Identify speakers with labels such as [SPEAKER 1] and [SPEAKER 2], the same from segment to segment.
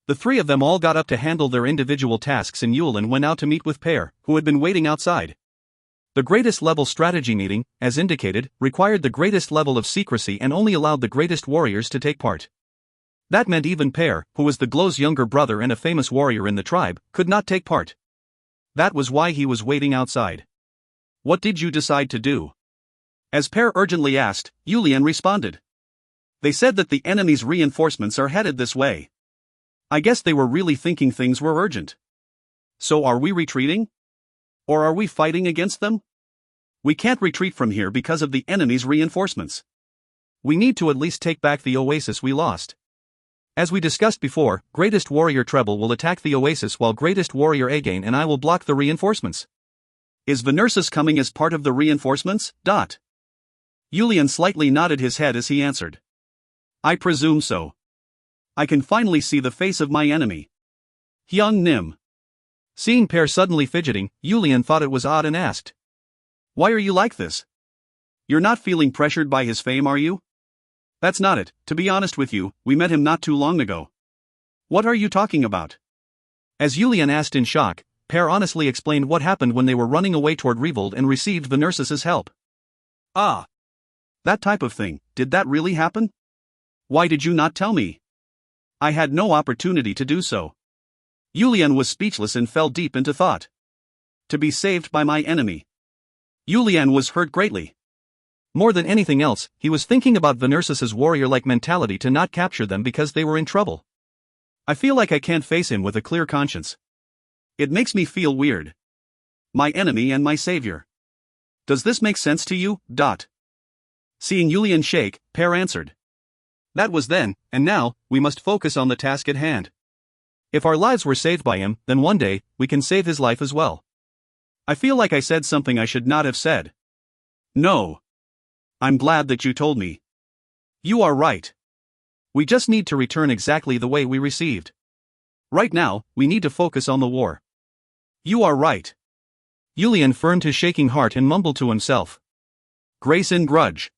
[SPEAKER 1] The three of them all got up to handle their individual tasks and Yulin went out to meet with Per, who had been waiting outside. The greatest level strategy meeting, as indicated, required the greatest level of secrecy and only allowed the greatest warriors to take part. That meant even Per, who was the Glow's younger brother and a famous warrior in the tribe, could not take part. That was why he was waiting outside. What did you decide to do? As Per urgently asked, Yulian responded. They said that the enemy's reinforcements are headed this way. I guess they were really thinking things were urgent. So are we retreating? Or are we fighting against them? We can't retreat from here because of the enemy's reinforcements. We need to at least take back the oasis we lost. As we discussed before, Greatest Warrior Treble will attack the oasis while Greatest Warrior Again and I will block the reinforcements. Is Venersus coming as part of the reinforcements? Yulian slightly nodded his head as he answered. I presume so. I can finally see the face of my enemy. Hyung Nim. Seeing Per suddenly fidgeting, Yulian thought it was odd and asked. Why are you like this? You're not feeling pressured by his fame, are you? That's not it, to be honest with you, we met him not too long ago. What are you talking about? As Yulian asked in shock, Per honestly explained what happened when they were running away toward Revold and received Venersus's help. Ah! That type of thing, did that really happen? Why did you not tell me? I had no opportunity to do so. Yulian was speechless and fell deep into thought. To be saved by my enemy. Yulian was hurt greatly. More than anything else, he was thinking about Venersus's warrior-like mentality to not capture them because they were in trouble. I feel like I can't face him with a clear conscience. It makes me feel weird. My enemy and my savior. Does this make sense to you? Seeing Yulian shake, Per answered. That was then, and now, we must focus on the task at hand. If our lives were saved by him, then one day, we can save his life as well. I feel like I said something I should not have said. No. I'm glad that you told me. You are right. We just need to return exactly the way we received. Right now, we need to focus on the war. You are right. Yulian firmed his shaking heart and mumbled to himself. Grace and grudge.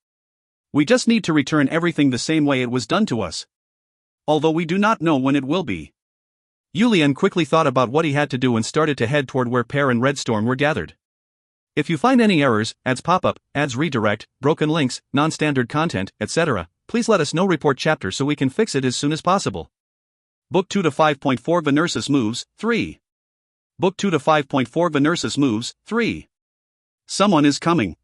[SPEAKER 1] We just need to return everything the same way it was done to us. Although we do not know when it will be. Yulian quickly thought about what he had to do and started to head toward where Per and Redstorm were gathered. If you find any errors, ads pop-up, ads redirect, broken links, non-standard content, etc., please let us know. Report chapter so we can fix it as soon as possible. Book 2 to 5.4 Venersus Moves, 3. Book 2 to 5.4 Venersus Moves, 3. Someone is coming.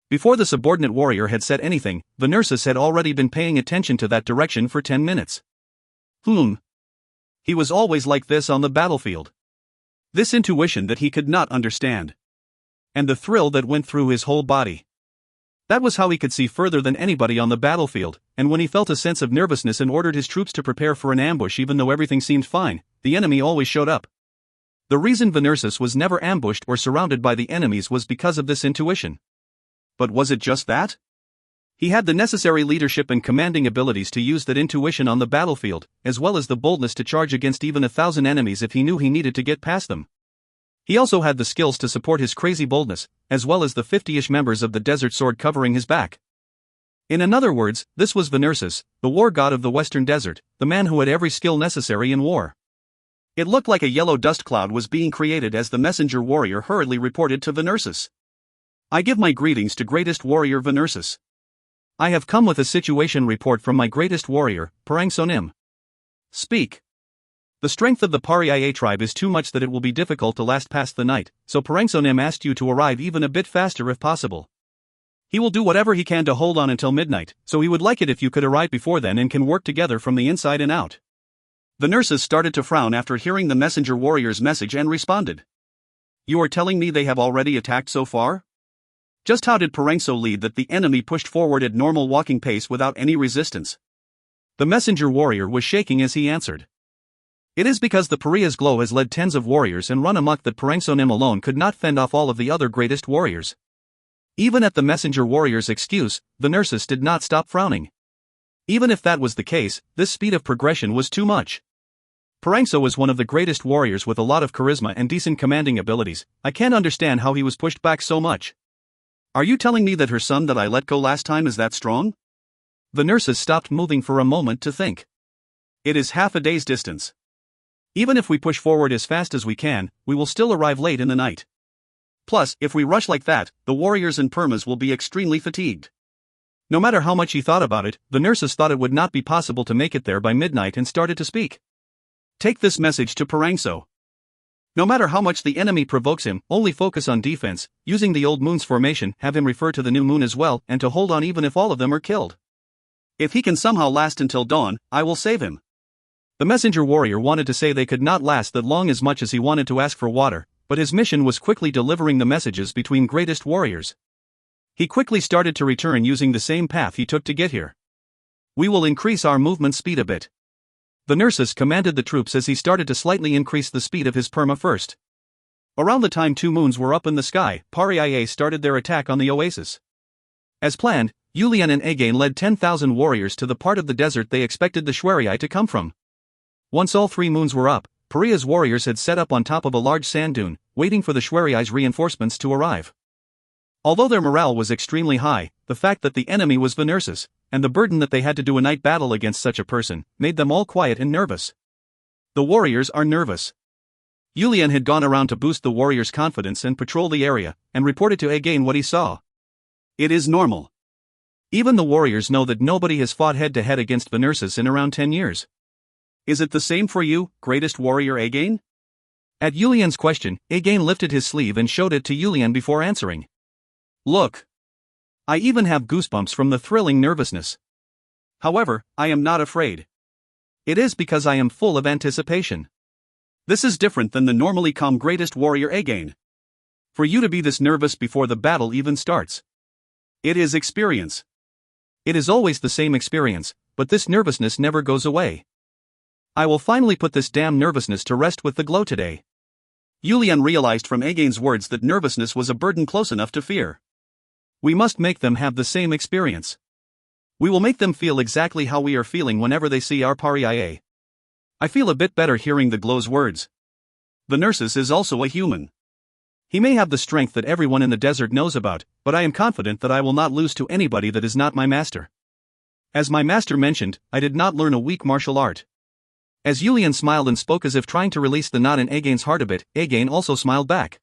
[SPEAKER 1] Before the subordinate warrior had said anything, Venersus had already been paying attention to that direction for 10 minutes. He was always like this on the battlefield. This intuition that he could not understand. And the thrill that went through his whole body. That was how he could see further than anybody on the battlefield, and when he felt a sense of nervousness and ordered his troops to prepare for an ambush even though everything seemed fine, the enemy always showed up. The reason Venersus was never ambushed or surrounded by the enemies was because of this intuition. But was it just that? He had the necessary leadership and commanding abilities to use that intuition on the battlefield, as well as the boldness to charge against even 1,000 enemies if he knew he needed to get past them. He also had the skills to support his crazy boldness, as well as the 50-ish members of the Desert Sword covering his back. In other words, this was Venersus, the war god of the Western Desert, the man who had every skill necessary in war. It looked like a yellow dust cloud was being created as the messenger warrior hurriedly reported to Venersus. I give my greetings to greatest warrior Venersus. I have come with a situation report from my greatest warrior, Parangsonim. Speak. The strength of the Pariaya tribe is too much that it will be difficult to last past the night, so Parangsonim asked you to arrive even a bit faster if possible. He will do whatever he can to hold on until midnight, so he would like it if you could arrive before then and can work together from the inside and out. Venersus started to frown after hearing the messenger warrior's message and responded. You are telling me they have already attacked so far? Just how did Parangso lead that the enemy pushed forward at normal walking pace without any resistance? The messenger warrior was shaking as he answered. It is because the Pariah's Glow has led tens of warriors and run amok that Parangsonim alone could not fend off all of the other greatest warriors. Even at the messenger warrior's excuse, Venersus did not stop frowning. Even if that was the case, this speed of progression was too much. Parangso was one of the greatest warriors with a lot of charisma and decent commanding abilities. I can't understand how he was pushed back so much. Are you telling me that her son that I let go last time is that strong? Venersus stopped moving for a moment to think. It is half a day's distance. Even if we push forward as fast as we can, we will still arrive late in the night. Plus, if we rush like that, the warriors and permas will be extremely fatigued. No matter how much he thought about it, the nurses thought it would not be possible to make it there by midnight and started to speak. Take this message to Parangso. No matter how much the enemy provokes him, only focus on defense, using the old moon's formation, have him refer to the new moon as well, and to hold on even if all of them are killed. If he can somehow last until dawn, I will save him. The messenger warrior wanted to say they could not last that long as much as he wanted to ask for water, but his mission was quickly delivering the messages between greatest warriors. He quickly started to return using the same path he took to get here. We will increase our movement speed a bit. The nurses commanded the troops as he started to slightly increase the speed of his perma first. Around the time 2 moons were up in the sky, Pariaye started their attack on the oasis. As planned, Yulian and Again led 10,000 warriors to the part of the desert they expected the Shwariai to come from. Once all 3 moons were up, Paria's warriors had set up on top of a large sand dune, waiting for the Shwariai's reinforcements to arrive. Although their morale was extremely high, the fact that the enemy was Venursus, and the burden that they had to do a night battle against such a person, made them all quiet and nervous. The warriors are nervous. Yulian had gone around to boost the warriors' confidence and patrol the area, and reported to Again what he saw. It is normal. Even the warriors know that nobody has fought head-to-head against Venursus in around 10 years. Is it the same for you, greatest warrior Again? At Yulian's question, Again lifted his sleeve and showed it to Yulian before answering. Look. I even have goosebumps from the thrilling nervousness. However, I am not afraid. It is because I am full of anticipation. This is different than the normally calm greatest warrior Again. For you to be this nervous before the battle even starts. It is experience. It is always the same experience, but this nervousness never goes away. I will finally put this damn nervousness to rest with the glow today. Yulian realized from Again's words that nervousness was a burden close enough to fear. We must make them have the same experience. We will make them feel exactly how we are feeling whenever they see our Pariaye. I feel a bit better hearing the glow's words. The nurses is also a human. He may have the strength that everyone in the desert knows about, but I am confident that I will not lose to anybody that is not my master. As my master mentioned, I did not learn a weak martial art. As Yulian smiled and spoke as if trying to release the knot in Again's heart a bit, Again also smiled back.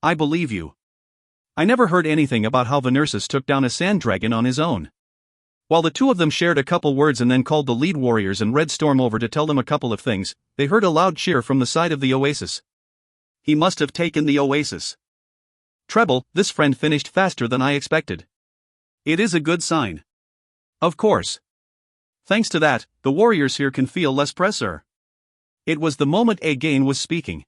[SPEAKER 1] I believe you. I never heard anything about how Venursus took down a sand dragon on his own. While the two of them shared a couple words and then called the lead warriors and Red Storm over to tell them a couple of things, they heard a loud cheer from the side of the oasis. He must have taken the oasis. Treble, this friend finished faster than I expected. It is a good sign. Of course. Thanks to that, the warriors here can feel less pressure. It was the moment Again was speaking.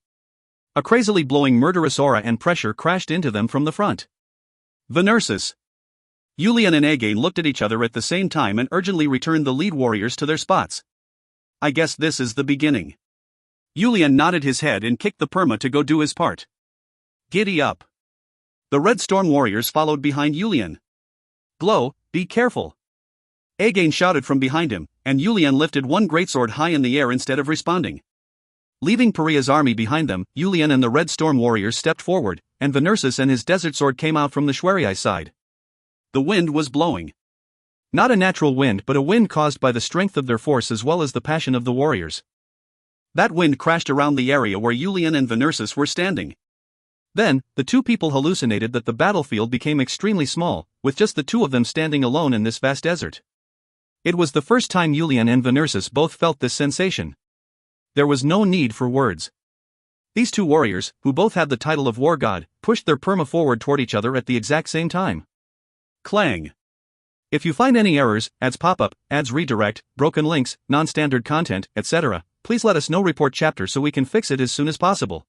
[SPEAKER 1] A crazily blowing murderous aura and pressure crashed into them from the front. Venursus. Yulian and Again looked at each other at the same time and urgently returned the lead warriors to their spots. I guess this is the beginning. Yulian nodded his head and kicked the perma to go do his part. Giddy up. The Red Storm warriors followed behind Yulian. Glow, be careful. Again shouted from behind him, and Yulian lifted one greatsword high in the air instead of responding. Leaving Paria's army behind them, Yulian and the Red Storm warriors stepped forward, and Venursus and his desert sword came out from the Shwariai side. The wind was blowing. Not a natural wind but a wind caused by the strength of their force as well as the passion of the warriors. That wind crashed around the area where Yulian and Venursus were standing. Then, the two people hallucinated that the battlefield became extremely small, with just the two of them standing alone in this vast desert. It was the first time Yulian and Venursus both felt this sensation. There was no need for words. These two warriors, who both had the title of war god, pushed their perma forward toward each other at the exact same time. Clang. If you find any errors, ads pop-up, ads redirect, broken links, non-standard content, etc., please let us know. Report chapter so we can fix it as soon as possible.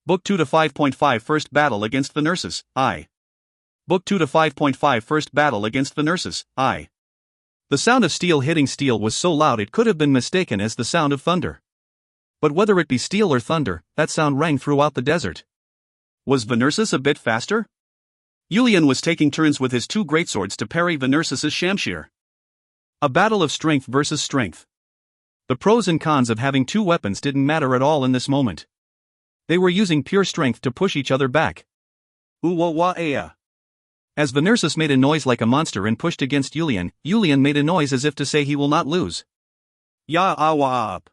[SPEAKER 1] Book 2 to 5.5 First Battle against Venursus, I. Book 2 to 5.5 First Battle against Venursus, I. The sound of steel hitting steel was so loud it could have been mistaken as the sound of thunder. But whether it be steel or thunder, that sound rang throughout the desert. Was Venursus a bit faster? Yulian was taking turns with his two greatswords to parry Venursus's shamshir. A battle of strength versus strength. The pros and cons of having two weapons didn't matter at all in this moment. They were using pure strength to push each other back. Uwa-wa-ea. As Venursus made a noise like a monster and pushed against Yulian, Yulian made a noise as if to say he will not lose. Ya awa up.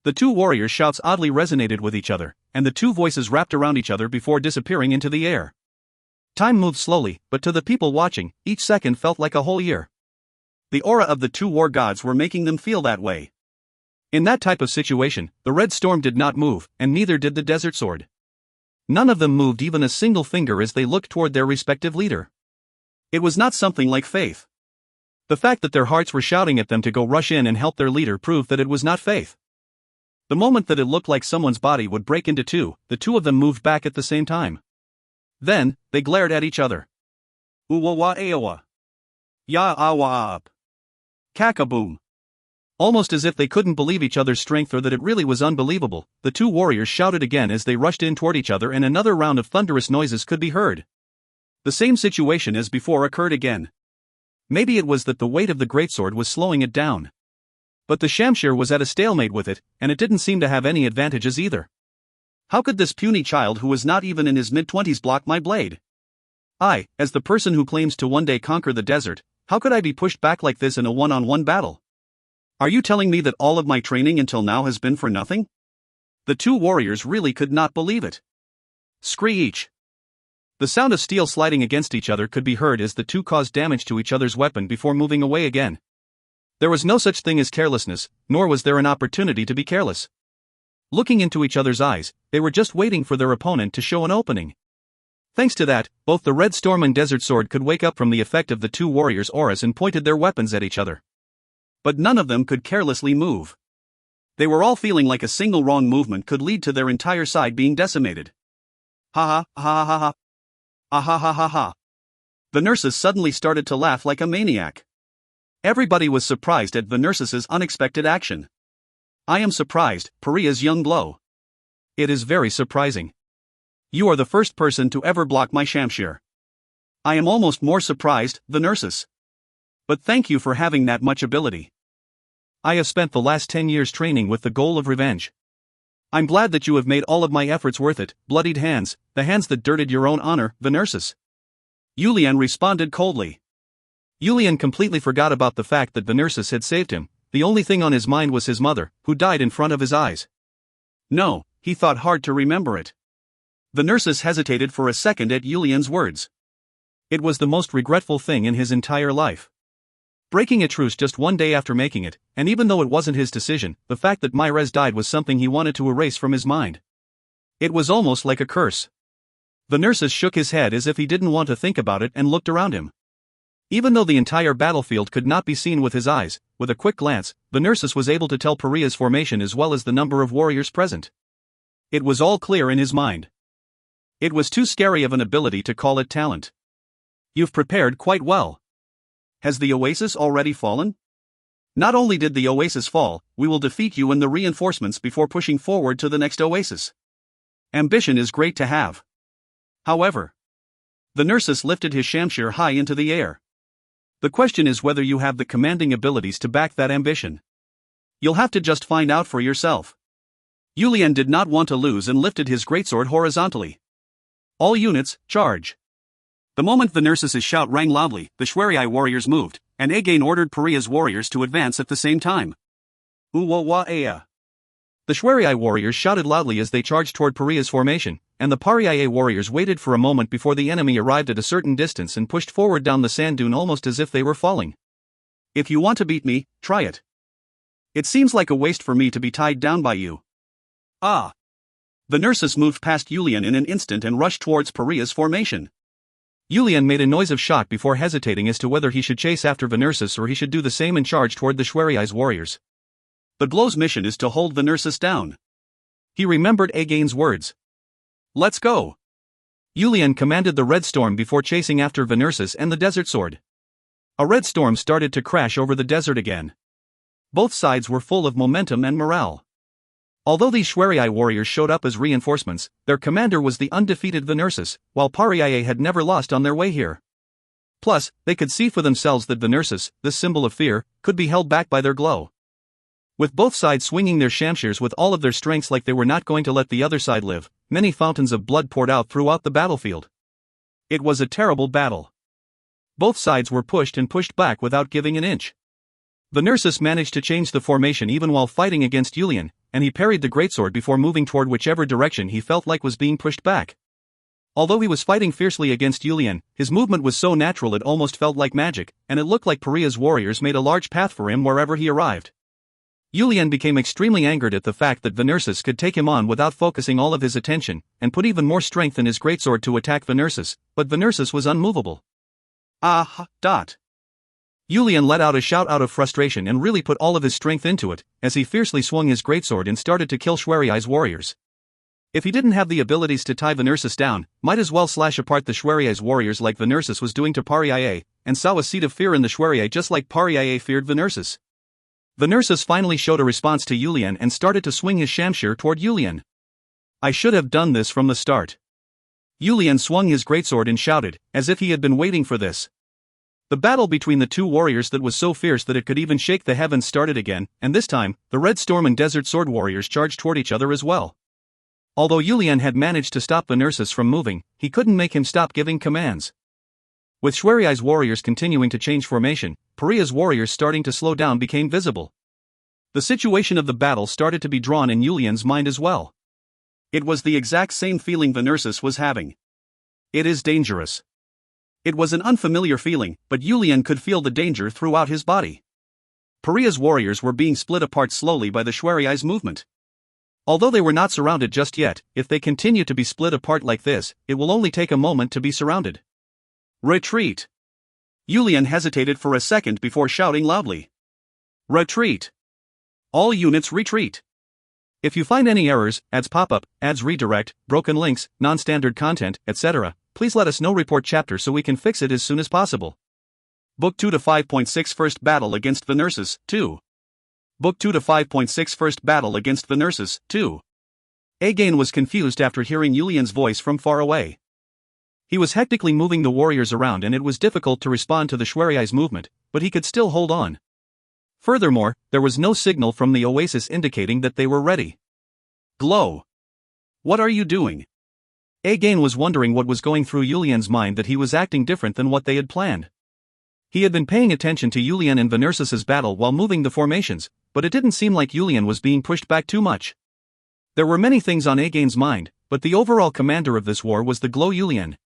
[SPEAKER 1] The two warriors' shouts oddly resonated with each other, and the two voices wrapped around each other before disappearing into the air. Time moved slowly, but to the people watching, each second felt like a whole year. The aura of the two war gods were making them feel that way. In that type of situation, the red storm did not move, and neither did the desert sword. None of them moved even a single finger as they looked toward their respective leader. It was not something like faith. The fact that their hearts were shouting at them to go rush in and help their leader proved that it was not faith. The moment that it looked like someone's body would break into two, the two of them moved back at the same time. Then, they glared at each other. Uwawa awa. Ya awa up. Kakaboom. Almost as if they couldn't believe each other's strength or that it really was unbelievable, the two warriors shouted again as they rushed in toward each other and another round of thunderous noises could be heard. The same situation as before occurred again. Maybe it was that the weight of the greatsword was slowing it down. But the Shamshir was at a stalemate with it, and it didn't seem to have any advantages either. How could this puny child who was not even in his mid-20s block my blade? I, as the person who claims to one day conquer the desert, how could I be pushed back like this in a one-on-one battle? Are you telling me that all of my training until now has been for nothing? The two warriors really could not believe it. Screech! The sound of steel sliding against each other could be heard as the two caused damage to each other's weapon before moving away again. There was no such thing as carelessness, nor was there an opportunity to be careless. Looking into each other's eyes, they were just waiting for their opponent to show an opening. Thanks to that, both the Red Storm and Desert Sword could wake up from the effect of the two warriors' auras and pointed their weapons at each other. But none of them could carelessly move. They were all feeling like a single wrong movement could lead to their entire side being decimated. Ha ha ha ha ha. Ah ha ha ha ha. The nurses suddenly started to laugh like a maniac. Everybody was surprised at the nurses' unexpected action. I am surprised, Pariah's young blow. It is very surprising. You are the first person to ever block my Shamshir. I am almost more surprised, the nurses. But thank you for having that much ability. I have spent the last 10 years training with the goal of revenge. I'm glad that you have made all of my efforts worth it, bloodied hands, the hands that dirtied your own honor, the nurses. Yulian responded coldly. Yulian completely forgot about the fact that the nurses had saved him. The only thing on his mind was his mother, who died in front of his eyes. No, he thought hard to remember it. The nurses hesitated for a second at Yulian's words. It was the most regretful thing in his entire life. Breaking a truce just one day after making it, and even though it wasn't his decision, the fact that Myrez died was something he wanted to erase from his mind. It was almost like a curse. The nurses shook his head as if he didn't want to think about it and looked around him. Even though the entire battlefield could not be seen with his eyes, with a quick glance, the nurses was able to tell Pariah's formation as well as the number of warriors present. It was all clear in his mind. It was too scary of an ability to call it talent. You've prepared quite well. Has the oasis already fallen? Not only did the oasis fall, we will defeat you and the reinforcements before pushing forward to the next oasis. Ambition is great to have. However, the nurses lifted his Shamshir high into the air. The question is whether you have the commanding abilities to back that ambition. You'll have to just find out for yourself. Yulian did not want to lose and lifted his greatsword horizontally. All units, charge. The moment the nurses' shout rang loudly, the Shwerii warriors moved, and Again ordered Pariah's warriors to advance at the same time. Uwawa-ea. The Shwerii warriors shouted loudly as they charged toward Pariah's formation, and the Pariah warriors waited for a moment before the enemy arrived at a certain distance and pushed forward down the sand dune almost as if they were falling. If you want to beat me, try it. It seems like a waste for me to be tied down by you. Ah! The nurses moved past Yulian in an instant and rushed towards Pariah's formation. Yulian made a noise of shock before hesitating as to whether he should chase after Venersis or he should do the same and charge toward the Shwerei's warriors. The Glow's mission is to hold Venersis down. He remembered Again's words. Let's go! Yulian commanded the Red Storm before chasing after Venersis and the Desert Sword. A red storm started to crash over the desert again. Both sides were full of momentum and morale. Although these Shwerii warriors showed up as reinforcements, their commander was the undefeated Venersis, while Pariah had never lost on their way here. Plus, they could see for themselves that Venersis, this symbol of fear, could be held back by their glow. With both sides swinging their Shamshirs with all of their strengths like they were not going to let the other side live, many fountains of blood poured out throughout the battlefield. It was a terrible battle. Both sides were pushed and pushed back without giving an inch. Venursus managed to change the formation even while fighting against Julian, and he parried the greatsword before moving toward whichever direction he felt like was being pushed back. Although he was fighting fiercely against Julian, his movement was so natural it almost felt like magic, and it looked like Pariah's warriors made a large path for him wherever he arrived. Julian became extremely angered at the fact that Venursus could take him on without focusing all of his attention, and put even more strength in his greatsword to attack Venursus, but Venursus was unmovable. Julian let out a shout out of frustration and really put all of his strength into it, as he fiercely swung his greatsword and started to kill Schweriai's warriors. If he didn't have the abilities to tie Venursus down, might as well slash apart the Schweriai's warriors like Venursus was doing to Pariah, and sow a seed of fear in the Schweriai just like Pariah feared Venursus. Venursus finally showed a response to Julian and started to swing his shamshir toward Julian. I should have done this from the start. Julian swung his greatsword and shouted, as if he had been waiting for this. The battle between the two warriors that was so fierce that it could even shake the heavens started again, and this time, the Red Storm and Desert Sword warriors charged toward each other as well. Although Julian had managed to stop Venursus from moving, he couldn't make him stop giving commands. With Schweriai's warriors continuing to change formation, Pariah's warriors starting to slow down became visible. The situation of the battle started to be drawn in Julian's mind as well. It was the exact same feeling Venursus was having. It is dangerous. It was an unfamiliar feeling, but Julian could feel the danger throughout his body. Pariah's warriors were being split apart slowly by the Schweriai's movement. Although they were not surrounded just yet, if they continue to be split apart like this, it will only take a moment to be surrounded. Retreat! Julian hesitated for a second before shouting loudly. Retreat! All units retreat! If you find any errors, ads pop up, ads redirect, broken links, non-standard content, etc., please let us know. Report chapter so we can fix it as soon as possible. Book 2 to 5.6 First Battle against Venursus, 2. Book 2 to 5.6 First Battle against Venursus, 2. Again was confused after hearing Julian's voice from far away. He was hectically moving the warriors around and it was difficult to respond to the Schweriai's movement, but he could still hold on. Furthermore, there was no signal from the oasis indicating that they were ready. Glow! What are you doing? Again was wondering what was going through Julian's mind, that he was acting different than what they had planned. He had been paying attention to Julian and Venursus's battle while moving the formations, but it didn't seem like Julian was being pushed back too much. There were many things on Again's mind, but the overall commander of this war was the Glow Julian.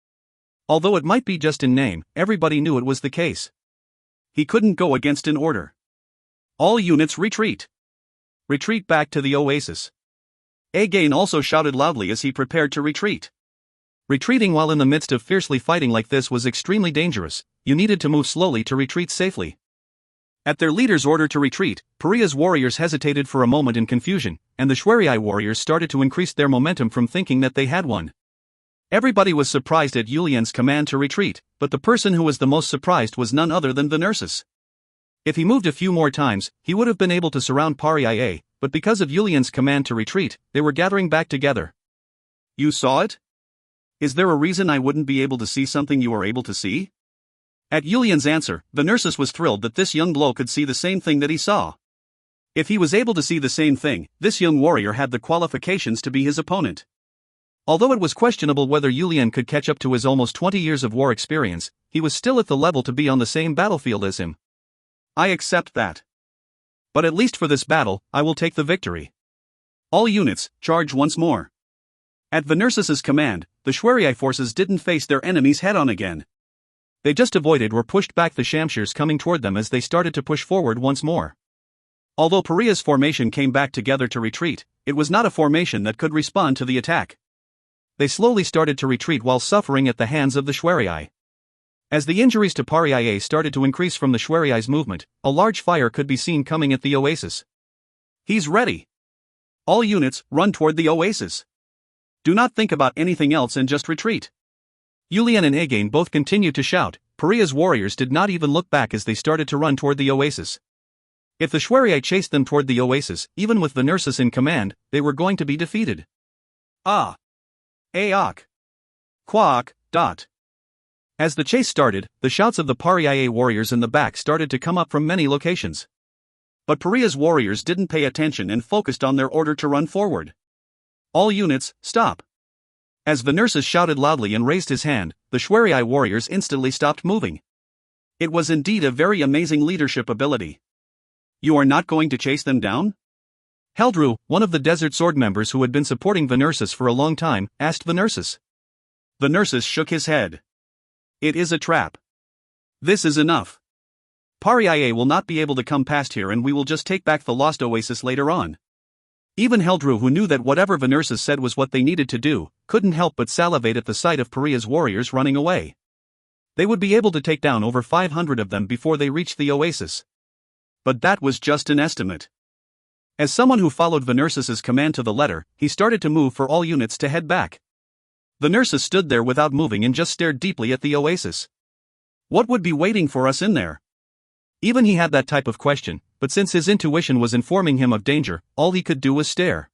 [SPEAKER 1] Although it might be just in name, everybody knew it was the case. He couldn't go against an order. All units retreat. Retreat back to the oasis. Again also shouted loudly as he prepared to retreat. Retreating while in the midst of fiercely fighting like this was extremely dangerous. You needed to move slowly to retreat safely. At their leader's order to retreat, Pariah's warriors hesitated for a moment in confusion, and the Schweriai warriors started to increase their momentum from thinking that they had won. Everybody was surprised at Julian's command to retreat, but the person who was the most surprised was none other than Venursus. If he moved a few more times, he would have been able to surround Pariah, but because of Julian's command to retreat, they were gathering back together. You saw it? Is there a reason I wouldn't be able to see something you were able to see? At Julian's answer, Venursus was thrilled that this young blow could see the same thing that he saw. If he was able to see the same thing, this young warrior had the qualifications to be his opponent. Although it was questionable whether Julian could catch up to his almost 20 years of war experience, he was still at the level to be on the same battlefield as him. I accept that. But at least for this battle, I will take the victory. All units, charge once more. At Venursus's command, the Schweriai forces didn't face their enemies head-on again. They just avoided or pushed back the Shamshirs coming toward them as they started to push forward once more. Although Pariah's formation came back together to retreat, it was not a formation that could respond to the attack. They slowly started to retreat while suffering at the hands of the Schweriai. As the injuries to Pariah started to increase from the Schweriai's movement, a large fire could be seen coming at the oasis. He's ready. All units, run toward the oasis. Do not think about anything else and just retreat. Julian and Again both continued to shout. Pariah's warriors did not even look back as they started to run toward the oasis. If the Schweriai chased them toward the oasis, even with Venursus in command, they were going to be defeated. Ah! Aok! Quack! Dot! As the chase started, the shouts of the Pariah warriors in the back started to come up from many locations. But Pariah's warriors didn't pay attention and focused on their order to run forward. All units, stop! As Venursus shouted loudly and raised his hand, the Schweriai warriors instantly stopped moving. It was indeed a very amazing leadership ability.
[SPEAKER 2] You are not going to chase them down?
[SPEAKER 1] Heldru, one of the Desert Sword members who had been supporting Venursus for a long time, asked Venursus.
[SPEAKER 2] Venursus shook his head. It is a trap. This is enough. Pariah will not be able to come past here and we will just take back the lost oasis later on. Even Heldru, who knew that whatever Venursus said was what they needed to do, couldn't help but salivate at the sight of Pariah's warriors running away. They would be able to take down over 500 of them before they reached the oasis. But that was just an estimate. As someone who followed Venursus's command to the letter, he started to move for all units to head back. Venursus stood there without moving and just stared deeply at the oasis. What would be waiting for us in there? Even he had that type of question, but since his intuition was informing him of danger, all he could do was stare.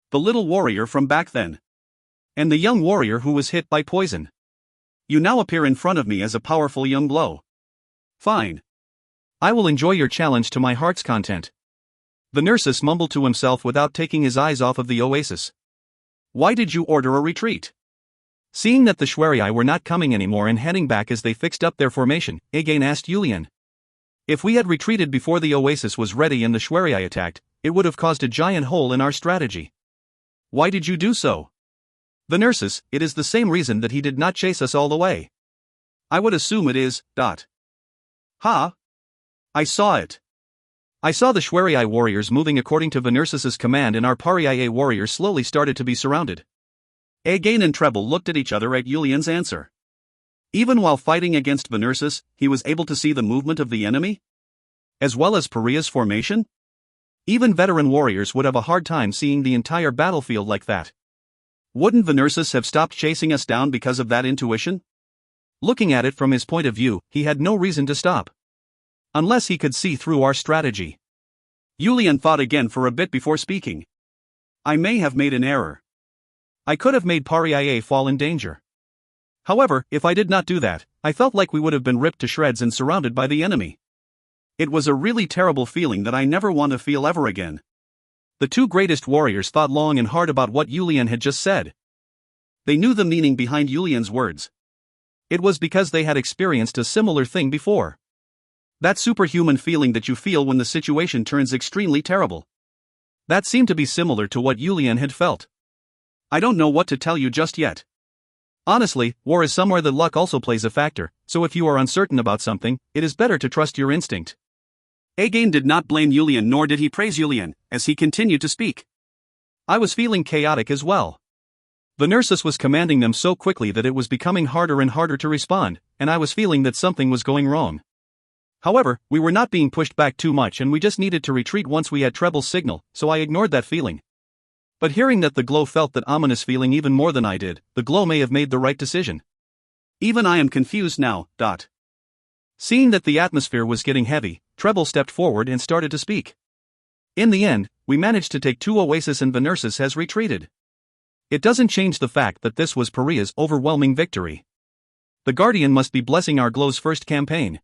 [SPEAKER 2] The little warrior from back then. And the young warrior who was hit by poison. You now appear in front of me as a powerful young blow. Fine.
[SPEAKER 1] I will enjoy your challenge to my heart's content. Venursus mumbled to himself without taking his eyes off of the oasis.
[SPEAKER 2] Why did you order a retreat?
[SPEAKER 1] Seeing that the Schwerii were not coming anymore and heading back as they fixed up their formation, Again asked Yulian. If we had retreated before the oasis was ready and the Schwerii attacked, it would have caused a giant hole in our strategy.
[SPEAKER 2] Why did you do so?
[SPEAKER 1] Venursus, it is the same reason that he did not chase us all the way.
[SPEAKER 2] I would assume it is, Ha? I saw it.
[SPEAKER 1] I saw the Schwerii warriors moving according to Venursus's command and our Pariah warriors slowly started to be surrounded.
[SPEAKER 2] Again and Treble looked at each other at Yulian's answer. Even while fighting against Venursus, he was able to see the movement of the enemy? As well as Pariah's formation?
[SPEAKER 1] Even veteran warriors would have a hard time seeing the entire battlefield like that.
[SPEAKER 2] Wouldn't Venursus have stopped chasing us down because of that intuition?
[SPEAKER 1] Looking at it from his point of view, he had no reason to stop. Unless he could see through our strategy.
[SPEAKER 2] Yulian thought again for a bit before speaking. I may have made an error.
[SPEAKER 1] I could have made Pariah fall in danger. However, if I did not do that, I felt like we would have been ripped to shreds and surrounded by the enemy.
[SPEAKER 2] It was a really terrible feeling that I never want to feel ever again.
[SPEAKER 1] The two greatest warriors thought long and hard about what Yulian had just said.
[SPEAKER 2] They knew the meaning behind Yulian's words.
[SPEAKER 1] It was because they had experienced a similar thing before. That superhuman feeling that you feel when the situation turns extremely terrible. That seemed to be similar to what Yulian had felt.
[SPEAKER 2] I don't know what to tell you just yet.
[SPEAKER 1] Honestly, war is somewhere that luck also plays a factor, so if you are uncertain about something, it is better to trust your instinct.
[SPEAKER 2] Again did not blame Yulian nor did he praise Yulian, as he continued to speak.
[SPEAKER 1] I was feeling chaotic as well. Venursus was commanding them so quickly that it was becoming harder and harder to respond, and I was feeling that something was going wrong. However, we were not being pushed back too much and we just needed to retreat once we had Treble's signal, so I ignored that feeling. But hearing that the Glow felt that ominous feeling even more than I did, the Glow may have made the right decision.
[SPEAKER 2] Even I am confused now.
[SPEAKER 1] Seeing that the atmosphere was getting heavy, Treble stepped forward and started to speak. In the end, we managed to take two oases and Venursus has retreated. It doesn't change the fact that this was Pariah's overwhelming victory. The Guardian must be blessing our Glow's first campaign.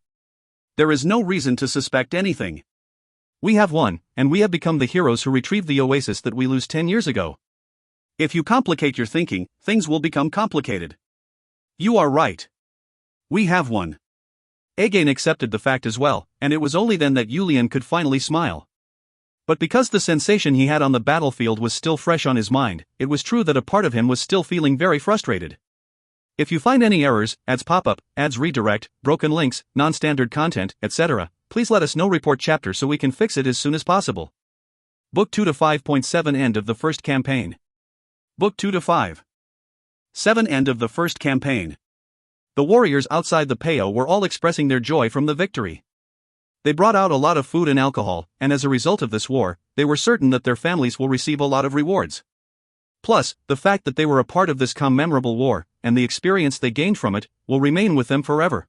[SPEAKER 2] There is no reason to suspect anything.
[SPEAKER 1] We have won, and we have become the heroes who retrieved the oasis that we lost 10 years ago.
[SPEAKER 2] If you complicate your thinking, things will become complicated. You are right. We have won.
[SPEAKER 1] Again accepted the fact as well, and it was only then that Yulian could finally smile. But because the sensation he had on the battlefield was still fresh on his mind, it was true that a part of him was still feeling very frustrated. If you find any errors, ads pop-up, ads redirect, broken links, non-standard content, etc., please let us know. Report chapter so we can fix it as soon as possible. Book 2 to 5.7 End of the first campaign.
[SPEAKER 2] Book 2 to 5.7 End of the first campaign.
[SPEAKER 1] The warriors outside the Peo were all expressing their joy from the victory. They brought out a lot of food and alcohol, and as a result of this war, they were certain that their families will receive a lot of rewards. Plus, the fact that they were a part of this memorable war, and the experience they gained from it, will remain with them forever.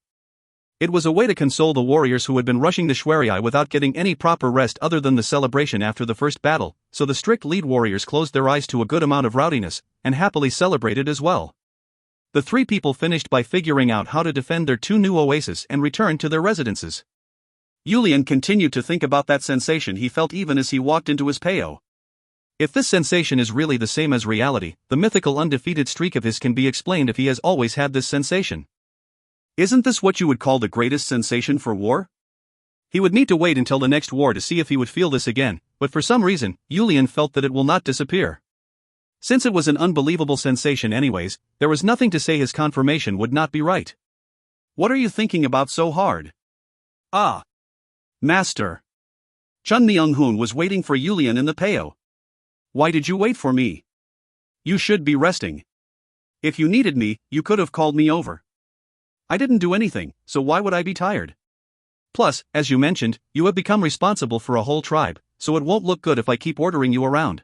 [SPEAKER 1] It was a way to console the warriors who had been rushing the Schwerii without getting any proper rest other than the celebration after the first battle, so the strict lead warriors closed their eyes to a good amount of rowdiness, and happily celebrated as well. The three people finished by figuring out how to defend their two new oases and returned to their residences.
[SPEAKER 2] Yulian continued to think about that sensation he felt even as he walked into his Peo.
[SPEAKER 1] If this sensation is really the same as reality, the mythical undefeated streak of his can be explained if he has always had this sensation.
[SPEAKER 2] Isn't this what you would call the greatest sensation for war?
[SPEAKER 1] He would need to wait until the next war to see if he would feel this again, but for some reason, Yulian felt that it will not disappear. Since it was an unbelievable sensation anyways, there was nothing to say his confirmation would not be right.
[SPEAKER 2] What are you thinking about so hard? Ah. Master. Chun Myung-hoon was waiting for Yulian in the peo. Why did you wait for me? You should be resting. If you needed me, you could have called me over. I didn't do anything, so why would I be tired? Plus, as you mentioned, you have become responsible for a whole tribe, so it won't look good if I keep ordering you around.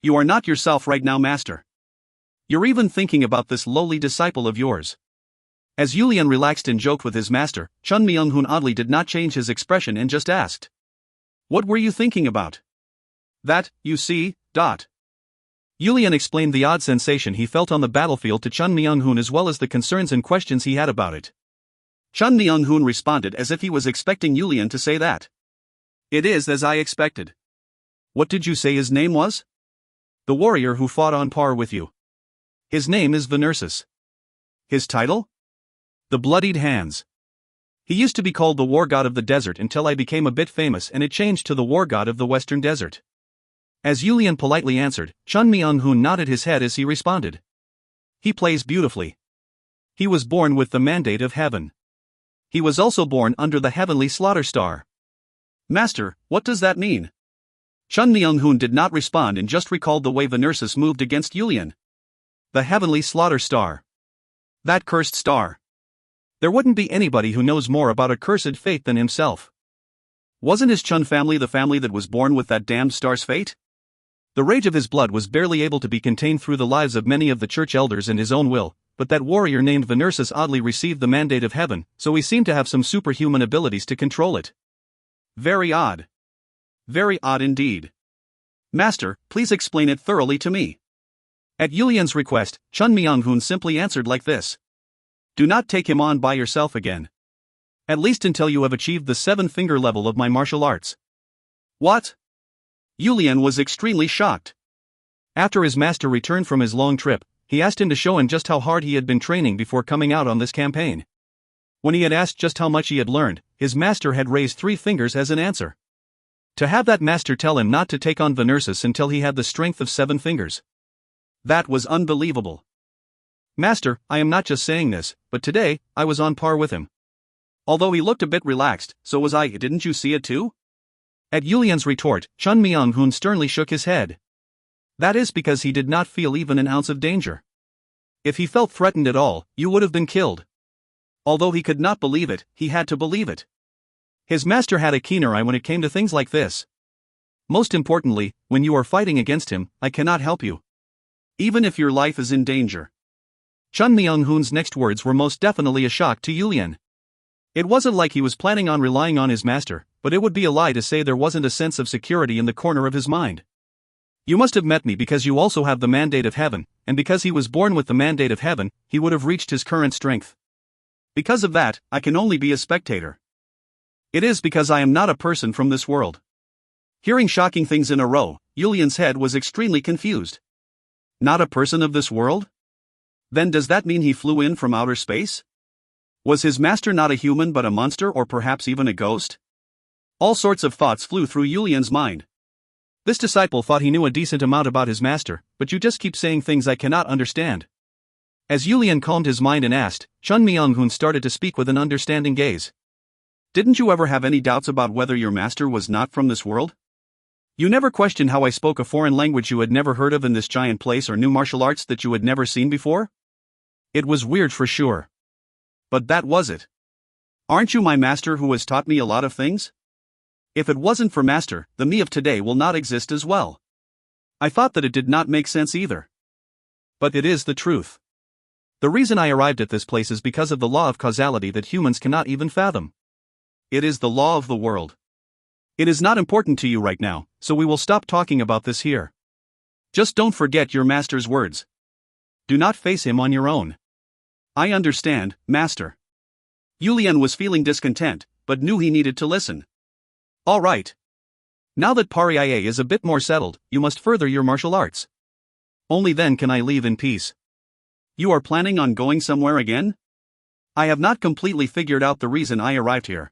[SPEAKER 2] You are not yourself right now, Master. You're even thinking about this lowly disciple of yours. As Yulian relaxed and joked with his master, Chun Myung-hoon oddly did not change his expression and just asked. What were you thinking about? That, you see, Yulian explained the odd sensation he felt on the battlefield to Chun Myung-hoon as well as the concerns and questions he had about it. Chun Myung-hoon responded as if he was expecting Yulian to say that. It is as I expected. What did you say his name was? The warrior who fought on par with you. His name is Venersis. His title? The Bloodied Hands. He used to be called the War God of the Desert until I became a bit famous and it changed to the War God of the Western Desert. As Yulian politely answered, Chun Myung-hoon nodded his head as he responded. He plays beautifully. He was born with the mandate of heaven. He was also born under the heavenly slaughter star. Master, what does that mean? Chun Myung-hoon did not respond and just recalled the way Venersis moved against Yulian. The heavenly slaughter star. That cursed star. There wouldn't be anybody who knows more about a cursed fate than himself. Wasn't his Chun family the family that was born with that damned star's fate? The rage of his blood was barely able to be contained through the lives of many of the church elders and his own will, but that warrior named Venersis oddly received the mandate of heaven, so he seemed to have some superhuman abilities to control it. Very odd. Very odd indeed. Master, please explain it thoroughly to me. At Yulian's request, Chun Myung-hoon simply answered like this. Do not take him on by yourself again. At least until you have achieved the 7-finger level of my martial arts. What? Yulian was extremely shocked. After his master returned from his long trip, he asked him to show him just how hard he had been training before coming out on this campaign. When he had asked just how much he had learned, his master had raised 3 fingers as an answer. To have that master tell him not to take on Venersis until he had the strength of 7 fingers. That was unbelievable. Master, I am not just saying this, but today, I was on par with him. Although he looked a bit relaxed, so was I, didn't you see it too? At Yulian's retort, Chun Myung-hoon sternly shook his head. That is because he did not feel even an ounce of danger. If he felt threatened at all, you would have been killed. Although he could not believe it, he had to believe it. His master had a keener eye when it came to things like this. Most importantly, when you are fighting against him, I cannot help you. Even if your life is in danger. Chun Myung-hoon's next words were most definitely a shock to Yulian. It wasn't like he was planning on relying on his master, but it would be a lie to say there wasn't a sense of security in the corner of his mind. You must have met me because you also have the mandate of heaven, and because he was born with the mandate of heaven, he would have reached his current strength. Because of that, I can only be a spectator. It is because I am not a person from this world. Hearing shocking things in a row, Yulian's head was extremely confused. Not a person of this world? Then does that mean he flew in from outer space? Was his master not a human but a monster or perhaps even a ghost? All sorts of thoughts flew through Yulian's mind. This disciple thought he knew a decent amount about his master, but you just keep saying things I cannot understand. As Yulian calmed his mind and asked, Chun Myung-hoon started to speak with an understanding gaze. Didn't you ever have any doubts about whether your master was not from this world? You never questioned how I spoke a foreign language you had never heard of in this giant place or knew martial arts that you had never seen before? It was weird for sure. But that was it. Aren't you my master who has taught me a lot of things? If it wasn't for master, the me of today will not exist as well. I thought that it did not make sense either. But it is the truth. The reason I arrived at this place is because of the law of causality that humans cannot even fathom. It is the law of the world. It is not important to you right now, so we will stop talking about this here. Just don't forget your master's words. Do not face him on your own. I understand, master. Yulian was feeling discontent, but knew he needed to listen. All right. Now that Pariah is a bit more settled, you must further your martial arts. Only then can I leave in peace. You are planning on going somewhere again? I have not completely figured out the reason I arrived here.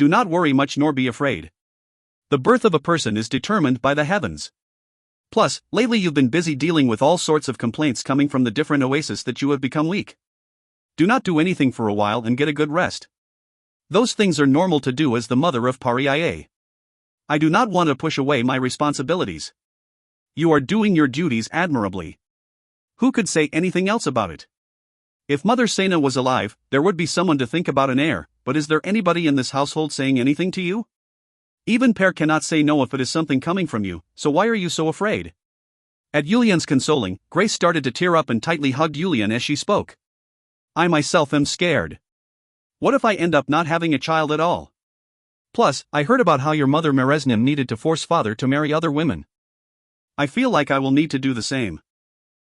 [SPEAKER 2] Do not worry much nor be afraid. The birth of a person is determined by the heavens. Plus, lately you've been busy dealing with all sorts of complaints coming from the different oases that you have become weak. Do not do anything for a while and get a good rest. Those things are normal to do as the mother of Pariah. I do not want to push away my responsibilities. You are doing your duties admirably. Who could say anything else about it? If Mother Sena was alive, there would be someone to think about an heir, but is there anybody in this household saying anything to you? Even Père cannot say no if it is something coming from you, so why are you so afraid? At Julian's consoling, Grace started to tear up and tightly hugged Julian as she spoke. I myself am scared. What if I end up not having a child at all? Plus, I heard about how your mother Meresnim needed to force father to marry other women. I feel like I will need to do the same.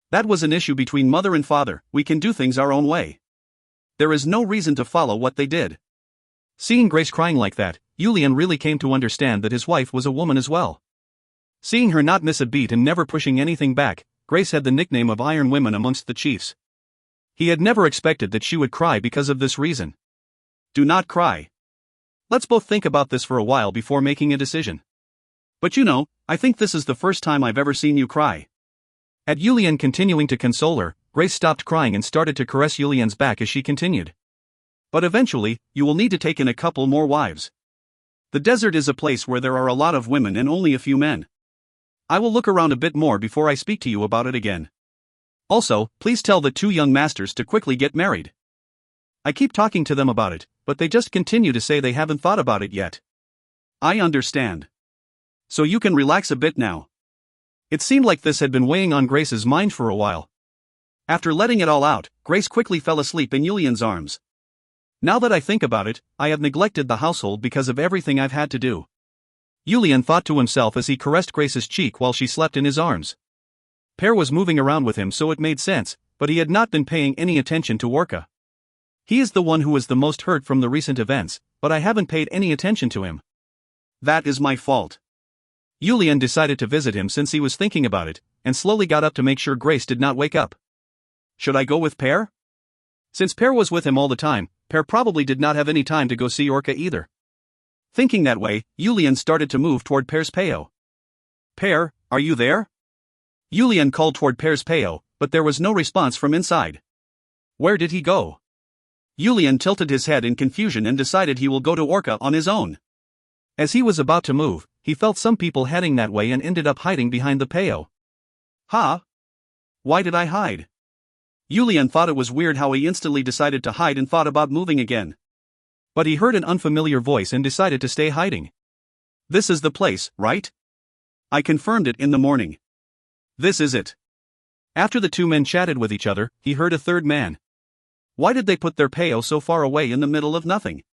[SPEAKER 2] That was an issue between mother and father, we can do things our own way. There is no reason to follow what they did.
[SPEAKER 1] Seeing Grace crying like that, Julian really came to understand that his wife was a woman as well. Seeing her not miss a beat and never pushing anything back, Grace had the nickname of Iron Women amongst the chiefs. He had never expected that she would cry because of this reason.
[SPEAKER 2] Do not cry. Let's both think about this for a while before making a decision. But you know, I think this is the first time I've ever seen you cry.
[SPEAKER 1] At Julian continuing to console her, Grace stopped crying and started to caress Julian's back as she continued.
[SPEAKER 2] But eventually, you will need to take in a couple more wives. The desert is a place where there are a lot of women and only a few men. I will look around a bit more before I speak to you about it again. Also, please tell the two young masters to quickly get married. I keep talking to them about it, but they just continue to say they haven't thought about it yet. I understand. So you can relax a bit now.
[SPEAKER 1] It seemed like this had been weighing on Grace's mind for a while.
[SPEAKER 2] After letting it all out, Grace quickly fell asleep in Julian's arms. Now that I think about it, I have neglected the household because of everything I've had to do.
[SPEAKER 1] Julian thought to himself as he caressed Grace's cheek while she slept in his arms. Père was moving around with him, so it made sense, but he had not been paying any attention to Orca. He is the one who was the most hurt from the recent events, but I haven't paid any attention to him.
[SPEAKER 2] That is my fault.
[SPEAKER 1] Julian decided to visit him since he was thinking about it, and slowly got up to make sure Grace did not wake up.
[SPEAKER 2] Should I go with Père?
[SPEAKER 1] Since Père was with him all the time, Père probably did not have any time to go see Orca either.
[SPEAKER 2] Thinking that way, Julian started to move toward Père's Peo. Père, are you there? Julian called toward Père's Peo, but there was no response from inside. Where did he go? Julian tilted his head in confusion and decided he will go to Orca on his own.
[SPEAKER 1] As he was about to move, he felt some people heading that way and ended up hiding behind the Peo.
[SPEAKER 2] Huh? Why did I hide? Julian thought it was weird how he instantly decided to hide and thought about moving again.
[SPEAKER 1] But he heard an unfamiliar voice and decided to stay hiding.
[SPEAKER 2] This is the place, right? I confirmed it in the morning. This is it.
[SPEAKER 1] After the two men chatted with each other, he heard a third man.
[SPEAKER 2] Why did they put their Peo so far away in the middle of nothing?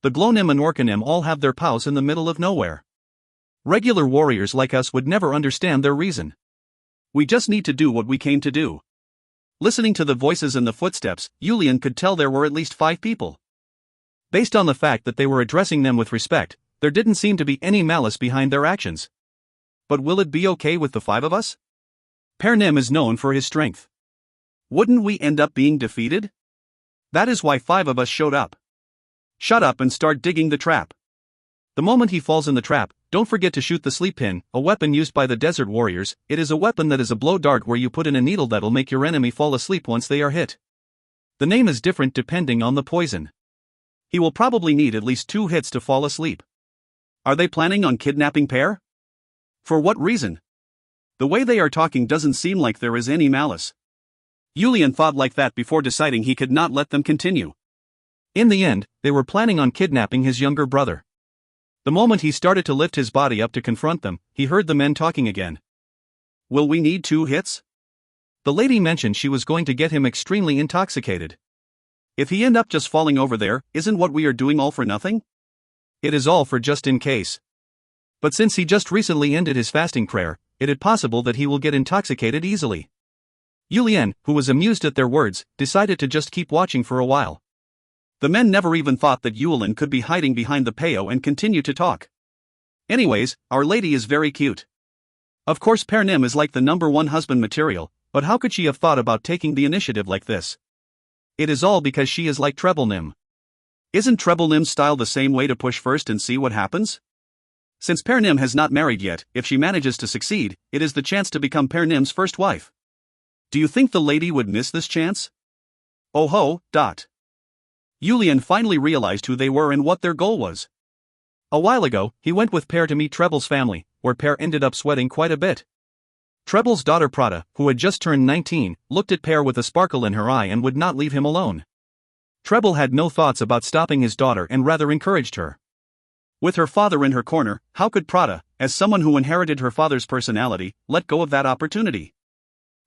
[SPEAKER 1] The Glonim and Orcanim all have their POWs in the middle of nowhere. Regular warriors like us would never understand their reason.
[SPEAKER 2] We just need to do what we came to do. Listening to the voices and the footsteps, Julian could tell there were at least 5 people.
[SPEAKER 1] Based on the fact that they were addressing them with respect, there didn't seem to be any malice behind their actions.
[SPEAKER 2] But will it be okay with the 5 of us?
[SPEAKER 1] Père Nem is known for his strength.
[SPEAKER 2] Wouldn't we end up being defeated? That is why 5 of us showed up. Shut up and start digging the trap.
[SPEAKER 1] The moment he falls in the trap, don't forget to shoot the sleep pin, a weapon used by the desert warriors. It is a weapon that is a blow dart where you put in a needle that'll make your enemy fall asleep once they are hit. The name is different depending on the poison.
[SPEAKER 2] He will probably need at least 2 hits to fall asleep. Are they planning on kidnapping Père? For what reason? The way they are talking doesn't seem like there is any malice. Julian thought like that before deciding he could not let them continue.
[SPEAKER 1] In the end, they were planning on kidnapping his younger brother. The moment he started to lift his body up to confront them, he heard the men talking again.
[SPEAKER 2] Will we need 2 hits?
[SPEAKER 1] The lady mentioned she was going to get him extremely intoxicated.
[SPEAKER 2] If he end up just falling over there, isn't what we are doing all for nothing?
[SPEAKER 1] It is all for just in case. But since he just recently ended his fasting prayer, it is possible that he will get intoxicated easily. Julian, who was amused at their words, decided to just keep watching for a while.
[SPEAKER 2] The men never even thought that Yulin could be hiding behind the Peo and continue to talk. Anyways, Our Lady is very cute. Of course Père Nem is like the #1 husband material, but how could she have thought about taking the initiative like this? It is all because she is like Treble Nim. Isn't Treble Nim's style the same way to push first and see what happens? Since Per Nim has not married yet, if she manages to succeed, it is the chance to become Per Nim's first wife. Do you think the lady would miss this chance? Oh ho, dot. Yulian finally realized who they were and what their goal was. A while ago, he went with Per to meet Treble's family, where Per ended up sweating quite a bit. Treble's daughter Prada, who had just turned 19, looked at Per with a sparkle in her eye and would not leave him alone. Treble had no thoughts about stopping his daughter and rather encouraged her. With her father in her corner, how could Prada, as someone who inherited her father's personality, let go of that opportunity?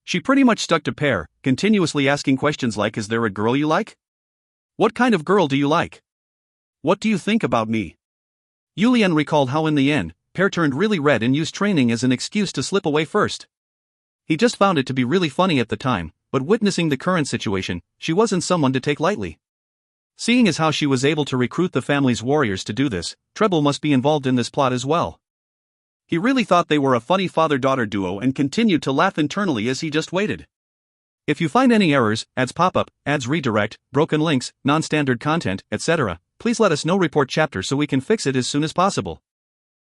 [SPEAKER 2] She pretty much stuck to Per, continuously asking questions like, "Is there a girl you like? What kind of girl do you like? What do you think about me?" Yulian recalled how in the end, Per turned really red and used training as an excuse to slip away first. He just found it to be really funny at the time, but witnessing the current situation, she wasn't someone to take lightly. Seeing as how she was able to recruit the family's warriors to do this, Treble must be involved in this plot as well. He really thought they were a funny father-daughter duo and continued to laugh internally as he just waited. If you find any errors, ads pop up, ads redirect, broken links, non-standard content, etc., please let us know. Report chapter so we can fix it as soon as possible.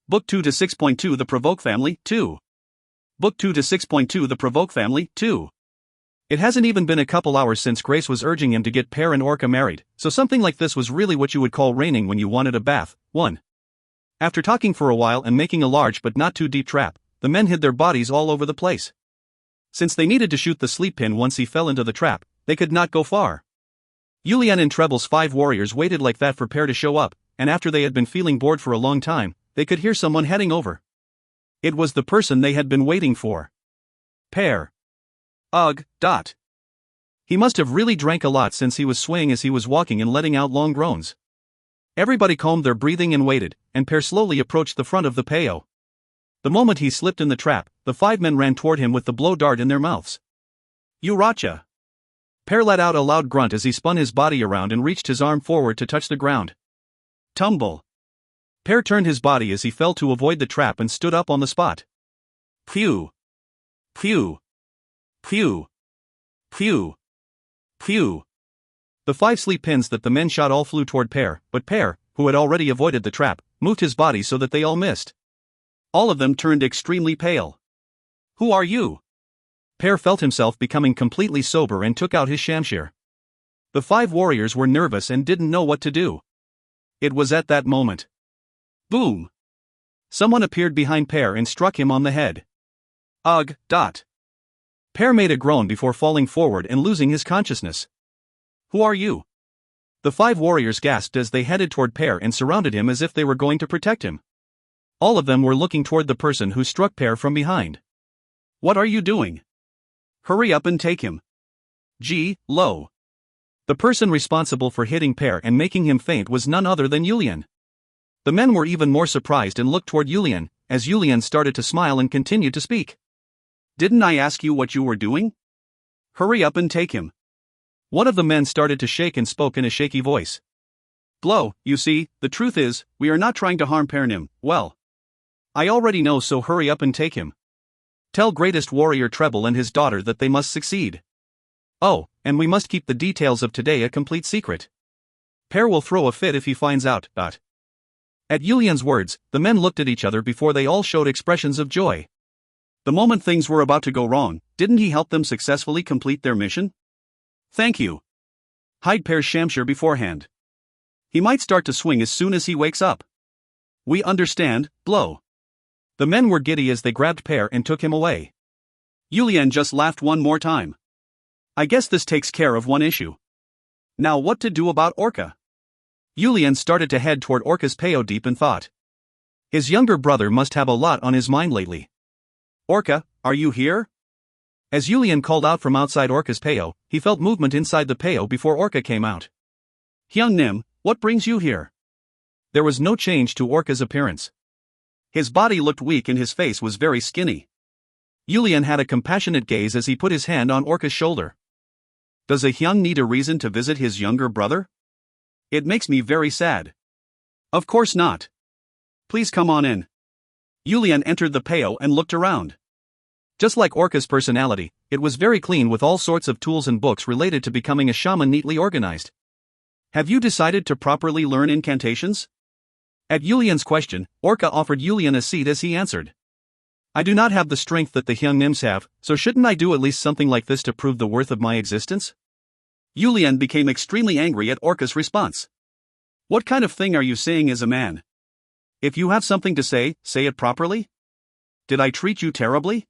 [SPEAKER 2] Book 2 to 6.2 The Provoke Family, 2. Book 2 to 6.2 The Provoke Family, 2. It hasn't even been a couple hours since Grace was urging him to get Per and Orca married, so something like this was really what you would call raining when you wanted a bath. 1. After talking for a while and making a large but not too deep trap, the men hid their bodies all over the place. Since they needed to shoot the sleep pin once he fell into the trap, they could not go far. Yulian and Treble's 5 warriors waited like that for Per to show up, and after they had been feeling bored for a long time, they could hear someone heading over. It was the person they had been waiting for. Per. Ugh, dot. He must have really drank a lot since he was swaying as he was walking and letting out long groans. Everybody calmed their breathing and waited, and Per slowly approached the front of the peo. The moment he slipped in the trap, the 5 men ran toward him with the blow dart in their mouths. Uracha! Per let out a loud grunt as he spun his body around and reached his arm forward to touch the ground. Tumble! Per turned his body as he fell to avoid the trap and stood up on the spot. Phew! Phew! Phew! Phew! Phew! The 5 sleep pins that the men shot all flew toward Per, but Per, who had already avoided the trap, moved his body so that they all missed. All of them turned extremely pale. Who are you? Per felt himself becoming completely sober and took out his shamshir. The 5 warriors were nervous and didn't know what to do. It was at that moment. Boom! Someone appeared behind Per and struck him on the head. Ugh, dot. Per made a groan before falling forward and losing his consciousness. Who are you? The 5 warriors gasped as they headed toward Per and surrounded him as if they were going to protect him. All of them were looking toward the person who struck Per from behind. What are you doing? Hurry up and take him. Low. The person responsible for hitting Per and making him faint was none other than Yulian. The men were even more surprised and looked toward Yulian, as Yulian started to smile and continued to speak. Didn't I ask you what you were doing? Hurry up and take him. One of the men started to shake and spoke in a shaky voice. Blow, you see, the truth is, we are not trying to harm Per Nim. Well, I already know, so hurry up and take him. Tell greatest warrior Treble and his daughter that they must succeed. Oh, and we must keep the details of today a complete secret. Per will throw a fit if he finds out. At Yulian's words, the men looked at each other before they all showed expressions of joy. The moment things were about to go wrong, didn't he help them successfully complete their mission? Thank you. Hide Per's shamshir beforehand. He might start to swing as soon as he wakes up. We understand, blow. The men were giddy as they grabbed Per and took him away. Yulian just laughed one more time. I guess this takes care of one issue. Now what to do about Orca? Yulian started to head toward Orca's peo deep in thought. His younger brother must have a lot on his mind lately. Orca, are you here? As Yulian called out from outside Orca's peo, he felt movement inside the peo before Orca came out. Hyung Nim, what brings you here? There was no change to Orca's appearance. His body looked weak and his face was very skinny. Yulian had a compassionate gaze as he put his hand on Orca's shoulder. Does a Hyung need a reason to visit his younger brother? It makes me very sad. Of course not. Please come on in. Yulian entered the peo and looked around. Just like Orca's personality, it was very clean with all sorts of tools and books related to becoming a shaman neatly organized. Have you decided to properly learn incantations? At Yulian's question, Orca offered Yulian a seat as he answered. I do not have the strength that the young nymphs have, so shouldn't I do at least something like this to prove the worth of my existence? Yulian became extremely angry at Orca's response. What kind of thing are you saying as a man? If you have something to say, say it properly? Did I treat you terribly?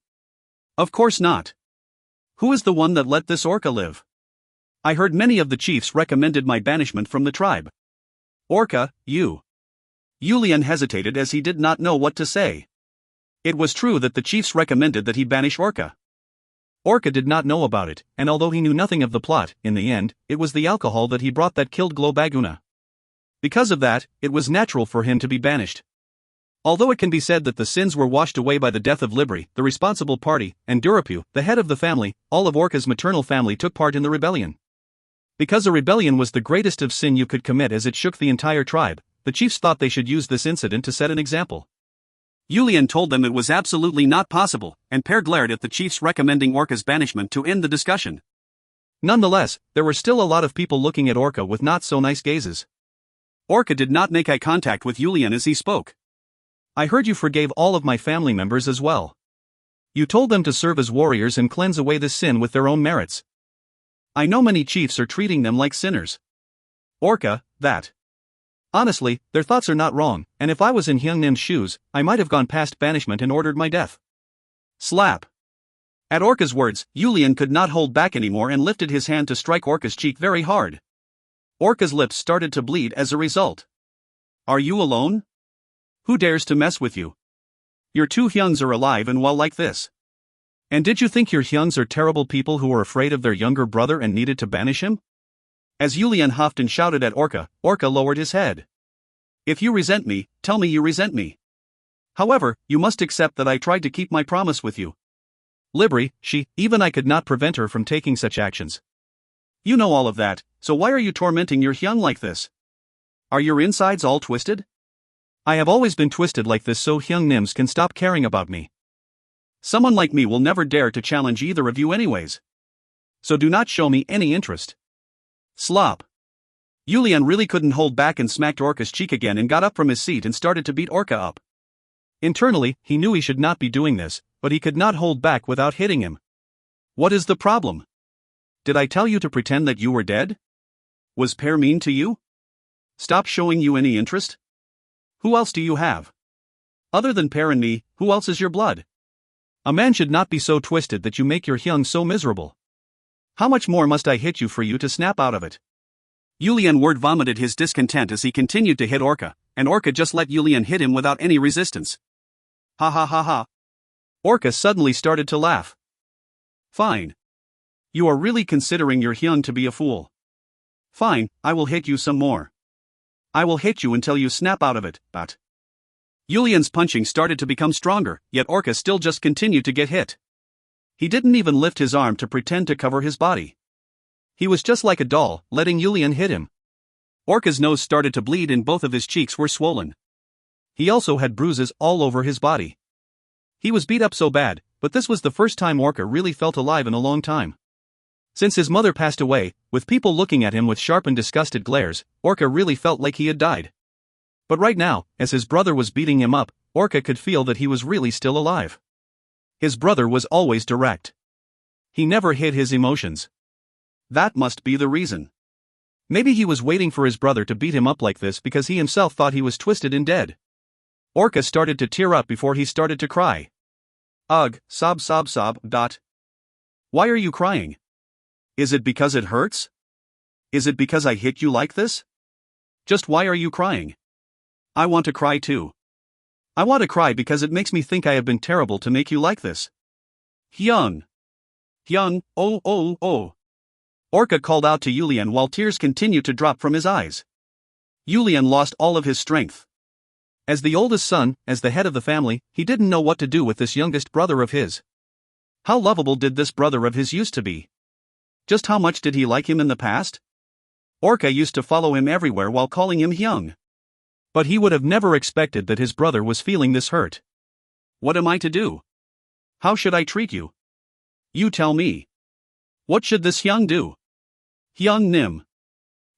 [SPEAKER 2] Of course not. Who is the one that let this Orca live? I heard many of the chiefs recommended my banishment from the tribe. Orca, you. Yulian hesitated as he did not know what to say. It was true that the chiefs recommended that he banish Orca. Orca did not know about it, and although he knew nothing of the plot, in the end, it was the alcohol that he brought that killed Globaguna. Because of that, it was natural for him to be banished. Although it can be said that the sins were washed away by the death of Libri, the responsible party, and Durapu, the head of the family, all of Orca's maternal family took part in the rebellion. Because a rebellion was the greatest of sin you could commit as it shook the entire tribe, the chiefs thought they should use this incident to set an example. Yulian told them it was absolutely not possible, and Pear glared at the chiefs recommending Orca's banishment to end the discussion. Nonetheless, there were still a lot of people looking at Orca with not so nice gazes. Orca did not make eye contact with Yulian as he spoke. I heard you forgave all of my family members as well. You told them to serve as warriors and cleanse away this sin with their own merits. I know many chiefs are treating them like sinners. Orca, that. Honestly, their thoughts are not wrong, and if I was in Hyungnim's shoes, I might have gone past banishment and ordered my death. Slap. At Orca's words, Yulian could not hold back anymore and lifted his hand to strike Orca's cheek very hard. Orca's lips started to bleed as a result. Are you alone? Who dares to mess with you? Your two Hyungs are alive and well like this. And did you think your Hyungs are terrible people who were afraid of their younger brother and needed to banish him? As Yulian huffed and shouted at Orca, Orca lowered his head. If you resent me, tell me you resent me. However, you must accept that I tried to keep my promise with you. Libri, even I could not prevent her from taking such actions. You know all of that, so why are you tormenting your Hyung like this? Are your insides all twisted? I have always been twisted like this so Hyung Nims can stop caring about me. Someone like me will never dare to challenge either of you anyways. So do not show me any interest. Slop. Yulian really couldn't hold back and smacked Orca's cheek again and got up from his seat and started to beat Orca up. Internally, he knew he should not be doing this, but he could not hold back without hitting him. What is the problem? Did I tell you to pretend that you were dead? Was Pear mean to you? Stop showing you any interest? Who else do you have? Other than Pear and me, who else is your blood? A man should not be so twisted that you make your Hyung so miserable. How much more must I hit you for you to snap out of it? Yulian word vomited his discontent as he continued to hit Orca, and Orca just let Yulian hit him without any resistance. Ha ha ha ha. Orca suddenly started to laugh. Fine. You are really considering your Hyung to be a fool. Fine, I will hit you some more. I will hit you until you snap out of it, but. Yulian's punching started to become stronger, yet Orca still just continued to get hit. He didn't even lift his arm to pretend to cover his body. He was just like a doll, letting Yulian hit him. Orca's nose started to bleed and both of his cheeks were swollen. He also had bruises all over his body. He was beat up so bad, but this was the first time Orca really felt alive in a long time. Since his mother passed away, with people looking at him with sharp and disgusted glares, Orca really felt like he had died. But right now, as his brother was beating him up, Orca could feel that he was really still alive. His brother was always direct. He never hid his emotions. That must be the reason. Maybe he was waiting for his brother to beat him up like this because he himself thought he was twisted and dead. Orca started to tear up before he started to cry. Ugh, sob. Why are you crying? Is it because it hurts? Is it because I hit you like this? Just why are you crying? I want to cry too. I want to cry because it makes me think I have been terrible to make you like this. Hyung. Oh. Orca called out to Yulian while tears continued to drop from his eyes. Yulian lost all of his strength. As the oldest son, as the head of the family, he didn't know what to do with this youngest brother of his. How lovable did this brother of his used to be? Just how much did he like him in the past? Orca used to follow him everywhere while calling him Hyung. But he would have never expected that his brother was feeling this hurt. What am I to do? How should I treat you? You tell me. What should this Hyung do? Hyung Nim.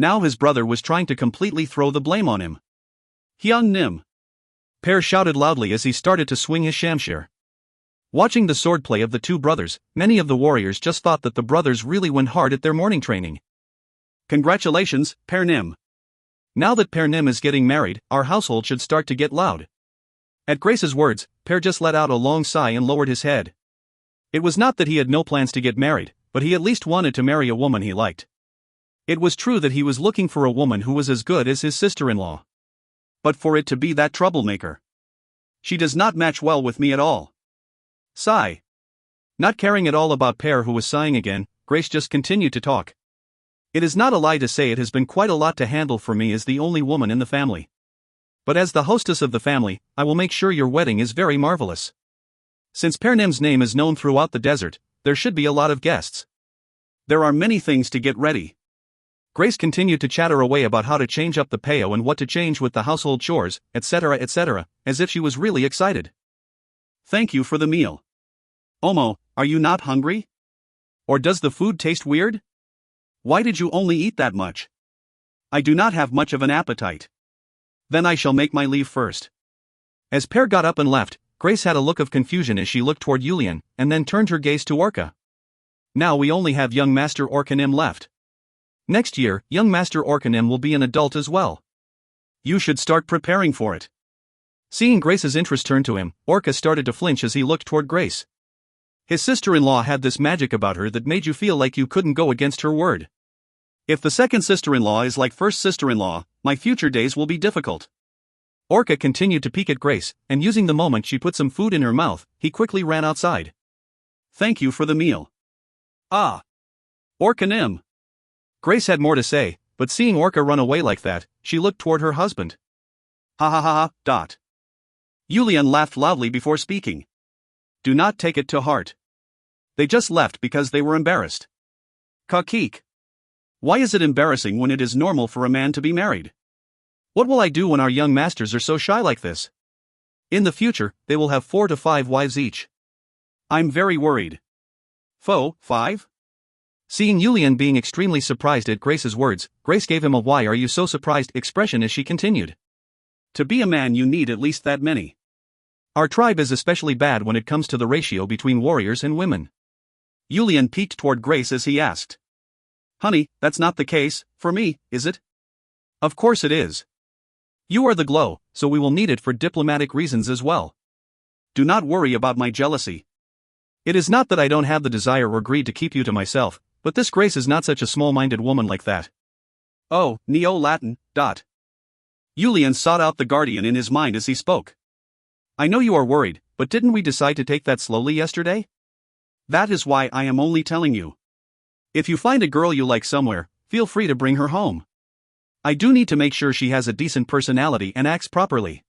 [SPEAKER 2] Now his brother was trying to completely throw the blame on him. Hyung Nim.
[SPEAKER 1] Per shouted loudly as he started to swing his shamshir. Watching the swordplay of the two brothers, many of the warriors just thought that the brothers really went hard at their morning training.
[SPEAKER 2] Congratulations, Per Nim.
[SPEAKER 1] Now that Per Nim is getting married, our household should start to get loud. At Grace's words, Per just let out a long sigh and lowered his head. It was not that he had no plans to get married, but he at least wanted to marry a woman he liked. It was true that he was looking for a woman who was as good as his sister-in-law.
[SPEAKER 2] But for it to be that troublemaker. She does not match well with me at all. Sigh.
[SPEAKER 1] Not caring at all about Per, who was sighing again, Grace just continued to talk. It is not a lie to say it has been quite a lot to handle for me as the only woman in the family. But as the hostess of the family, I will make sure your wedding is very marvelous. Since Per Nim's name is known throughout the desert, there should be a lot of guests.
[SPEAKER 2] There are many things to get ready.
[SPEAKER 1] Grace continued to chatter away about how to change up the payo and what to change with the household chores, etc., as if she was really excited.
[SPEAKER 2] Thank you for the meal. Omo, are you not hungry? Or does the food taste weird? Why did you only eat that much? I do not have much of an appetite. Then I shall make my leave first.
[SPEAKER 1] As Per got up and left, Grace had a look of confusion as she looked toward Yulian, and then turned her gaze to Orca. Now we only have young Master Orcanim left. Next year, young Master Orcanim will be an adult as well.
[SPEAKER 2] You should start preparing for it.
[SPEAKER 1] Seeing Grace's interest turn to him, Orca started to flinch as he looked toward Grace. His sister-in-law had this magic about her that made you feel like you couldn't go against her word.
[SPEAKER 2] If the second sister-in-law is like first sister-in-law, my future days will be difficult.
[SPEAKER 1] Orca continued to peek at Grace, and using the moment she put some food in her mouth, he quickly ran outside.
[SPEAKER 2] Thank you for the meal. Ah. Orcanim.
[SPEAKER 1] Grace had more to say, but seeing Orca run away like that, she looked toward her husband.
[SPEAKER 2] Ha ha ha ha, dot. Yulian laughed loudly before speaking. Do not take it to heart. They just left because they were embarrassed. Kakik. Why is it embarrassing when it is normal for a man to be married?
[SPEAKER 1] What will I do when our young masters are so shy like this? In the future, they will have 4 to 5 wives each.
[SPEAKER 2] I'm very worried. 5?
[SPEAKER 1] Seeing Yulian being extremely surprised at Grace's words, Grace gave him a "why are you so surprised" expression as she continued.
[SPEAKER 2] To be a man you need at least that many.
[SPEAKER 1] Our tribe is especially bad when it comes to the ratio between warriors and women.
[SPEAKER 2] Yulian peeked toward Grace as he asked. Honey, that's not the case, for me, is it?
[SPEAKER 1] Of course it is. You are the glow, so we will need it for diplomatic reasons as well.
[SPEAKER 2] Do not worry about my jealousy.
[SPEAKER 1] It is not that I don't have the desire or greed to keep you to myself, but this Grace is not such a small-minded woman like that.
[SPEAKER 2] Oh, Neo-Latin, dot. Yulian sought out the guardian in his mind as he spoke.
[SPEAKER 1] I know you are worried, but didn't we decide to take that slowly yesterday?
[SPEAKER 2] That is why I am only telling you.
[SPEAKER 1] If you find a girl you like somewhere, feel free to bring her home. I do need to make sure she has a decent personality and acts properly.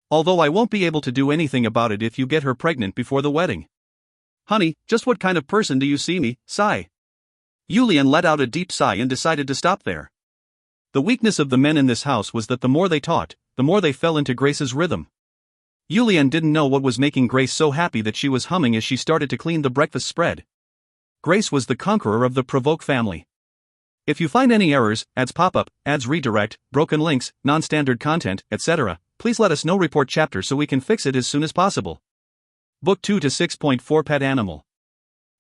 [SPEAKER 1] Although I won't be able to do anything about it if you get her pregnant before the wedding.
[SPEAKER 2] Honey, just what kind of person do you see me? Sigh. Yulian let out a deep sigh and decided to stop there.
[SPEAKER 1] The weakness of the men in this house was that the more they talked, the more they fell into Grace's rhythm. Yulian didn't know what was making Grace so happy that she was humming as she started to clean the breakfast spread. Grace was the conqueror of the Provoke family. If you find any errors, ads pop-up, ads redirect, broken links, non-standard content, etc., please let us know. Report chapter so we can fix it as soon as possible. Book 2 to 6.4 Pet Animal.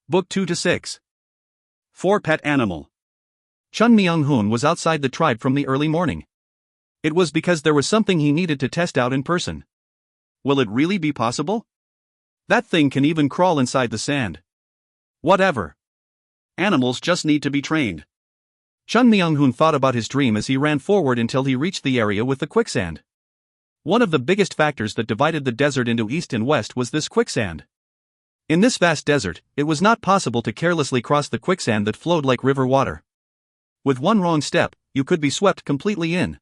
[SPEAKER 1] Book 2 to 6.
[SPEAKER 2] 4 Pet Animal.
[SPEAKER 1] Chun Myung-hoon was outside the tribe from the early morning. It was because there was something he needed to test out in person.
[SPEAKER 2] Will it really be possible?
[SPEAKER 1] That thing can even crawl inside the sand.
[SPEAKER 2] Whatever. Animals just need to be trained.
[SPEAKER 1] Chun Myung-hoon thought about his dream as he ran forward until he reached the area with the quicksand. One of the biggest factors that divided the desert into east and west was this quicksand. In this vast desert, it was not possible to carelessly cross the quicksand that flowed like river water. With one wrong step, you could be swept completely in.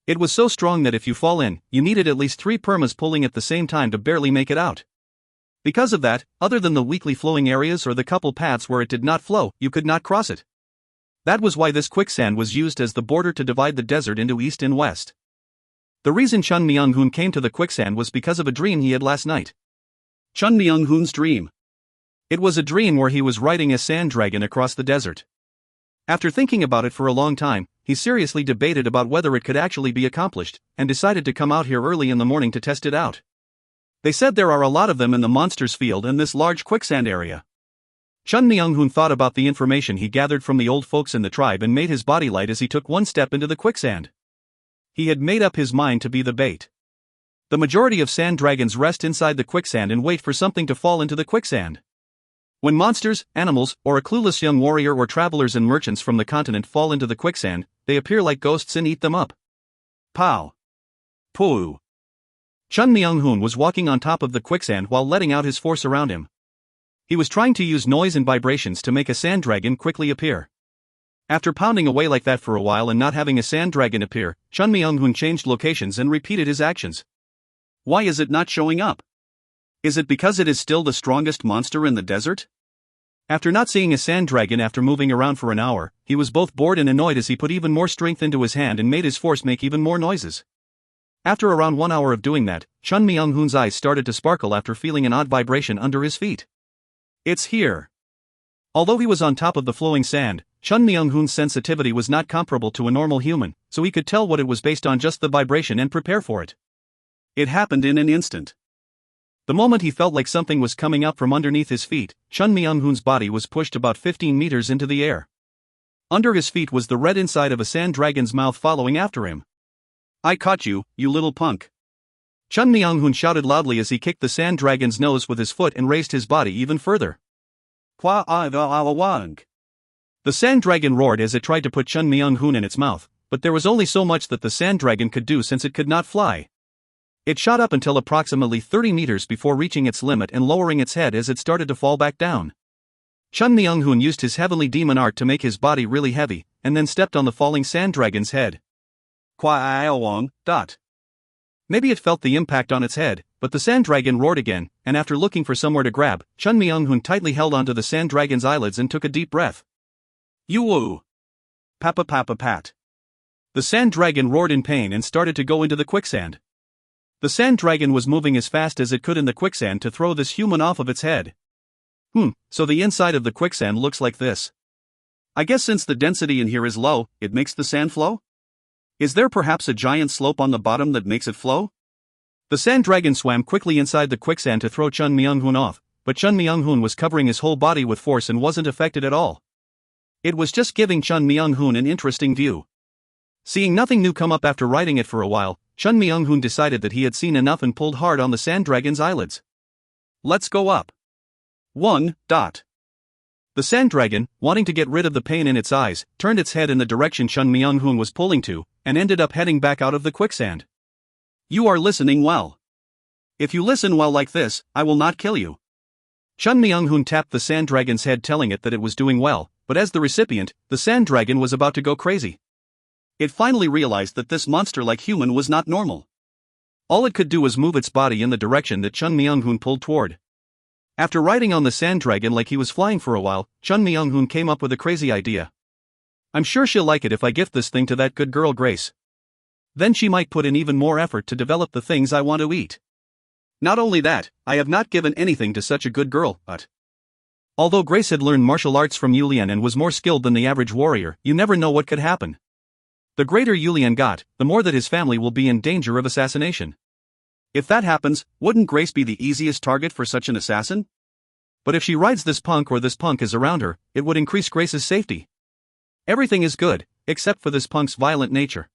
[SPEAKER 1] It was so strong that if you fall in, you needed at least 3 permas pulling at the same time to barely make it out. Because of that, other than the weakly flowing areas or the couple paths where it did not flow, you could not cross it. That was why this quicksand was used as the border to divide the desert into east and west. The reason Chun Myung-hoon came to the quicksand was because of a dream he had last night.
[SPEAKER 2] Chun Myung-hoon's dream.
[SPEAKER 1] It was a dream where he was riding a sand dragon across the desert. After thinking about it for a long time, he seriously debated about whether it could actually be accomplished, and decided to come out here early in the morning to test it out. They said there are a lot of them in the monsters field and this large quicksand area. Chun Myung-hoon thought about the information he gathered from the old folks in the tribe and made his body light as he took one step into the quicksand. He had made up his mind to be the bait. The majority of sand dragons rest inside the quicksand and wait for something to fall into the quicksand. When monsters, animals, or a clueless young warrior or travelers and merchants from the continent fall into the quicksand, they appear like ghosts and eat them up. Pow! Poo! Chun Myung-hoon was walking on top of the quicksand while letting out his force around him. He was trying to use noise and vibrations to make a sand dragon quickly appear. After pounding away like that for a while and not having a sand dragon appear, Chun Myung-hoon changed locations and repeated his actions. Why is it not showing up? Is it because it is still the strongest monster in the desert? After not seeing a sand dragon after moving around for an hour, he was both bored and annoyed as he put even more strength into his hand and made his force make even more noises. After around 1 hour of doing that, Chun Myung-hoon's eyes started to sparkle after feeling an odd vibration under his feet. It's here. Although he was on top of the flowing sand, Chun Myung-hoon's sensitivity was not comparable to a normal human, so he could tell what it was based on just the vibration and prepare for it. It happened in an instant. The moment he felt like something was coming up from underneath his feet, Chun Myung-hoon's body was pushed about 15 meters into the air. Under his feet was the red inside of a sand dragon's mouth following after him. I caught you, you little punk. Chun Myung-hoon shouted loudly as he kicked the sand dragon's nose with his foot and raised his body even further. The sand dragon roared as it tried to put Chun Myung-hoon in its mouth, but there was only so much that the sand dragon could do since it could not fly. It shot up until approximately 30 meters before reaching its limit and lowering its head as it started to fall back down. Chun Myung-hoon used his heavenly demon art to make his body really heavy, and then stepped on the falling sand dragon's head. Maybe it felt the impact on its head, but the sand dragon roared again, and after looking for somewhere to grab, Chun Myung-hoon tightly held onto the sand dragon's eyelids and took a deep breath. You-woo! Pat. The sand dragon roared in pain and started to go into the quicksand. The sand dragon was moving as fast as it could in the quicksand to throw this human off of its head. So the inside of the quicksand looks like this. I guess since the density in here is low, it makes the sand flow? Is there perhaps a giant slope on the bottom that makes it flow? The sand dragon swam quickly inside the quicksand to throw Chun Myung-hoon off, but Chun Myung-hoon was covering his whole body with force and wasn't affected at all. It was just giving Chun Myung-hoon an interesting view. Seeing nothing new come up after riding it for a while, Chun Myung-hoon decided that he had seen enough and pulled hard on the sand dragon's eyelids. Let's go up. 1. The sand dragon, wanting to get rid of the pain in its eyes, turned its head in the direction Chun Myung-hoon was pulling to, and ended up heading back out of the quicksand. You are listening well. If you listen well like this, I will not kill you. Chun Myung-hoon tapped the sand dragon's head telling it that it was doing well, but as the recipient, the sand dragon was about to go crazy. It finally realized that this monster-like human was not normal. All it could do was move its body in the direction that Chun Myung-hoon pulled toward. After riding on the sand dragon like he was flying for a while, Chun Myung-hoon came up with a crazy idea. I'm sure she'll like it if I gift this thing to that good girl Grace. Then she might put in even more effort to develop the things I want to eat. Not only that, I have not given anything to such a good girl, but... Although Grace had learned martial arts from Yulian and was more skilled than the average warrior, you never know what could happen. The greater Yulian got, the more that his family will be in danger of assassination. If that happens, wouldn't Grace be the easiest target for such an assassin? But if she rides this punk or this punk is around her, it would increase Grace's safety. Everything is good, except for this punk's violent nature.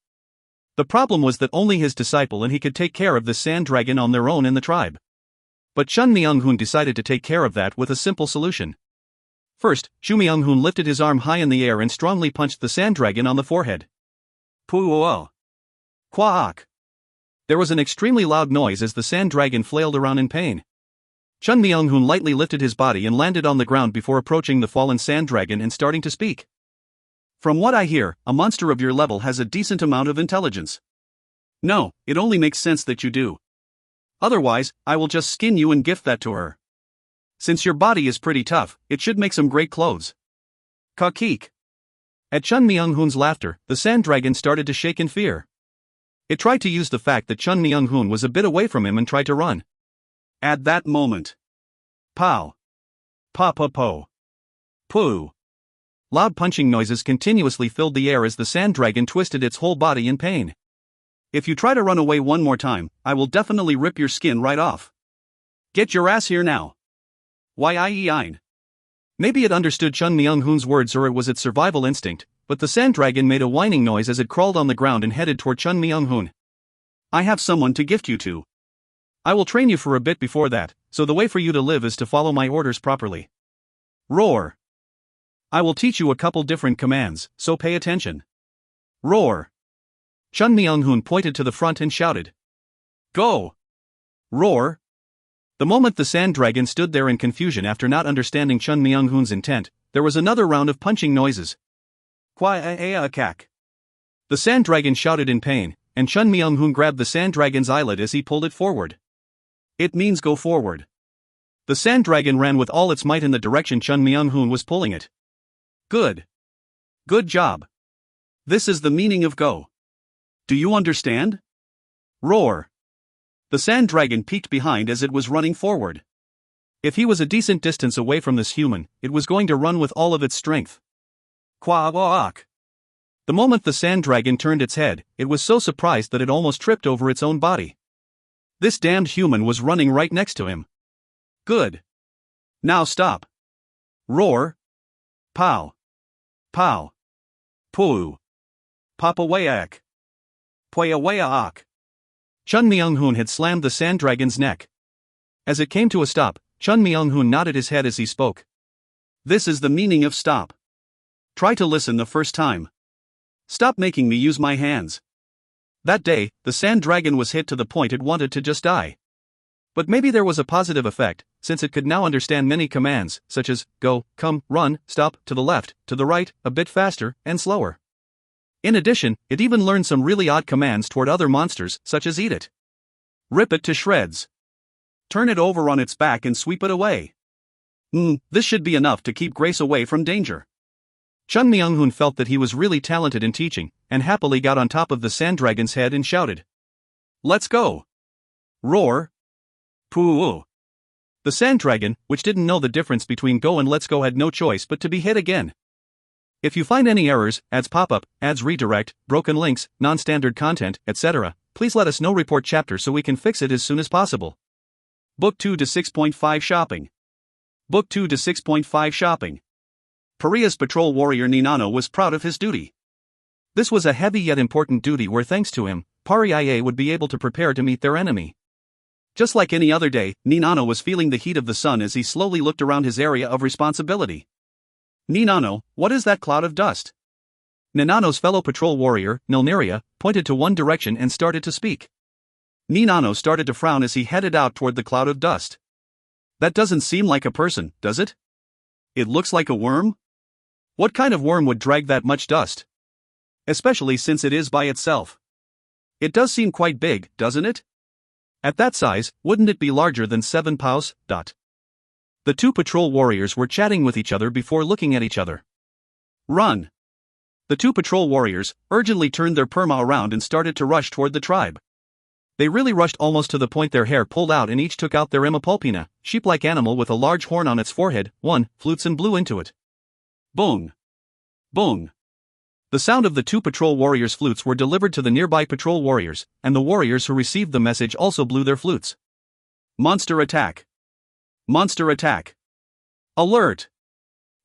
[SPEAKER 1] The problem was that only his disciple and he could take care of this sand dragon on their own in the tribe. But Chun Myung-hoon decided to take care of that with a simple solution. First, Chun Myung-hoon lifted his arm high in the air and strongly punched the sand dragon on the forehead. Puo. Quack. There was an extremely loud noise as the sand dragon flailed around in pain. Chun Myung-hoon lightly lifted his body and landed on the ground before approaching the fallen sand dragon and starting to speak. From what I hear, a monster of your level has a decent amount of intelligence. No, it only makes sense that you do. Otherwise, I will just skin you and gift that to her. Since your body is pretty tough, it should make some great clothes. Kakik. At Chun Myung-hoon's laughter, the sand dragon started to shake in fear. It tried to use the fact that Chun Myung-hoon was a bit away from him and tried to run. At that moment. Pow. Pa-pa-po. Poo. loud punching noises continuously filled the air as the sand dragon twisted its whole body in pain.
[SPEAKER 2] If you try to run away one more time, I will definitely rip your skin right off. Get your ass here now. Yiein.
[SPEAKER 1] Maybe it understood Chun Myung-hoon's words or it was its survival instinct, but the sand dragon made a whining noise as it crawled on the ground and headed toward Chun Myung-hoon.
[SPEAKER 2] I have someone to gift you to.
[SPEAKER 1] I will train you for a bit before that, so the way for you to live is to follow my orders properly.
[SPEAKER 2] Roar.
[SPEAKER 1] I will teach you a couple different commands, so pay attention.
[SPEAKER 2] Roar.
[SPEAKER 1] Chun Myung-hoon pointed to the front and shouted.
[SPEAKER 2] Go. Roar.
[SPEAKER 1] The moment the sand dragon stood there in confusion after not understanding Chun Myung-hoon's intent, there was another round of punching noises.
[SPEAKER 2] Kwa-a-a-a-kak.
[SPEAKER 1] The sand dragon shouted in pain, and Chun Myung-hoon grabbed the sand dragon's eyelid as he pulled it forward.
[SPEAKER 2] It means go forward.
[SPEAKER 1] The sand dragon ran with all its might in the direction Chun Myung-hoon was pulling it.
[SPEAKER 2] Good. Good job. This is the meaning of go. Do you understand? Roar. The sand dragon peeked behind as it was running forward.
[SPEAKER 1] If he was a decent distance away from this human, it was going to run with all of its strength.
[SPEAKER 2] Kwa-wa-ak.
[SPEAKER 1] The moment the sand dragon turned its head, it was so surprised that it almost tripped over its own body. This damned human was running right next to him.
[SPEAKER 2] Good. Now stop. Roar. Pow. Pow. Poo. Papawayak. Pwayawayak.
[SPEAKER 1] Chun Myung-hoon had slammed the sand dragon's neck. As it came to a stop, Chun Myung-hoon nodded his head as he spoke.
[SPEAKER 2] This is the meaning of stop. Try to listen the first time. Stop making me use my hands.
[SPEAKER 1] That day, the sand dragon was hit to the point it wanted to just die. But maybe there was a positive effect, since it could now understand many commands, such as go, come, run, stop, to the left, to the right, a bit faster, and slower. In addition, it even learned some really odd commands toward other monsters, such as eat it,
[SPEAKER 2] rip it to shreds, turn it over on its back and sweep it away. This should be enough to keep Grace away from danger.
[SPEAKER 1] Chun Myung-hoon felt that he was really talented in teaching, and happily got on top of the sand dragon's head and shouted,
[SPEAKER 2] Let's go. Roar. Poo.
[SPEAKER 1] The sand dragon, which didn't know the difference between go and let's go, had no choice but to be hit again. If you find any errors, ads pop-up, ads redirect, broken links, non-standard content, etc., please let us know. Report chapter so we can fix it as soon as possible.
[SPEAKER 2] Book 2 to 6.5 Shopping. Book 2 to 6.5 Shopping. Pariah's patrol warrior Ninano was proud of his duty.
[SPEAKER 1] This was a heavy yet important duty where thanks to him, Pariah would be able to prepare to meet their enemy.
[SPEAKER 2] Just like any other day, Ninano was feeling the heat of the sun as he slowly looked around his area of responsibility. Ninano, what is that cloud of dust?
[SPEAKER 1] Ninano's fellow patrol warrior, Nilneria, pointed to one direction and started to speak.
[SPEAKER 2] Ninano started to frown as he headed out toward the cloud of dust. That doesn't seem like a person, does it? It looks like a worm? What kind of worm would drag that much dust? Especially since it is by itself. It does seem quite big, doesn't it?
[SPEAKER 1] At that size, wouldn't it be larger than 7 paus? The two patrol warriors were chatting with each other before looking at each other.
[SPEAKER 2] Run!
[SPEAKER 1] The two patrol warriors urgently turned their perma around and started to rush toward the tribe. They really rushed almost to the point their hair pulled out and each took out their imapulpina, sheep-like animal with a large horn on its forehead, flutes and blew into it.
[SPEAKER 2] Boom! Boom!
[SPEAKER 1] The sound of the two patrol warriors' flutes were delivered to the nearby patrol warriors, and the warriors who received the message also blew their flutes.
[SPEAKER 2] Monster attack! Monster attack! Alert!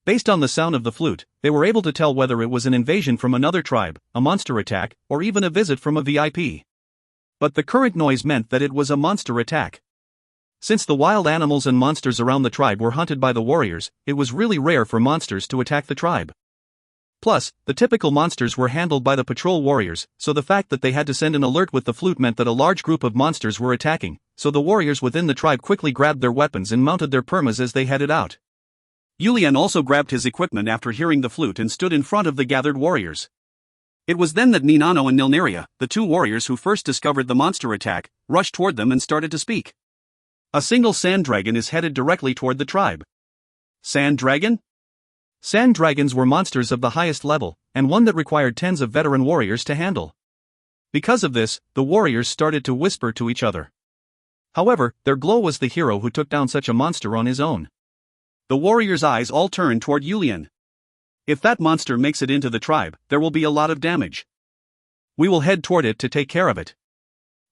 [SPEAKER 1] Based on the sound of the flute, they were able to tell whether it was an invasion from another tribe, a monster attack, or even a visit from a VIP. But the current noise meant that it was a monster attack. Since the wild animals and monsters around the tribe were hunted by the warriors, it was really rare for monsters to attack the tribe. Plus, the typical monsters were handled by the patrol warriors, so the fact that they had to send an alert with the flute meant that a large group of monsters were attacking, so the warriors within the tribe quickly grabbed their weapons and mounted their permas as they headed out.
[SPEAKER 2] Yulian also grabbed his equipment after hearing the flute and stood in front of the gathered warriors. It was then that Ninano and Nilneria, the two warriors who first discovered the monster attack, rushed toward them and started to speak. A single sand dragon is headed directly toward the tribe. Sand dragon?
[SPEAKER 1] Sand dragons were monsters of the highest level, and one that required tens of veteran warriors to handle. Because of this, the warriors started to whisper to each other. However, their glow was the hero who took down such a monster on his own.
[SPEAKER 2] The warriors' eyes all turned toward Yulian. If that monster makes it into the tribe, there will be a lot of damage. We will head toward it to take care of it.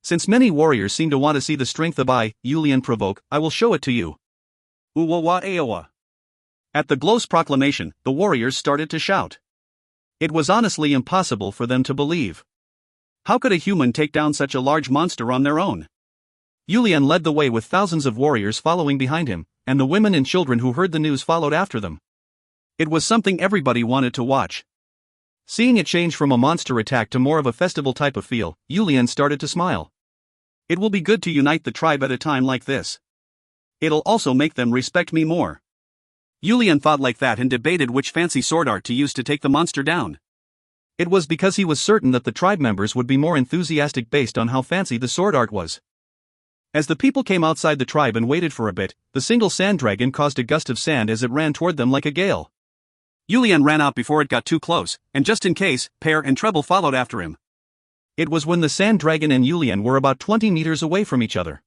[SPEAKER 2] Since many warriors seem to want to see the strength of Yulian provoke, I will show it to you. Uwawa Aowa. At the Glow's proclamation, the warriors started to shout. It was honestly impossible for them to believe. How could a human take down such a large monster on their own? Yulian led the way with thousands of warriors following behind him, and the women and children who heard the news followed after them. It was something everybody wanted to watch. Seeing it change from a monster attack to more of a festival type of feel, Yulian started to smile. It will be good to unite the tribe at a time like this. It'll also make them respect me more. Yulian thought like that and debated which fancy sword art to use to take the monster down. It was because he was certain that the tribe members would be more enthusiastic based on how fancy the sword art was. As the people came outside the tribe and waited for a bit, the single sand dragon caused a gust of sand as it ran toward them like a gale. Yulian ran out before it got too close, and just in case, Pear and Treble followed after him. It was when the sand dragon and Yulian were about 20 meters away from each other.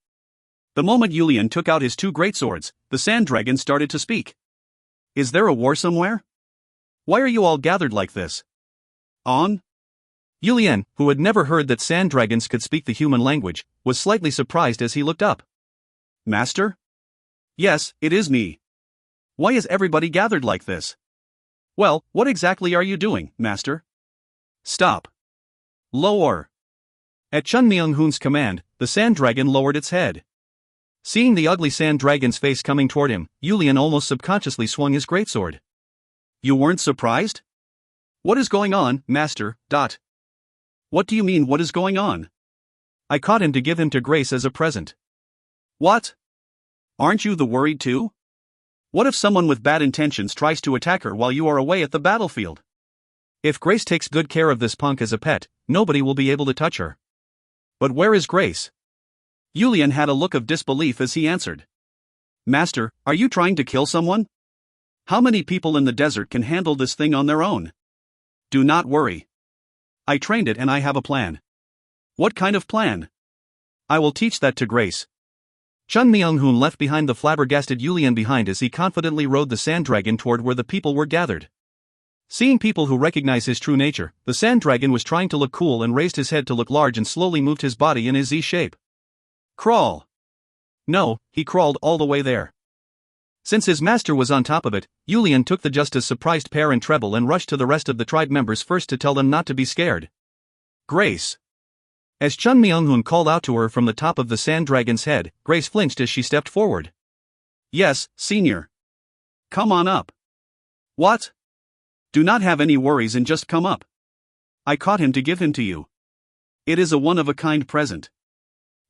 [SPEAKER 2] The moment Yulian took out his two greatswords, the sand dragon started to speak. Is there a war somewhere? Why are you all gathered like this? On? Yulian, who had never heard that sand dragons could speak the human language, was slightly surprised as he looked up. Master? Yes, it is me. Why is everybody gathered like this? Well, what exactly are you doing, Master? Stop. Lower. At Chun Myung-hoon's command, the sand dragon lowered its head. Seeing the ugly sand dragon's face coming toward him, Yulian almost subconsciously swung his greatsword. You weren't surprised? What is going on, Master? What do you mean, what is going on? I caught him to give him to Grace as a present. What? Aren't you the worried too? What if someone with bad intentions tries to attack her while you are away at the battlefield? If Grace takes good care of this punk as a pet, nobody will be able to touch her. But where is Grace? Yulian had a look of disbelief as he answered. Master, are you trying to kill someone? How many people in the desert can handle this thing on their own? Do not worry. I trained it and I have a plan. What kind of plan? I will teach that to Grace. Chun Myung-hoon left behind the flabbergasted Yulian behind as he confidently rode the sand dragon toward where the people were gathered. Seeing people who recognize his true nature, the sand dragon was trying to look cool and raised his head to look large and slowly moved his body in his Z shape. Crawl. No, he crawled all the way there. Since his master was on top of it, Yulian took the just as surprised Pear and Treble and rushed to the rest of the tribe members first to tell them not to be scared. Grace. As Chun Myung-hoon called out to her from the top of the sand dragon's head, Grace flinched as she stepped forward. Yes, senior. Come on up. What? Do not have any worries and just come up. I caught him to give him to you. It is a one-of-a-kind present.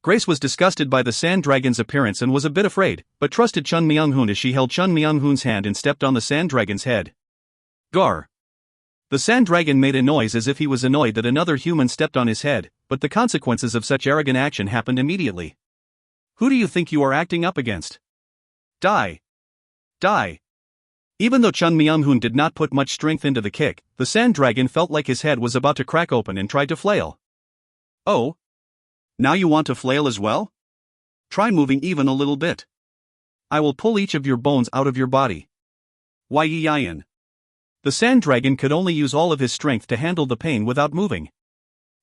[SPEAKER 2] Grace was disgusted by the sand dragon's appearance and was a bit afraid, but trusted Chun Myung-hoon as she held Chun Myung-hoon's hand and stepped on the sand dragon's head. Gar. The sand dragon made a noise as if he was annoyed that another human stepped on his head, but the consequences of such arrogant action happened immediately. Who do you think you are acting up against? Die. Die. Even though Chun Myung-hoon did not put much strength into the kick, the sand dragon felt like his head was about to crack open and tried to flail. Oh? Now you want to flail as well? Try moving even a little bit. I will pull each of your bones out of your body. Yi-yin. The sand dragon could only use all of his strength to handle the pain without moving.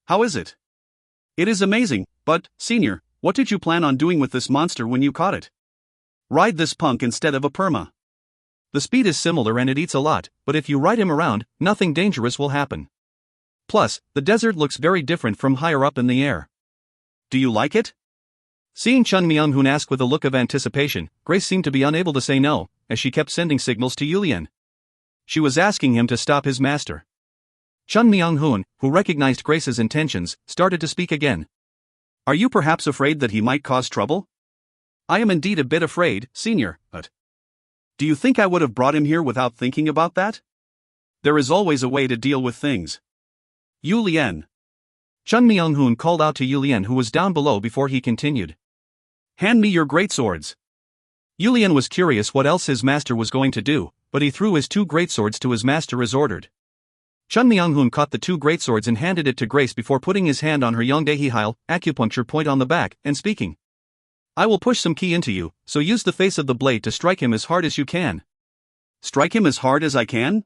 [SPEAKER 2] How is it? It is amazing, but, senior, what did you plan on doing with this monster when you caught it? Ride this punk instead of a perma. The speed is similar and it eats a lot, but if you ride him around, nothing dangerous will happen. Plus, the desert looks very different from higher up in the air. Do you like it? Seeing Chun Myung-hoon ask with a look of anticipation, Grace seemed to be unable to say no, as she kept sending signals to Yulian. She was asking him to stop his master. Chun Myung-hoon, who recognized Grace's intentions, started to speak again. Are you perhaps afraid that he might cause trouble? I am indeed a bit afraid, senior, but... Do you think I would have brought him here without thinking about that? There is always a way to deal with things. Yulian. Chun Myung-hoon called out to Yulian, who was down below, before he continued. Hand me your greatswords. Yulian was curious what else his master was going to do, but he threw his two greatswords to his master as ordered. Chun Myung-hoon caught the two greatswords and handed it to Grace before putting his hand on her Yongdaehihile acupuncture point on the back, and speaking. I will push some ki into you, so use the face of the blade to strike him as hard as you can. Strike him as hard as I can?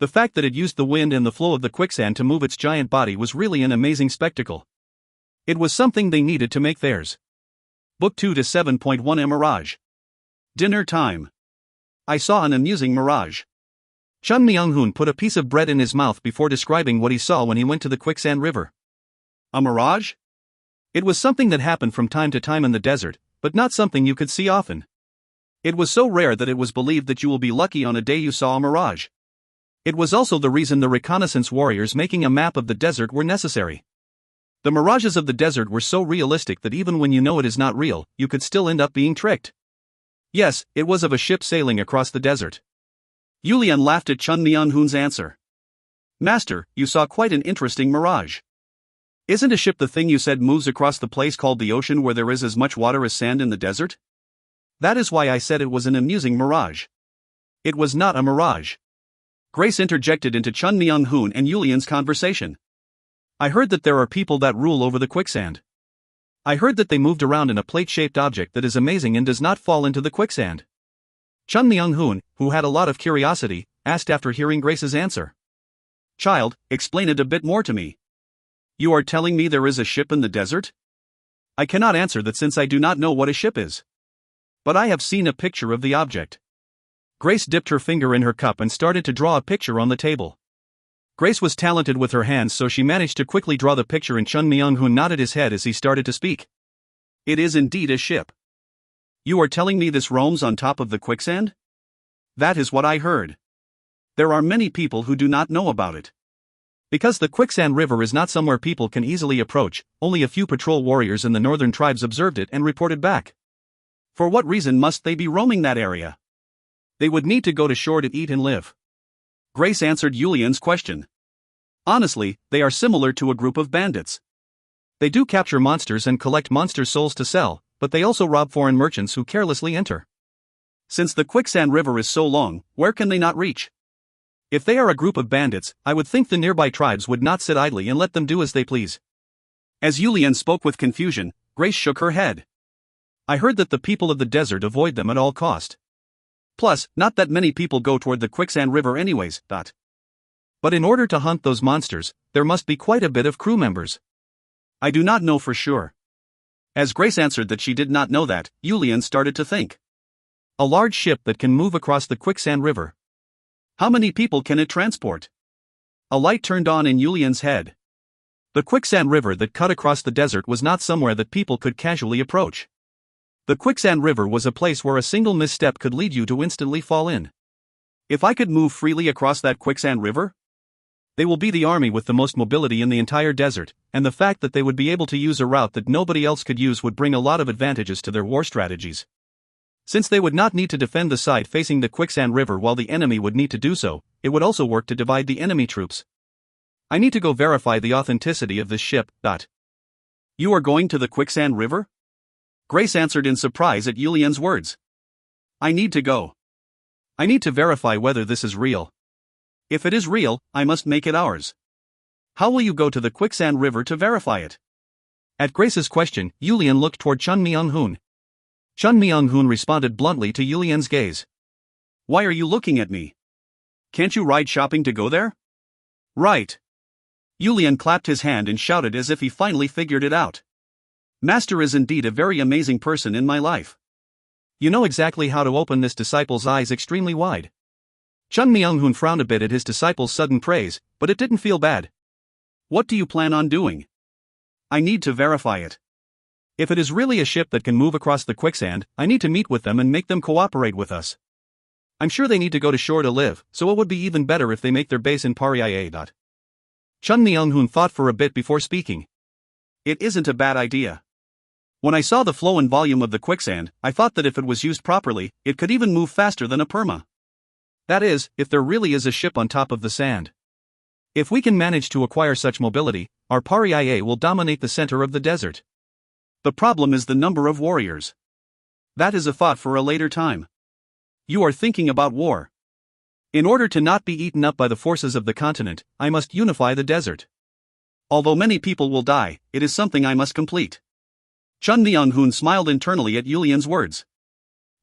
[SPEAKER 1] The fact that it used the wind and the flow of the quicksand to move its giant body was really an amazing spectacle. It was something they needed to make theirs. Book 2 to 7.1 A Mirage. Dinner time. I saw an amusing mirage. Chun Myung-hoon put a piece of bread in his mouth before describing what he saw when he went to the quicksand river. A mirage? It was something that happened from time to time in the desert, but not something you could see often. It was so rare that it was believed that you will be lucky on a day you saw a mirage. It was also the reason the reconnaissance warriors making a map of the desert were necessary. The mirages of the desert were so realistic that even when you know it is not real, you could still end up being tricked. Yes, it was of a ship sailing across the desert. Yulian laughed at Chun Myung-hoon's answer. Master, you saw quite an interesting mirage. Isn't a ship the thing you said moves across the place called the ocean where there is as much water as sand in the desert? That is why I said it was an amusing mirage. It was not a mirage. Grace interjected into Chun Myung-hoon and Yulian's conversation. I heard that there are people that rule over the quicksand. I heard that they moved around in a plate-shaped object that is amazing and does not fall into the quicksand. Chun Myung-hoon, who had a lot of curiosity, asked after hearing Grace's answer. Child, explain it a bit more to me. You are telling me there is a ship in the desert? I cannot answer that since I do not know what a ship is. But I have seen a picture of the object. Grace dipped her finger in her cup and started to draw a picture on the table. Grace was talented with her hands, so she managed to quickly draw the picture, and Chun Myung-hoon nodded his head as he started to speak. It is indeed a ship. You are telling me this roams on top of the quicksand? That is what I heard. There are many people who do not know about it. Because the quicksand river is not somewhere people can easily approach, only a few patrol warriors in the northern tribes observed it and reported back. For what reason must they be roaming that area? They would need to go to shore to eat and live. Grace answered Yulian's question. Honestly, they are similar to a group of bandits. They do capture monsters and collect monster souls to sell, but they also rob foreign merchants who carelessly enter. Since the quicksand river is so long, where can they not reach? If they are a group of bandits, I would think the nearby tribes would not sit idly and let them do as they please. As Yulian spoke with confusion, Grace shook her head. I heard that the people of the desert avoid them at all cost. Plus, not that many people go toward the quicksand river anyways. But in order to hunt those monsters, there must be quite a bit of crew members. I do not know for sure. As Grace answered that she did not know that, Yulian started to think. A large ship that can move across the quicksand river. How many people can it transport? A light turned on in Yulian's head. The quicksand river that cut across the desert was not somewhere that people could casually approach. The quicksand river was a place where a single misstep could lead you to instantly fall in. If I could move freely across that quicksand river? They will be the army with the most mobility in the entire desert, and the fact that they would be able to use a route that nobody else could use would bring a lot of advantages to their war strategies. Since they would not need to defend the side facing the quicksand river while the enemy would need to do so, it would also work to divide the enemy troops. I need to go verify the authenticity of this ship. You are going to the quicksand river? Grace answered in surprise at Yulian's words. I need to go. I need to verify whether this is real. If it is real, I must make it ours. How will you go to the quicksand river to verify it? At Grace's question, Yulian looked toward Chun Myung-hoon. Chun Myung-hoon responded bluntly to Yulian's gaze. Why are you looking at me? Can't you ride shopping to go there? Right. Yulian clapped his hand and shouted as if he finally figured it out. Master is indeed a very amazing person in my life. You know exactly how to open this disciple's eyes extremely wide. Chun Myung-hoon frowned a bit at his disciple's sudden praise, but it didn't feel bad. What do you plan on doing? I need to verify it. If it is really a ship that can move across the quicksand, I need to meet with them and make them cooperate with us. I'm sure they need to go to shore to live, so it would be even better if they make their base in Paria. Chun Myung-hoon thought for a bit before speaking. It isn't a bad idea. When I saw the flow and volume of the quicksand, I thought that if it was used properly, it could even move faster than a perma. That is, if there really is a ship on top of the sand. If we can manage to acquire such mobility, our Paria will dominate the center of the desert. The problem is the number of warriors. That is a thought for a later time. You are thinking about war. In order to not be eaten up by the forces of the continent, I must unify the desert. Although many people will die, it is something I must complete. Chun Myung-hoon smiled internally at Yulian's words.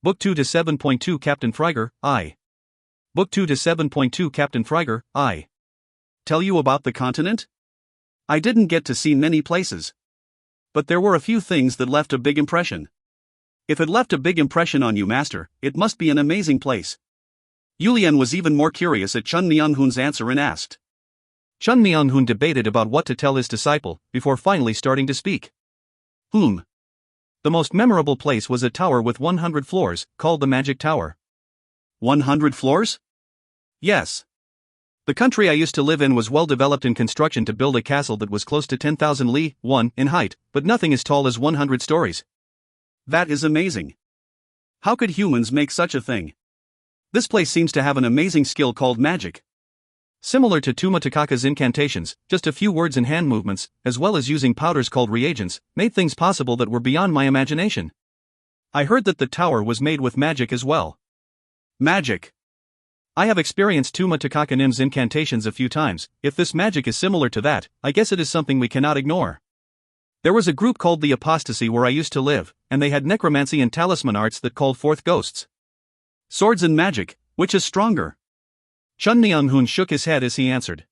[SPEAKER 1] Book 2 to 7.2 Captain Freiger, I. Book 2 to 7.2 Captain Freiger, I.
[SPEAKER 2] Tell you about the continent? I didn't get to see many places. But there were a few things that left a big impression. If it left a big impression on you, Master, it must be an amazing place. Yulian was even more curious at Chun Myung-hoon's answer and asked.
[SPEAKER 1] Chun Myung-hoon debated about what to tell his disciple, before finally starting to speak.
[SPEAKER 2] The
[SPEAKER 1] most memorable place was a tower with 100 floors, called the Magic Tower.
[SPEAKER 2] 100 floors?
[SPEAKER 1] Yes. The country I used to live in was well developed in construction to build a castle that was close to 10,000 li, in height, but nothing as tall as 100 stories.
[SPEAKER 2] That is amazing. How could humans make such a thing? This place seems to have an amazing skill called magic.
[SPEAKER 1] Similar to Tumatakaka's incantations, just a few words and hand movements, as well as using powders called reagents, made things possible that were beyond my imagination. I heard that the tower was made with magic as well.
[SPEAKER 2] Magic.
[SPEAKER 1] I have experienced Tumatakaka Nim's incantations a few times. If this magic is similar to that, I guess it is something we cannot ignore. There was a group called the Apostasy where I used to live, and they had necromancy and talisman arts that called forth ghosts.
[SPEAKER 2] Swords and magic, which is stronger?
[SPEAKER 1] Chun Myung-hoon shook his head as he answered.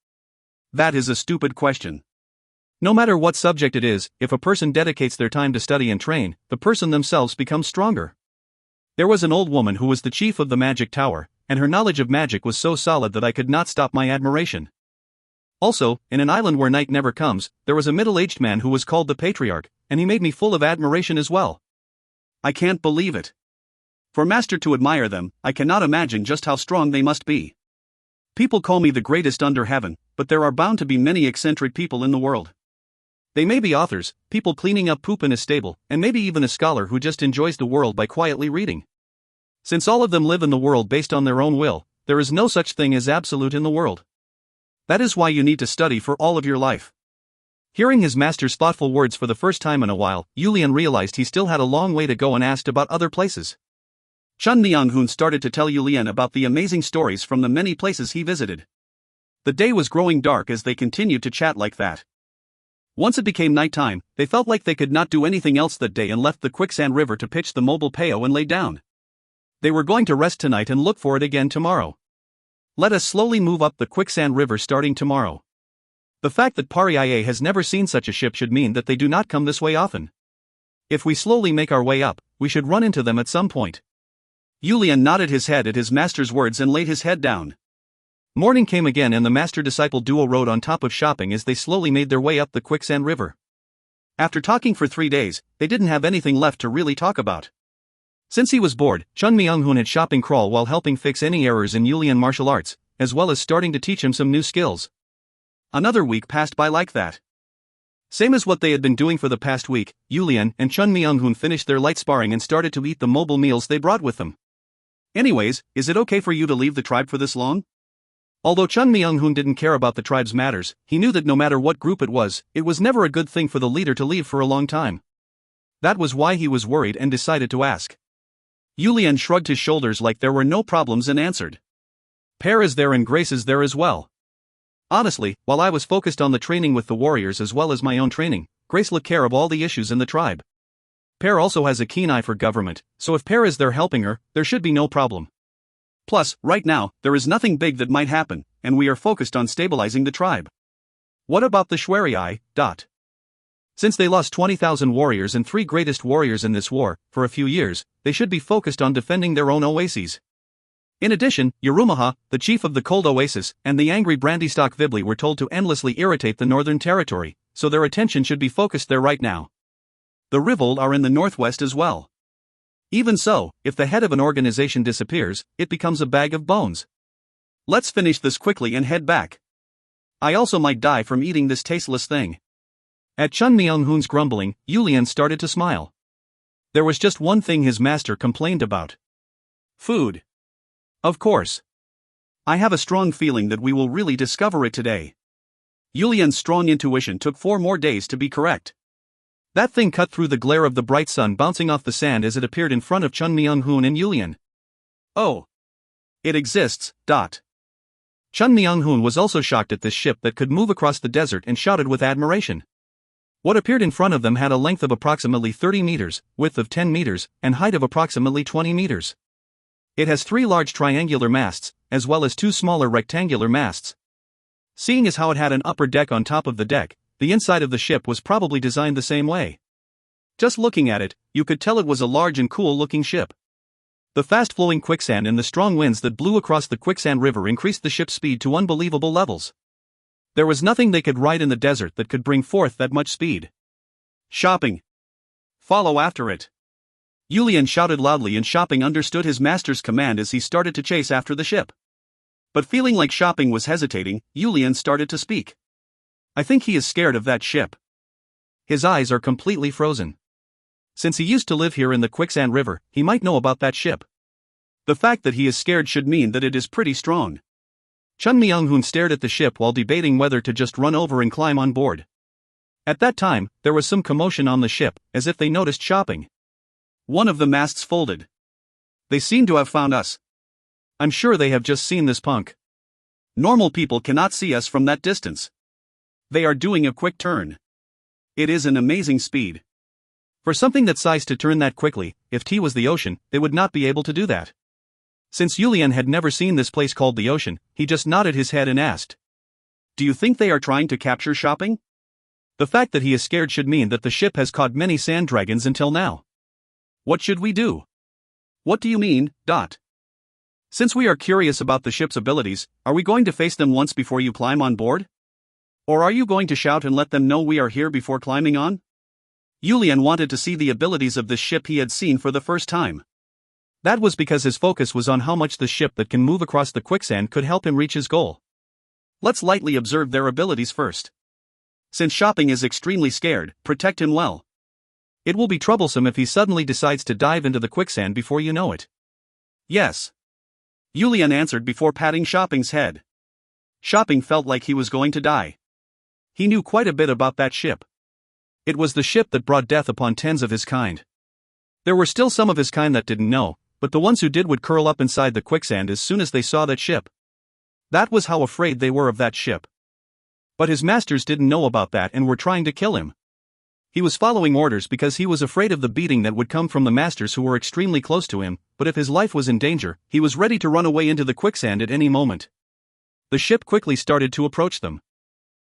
[SPEAKER 2] That is a stupid question.
[SPEAKER 1] No matter what subject it is, if a person dedicates their time to study and train, the person themselves becomes stronger. There was an old woman who was the chief of the Magic Tower, and her knowledge of magic was so solid that I could not stop my admiration. Also, in an island where night never comes, there was a middle-aged man who was called the Patriarch, and he made me full of admiration as well.
[SPEAKER 2] I can't believe it. For Master to admire them, I cannot imagine just how strong they must be. People call me the greatest under heaven, but there are bound to be many eccentric people in the world.
[SPEAKER 1] They may be authors, people cleaning up poop in a stable, and maybe even a scholar who just enjoys the world by quietly reading. Since all of them live in the world based on their own will, there is no such thing as absolute in the world. That is why you need to study for all of your life. Hearing his master's thoughtful words for the first time in a while, Yulian realized he still had a long way to go and asked about other places.
[SPEAKER 2] Chun Myung-hoon started to tell Yulian about the amazing stories from the many places he visited. The day was growing dark as they continued to chat like that. Once it became nighttime, they felt like they could not do anything else that day and left the quicksand river to pitch the mobile payo and lay down. They were going to rest tonight and look for it again tomorrow. Let us slowly move up the quicksand river starting tomorrow. The fact that Paria has never seen such a ship should mean that they do not come this way often. If we slowly make our way up, we should run into them at some point. Yulian nodded his head at his master's words and laid his head down.
[SPEAKER 1] Morning came again and the master-disciple duo rode on top of shopping as they slowly made their way up the quicksand river. After talking for 3 days, they didn't have anything left to really talk about. Since he was bored, Chun Myung-hoon had shopping crawl while helping fix any errors in Yulian martial arts, as well as starting to teach him some new skills.
[SPEAKER 2] Another week passed by like that.
[SPEAKER 1] Same as what they had been doing for the past week, Yulian and Chun Myung-hoon finished their light sparring and started to eat the mobile meals they brought with them.
[SPEAKER 2] Anyways, is it okay for you to leave the tribe for this long?
[SPEAKER 1] Although Chun Myung-hoon didn't care about the tribe's matters, he knew that no matter what group it was never a good thing for the leader to leave for a long time. That was why he was worried and decided to ask.
[SPEAKER 2] Yulian shrugged his shoulders like there were no problems and answered.
[SPEAKER 1] Pair is there and Grace is there as well. Honestly, while I was focused on the training with the warriors as well as my own training, Grace took care of all the issues in the tribe. Pair also has a keen eye for government, so if Pair is there helping her, there should be no problem.
[SPEAKER 2] Plus, right now, there is nothing big that might happen, and we are focused on stabilizing the tribe.
[SPEAKER 1] What about the Shwari? Since they lost 20,000 warriors and 3 greatest warriors in this war, for a few years, they should be focused on defending their own oases. In addition, Yurumaha, the chief of the Cold Oasis, and the angry Brandystock Vibli were told to endlessly irritate the Northern Territory, so their attention should be focused there right now. The Rivold are in the northwest as well. Even so, if the head of an organization disappears, it becomes a bag of bones.
[SPEAKER 2] Let's finish this quickly and head back. I also might die from eating this tasteless thing.
[SPEAKER 1] At Chun Myung-hoon's grumbling, Yulian started to smile. There was just one thing his master complained about.
[SPEAKER 2] Food.
[SPEAKER 1] Of course.
[SPEAKER 2] I have a strong feeling that we will really discover it today. Yulian's strong intuition took 4 more days to be correct.
[SPEAKER 1] That thing cut through the glare of the bright sun bouncing off the sand as it appeared in front of Chun Myung-hoon and Yulian.
[SPEAKER 2] Oh. It exists.
[SPEAKER 1] Chun Myung-hoon was also shocked at this ship that could move across the desert and shouted with admiration. What appeared in front of them had a length of approximately 30 meters, width of 10 meters, and height of approximately 20 meters. It has 3 large triangular masts, as well as 2 smaller rectangular masts. Seeing as how it had an upper deck on top of the deck, the inside of the ship was probably designed the same way. Just looking at it, you could tell it was a large and cool-looking ship. The fast-flowing quicksand and the strong winds that blew across the quicksand river increased the ship's speed to unbelievable levels. There was nothing they could ride in the desert that could bring forth that much speed. Shopping! Follow after it! Julian shouted loudly, and Shopping understood his master's command as he started to chase after the ship. But feeling like Shopping was hesitating, Julian started to speak. I think he is scared of that ship. His eyes are completely frozen. Since he used to live here in the quicksand river, he might know about that ship. The fact that he is scared should mean that it is pretty strong. Chun Myung-hoon stared at the ship while debating whether to just run over and climb on board. At that time, there was some commotion on the ship, as if they noticed Shopping. One of the masts folded. They seem to have found us. I'm sure they have just seen this punk. Normal people cannot see us from that distance. They are doing a quick turn. It is an amazing speed. For something that size to turn that quickly, if T was the ocean, they would not be able to do that. Since Julian had never seen this place called the ocean, he just nodded his head and asked, "Do you think they are trying to capture Shopping?" The fact that he is scared should mean that the ship has caught many sand dragons until now. What should we do? What do you mean, Dot? Since we are curious about the ship's abilities, are we going to face them once before you climb on board? Or are you going to shout and let them know we are here before climbing on? Julian wanted to see the abilities of this ship he had seen for the first time. That was because his focus was on how much the ship that can move across the quicksand could help him reach his goal. Let's lightly observe their abilities first. Since Shopping is extremely scared, protect him well. It will be troublesome if he suddenly decides to dive into the quicksand before you know it. Yes. Julian answered before patting Shopping's head. Shopping felt like he was going to die. He knew quite a bit about that ship. It was the ship that brought death upon tens of his kind. There were still some of his kind that didn't know, but the ones who did would curl up inside the quicksand as soon as they saw that ship. That was how afraid they were of that ship. But his masters didn't know about that and were trying to kill him. He was following orders because he was afraid of the beating that would come from the masters who were extremely close to him, but if his life was in danger, he was ready to run away into the quicksand at any moment. The ship quickly started to approach them.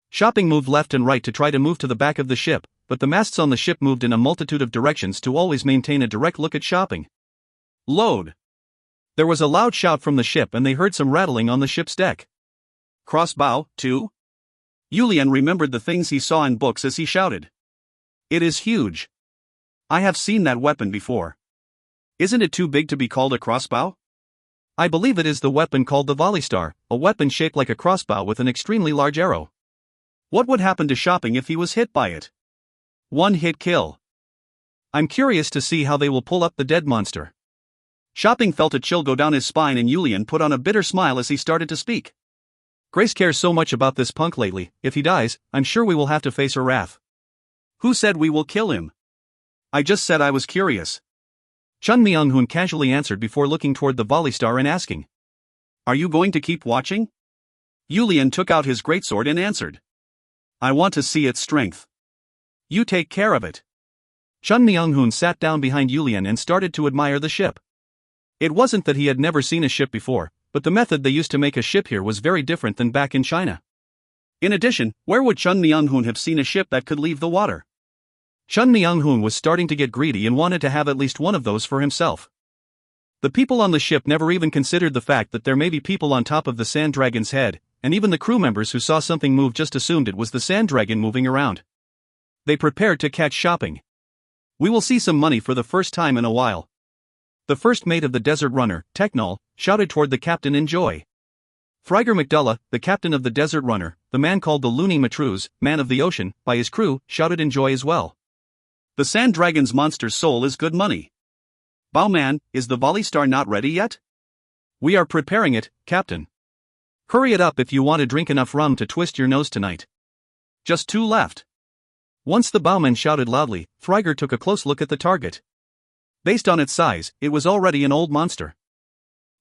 [SPEAKER 1] Shopping moved left and right to try to move to the back of the ship, but the masts on the ship moved in a multitude of directions to always maintain a direct look at Shopping. Load! There was a loud shout from the ship and they heard some rattling on the ship's deck. Crossbow, too? Julian remembered the things he saw in books as he shouted. It is huge. I have seen that weapon before. Isn't it too big to be called a crossbow? I believe it is the weapon called the volley star, a weapon shaped like a crossbow with an extremely large arrow. What would happen to Shopping if he was hit by it? One hit kill. I'm curious to see how they will pull up the dead monster. Shopping felt a chill go down his spine and Julian put on a bitter smile as he started to speak. Grace cares so much about this punk lately. If he dies, I'm sure we will have to face her wrath. Who said we will kill him? I just said I was curious. Chun Myung-hoon casually answered before looking toward the volley star and asking, Are you going to keep watching? Julian took out his greatsword and answered, I want to see its strength. You take care of it. Chun Myung-hoon sat down behind Julian and started to admire the ship. It wasn't that he had never seen a ship before, but the method they used to make a ship here was very different than back in China. In addition, where would Chun Myung-hoon have seen a ship that could leave the water? Chun Myung-hoon was starting to get greedy and wanted to have at least one of those for himself. The people on the ship never even considered the fact that there may be people on top of the sand dragon's head, and even the crew members who saw something move just assumed it was the sand dragon moving around. They prepared to catch Shopping. We will see some money for the first time in a while. The first mate of the Desert Runner, Technol, shouted toward the captain in joy. Frigar McDullough, the captain of the Desert Runner, the man called the Looney Matroos, man of the ocean, by his crew, shouted in joy as well. The sand dragon's monster's soul is good money. Bowman, is the volley star not ready yet? We are preparing it, Captain. Hurry it up if you want to drink enough rum to twist your nose tonight. Just 2 left. Once the bowman shouted loudly, Frigar took a close look at the target. Based on its size, it was already an old monster.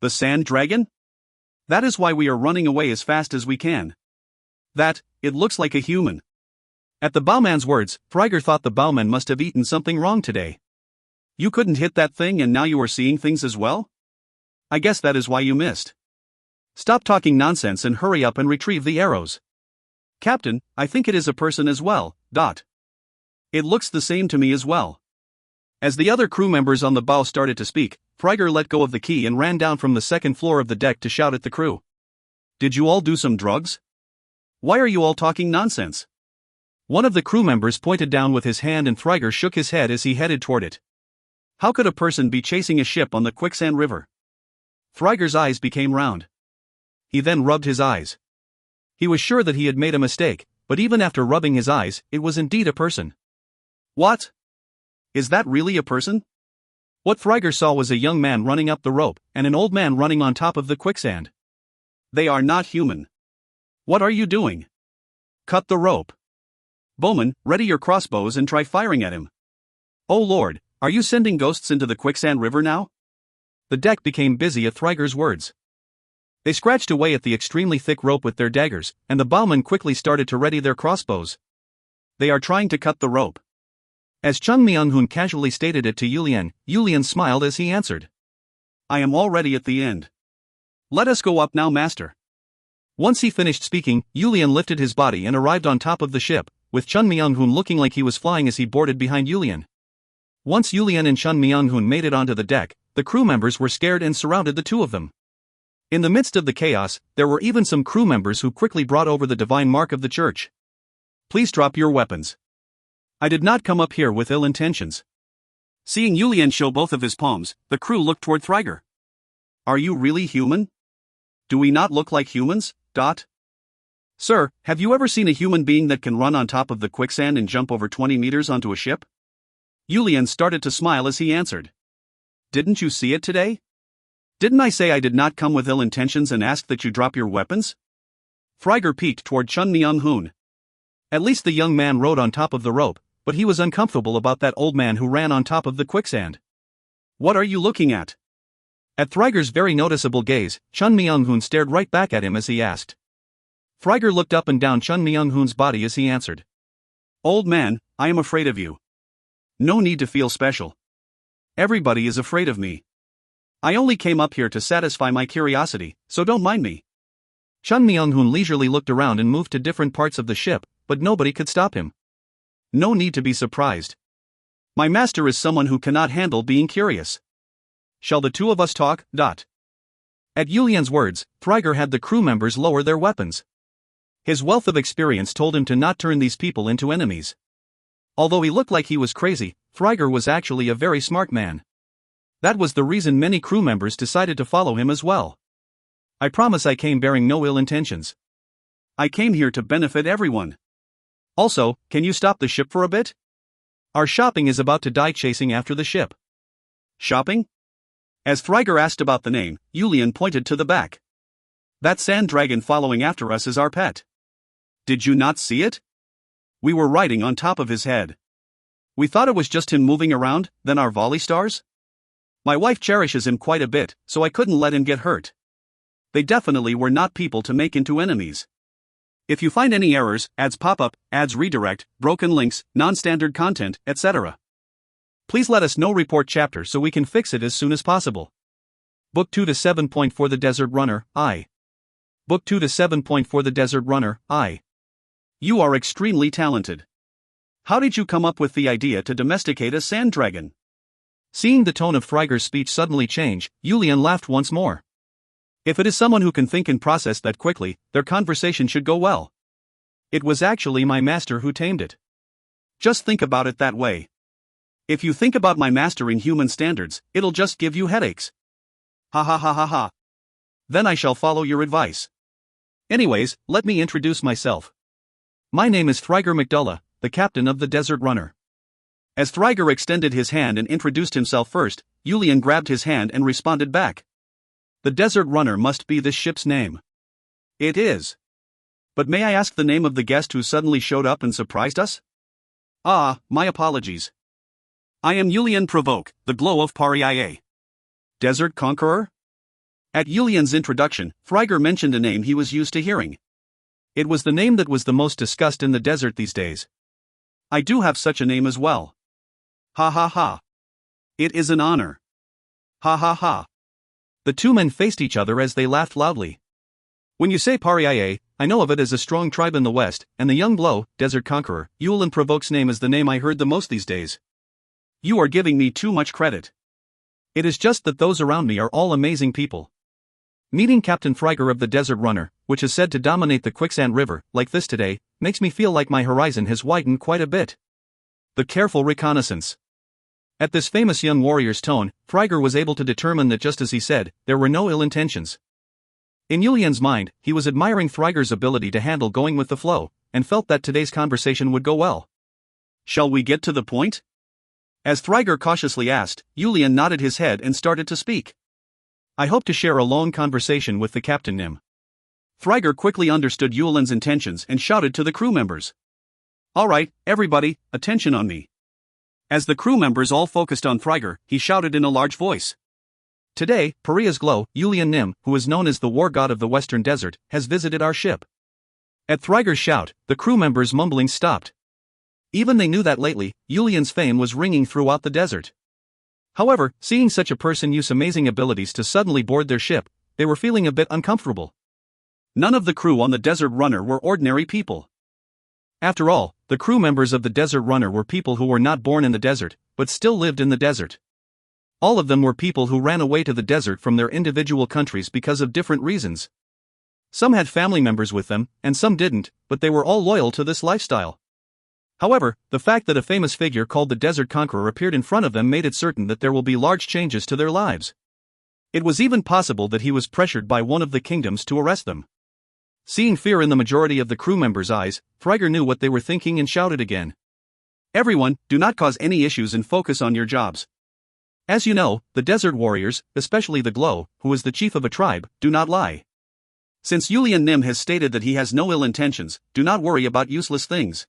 [SPEAKER 2] The sand dragon? That is why we are running away as fast as we can. It looks like a human.
[SPEAKER 1] At the bowman's words, Thryger thought the bowman must have eaten something wrong today.
[SPEAKER 2] You couldn't hit that thing and now you are seeing things as well? I guess that is why you missed.
[SPEAKER 1] Stop talking nonsense and hurry up and retrieve the arrows.
[SPEAKER 2] Captain, I think it is a person as well. It looks the same to me as well.
[SPEAKER 1] As the other crew members on the bow started to speak, Thryger let go of the key and ran down from the second floor of the deck to shout at the crew.
[SPEAKER 2] Did you all do some drugs? Why are you all talking nonsense?
[SPEAKER 1] One of the crew members pointed down with his hand and Thryger shook his head as he headed toward it.
[SPEAKER 2] How could a person be chasing a ship on the quicksand river?
[SPEAKER 1] Thryger's eyes became round. He then rubbed his eyes. He was sure that he had made a mistake, but even after rubbing his eyes, it was indeed a person.
[SPEAKER 2] What? Is that really a person?
[SPEAKER 1] What Thryger saw was a young man running up the rope, and an old man running on top of the quicksand.
[SPEAKER 2] They are not human. What are you doing?
[SPEAKER 1] Cut the rope.
[SPEAKER 2] Bowman, ready your crossbows and try firing at him.
[SPEAKER 1] Oh Lord,
[SPEAKER 2] are you sending ghosts into the quicksand river now?
[SPEAKER 1] The deck became busy at Thryger's words. They scratched away at the extremely thick rope with their daggers, and the bowmen quickly started to ready their crossbows.
[SPEAKER 2] They are trying to cut the rope.
[SPEAKER 1] As Chung Myung-hoon casually stated it to Yulian, Yulian smiled as he answered.
[SPEAKER 2] I am already at the end. Let us go up now, master.
[SPEAKER 1] Once he finished speaking, Yulian lifted his body and arrived on top of the ship, with Chun Myung-hoon looking like he was flying as he boarded behind Yulian. Once Yulian and Chun Myung-hoon made it onto the deck, the crew members were scared and surrounded the two of them. In the midst of the chaos, there were even some crew members who quickly brought over the divine mark of the church.
[SPEAKER 2] Please drop your weapons. I did not come up here with ill intentions. Seeing Yulian show both of his palms, the crew looked toward Thryger. Are you really human? Do we not look like humans? Sir, have you ever seen a human being that can run on top of the quicksand and jump over 20 meters onto a ship? Yulian started to smile as he answered. Didn't you see it today? Didn't I say I did not come with ill intentions and ask that you drop your weapons? Thryger peeked toward Chun Myung-hoon.
[SPEAKER 1] At least the young man rode on top of the rope, but he was uncomfortable about that old man who ran on top of the quicksand.
[SPEAKER 2] What are you looking at?
[SPEAKER 1] At Thryger's very noticeable gaze, Chun Myung-hoon stared right back at him as he asked. Thryger looked up and down Chun Myung-hoon's body as he answered.
[SPEAKER 2] Old man, I am afraid of you. No need to feel special. Everybody is afraid of me. I only came up here to satisfy my curiosity, so don't mind me.
[SPEAKER 1] Chun Myung-hoon leisurely looked around and moved to different parts of the ship, but nobody could stop him.
[SPEAKER 2] No need to be surprised. My master is someone who cannot handle being curious. Shall the two of us talk?
[SPEAKER 1] At Yulian's words, Thryger had the crew members lower their weapons. His wealth of experience told him to not turn these people into enemies. Although he looked like he was crazy, Thryger was actually a very smart man. That was the reason many crew members decided to follow him as well. I promise I came bearing no ill intentions. I came here to benefit everyone. Also, can you stop the ship for a bit? Our shopping is about to die chasing after the ship.
[SPEAKER 2] Shopping? As Thryger asked about the name, Yulian pointed to the back. That sand dragon following after us is our pet. Did you not see it? We were riding on top of his head. We thought it was just him moving around, then our volley stars? My wife cherishes him quite a bit, so I couldn't let him get hurt. They definitely were not people to make into enemies. If you find any errors, ads pop up, ads redirect, broken links, non-standard content, etc., please let us know. Report chapter so we can fix it as soon as possible.
[SPEAKER 1] Book 2 to 7.4 The Desert Runner, I. Book 2 to 7.4 The Desert Runner, I.
[SPEAKER 2] You are extremely talented. How did you come up with the idea to domesticate a sand dragon?
[SPEAKER 1] Seeing the tone of Thryger's speech suddenly change, Yulian laughed once more. If it is someone who can think and process that quickly, their conversation should go well. It was actually my master who tamed it.
[SPEAKER 2] Just think about it that way. If you think about my mastering human standards, it'll just give you headaches. Ha ha ha ha ha. Then I shall follow your advice.
[SPEAKER 1] Anyways, let me introduce myself. My name is Thryger McDullough, the captain of the Desert Runner.
[SPEAKER 2] As Thryger extended his hand and introduced himself first, Yulian grabbed his hand and responded back.
[SPEAKER 1] The Desert Runner must be this ship's name.
[SPEAKER 2] It is. But may I ask the name of the guest who suddenly showed up and surprised us? My apologies. I am Yulian Provoke, the Glow of Paria.
[SPEAKER 1] Desert Conqueror?
[SPEAKER 2] At Yulian's introduction, Friger mentioned a name he was used to hearing. It was the name that was the most discussed in the desert these days. I do have such a name as well. Ha ha ha. It is an honor. Ha ha ha.
[SPEAKER 1] The two men faced each other as they laughed loudly. When you say Pariaye, I know of it as a strong tribe in the west, and the young blow, desert conqueror, Yulin Provok's name is the name I heard the most these days.
[SPEAKER 2] You are giving me too much credit.
[SPEAKER 1] It is just that those around me are all amazing people. Meeting Captain Friger of the Desert Runner, which is said to dominate the Quicksand River, like this today, makes me feel like my horizon has widened quite a bit. The careful reconnaissance. At this famous young warrior's tone, Friger was able to determine that just as he said, there were no ill intentions. In Yulian's mind, he was admiring Friger's ability to handle going with the flow, and felt that today's conversation would go well.
[SPEAKER 2] Shall we get to the point? As Friger cautiously asked, Yulian nodded his head and started to speak.
[SPEAKER 1] I hope to share a long conversation with the captain Nim.
[SPEAKER 2] Friger quickly understood Yulian's intentions and shouted to the crew members. All right, everybody, attention on me. As the crew members all focused on Friger, he shouted in a large voice.
[SPEAKER 1] Today, Paria's glow, Yulian Nim, who is known as the war god of the western desert, has visited our ship. At Friger's shout, the crew members' mumbling stopped. Even they knew that lately, Yulian's fame was ringing throughout the desert. However, seeing such a person use amazing abilities to suddenly board their ship, they were feeling a bit uncomfortable.
[SPEAKER 2] None of the crew on the Desert Runner were ordinary people.
[SPEAKER 1] After all, the crew members of the Desert Runner were people who were not born in the desert, but still lived in the desert. All of them were people who ran away to the desert from their individual countries because of different reasons. Some had family members with them, and some didn't, but they were all loyal to this lifestyle. However, the fact that a famous figure called the Desert Conqueror appeared in front of them made it certain that there will be large changes to their lives. It was even possible that he was pressured by one of the kingdoms to arrest them. Seeing fear in the majority of the crew members' eyes, Friger knew what they were thinking and shouted again.
[SPEAKER 2] Everyone, do not cause any issues and focus on your jobs.
[SPEAKER 1] As you know, the desert warriors, especially the Glow, who is the chief of a tribe, do not lie.
[SPEAKER 2] Since Yulian Nim has stated that he has no ill intentions, do not worry about useless things.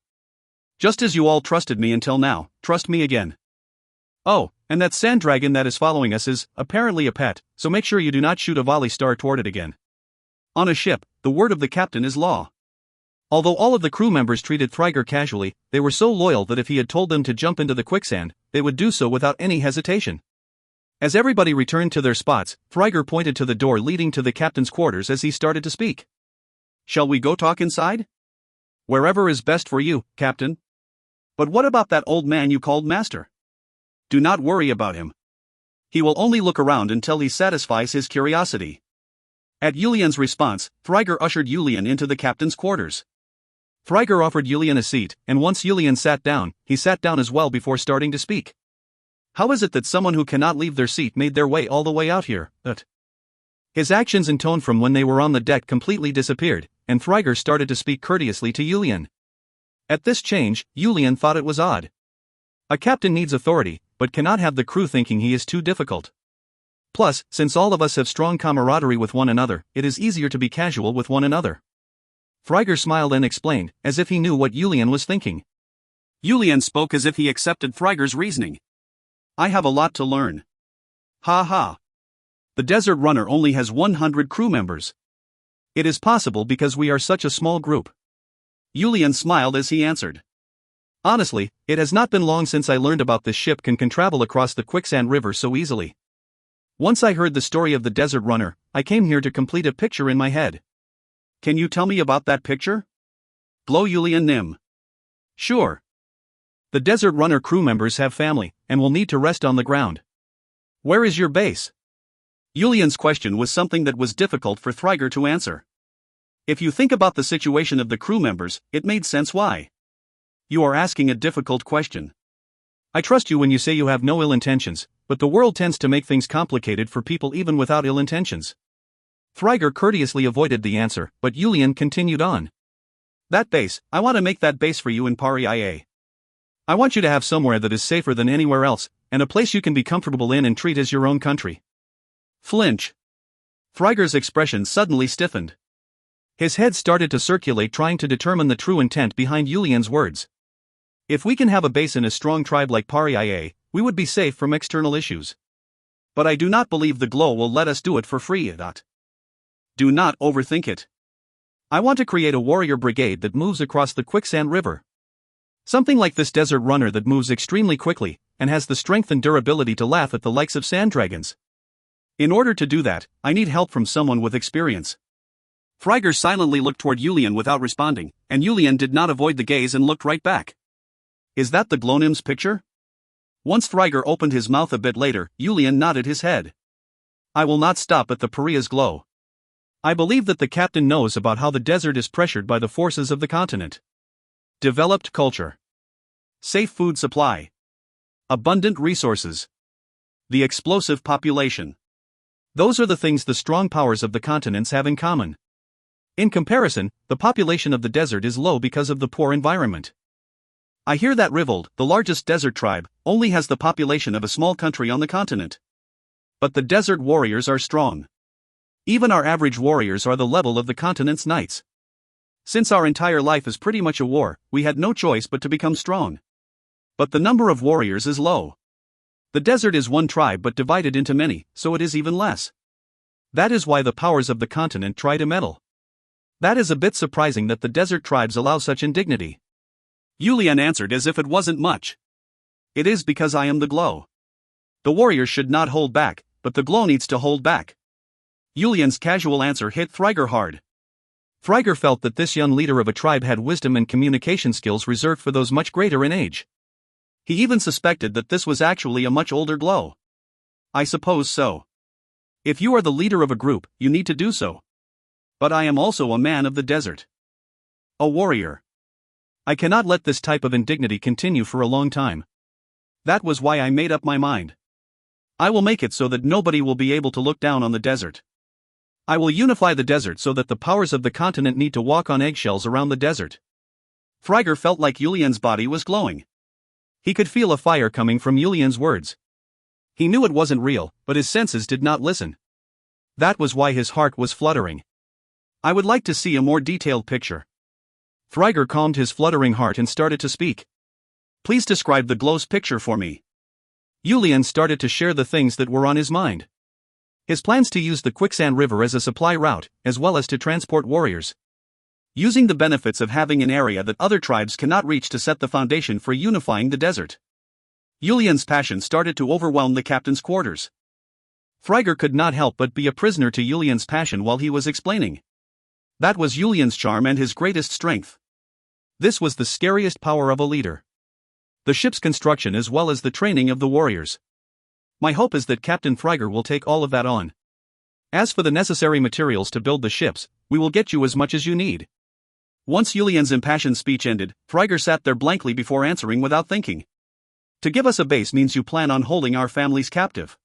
[SPEAKER 2] Just as you all trusted me until now, trust me again.
[SPEAKER 1] Oh, and that sand dragon that is following us is, apparently a pet, so make sure you do not shoot a volley star toward it again. On a ship, the word of the captain is law. Although all of the crew members treated Friger casually, they were so loyal that if he had told them to jump into the quicksand, they would do so without any hesitation. As everybody returned to their spots, Friger pointed to the door leading to the captain's quarters as he started to speak.
[SPEAKER 2] Shall we go talk inside?
[SPEAKER 1] Wherever is best for you, Captain.
[SPEAKER 2] But what about that old man you called Master? Do not worry about him. He will only look around until he satisfies his curiosity. At Yulian's response, Friger ushered Yulian into the captain's quarters.
[SPEAKER 1] Friger offered Yulian a seat, and once Yulian sat down, he sat down as well before starting to speak. How is it that someone who cannot leave their seat made their way all the way out here? His actions and tone from when they were on the deck completely disappeared, and Friger started to speak courteously to Yulian. At this change, Yulian thought it was odd. A captain needs authority, but cannot have the crew thinking he is too difficult. Plus, since all of us have strong camaraderie with one another, it is easier to be casual with one another. Friger smiled and explained, as if he knew what Yulian was thinking.
[SPEAKER 2] Yulian spoke as if he accepted Friger's reasoning. I have a lot to learn. Ha ha. The Desert Runner only has 100 crew members.
[SPEAKER 1] It is possible because we are such a small group.
[SPEAKER 2] Yulian smiled as he answered.
[SPEAKER 1] Honestly, it has not been long since I learned about this ship can travel across the Quicksand River so easily. Once I heard the story of the Desert Runner, I came here to complete a picture in my head.
[SPEAKER 2] Can you tell me about that picture? Blow Yulian Nim.
[SPEAKER 1] Sure. The Desert Runner crew members have family, and will need to rest on the ground. Where is your base?
[SPEAKER 2] Yulian's question was something that was difficult for Friger to answer. If you think about the situation of the crew members, it made sense why.
[SPEAKER 1] You are asking a difficult question. I trust you when you say you have no ill intentions, but the world tends to make things complicated for people even without ill intentions. Friger courteously avoided the answer, but Yulian continued on.
[SPEAKER 2] That base, I want to make that base for you in Pariaye.
[SPEAKER 1] I want you to have somewhere that is safer than anywhere else, and a place you can be comfortable in and treat as your own country.
[SPEAKER 2] Flinch.
[SPEAKER 1] Friger's expression suddenly stiffened. His head started to circulate, trying to determine the true intent behind Yulian's words. If we can have a base in a strong tribe like Pariaye, we would be safe from external issues.
[SPEAKER 2] But I do not believe the glow will let us do it for free. Do not overthink it. I want to create a warrior brigade that moves across the quicksand river. Something like this desert runner that moves extremely quickly, and has the strength and durability to laugh at the likes of sand dragons. In order to do that, I need help from someone with experience. Friger silently looked toward Yulian without responding, and Yulian did not avoid the gaze and looked right back. Is that the Glownim's picture? Once Friger opened his mouth a bit later, Yulian nodded his head. I will not stop at the Pariah's glow. I believe that the captain knows about how the desert is pressured by the forces of the continent. Developed culture. Safe food supply. Abundant resources. The explosive population. Those are the things the strong powers of the continents have in common. In comparison, the population of the desert is low because of the poor environment. I hear that Rivold, the largest desert tribe, only has the population of a small country on the continent. But the desert warriors are strong. Even our average warriors are the level of the continent's knights. Since our entire life is pretty much a war, we had no choice but to become strong. But the number of warriors is low. The desert is one tribe but divided into many, so it is even less. That is why the powers of the continent try to meddle. That is a bit surprising that the desert tribes allow such indignity. Yulian answered as if it wasn't much. It is because I am the glow. The warriors should not hold back, but the glow needs to hold back. Yulian's casual answer hit Friger hard. Friger felt that this young leader of a tribe had wisdom and communication skills reserved for those much greater in age. He even suspected that this was actually a much older glow. I suppose so. If you are the leader of a group, you need to do so. But I am also a man of the desert. A warrior. I cannot let this type of indignity continue for a long time. That was why I made up my mind. I will make it so that nobody will be able to look down on the desert. I will unify the desert so that the powers of the continent need to walk on eggshells around the desert. Friger felt like Yulian's body was glowing. He could feel a fire coming from Yulian's words. He knew it wasn't real, but his senses did not listen. That was why his heart was fluttering. I would like to see a more detailed picture. Friger calmed his fluttering heart and started to speak. Please describe the glow's picture for me. Yulian started to share the things that were on his mind. His plans to use the quicksand river as a supply route, as well as to transport warriors. Using the benefits of having an area that other tribes cannot reach to set the foundation for unifying the desert. Yulian's passion started to overwhelm the captain's quarters. Friger could not help but be a prisoner to Yulian's passion while he was explaining. That was Yulian's charm and his greatest strength. This was the scariest power of a leader. The ship's construction as well as the training of the warriors. My hope is that Captain Friger will take all of that on. As for the necessary materials to build the ships, we will get you as much as you need. Once Yulian's impassioned speech ended, Friger sat there blankly before answering without thinking. To give us a base means you plan on holding our families captive.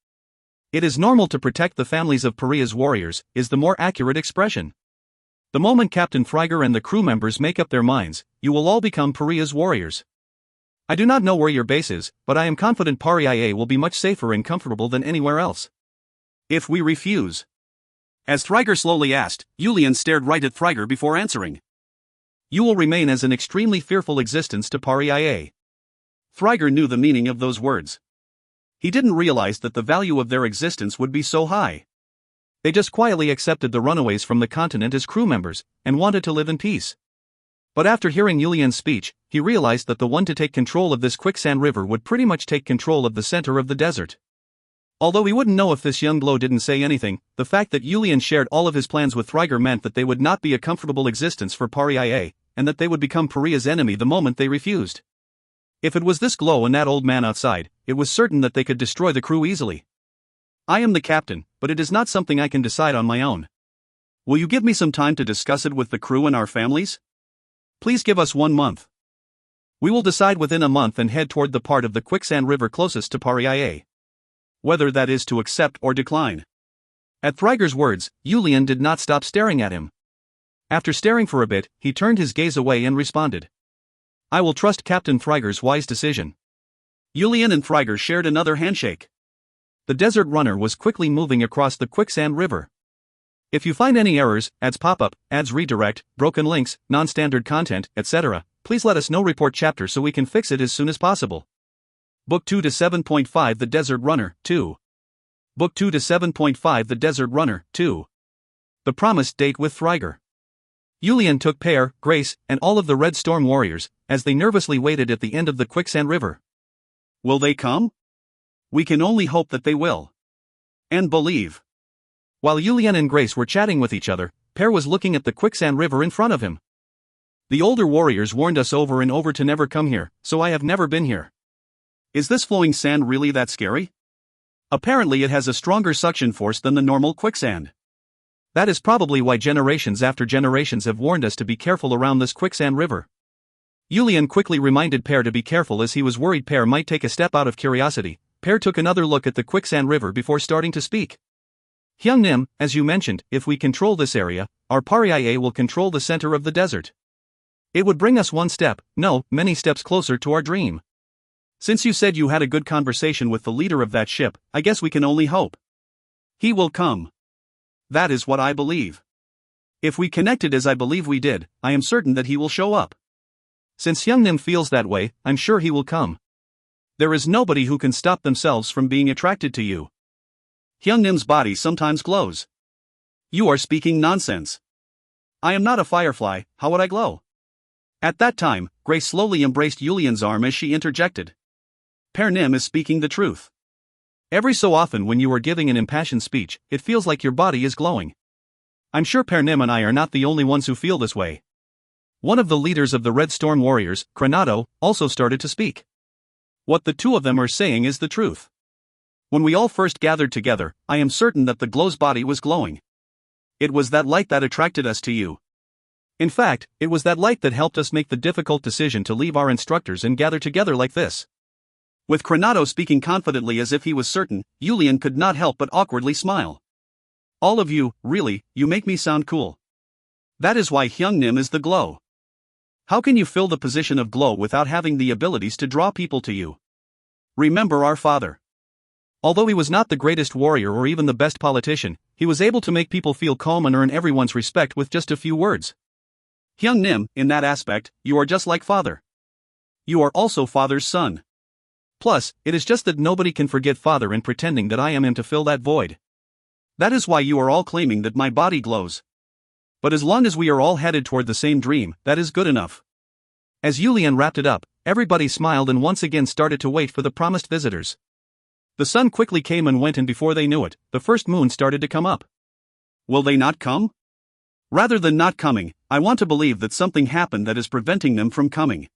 [SPEAKER 2] It is normal to protect the families of Pariah's warriors, is the more accurate expression. The moment Captain Friger and the crew members make up their minds, you will all become Pariah's warriors. I do not know where your base is, but I am confident Pariah will be much safer and comfortable than anywhere else. If we refuse. As Friger slowly asked, Yulian stared right at Friger before answering. You will remain as an extremely fearful existence to Pariah. Friger knew the meaning of those words. He didn't realize that the value of their existence would be so high. They just quietly accepted the runaways from the continent as crew members, and wanted to live in peace. But after hearing Yulian's speech, he realized that the one to take control of this quicksand river would pretty much take control of the center of the desert. Although he wouldn't know if this young glow didn't say anything, the fact that Yulian shared all of his plans with Friger meant that they would not be a comfortable existence for Pariah, and that they would become Pariah's enemy the moment they refused. If it was this glow and that old man outside, it was certain that they could destroy the crew easily. I am the captain, but it is not something I can decide on my own. Will you give me some time to discuss it with the crew and our families? Please give us 1 month. We will decide within a month and head toward the part of the quicksand river closest to Pariah. Whether that is to accept or decline. At Friger's words, Yulian did not stop staring at him. After staring for a bit, he turned his gaze away and responded. I will trust Captain Friger's wise decision. Yulian and Friger shared another handshake. The desert runner was quickly moving across the quicksand river. If you find any errors, ads pop up, ads redirect, broken links, non-standard content, etc., please let us know. Report chapter so we can fix it as soon as possible. Book 2 to 7.5 The Desert Runner, 2. Book 2 to 7.5 The Desert Runner, 2. The Promised Date with Thryger. Yulian took Pear, Grace, and all of the Red Storm warriors, as they nervously waited at the end of the quicksand river. Will they come? We can only hope that they will. And believe. While Yulian and Grace were chatting with each other, Pear was looking at the quicksand river in front of him. The older warriors warned us over and over to never come here, so I have never been here. Is this flowing sand really that scary? Apparently it has a stronger suction force than the normal quicksand. That is probably why generations after generations have warned us to be careful around this quicksand river. Yulian quickly reminded Pear to be careful as he was worried Pear might take a step out of curiosity. Pear took another look at the quicksand river before starting to speak. Hyungnim, as you mentioned, if we control this area, our Pariah will control the center of the desert. It would bring us one step, no, many steps closer to our dream. Since you said you had a good conversation with the leader of that ship, I guess we can only hope. He will come. That is what I believe. If we connected as I believe we did, I am certain that he will show up. Since Hyungnim feels that way, I'm sure he will come. There is nobody who can stop themselves from being attracted to you. Hyungnim's body sometimes glows. You are speaking nonsense. I am not a firefly, how would I glow? At that time, Grace slowly embraced Yulian's arm as she interjected. Pernim is speaking the truth. Every so often when you are giving an impassioned speech, it feels like your body is glowing. I'm sure Pernim and I are not the only ones who feel this way. One of the leaders of the Red Storm warriors, Kranado, also started to speak. What the two of them are saying is the truth. When we all first gathered together, I am certain that the glow's body was glowing. It was that light that attracted us to you. In fact, it was that light that helped us make the difficult decision to leave our instructors and gather together like this. With Kranado speaking confidently as if he was certain, Yulian could not help but awkwardly smile. All of you, really, you make me sound cool. That is why Hyungnim is the glow. How can you fill the position of glow without having the abilities to draw people to you? Remember our father. Although he was not the greatest warrior or even the best politician, he was able to make people feel calm and earn everyone's respect with just a few words. Hyungnim, in that aspect, you are just like father. You are also father's son. Plus, it is just that nobody can forget father in pretending that I am him to fill that void. That is why you are all claiming that my body glows. But as long as we are all headed toward the same dream, that is good enough. As Yulian wrapped it up, everybody smiled and once again started to wait for the promised visitors. The sun quickly came and went, and before they knew it, the first moon started to come up. Will they not come? Rather than not coming, I want to believe that something happened that is preventing them from coming.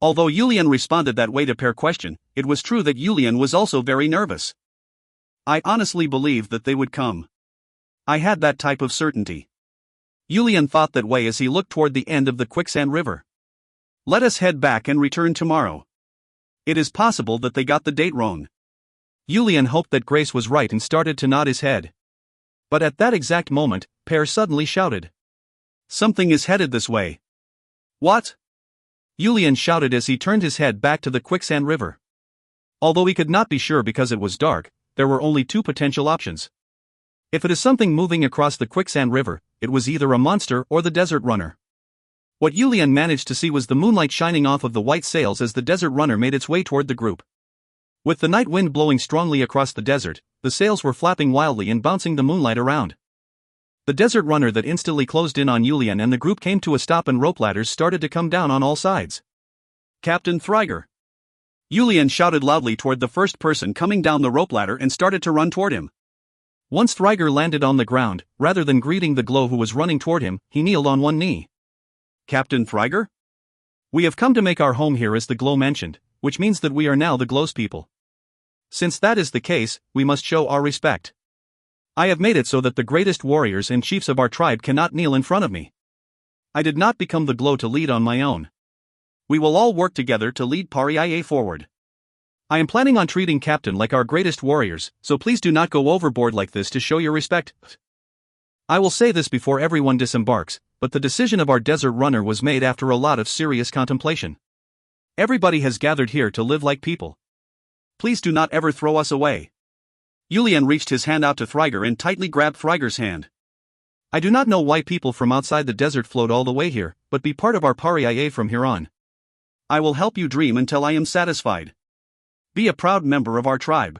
[SPEAKER 2] Although Yulian responded that way to Pear's question, it was true that Yulian was also very nervous. I honestly believed that they would come. I had that type of certainty. Yulian thought that way as he looked toward the end of the quicksand river. Let us head back and return tomorrow. It is possible that they got the date wrong. Yulian hoped that Grace was right and started to nod his head. But at that exact moment, Pear suddenly shouted. Something is headed this way. What? Yulian shouted as he turned his head back to the quicksand river. Although he could not be sure because it was dark, there were only two potential options. If it is something moving across the quicksand river, it was either a monster or the desert runner. What Yulian managed to see was the moonlight shining off of the white sails as the desert runner made its way toward the group. With the night wind blowing strongly across the desert, the sails were flapping wildly and bouncing the moonlight around. The desert runner that instantly closed in on Yulian and the group came to a stop, and rope ladders started to come down on all sides. Captain Thryger! Yulian shouted loudly toward the first person coming down the rope ladder and started to run toward him. Once Thryger landed on the ground, rather than greeting the glow who was running toward him, he kneeled on one knee. Captain Thryger? We have come to make our home here, as the glow mentioned, which means that we are now the glow's people. Since that is the case, we must show our respect. I have made it so that the greatest warriors and chiefs of our tribe cannot kneel in front of me. I did not become the glow to lead on my own. We will all work together to lead Pariah forward. I am planning on treating Captain like our greatest warriors, so please do not go overboard like this to show your respect. I will say this before everyone disembarks, but the decision of our desert runner was made after a lot of serious contemplation. Everybody has gathered here to live like people. Please do not ever throw us away. Yulian reached his hand out to Thryger and tightly grabbed Thryger's hand. I do not know why people from outside the desert flowed all the way here, but be part of our Pariah from here on. I will help you dream until I am satisfied. Be a proud member of our tribe.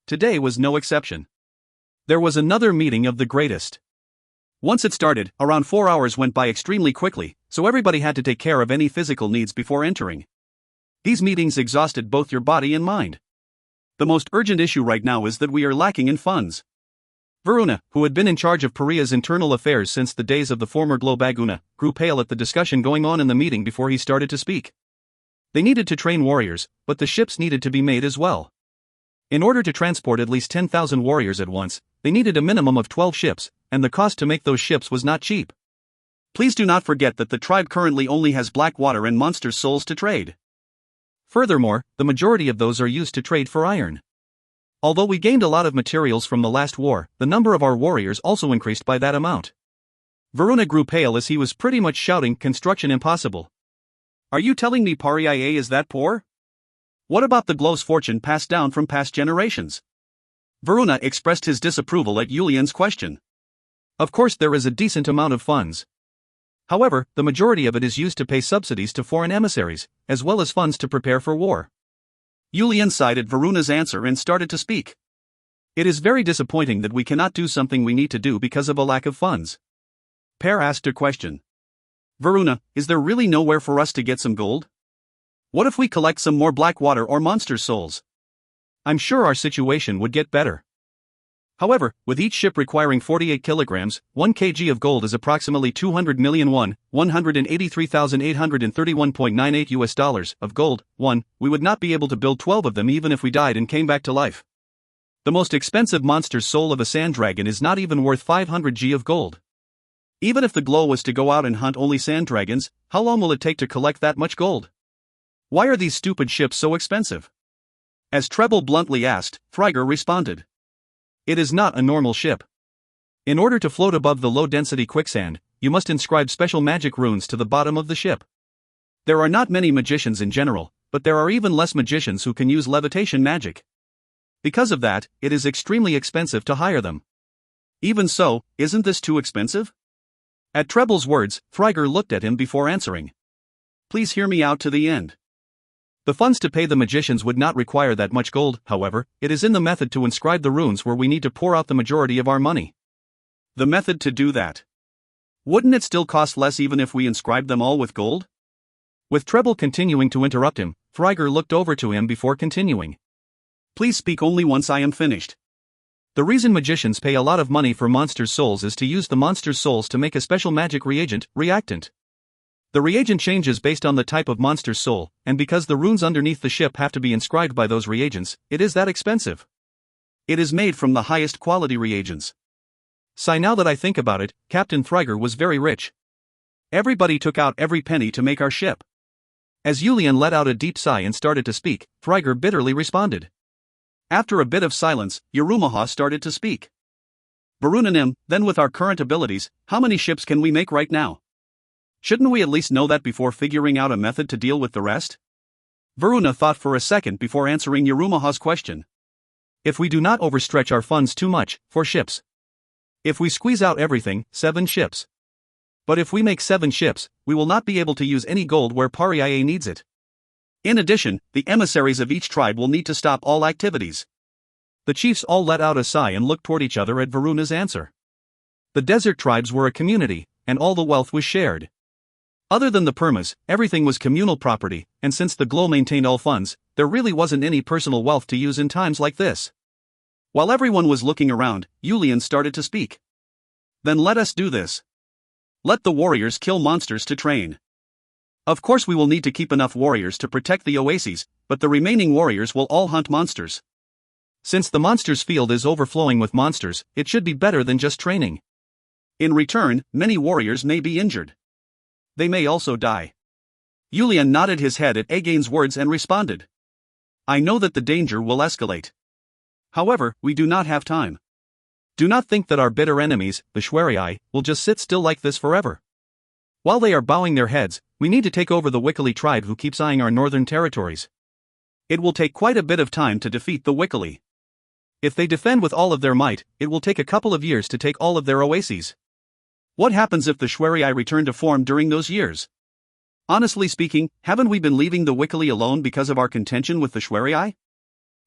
[SPEAKER 2] Today was no exception. There was another meeting of the greatest. Once it started, around 4 hours went by extremely quickly, so everybody had to take care of any physical needs before entering. These meetings exhausted both your body and mind. The most urgent issue right now is that we are lacking in funds. Varuna, who had been in charge of Pariah's internal affairs since the days of the former Globaguna, grew pale at the discussion going on in the meeting before he started to speak. They needed to train warriors, but the ships needed to be made as well. In order to transport at least 10,000 warriors at once, they needed a minimum of 12 ships, and the cost to make those ships was not cheap. Please do not forget that the tribe currently only has black water and monster souls to trade. Furthermore, the majority of those are used to trade for iron. Although we gained a lot of materials from the last war, the number of our warriors also increased by that amount. Varuna grew pale as he was pretty much shouting, "Construction impossible. Are you telling me Pariah is that poor? What about the glow's fortune passed down from past generations?" Varuna expressed his disapproval at Yulian's question. Of course there is a decent amount of funds. However, the majority of it is used to pay subsidies to foreign emissaries, as well as funds to prepare for war. Yulian sighed at Varuna's answer and started to speak. It is very disappointing that we cannot do something we need to do because of a lack of funds. Per asked a question. Varuna, is there really nowhere for us to get some gold? What if we collect some more black water or monster souls? I'm sure our situation would get better. However, with each ship requiring 48 kilograms, 1 kg of gold is approximately 200 million won, $183,831.98 US of gold. We would not be able to build 12 of them even if we died and came back to life. The most expensive monster's soul of a sand dragon is not even worth 500 G of gold. Even if the glow was to go out and hunt only sand dragons, how long will it take to collect that much gold? Why are these stupid ships so expensive? As Treble bluntly asked, Friger responded. It is not a normal ship. In order to float above the low-density quicksand, you must inscribe special magic runes to the bottom of the ship. There are not many magicians in general, but there are even less magicians who can use levitation magic. Because of that, it is extremely expensive to hire them. Even so, isn't this too expensive? At Treble's words, Friger looked at him before answering. Please hear me out to the end. The funds to pay the magicians would not require that much gold, however, it is in the method to inscribe the runes where we need to pour out the majority of our money. The method to do that. Wouldn't it still cost less even if we inscribed them all with gold? With Treble continuing to interrupt him, Friger looked over to him before continuing. Please speak only once I am finished. The reason magicians pay a lot of money for monsters' souls is to use the monsters' souls to make a special magic reactant. The reagent changes based on the type of monster's soul, and because the runes underneath the ship have to be inscribed by those reagents, it is that expensive. It is made from the highest quality reagents. Sigh, now that I think about it, Captain Friger was very rich. Everybody took out every penny to make our ship. As Yulian let out a deep sigh and started to speak, Friger bitterly responded. After a bit of silence, Yarumaha started to speak. Barunanim, then with our current abilities, how many ships can we make right now? Shouldn't we at least know that before figuring out a method to deal with the rest? Varuna thought for a second before answering Yarumaha's question. If we do not overstretch our funds too much, 4 ships. If we squeeze out everything, 7 ships. But if we make 7 ships, we will not be able to use any gold where Pariah needs it. In addition, the emissaries of each tribe will need to stop all activities. The chiefs all let out a sigh and looked toward each other at Varuna's answer. The desert tribes were a community, and all the wealth was shared. Other than the permas, everything was communal property, and since the glow maintained all funds, there really wasn't any personal wealth to use in times like this. While everyone was looking around, Yulian started to speak. Then let us do this. Let the warriors kill monsters to train. Of course we will need to keep enough warriors to protect the oases, but the remaining warriors will all hunt monsters. Since the monsters field is overflowing with monsters, it should be better than just training. In return, many warriors may be injured. They may also die. Yulian nodded his head at Again's words and responded. I know that the danger will escalate. However, we do not have time. Do not think that our bitter enemies, the Shwerii, will just sit still like this forever. While they are bowing their heads, we need to take over the Wikili tribe who keeps eyeing our northern territories. It will take quite a bit of time to defeat the Wikili. If they defend with all of their might, it will take a couple of years to take all of their oases. What happens if the Shwerii return to form during those years? Honestly speaking, haven't we been leaving the Wikili alone because of our contention with the Shwerii?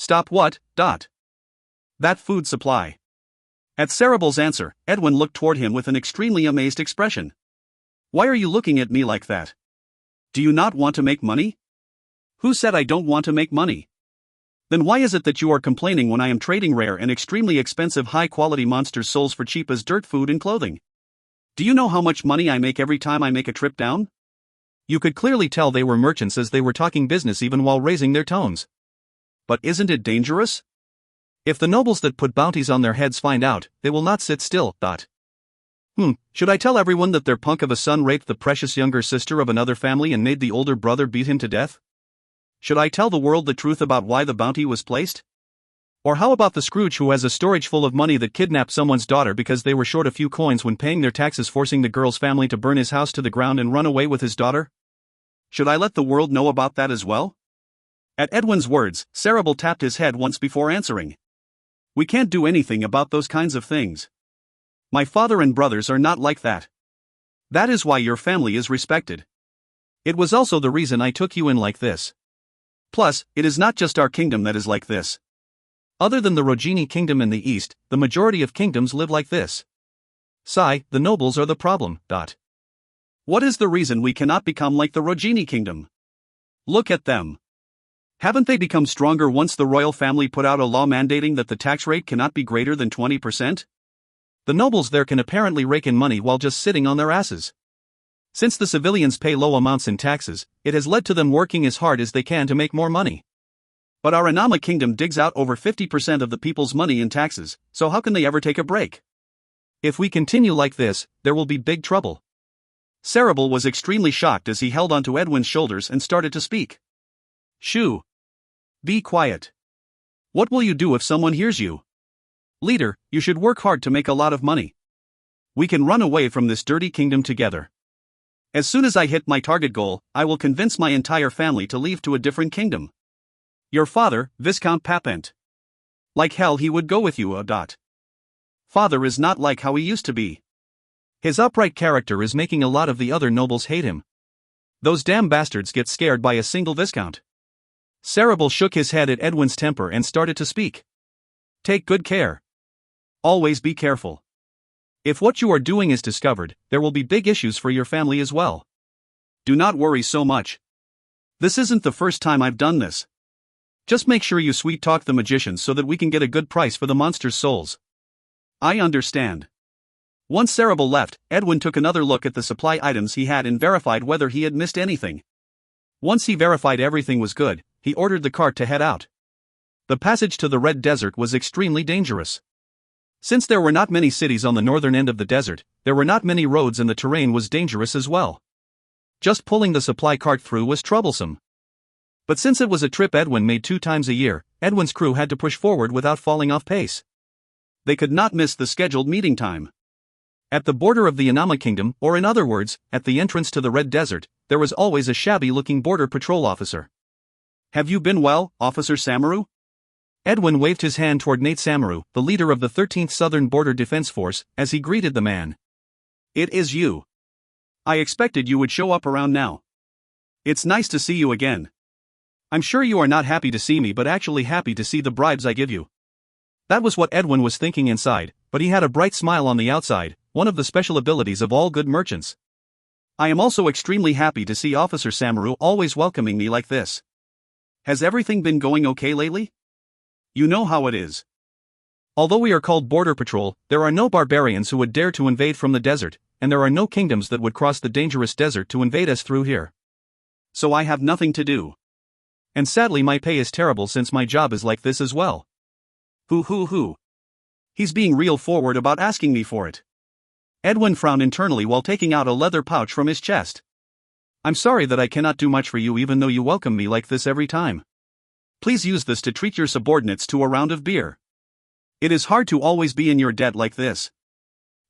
[SPEAKER 2] Stop what? That food supply. At Cerebral's answer, Edwin looked toward him with an extremely amazed expression. Why are you looking at me like that? Do you not want to make money? Who said I don't want to make money? Then why is it that you are complaining when I am trading rare and extremely expensive high-quality monsters' souls for cheap as dirt food and clothing? Do you know how much money I make every time I make a trip down?
[SPEAKER 1] You could clearly tell they were merchants as they were talking business even while raising their tones.
[SPEAKER 2] But isn't it dangerous?
[SPEAKER 1] If the nobles that put bounties on their heads find out, they will not sit still.
[SPEAKER 2] Should I tell everyone that their punk of a son raped the precious younger sister of another family and made the older brother beat him to death? Should I tell the world the truth about why the bounty was placed?
[SPEAKER 1] Or how about the Scrooge who has a storage full of money that kidnapped someone's daughter because they were short a few coins when paying their taxes, forcing the girl's family to burn his house to the ground and run away with his daughter?
[SPEAKER 2] Should I let the world know about that as well? At Edwin's words, Cerebral tapped his head once before answering. We can't do anything about those kinds of things. My father and brothers are not like that. That is why your family is respected.
[SPEAKER 1] It was also the reason I took you in like this.
[SPEAKER 2] Plus, it is not just our kingdom that is like this.
[SPEAKER 1] Other than the Rogini kingdom in the east, the majority of kingdoms live like this. The nobles are the problem.
[SPEAKER 2] What is the reason we cannot become like the Rogini kingdom? Look at them. Haven't they become stronger once the royal family put out a law mandating that the tax rate cannot be greater than 20%?
[SPEAKER 1] The nobles there can apparently rake in money while just sitting on their asses. Since the civilians pay low amounts in taxes, it has led to them working as hard as they can to make more money.
[SPEAKER 2] But our Anama kingdom digs out over 50% of the people's money in taxes, so how can they ever take a break?
[SPEAKER 1] If we continue like this, there will be big trouble.
[SPEAKER 2] Cerebral was extremely shocked as he held onto Edwin's shoulders and started to speak. Shoo! Be quiet. What will you do if someone hears you? Leader, you should work hard to make a lot of money. We can run away from this dirty kingdom together. As soon as I hit my target goal, I will convince my entire family to leave to a different kingdom. Your father, Viscount Papent. Like hell he would go with you. Father is not like how he used to be.
[SPEAKER 1] His upright character is making a lot of the other nobles hate him. Those damn bastards get scared by a single viscount.
[SPEAKER 2] Cerebral shook his head at Edwin's temper and started to speak. Take good care. Always be careful. If what you are doing is discovered, there will be big issues for your family as well. Do not worry so much. This isn't the first time I've done this. Just make sure you sweet talk the magicians so that we can get a good price for the monster's souls. I understand. Once Cerebral left, Edwin took another look at the supply items he had and verified whether he had missed anything. Once he verified everything was good, he ordered the cart to head out. The passage to the Red Desert was extremely dangerous. Since there were not many cities on the northern end of the desert, there were not many roads and the terrain was dangerous as well. Just pulling the supply cart through was troublesome. But since it was a trip Edwin made 2 times a year, Edwin's crew had to push forward without falling off pace. They could not miss the scheduled meeting time. At the border of the Anama kingdom, or in other words, at the entrance to the Red Desert, there was always a shabby-looking border patrol officer. Have you been well, Officer Samaru?
[SPEAKER 1] Edwin waved his hand toward Nate Samaru, the leader of the 13th Southern Border Defense Force, as he greeted the man.
[SPEAKER 2] It is you. I expected you would show up around now. It's nice to see you again. I'm sure you are not happy to see me but actually happy to see the bribes I give you. That was what Edwin was thinking inside, but he had a bright smile on the outside, one of the special abilities of all good merchants. I am also extremely happy to see Officer Samaru always welcoming me like this. Has everything been going okay lately? You know how it is.
[SPEAKER 1] Although we are called Border Patrol, there are no barbarians who would dare to invade from the desert, and there are no kingdoms that would cross the dangerous desert to invade us through here.
[SPEAKER 2] So I have nothing to do.
[SPEAKER 1] And sadly my pay is terrible since my job is like this as well.
[SPEAKER 2] Hoo. He's being real forward about asking me for it. Edwin frowned internally while taking out a leather pouch from his chest. I'm sorry that I cannot do much for you even though you welcome me like this every time. Please use this to treat your subordinates to a round of beer. It is hard to always be in your debt like this.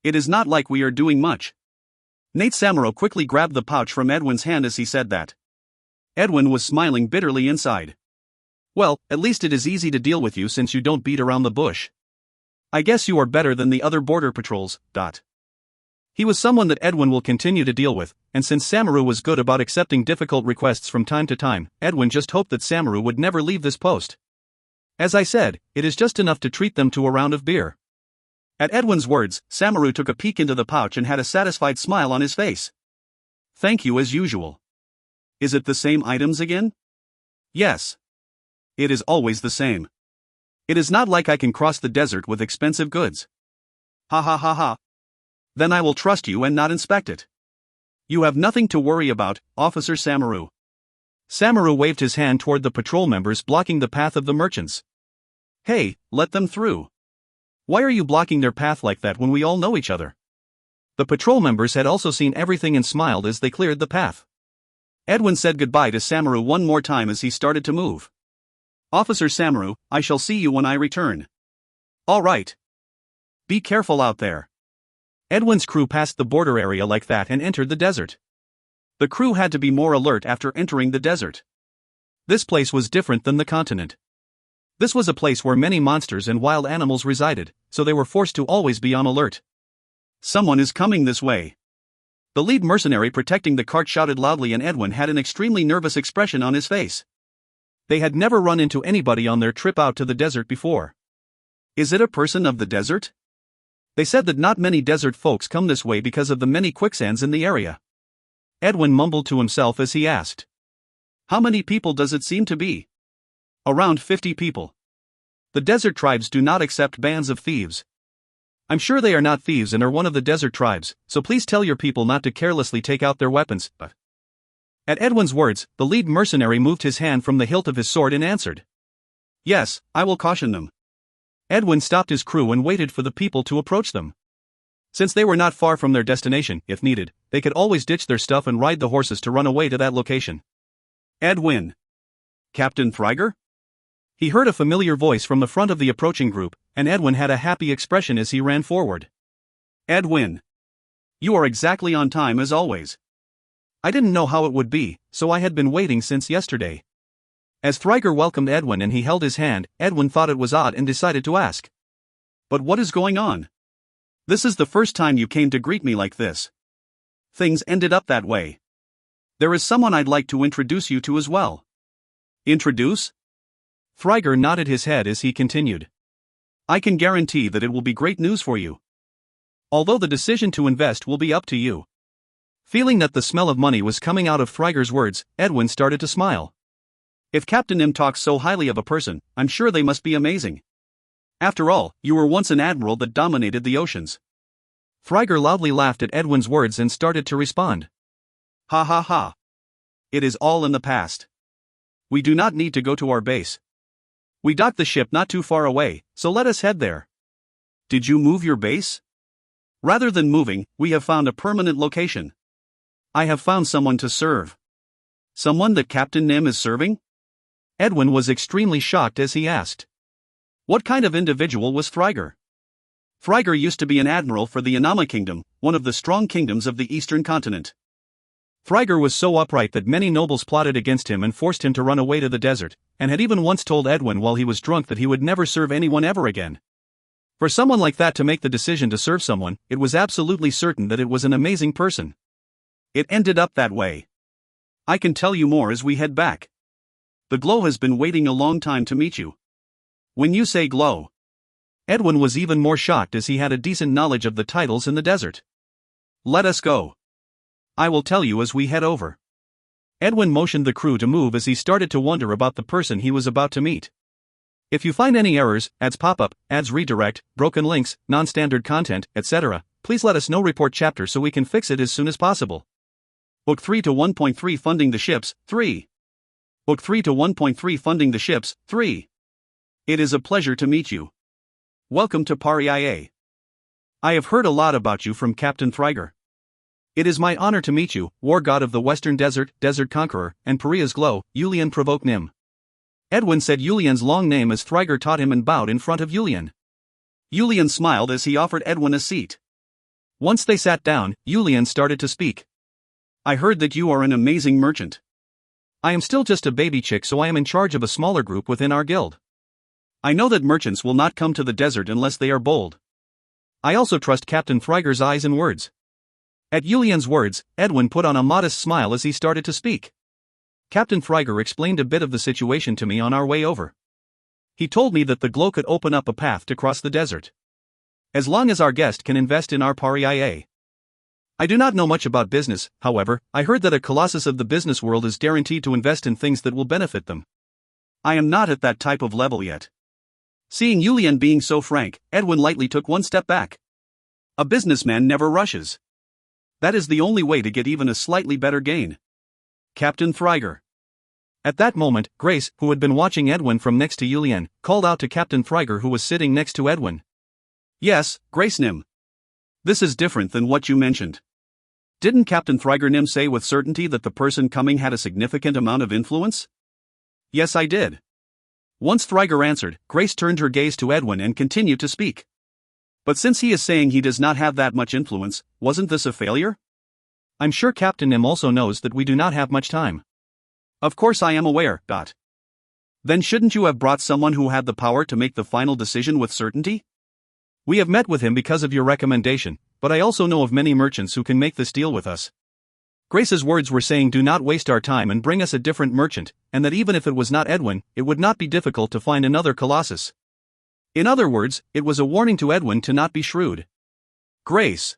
[SPEAKER 2] It is not like we are doing much. Nate Samaru quickly grabbed the pouch from Edwin's hand as he said that. Edwin was smiling bitterly inside. Well, at least it is easy to deal with you since you don't beat around the bush. I guess you are better than the other border patrols. He was someone that Edwin will continue to deal with, and since Samaru was good about accepting difficult requests from time to time, Edwin just hoped that Samaru would never leave this post. As I said, it is just enough to treat them to a round of beer. At Edwin's words, Samaru took a peek into the pouch and had a satisfied smile on his face. Thank you as usual. Is it the same items again? Yes. It is always the same. It is not like I can cross the desert with expensive goods. Ha ha ha ha. Then I will trust you and not inspect it. You have nothing to worry about, Officer Samaru. Samaru waved his hand toward the patrol members blocking the path of the merchants. Hey, let them through. Why are you blocking their path like that when we all know each other? The patrol members had also seen everything and smiled as they cleared the path. Edwin said goodbye to Samaru one more time as he started to move. Officer Samaru, I shall see you when I return. All right. Be careful out there. Edwin's crew passed the border area like that and entered the desert. The crew had to be more alert after entering the desert. This place was different than the continent. This was a place where many monsters and wild animals resided, so they were forced to always be on alert. Someone is coming this way. The lead mercenary protecting the cart shouted loudly, and Edwin had an extremely nervous expression on his face. They had never run into anybody on their trip out to the desert before. Is it a person of the desert? They said that not many desert folks come this way because of the many quicksands in the area. Edwin mumbled to himself as he asked. How many people does it seem to be? Around 50 people. The desert tribes do not accept bands of thieves. I'm sure they are not thieves and are one of the desert tribes, so please tell your people not to carelessly take out their weapons. At Edwin's words, the lead mercenary moved his hand from the hilt of his sword and answered. Yes, I will caution them. Edwin stopped his crew and waited for the people to approach them. Since they were not far from their destination, if needed, they could always ditch their stuff and ride the horses to run away to that location. Edwin. Captain Thriger? He heard a familiar voice from the front of the approaching group, and Edwin had a happy expression as he ran forward. Edwin. You are exactly on time as always. I didn't know how it would be, so I had been waiting since yesterday. As Thriger welcomed Edwin and he held his hand, Edwin thought it was odd and decided to ask. But what is going on? This is the first time you came to greet me like this. Things ended up that way. There is someone I'd like to introduce you to as well. Introduce? Thriger nodded his head as he continued. I can guarantee that it will be great news for you. Although the decision to invest will be up to you. Feeling that the smell of money was coming out of Thriger's words, Edwin started to smile. If Captain Im talks so highly of a person, I'm sure they must be amazing. After all, you were once an admiral that dominated the oceans. Thriger loudly laughed at Edwin's words and started to respond. Ha ha ha. It is all in the past. We do not need to go to our base. We docked the ship not too far away, so let us head there. Did you move your base? Rather than moving, we have found a permanent location. I have found someone to serve. Someone that Captain Nim is serving? Edwin was extremely shocked as he asked. What kind of individual was Thriger? Thriger used to be an admiral for the Anama Kingdom, one of the strong kingdoms of the eastern continent. Thriger was so upright that many nobles plotted against him and forced him to run away to the desert, and had even once told Edwin while he was drunk that he would never serve anyone ever again. For someone like that to make the decision to serve someone, it was absolutely certain that it was an amazing person. It ended up that way. I can tell you more as we head back. The Glow has been waiting a long time to meet you. When you say Glow. Edwin was even more shocked as he had a decent knowledge of the titles in the desert. Let us go. I will tell you as we head over. Edwin motioned the crew to move as he started to wonder about the person he was about to meet. If you find any errors, ads pop up, ads redirect, broken links, non-standard content, etc., please let us know. Report chapter so we can fix it as soon as possible. Book 3 to 1.3 Funding the Ships, 3. Book 3 to 1.3 Funding the Ships, 3. It is a pleasure to meet you. Welcome to Paria. I have heard a lot about you from Captain Thriger. It is my honor to meet you, war god of the Western Desert, Desert Conqueror, and Paria's Glow, Yulian Provoke Nim. Edwin said Yulian's long name as Thriger taught him and bowed in front of Yulian. Yulian smiled as he offered Edwin a seat. Once they sat down, Yulian started to speak. I heard that you are an amazing merchant. I am still just a baby chick, so I am in charge of a smaller group within our guild. I know that merchants will not come to the desert unless they are bold. I also trust Captain Thriger's eyes and words. At Yulian's words, Edwin put on a modest smile as he started to speak. Captain Thriger explained a bit of the situation to me on our way over. He told me that the glow could open up a path to cross the desert. As long as our guest can invest in our Paria. I do not know much about business, however, I heard that a colossus of the business world is guaranteed to invest in things that will benefit them. I am not at that type of level yet. Seeing Yulian being so frank, Edwin lightly took one step back. A businessman never rushes. That is the only way to get even a slightly better gain. Captain Thriger. At that moment, Grace, who had been watching Edwin from next to Yulian, called out to Captain Thriger, who was sitting next to Edwin. Yes, Grace Nim. This is different than what you mentioned. Didn't Captain Thriger Nim say with certainty that the person coming had a significant amount of influence? Yes, I did. Once Thriger answered, Grace turned her gaze to Edwin and continued to speak. But since he is saying he does not have that much influence, wasn't this a failure? I'm sure Captain Nim also knows that we do not have much time. Of course I am aware. Then shouldn't you have brought someone who had the power to make the final decision with certainty? We have met with him because of your recommendation, but I also know of many merchants who can make this deal with us. Grace's words were saying do not waste our time and bring us a different merchant, and that even if it was not Edwin, it would not be difficult to find another colossus. In other words, it was a warning to Edwin to not be shrewd. Grace.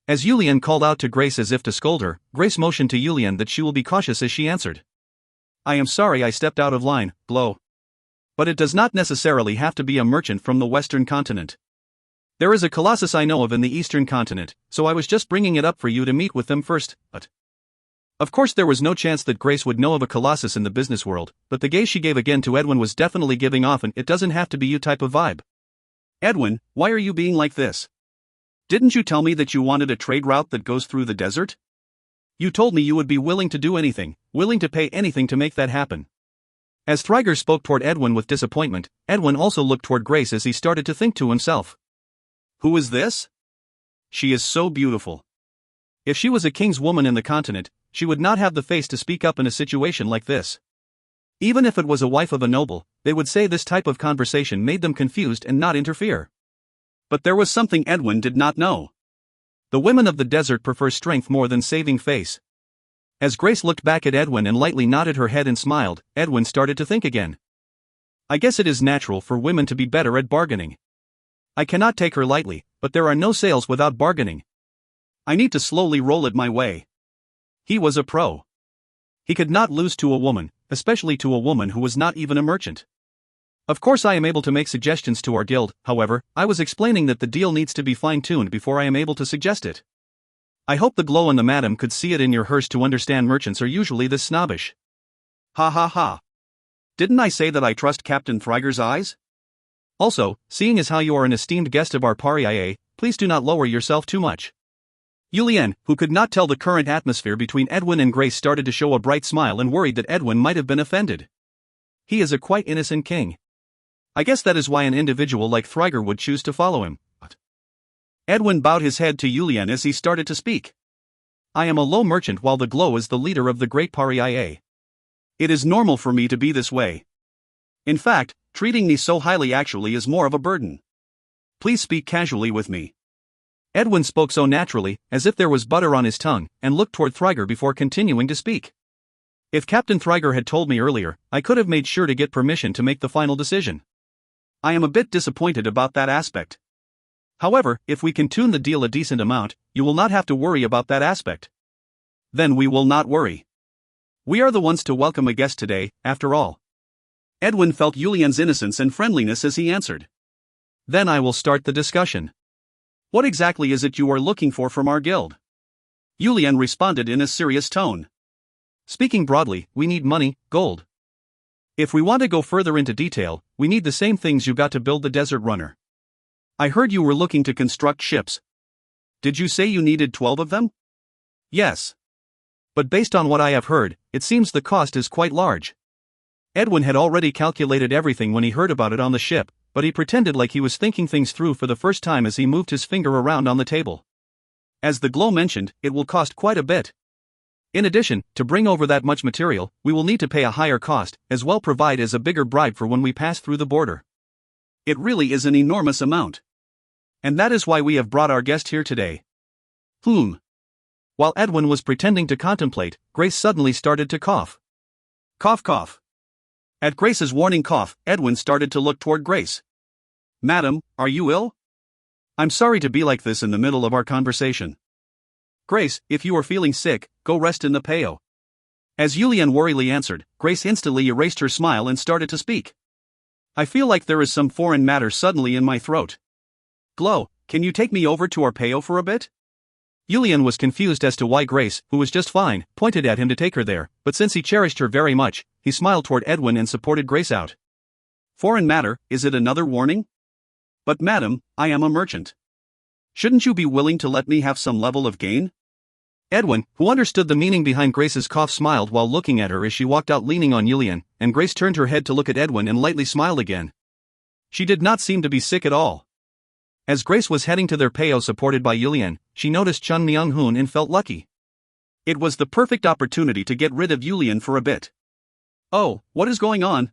[SPEAKER 2] As Yulian called out to Grace as if to scold her, Grace motioned to Yulian that she will be cautious as she answered. I am sorry I stepped out of line, Blow. But it does not necessarily have to be a merchant from the Western continent. There is a colossus I know of in the Eastern continent, so I was just bringing it up for you to meet with them first, but... Of course there was no chance that Grace would know of a colossus in the business world, but the gaze she gave again to Edwin was definitely giving off an it doesn't have to be you type of vibe. Edwin, why are you being like this? Didn't you tell me that you wanted a trade route that goes through the desert? You told me you would be willing to do anything, willing to pay anything to make that happen. As Thriger spoke toward Edwin with disappointment, Edwin also looked toward Grace as he started to think to himself. Who is this? She is so beautiful. If she was a king's woman in the continent, she would not have the face to speak up in a situation like this. Even if it was a wife of a noble, they would say this type of conversation made them confused and not interfere. But there was something Edwin did not know. The women of the desert prefer strength more than saving face. As Grace looked back at Edwin and lightly nodded her head and smiled, Edwin started to think again. I guess it is natural for women to be better at bargaining. I cannot take her lightly, but there are no sales without bargaining. I need to slowly roll it my way. He was a pro. He could not lose to a woman, especially to a woman who was not even a merchant. Of course I am able to make suggestions to our guild, however, I was explaining that the deal needs to be fine-tuned before I am able to suggest it. I hope the glow and the madam could see it in your hearse to understand merchants are usually this snobbish. Ha ha ha. Didn't I say that I trust Captain Thriger's eyes? Also, seeing as how you are an esteemed guest of our Paria, please do not lower yourself too much. Yulian, who could not tell the current atmosphere between Edwin and Grace, started to show a bright smile and worried that Edwin might have been offended. He is a quite innocent king. I guess that is why an individual like Thriger would choose to follow him. Edwin bowed his head to Yulian as he started to speak. I am a low merchant while the glow is the leader of the great Paria. It is normal for me to be this way. In fact, treating me so highly actually is more of a burden. Please speak casually with me. Edwin spoke so naturally, as if there was butter on his tongue, and looked toward Thriger before continuing to speak. If Captain Thriger had told me earlier, I could have made sure to get permission to make the final decision. I am a bit disappointed about that aspect. However, if we can tune the deal a decent amount, you will not have to worry about that aspect. Then we will not worry. We are the ones to welcome a guest today, after all. Edwin felt Yulian's innocence and friendliness as he answered. Then I will start the discussion. What exactly is it you are looking for from our guild? Yulian responded in a serious tone. Speaking broadly, we need money, gold. If we want to go further into detail, we need the same things you got to build the Desert Runner. I heard you were looking to construct ships. Did you say you needed 12 of them? Yes. But based on what I have heard, it seems the cost is quite large. Edwin had already calculated everything when he heard about it on the ship, but he pretended like he was thinking things through for the first time as he moved his finger around on the table. As the glow mentioned, it will cost quite a bit. In addition, to bring over that much material, we will need to pay a higher cost, as well provide as a bigger bribe for when we pass through the border. It really is an enormous amount. And that is why we have brought our guest here today. While Edwin was pretending to contemplate, Grace suddenly started to cough. Cough cough. At Grace's warning cough, Edwin started to look toward Grace. "Madam, are you ill? I'm sorry to be like this in the middle of our conversation. Grace, if you are feeling sick, go rest in the peo." As Julian worriedly answered, Grace instantly erased her smile and started to speak. "I feel like there is some foreign matter suddenly in my throat. Glow, can you take me over to our peo for a bit?"
[SPEAKER 1] Julian was confused as to why Grace, who was just fine, pointed at him to take her there, but since he cherished her very much, he smiled toward Edwin and supported Grace out.
[SPEAKER 2] "Foreign matter, is it another warning? But madam, I am a merchant. Shouldn't you be willing to let me have some level of gain?"
[SPEAKER 1] Edwin, who understood the meaning behind Grace's cough, smiled while looking at her as she walked out leaning on Julian, and Grace turned her head to look at Edwin and lightly smiled again. She did not seem to be sick at all. As Grace was heading to their peo supported by Julian, she noticed Chun Myung-hoon and felt lucky.
[SPEAKER 2] It was the perfect opportunity to get rid of Julian for a bit. "Oh, what is going on?"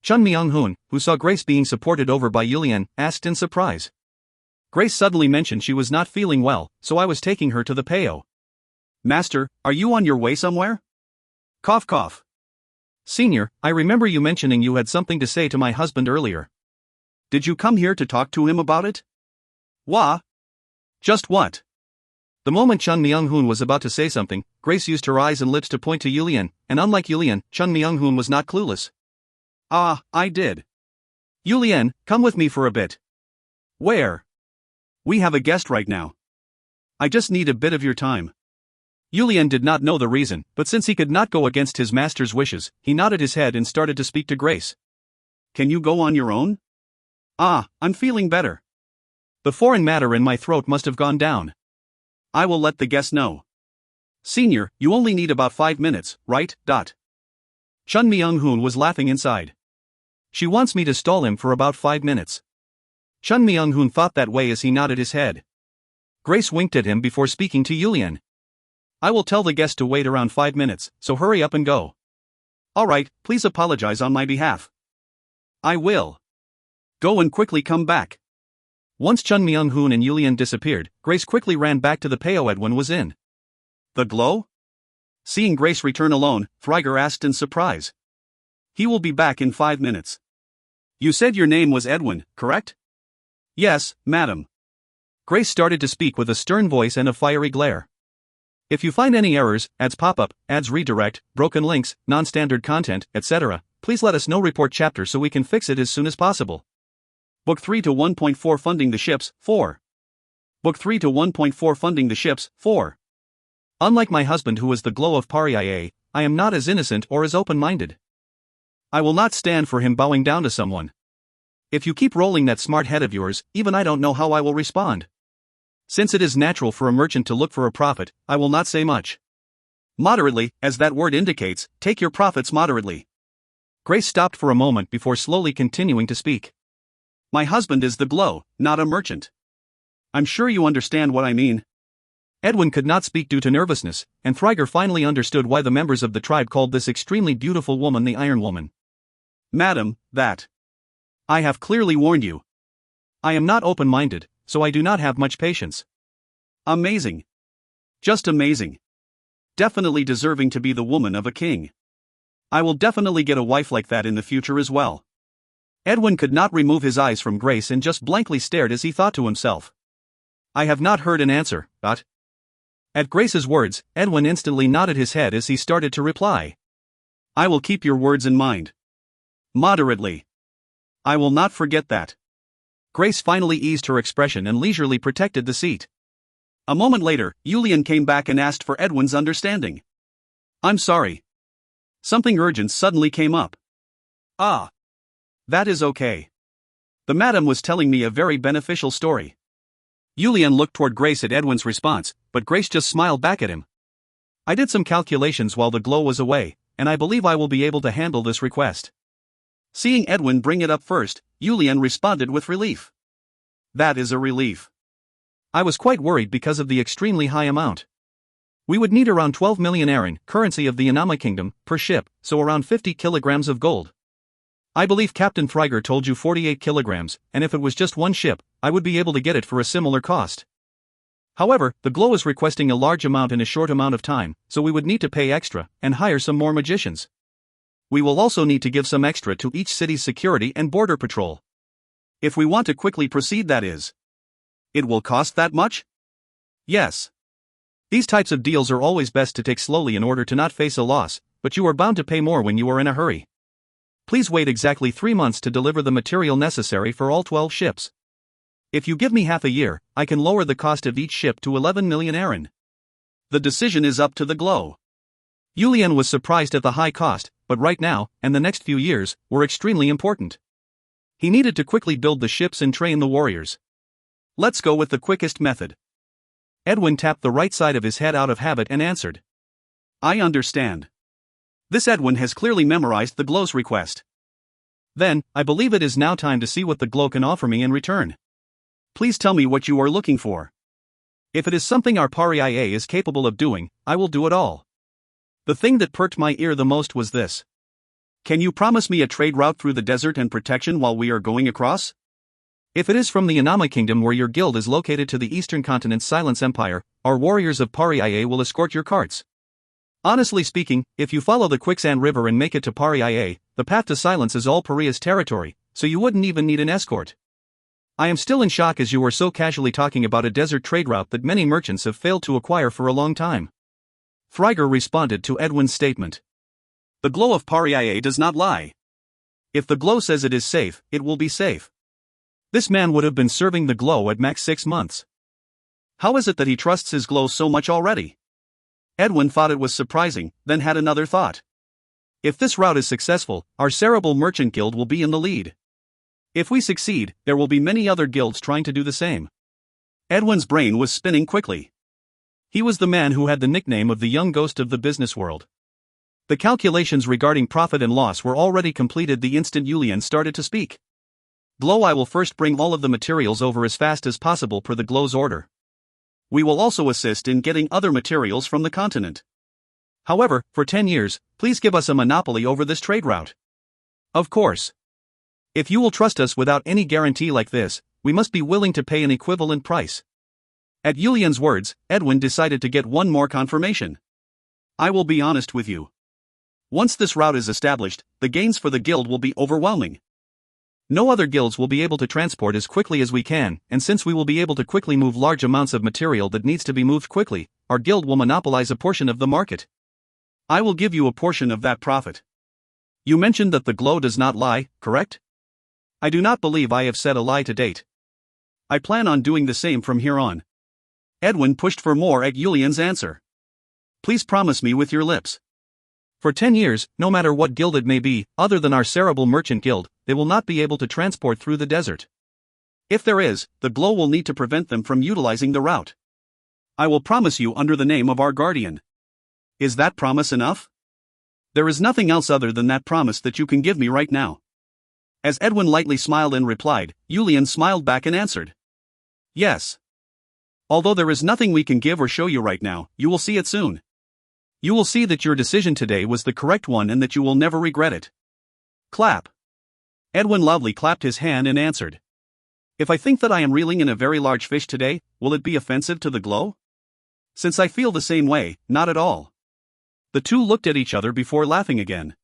[SPEAKER 1] Chun Myung-hoon, who saw Grace being supported over by Julian, asked in surprise. Grace suddenly mentioned she was not feeling well, so I was taking her to the peo.
[SPEAKER 2] "Master, are you on your way somewhere?" Cough cough.
[SPEAKER 1] "Senior, I remember you mentioning you had something to say to my husband earlier.
[SPEAKER 2] Did you come here to talk to him about it?" "Wha? Just what?"
[SPEAKER 1] The moment Chun Myung-hoon was about to say something, Grace used her eyes and lips to point to Julian, and unlike Julian, Chun Myung-hoon was not clueless.
[SPEAKER 2] "Ah, I did.
[SPEAKER 1] Julian, come with me for a bit."
[SPEAKER 2] "Where?" "We have a guest right now. I just need a bit of your time."
[SPEAKER 1] Julian did not know the reason, but since he could not go against his master's wishes, he nodded his head and started to speak to Grace.
[SPEAKER 2] "Can you go on your own?" "Ah, I'm feeling better.
[SPEAKER 1] The foreign matter in my throat must have gone down.
[SPEAKER 2] I will let the guest know." "Senior, you only need about 5 minutes, right?"
[SPEAKER 1] Chun Myung-hoon was laughing inside. She wants me to stall him for about 5 minutes. Chun Myung-hoon thought that way as he nodded his head. Grace winked at him before speaking to Julian. "I will tell the guest to wait around 5 minutes, so hurry up and go."
[SPEAKER 2] "All right, please apologize on my behalf." "I will. Go and quickly come back."
[SPEAKER 1] Once Chun Myung-hoon and Julian disappeared, Grace quickly ran back to the peo Edwin was in.
[SPEAKER 2] "The glow?" Seeing Grace return alone, Thriger asked in surprise. "He will be back in 5 minutes. You said your name was Edwin, correct?" "Yes, madam."
[SPEAKER 1] Grace started to speak with a stern voice and a fiery glare. "If you find any errors, ads pop up, ads redirect, broken links, non-standard content, etc., please let us know. Report chapter so we can fix it as soon as possible."
[SPEAKER 2] Book 3 to 1.4 Funding the Ships, 4. Book 3 to 1.4 Funding the Ships, 4.
[SPEAKER 1] Unlike my husband who is the glow of Paria, I am not as innocent or as open-minded. I will not stand for him bowing down to someone. If you keep rolling that smart head of yours, even I don't know how I will respond. Since it is natural for a merchant to look for a profit, I will not say much.
[SPEAKER 2] Moderately, as that word indicates, take your profits moderately.
[SPEAKER 1] Grace stopped for a moment before slowly continuing to speak.
[SPEAKER 2] My husband is the glow, not a merchant. I'm sure you understand what I mean.
[SPEAKER 1] Edwin could not speak due to nervousness, and Thriger finally understood why the members of the tribe called this extremely beautiful woman the Iron Woman.
[SPEAKER 2] Madam, that.
[SPEAKER 1] I have clearly warned you. I am not open-minded, so I do not have much patience.
[SPEAKER 2] Amazing. Just amazing. Definitely deserving to be the woman of a king. I will definitely get a wife like that in the future as well.
[SPEAKER 1] Edwin could not remove his eyes from Grace and just blankly stared as he thought to himself. I have not heard an answer, but... At Grace's words, Edwin instantly nodded his head as he started to reply.
[SPEAKER 2] I will keep your words in mind. Moderately. I will not forget that.
[SPEAKER 1] Grace finally eased her expression and leisurely protected the seat.
[SPEAKER 2] A moment later, Julian came back and asked for Edwin's understanding. I'm sorry. Something urgent suddenly came up. Ah. That is okay. The madam was telling me a very beneficial story.
[SPEAKER 1] Julian looked toward Grace at Edwin's response, but Grace just smiled back at him. I did some calculations while the glow was away, and I believe I will be able to handle this request.
[SPEAKER 2] Seeing Edwin bring it up first, Julian responded with relief. That is a relief.
[SPEAKER 1] I was quite worried because of the extremely high amount. We would need around 12 million Aran, currency of the Yanama Kingdom, per ship, so around 50 kilograms of gold. I believe Captain Thriger told you 48 kilograms, and if it was just one ship, I would be able to get it for a similar cost. However, the glow is requesting a large amount in a short amount of time, so we would need to pay extra, and hire some more magicians.
[SPEAKER 2] We will also need to give some extra to each city's security and border patrol. If we want to quickly proceed, that is. It will cost that much? Yes. These types of deals are always best to take slowly in order to not face a loss, but you are bound to pay more when you are in a hurry. Please wait exactly 3 months to deliver the material necessary for all 12 ships. If you give me half a year, I can lower the cost of each ship to 11 million Aaron. The decision is up to the glow. Yulian was surprised at the high cost, but right now, and the next few years, were extremely important. He needed to quickly build the ships and train the warriors. Let's go with the quickest method. Edwin tapped the right side of his head out of habit and answered. I understand. This Edwin has clearly memorized the glow's request. Then, I believe it is now time to see what the glow can offer me in return. Please tell me what you are looking for. If it is something our Paria is capable of doing, I will do it all. The thing that perked my ear the most was this. Can you promise me a trade route through the desert and protection while we are going across? If it is from the Inama Kingdom where your guild is located to the eastern continent's Silence Empire, our warriors of Paria will escort your carts. Honestly speaking, if you follow the Quicksand River and make it to Paria, the path to Silence is all Paria's territory, so you wouldn't even need an escort. I am still in shock as you were so casually talking about a desert trade route that many merchants have failed to acquire for a long time. Thriger responded to Edwin's statement. The glow of Paria does not lie. If the glow says it is safe, it will be safe. This man would have been serving the glow at max 6 months. How is it that he trusts his glow so much already? Edwin thought it was surprising, then had another thought. If this route is successful, our Cerebral Merchant Guild will be in the lead. If we succeed, there will be many other guilds trying to do the same. Edwin's brain was spinning quickly. He was the man who had the nickname of the young ghost of the business world. The calculations regarding profit and loss were already completed the instant Yulian started to speak. Glow, I will first bring all of the materials over as fast as possible per the glow's order. We will also assist in getting other materials from the continent. However, for 10 years, please give us a monopoly over this trade route. Of course. If you will trust us without any guarantee like this, we must be willing to pay an equivalent price. At Yulian's words, Edwin decided to get one more confirmation. I will be honest with you. Once this route is established, the gains for the guild will be overwhelming. No other guilds will be able to transport as quickly as we can, and since we will be able to quickly move large amounts of material that needs to be moved quickly, our guild will monopolize a portion of the market. I will give you a portion of that profit. You mentioned that the glow does not lie, correct? I do not believe I have said a lie to date. I plan on doing the same from here on. Edwin pushed for more at Yulian's answer. Please promise me with your lips. For 10 years, no matter what guild it may be, other than our Cerebral Merchant Guild, they will not be able to transport through the desert. If there is, the glow will need to prevent them from utilizing the route. I will promise you under the name of our guardian. Is that promise enough? There is nothing else other than that promise that you can give me right now. As Edwin lightly smiled and replied, Yulian smiled back and answered. Yes. Although there is nothing we can give or show you right now, you will see it soon. You will see that your decision today was the correct one and that you will never regret it. Clap. Edwin loudly clapped his hand and answered. If I think that I am reeling in a very large fish today, will it be offensive to the glow? Since I feel the same way, not at all. The two looked at each other before laughing again.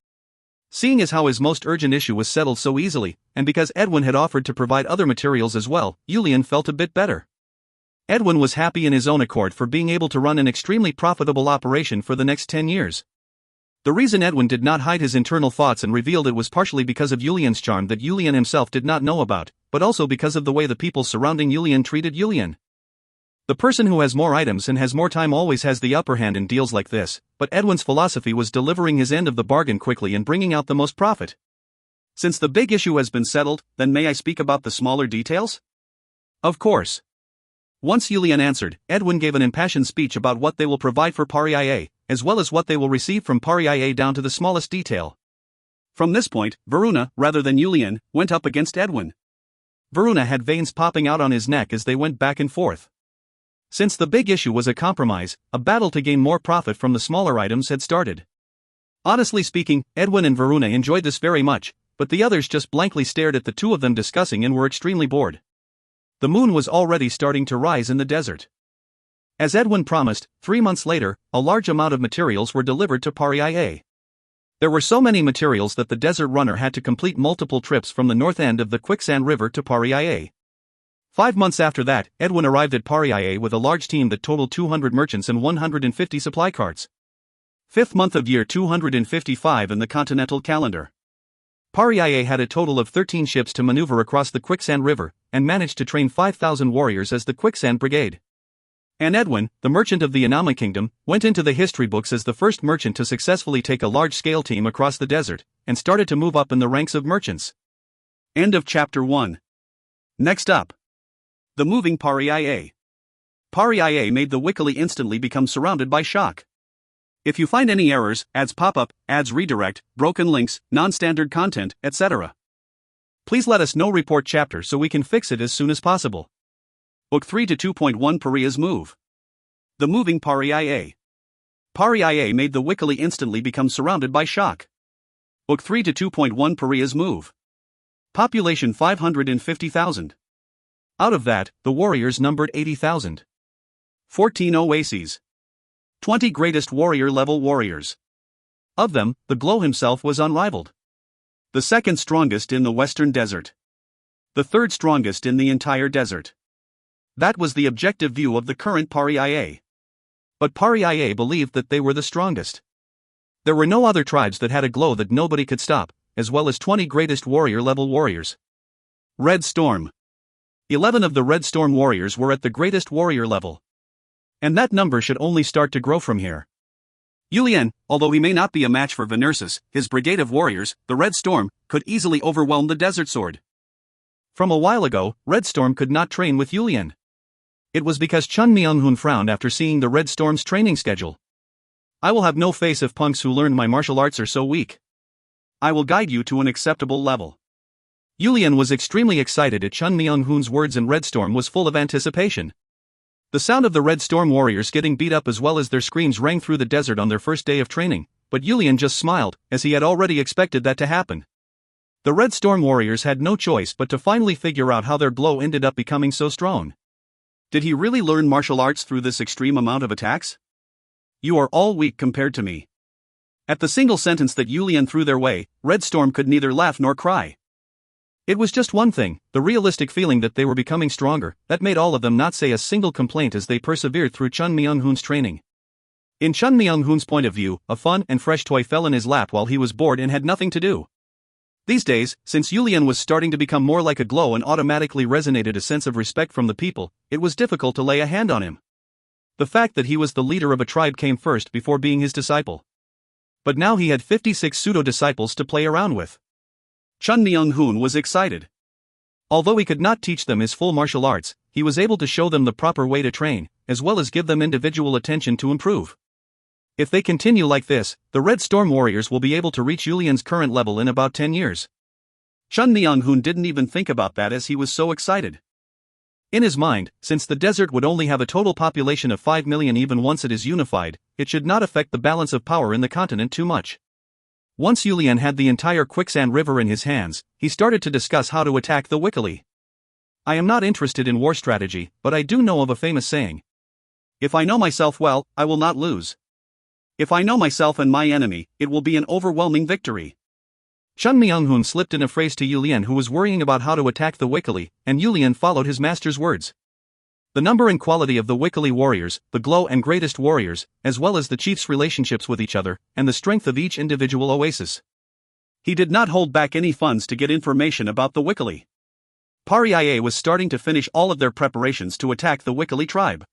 [SPEAKER 2] Seeing as how his most urgent issue was settled so easily, and because Edwin had offered to provide other materials as well, Yulian felt a bit better. Edwin was happy in his own accord for being able to run an extremely profitable operation for the next 10 years. The reason Edwin did not hide his internal thoughts and revealed it was partially because of Yulian's charm that Yulian himself did not know about, but also because of the way the people surrounding Yulian treated Yulian. The person who has more items and has more time always has the upper hand in deals like this, but Edwin's philosophy was delivering his end of the bargain quickly and bringing out the most profit. Since the big issue has been settled, then may I speak about the smaller details? Of course. Once Yulian answered, Edwin gave an impassioned speech about what they will provide for Paria, as well as what they will receive from Paria down to the smallest detail. From this point, Varuna, rather than Yulian, went up against Edwin. Varuna had veins popping out on his neck as they went back and forth. Since the big issue was a compromise, a battle to gain more profit from the smaller items had started. Honestly speaking, Edwin and Varuna enjoyed this very much, but the others just blankly stared at the two of them discussing and were extremely bored. The moon was already starting to rise in the desert. As Edwin promised, 3 months later, a large amount of materials were delivered to Paria.
[SPEAKER 1] There were so many materials that the desert runner had to complete multiple trips from the north end of the quicksand river to Paria. 5 months after that, Edwin arrived at Paria with a large team that totaled 200 merchants and 150 supply carts. 5th month of year 255 in the continental calendar. Paria had a total of 13 ships to maneuver across the quicksand river, and managed to train 5,000 warriors as the quicksand brigade. And Edwin, the merchant of the Inama kingdom, went into the history books as the first merchant to successfully take a large-scale team across the desert, and started to move up in the ranks of merchants.
[SPEAKER 2] End of chapter 1. Next up. The moving Paria. Paria made the Wikili instantly become surrounded by shock. If you find any errors, ads pop up, ads redirect, broken links, non-standard content, etc., please let us know. Report chapter so we can fix it as soon as possible. Book 3 to 2.1 Paria's Move. The moving Paria. Paria made the Wikili instantly become surrounded by shock. Book 3 to 2.1 Paria's Move. Population 550,000. Out of that, the warriors numbered 80,000. 14 oases. 20 greatest warrior-level warriors. Of them, the Glow himself was unrivaled. The second strongest in the western desert. The third strongest in the entire desert. That was the objective view of the current Paria. But Paria believed that they were the strongest. There were no other tribes that had a Glow that nobody could stop, as well as 20 greatest warrior-level warriors. Red Storm. 11 of the Red Storm warriors were at the greatest warrior level. And that number should only start to grow from here. Yulian, although he may not be a match for Venersis, his brigade of warriors, the Red Storm, could easily overwhelm the Desert Sword. From a while ago, Red Storm could not train with Yulian. It was because Chun Myung-hoon frowned after seeing the Red Storm's training schedule. I will have no face if punks who learn my martial arts are so weak. I will guide you to an acceptable level. Yulian was extremely excited at Chun Myung-hoon's words, and Red Storm was full of anticipation. The sound of the Red Storm warriors getting beat up as well as their screams rang through the desert on their first day of training, but Yulian just smiled, as he had already expected that to happen. The Red Storm warriors had no choice but to finally figure out how their Glow ended up becoming so strong. Did he really learn martial arts through this extreme amount of attacks? You are all weak compared to me. At the single sentence that Yulian threw their way, Red Storm could neither laugh nor cry. It was just one thing, the realistic feeling that they were becoming stronger, that made all of them not say a single complaint as they persevered through Chun Myung-hoon's training. In Chun Myung-hoon's point of view, a fun and fresh toy fell in his lap while he was bored and had nothing to do. These days, since Yulian was starting to become more like a Glow and automatically resonated a sense of respect from the people, it was difficult to lay a hand on him. The fact that he was the leader of a tribe came first before being his disciple. But now he had 56 pseudo-disciples to play around with. Chun Myung-hoon was excited. Although he could not teach them his full martial arts, he was able to show them the proper way to train, as well as give them individual attention to improve. If they continue like this, the Red Storm warriors will be able to reach Yulian's current level in about 10 years. Chun Myung-hoon didn't even think about that as he was so excited. In his mind, since the desert would only have a total population of 5 million even once it is unified, it should not affect the balance of power in the continent too much. Once Yulian had the entire quicksand river in his hands, he started to discuss how to attack the Wikili. I am not interested in war strategy, but I do know of a famous saying. If I know myself well, I will not lose. If I know myself and my enemy, it will be an overwhelming victory. Chun Myung-hoon slipped in a phrase to Yulian, who was worrying about how to attack the Wikili, and Yulian followed his master's words. The number and quality of the Wikili warriors, the Glow and greatest warriors, as well as the chiefs' relationships with each other, and the strength of each individual oasis. He did not hold back any funds to get information about the Wikili. Paria was starting to finish all of their preparations to attack the Wikili tribe.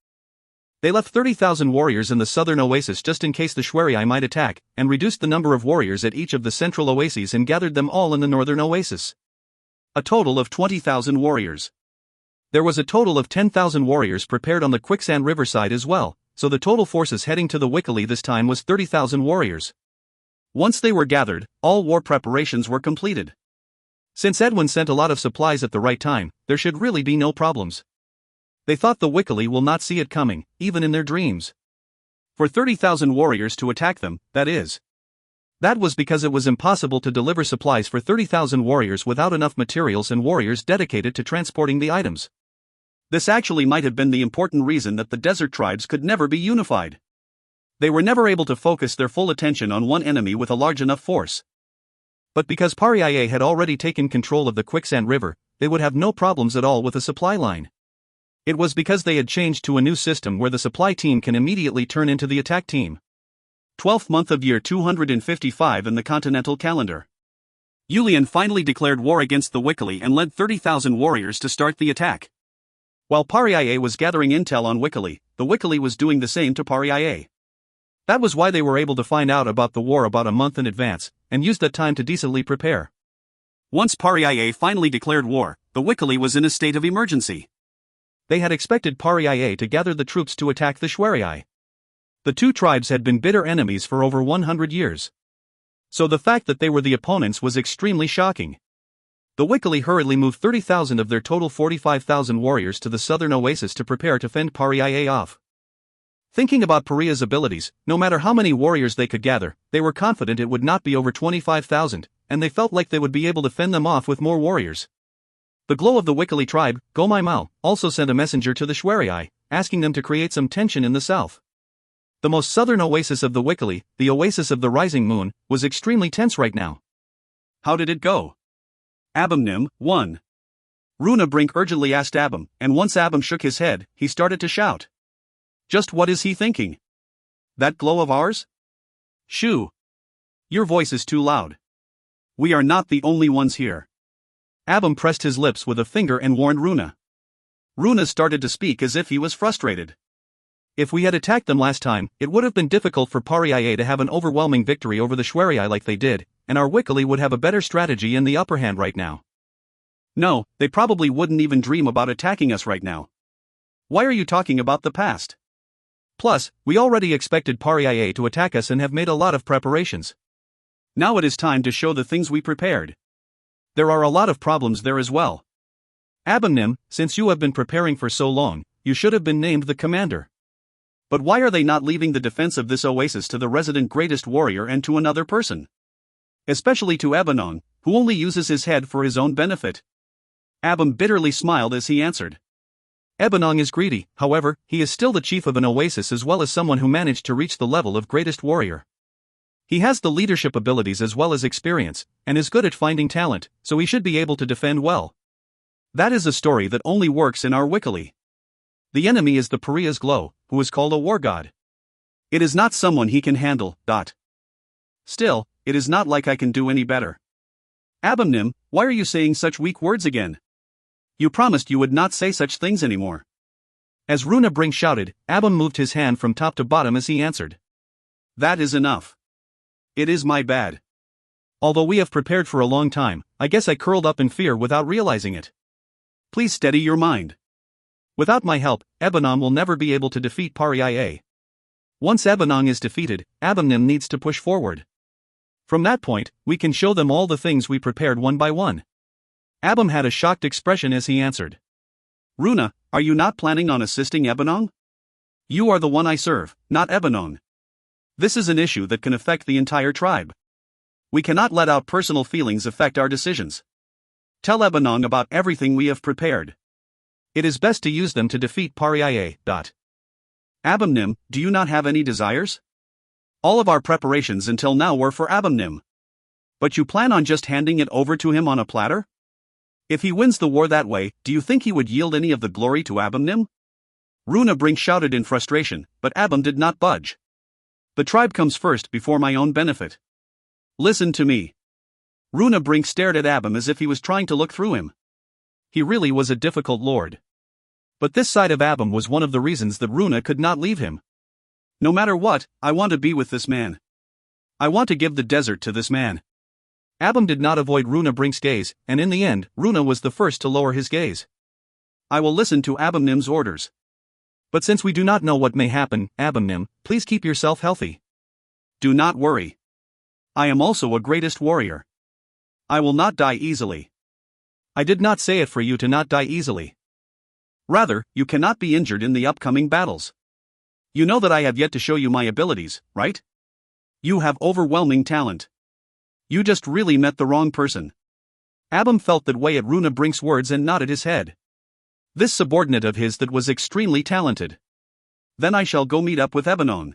[SPEAKER 2] They left 30,000 warriors in the southern oasis just in case the Shwerii might attack, and reduced the number of warriors at each of the central oases and gathered them all in the northern oasis. A total of 20,000 warriors. There was a total of 10,000 warriors prepared on the quicksand riverside as well, so the total forces heading to the Wikili this time was 30,000 warriors. Once they were gathered, all war preparations were completed. Since Edwin sent a lot of supplies at the right time, there should really be no problems. They thought the Wikili will not see it coming, even in their dreams. For 30,000 warriors to attack them, that is. That was because it was impossible to deliver supplies for 30,000 warriors without enough materials and warriors dedicated to transporting the items. This actually might have been the important reason that the desert tribes could never be unified. They were never able to focus their full attention on one enemy with a large enough force.
[SPEAKER 1] But because Pariaye had already taken control of the Quicksand River, they would have no problems at all with a supply line. It was because they had changed to a new system where the supply team can immediately turn into the attack team.
[SPEAKER 2] 12th month of year 255 in the continental calendar. Yulian finally declared war against the Wikili and led 30,000 warriors to start the attack. While Pariaye was gathering intel on Wikili, the Wikili was doing the same to Pariaye.
[SPEAKER 1] That was why they were able to find out about the war about a month in advance, and used that time to decently prepare.
[SPEAKER 2] Once Pariaye finally declared war, the Wikili was in a state of emergency.
[SPEAKER 1] They had expected Pariaye to gather the troops to attack the Shwariai. The two tribes had been bitter enemies for over 100 years. So the fact that they were the opponents was extremely shocking. The Wikili hurriedly moved 30,000 of their total 45,000 warriors to the southern oasis to prepare to fend Pariaye off. Thinking about Paria's abilities, no matter how many warriors they could gather, they were confident it would not be over 25,000, and they felt like they would be able to fend them off with more warriors. The glow of the Wikili tribe, Gomai Mao, also sent a messenger to the Shwariai, asking them to create some tension in the south. The most southern oasis of the Wikili, the oasis of the rising moon, was extremely tense right now.
[SPEAKER 2] How did it go? Abamnim, 1. Runa Brink urgently asked Abam, and once Abam shook his head, he started to shout. Just what is he thinking? That glow of ours? Shoo! Your voice is too loud. We are not the only ones here.
[SPEAKER 1] Abam pressed his lips with a finger and warned Runa.
[SPEAKER 2] Runa started to speak as if he was frustrated.
[SPEAKER 1] If we had attacked them last time, it would have been difficult for Pariaye to have an overwhelming victory over the Shwariai like they did, and our Wikili would have a better strategy in the upper hand right now.
[SPEAKER 2] No, they probably wouldn't even dream about attacking us right now. Why are you talking about the past?
[SPEAKER 1] Plus, we already expected Pariaye to attack us and have made a lot of preparations.
[SPEAKER 2] Now it is time to show the things we prepared.
[SPEAKER 1] There are a lot of problems there as well. Abamnim, since you have been preparing for so long, you should have been named the commander.
[SPEAKER 2] But why are they not leaving the defense of this oasis to the resident greatest warrior and to another person? Especially to Abanon, who only uses his head for his own benefit. Abam bitterly smiled as he answered.
[SPEAKER 1] Ebanong is greedy, however, he is still the chief of an oasis as well as someone who managed to reach the level of greatest warrior. He has the leadership abilities as well as experience, and is good at finding talent, so he should be able to defend well. That is a story that only works in our Wikili. The enemy is the Paria's Glow, who is called a war god.
[SPEAKER 2] It is not someone he can handle. Still, it is not like I can do any better. Abamnim, why are you saying such weak words again? You promised you would not say such things anymore.
[SPEAKER 1] As Runa Brink shouted, Abam moved his hand from top to bottom as he answered.
[SPEAKER 2] That is enough. It is my bad.
[SPEAKER 1] Although we have prepared for a long time, I guess I curled up in fear without realizing it.
[SPEAKER 2] Please steady your mind.
[SPEAKER 1] Without my help, Ebanong will never be able to defeat Pariaye. Once Ebanong is defeated, Abamnim needs to push forward. From that point, we can show them all the things we prepared one by one. Abam had a shocked expression as he answered.
[SPEAKER 2] Runa, are you not planning on assisting Ebanong? You are the one I serve, not Ebanong. This is an issue that can affect the entire tribe. We cannot let our personal feelings affect our decisions. Tell Ebanong about everything we have prepared.
[SPEAKER 1] It is best to use them to defeat Pariaye.
[SPEAKER 2] Abamnim, do you not have any desires? All of our preparations until now were for Abamnim. But you plan on just handing it over to him on a platter? If he wins the war that way, do you think he would yield any of the glory to Abamnim? Runa Brink shouted in frustration, but Abam did not budge. The tribe comes first before my own benefit. Listen to me. Runa Brink stared at Abam as if he was trying to look through him.
[SPEAKER 1] He really was a difficult lord. But this side of Abam was one of the reasons that Runa could not leave him.
[SPEAKER 2] No matter what, I want to be with this man. I want to give the desert to this man.
[SPEAKER 1] Abam did not avoid Runa Brink's gaze, and in the end, Runa was the first to lower his gaze.
[SPEAKER 2] I will listen to Abamnim's orders.
[SPEAKER 1] But since we do not know what may happen, Abamnim, please keep yourself healthy.
[SPEAKER 2] Do not worry. I am also a greatest warrior. I will not die easily.
[SPEAKER 1] I did not say it for you to not die easily.
[SPEAKER 2] Rather, you cannot be injured in the upcoming battles. You know that I have yet to show you my abilities, right? You have overwhelming talent. You just really met the wrong person.
[SPEAKER 1] Abam felt that way at Runa Brink's words and nodded his head. This subordinate of his that was extremely talented.
[SPEAKER 2] Then I shall go meet up with Ebanong.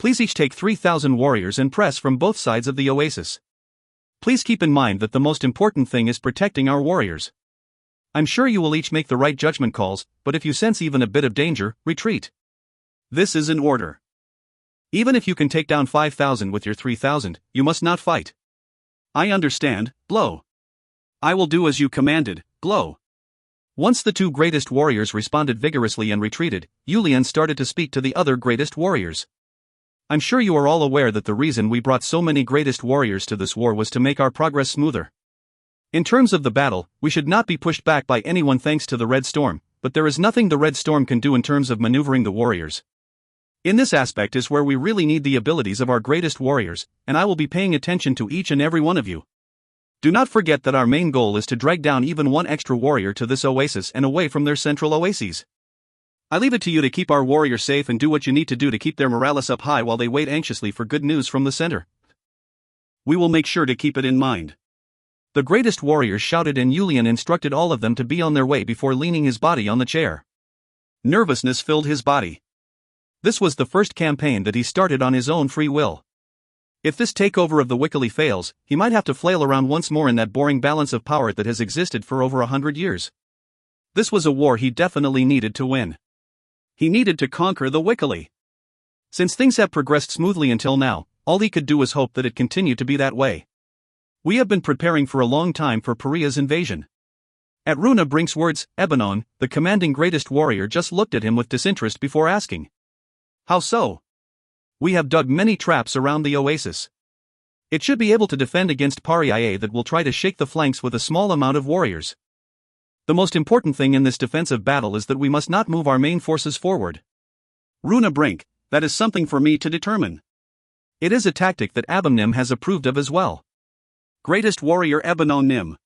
[SPEAKER 1] Please each take 3,000 warriors and press from both sides of the oasis. Please keep in mind that the most important thing is protecting our warriors. I'm sure you will each make the right judgment calls, but if you sense even a bit of danger, retreat. This is an order. Even if you can take down 5,000 with your 3,000, you must not fight.
[SPEAKER 2] I understand, blow. I will do as you commanded, glow.
[SPEAKER 1] Once the two greatest warriors responded vigorously and retreated, Yulian started to speak to the other greatest warriors. I'm sure you are all aware that the reason we brought so many greatest warriors to this war was to make our progress smoother. In terms of the battle, we should not be pushed back by anyone thanks to the Red Storm, but there is nothing the Red Storm can do in terms of maneuvering the warriors. In this aspect is where we really need the abilities of our greatest warriors, and I will be paying attention to each and every one of you. Do not forget that our main goal is to drag down even one extra warrior to this oasis and away from their central oases. I leave it to you to keep our warriors safe and do what you need to do to keep their morales up high while they wait anxiously for good news from the center.
[SPEAKER 2] We will make sure to keep it in mind.
[SPEAKER 1] The greatest warriors shouted and Yulian instructed all of them to be on their way before leaning his body on the chair.
[SPEAKER 2] Nervousness filled his body.
[SPEAKER 1] This was the first campaign that he started on his own free will. If this takeover of the Wickley fails, he might have to flail around once more in that boring balance of power that has existed for over 100 years. This was a war he definitely needed to win.
[SPEAKER 2] He needed to conquer the Wickley.
[SPEAKER 1] Since things have progressed smoothly until now, all he could do was hope that it continued to be that way. We have been preparing for a long time for Paria's invasion. At Runa Brink's words, Ebanon, the commanding greatest warrior, just looked at him with disinterest before asking. How so? We have dug many traps around the oasis. It should be able to defend against Paria that will try to shake the flanks with a small amount of warriors. The most important thing in this defensive battle is that we must not move our main forces forward.
[SPEAKER 2] Runa Brink, that is something for me to determine.
[SPEAKER 1] It is a tactic that Abamnim has approved of as well.
[SPEAKER 2] Greatest warrior Ebanon Nim.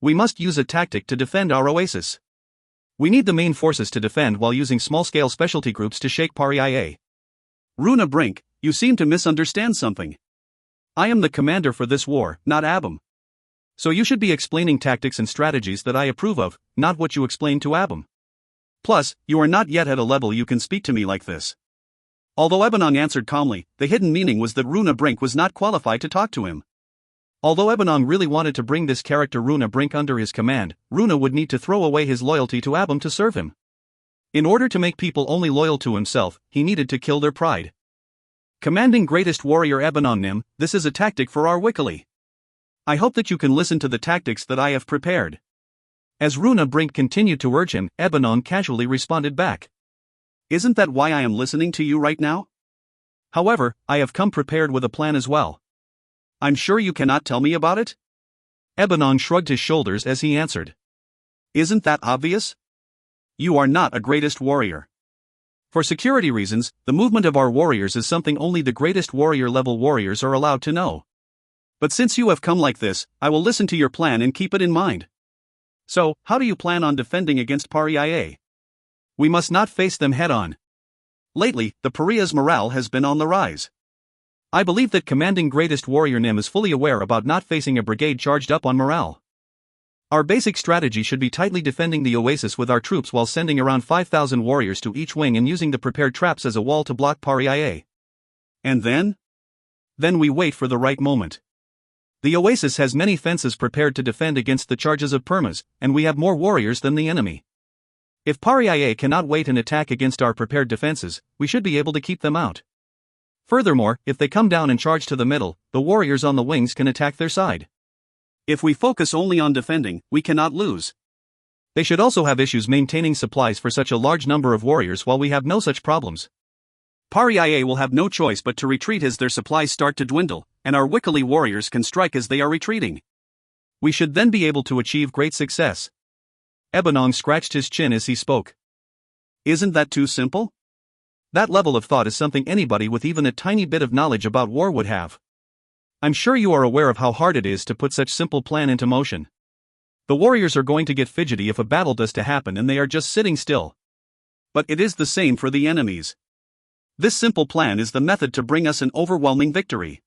[SPEAKER 1] We must use a tactic to defend our oasis. We need the main forces to defend while using small-scale specialty groups to shake Paria.
[SPEAKER 2] Runa Brink, you seem to misunderstand something. I am the commander for this war, not Abam.
[SPEAKER 1] So you should be explaining tactics and strategies that I approve of, not what you explain to Abam.
[SPEAKER 2] Plus, you are not yet at a level you can speak to me like this. Although Ebanon answered calmly, the hidden meaning was that Runa Brink was not qualified to talk to him.
[SPEAKER 1] Although Ebanon really wanted to bring this character Runa Brink under his command, Runa would need to throw away his loyalty to Abam to serve him. In order to make people only loyal to himself, he needed to kill their pride. Commanding greatest warrior Ebanon Nim, this is a tactic for our Wickley. I hope that you can listen to the tactics that I have prepared. As Runa Brink continued to urge him, Ebanon casually responded back.
[SPEAKER 2] Isn't that why I am listening to you right now?
[SPEAKER 1] However, I have come prepared with a plan as well.
[SPEAKER 2] I'm sure you cannot tell me about it?
[SPEAKER 1] Ebanon shrugged his shoulders as he answered.
[SPEAKER 2] Isn't that obvious? You are not a greatest warrior.
[SPEAKER 1] For security reasons, the movement of our warriors is something only the greatest warrior level warriors are allowed to know.
[SPEAKER 2] But since you have come like this, I will listen to your plan and keep it in mind. So, how do you plan on defending against Paria?
[SPEAKER 1] We must not face them head-on.
[SPEAKER 2] Lately, the Paria's morale has been on the rise.
[SPEAKER 1] I believe that commanding greatest warrior Nim is fully aware about not facing a brigade charged up on morale. Our basic strategy should be tightly defending the oasis with our troops while sending around 5,000 warriors to each wing and using the prepared traps as a wall to block Paria.
[SPEAKER 2] And then?
[SPEAKER 1] Then we wait for the right moment. The oasis has many fences prepared to defend against the charges of Permas, and we have more warriors than the enemy. If Paria cannot wait and attack against our prepared defenses, we should be able to keep them out. Furthermore, if they come down and charge to the middle, the warriors on the wings can attack their side.
[SPEAKER 2] If we focus only on defending, we cannot lose.
[SPEAKER 1] They should also have issues maintaining supplies for such a large number of warriors while we have no such problems.
[SPEAKER 2] Paria will have no choice but to retreat as their supplies start to dwindle, and our Wickley warriors can strike as they are retreating.
[SPEAKER 1] We should then be able to achieve great success. Ebanon scratched his chin as he spoke.
[SPEAKER 2] Isn't that too simple?
[SPEAKER 1] That level of thought is something anybody with even a tiny bit of knowledge about war would have. I'm sure you are aware of how hard it is to put such simple plan into motion. The warriors are going to get fidgety if a battle does to happen and they are just sitting still.
[SPEAKER 2] But it is the same for the enemies. This simple plan is the method to bring us an overwhelming victory.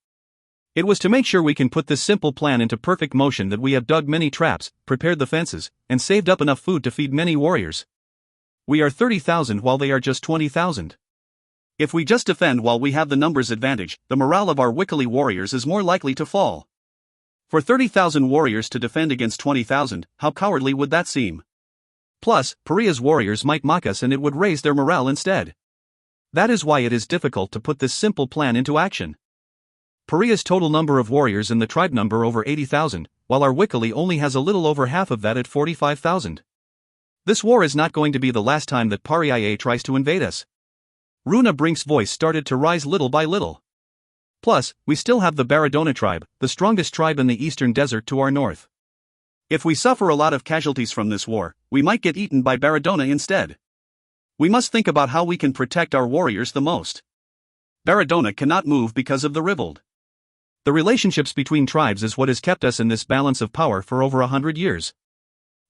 [SPEAKER 1] It was to make sure we can put this simple plan into perfect motion that we have dug many traps, prepared the fences, and saved up enough food to feed many warriors. We are 30,000 while they are just 20,000.
[SPEAKER 2] If we just defend while we have the numbers advantage, the morale of our Wickley warriors is more likely to fall. For 30,000 warriors to defend against 20,000, how cowardly would that seem? Plus, Pariah's warriors might mock us and it would raise their morale instead. That is why it is difficult to put this simple plan into action. Pariah's total number of warriors in the tribe number over 80,000, while our Wickley only has a little over half of that at 45,000. This war is not going to be the last time that Pariah tries to invade us. Runa Brink's voice started to rise little by little. Plus, we still have the Baradona tribe, the strongest tribe in the eastern desert to our north. If we suffer a lot of casualties from this war, we might get eaten by Baradona instead. We must think about how we can protect our warriors the most. Baradona cannot move because of the revolt. The relationships between tribes is what has kept us in this balance of power for over 100 years.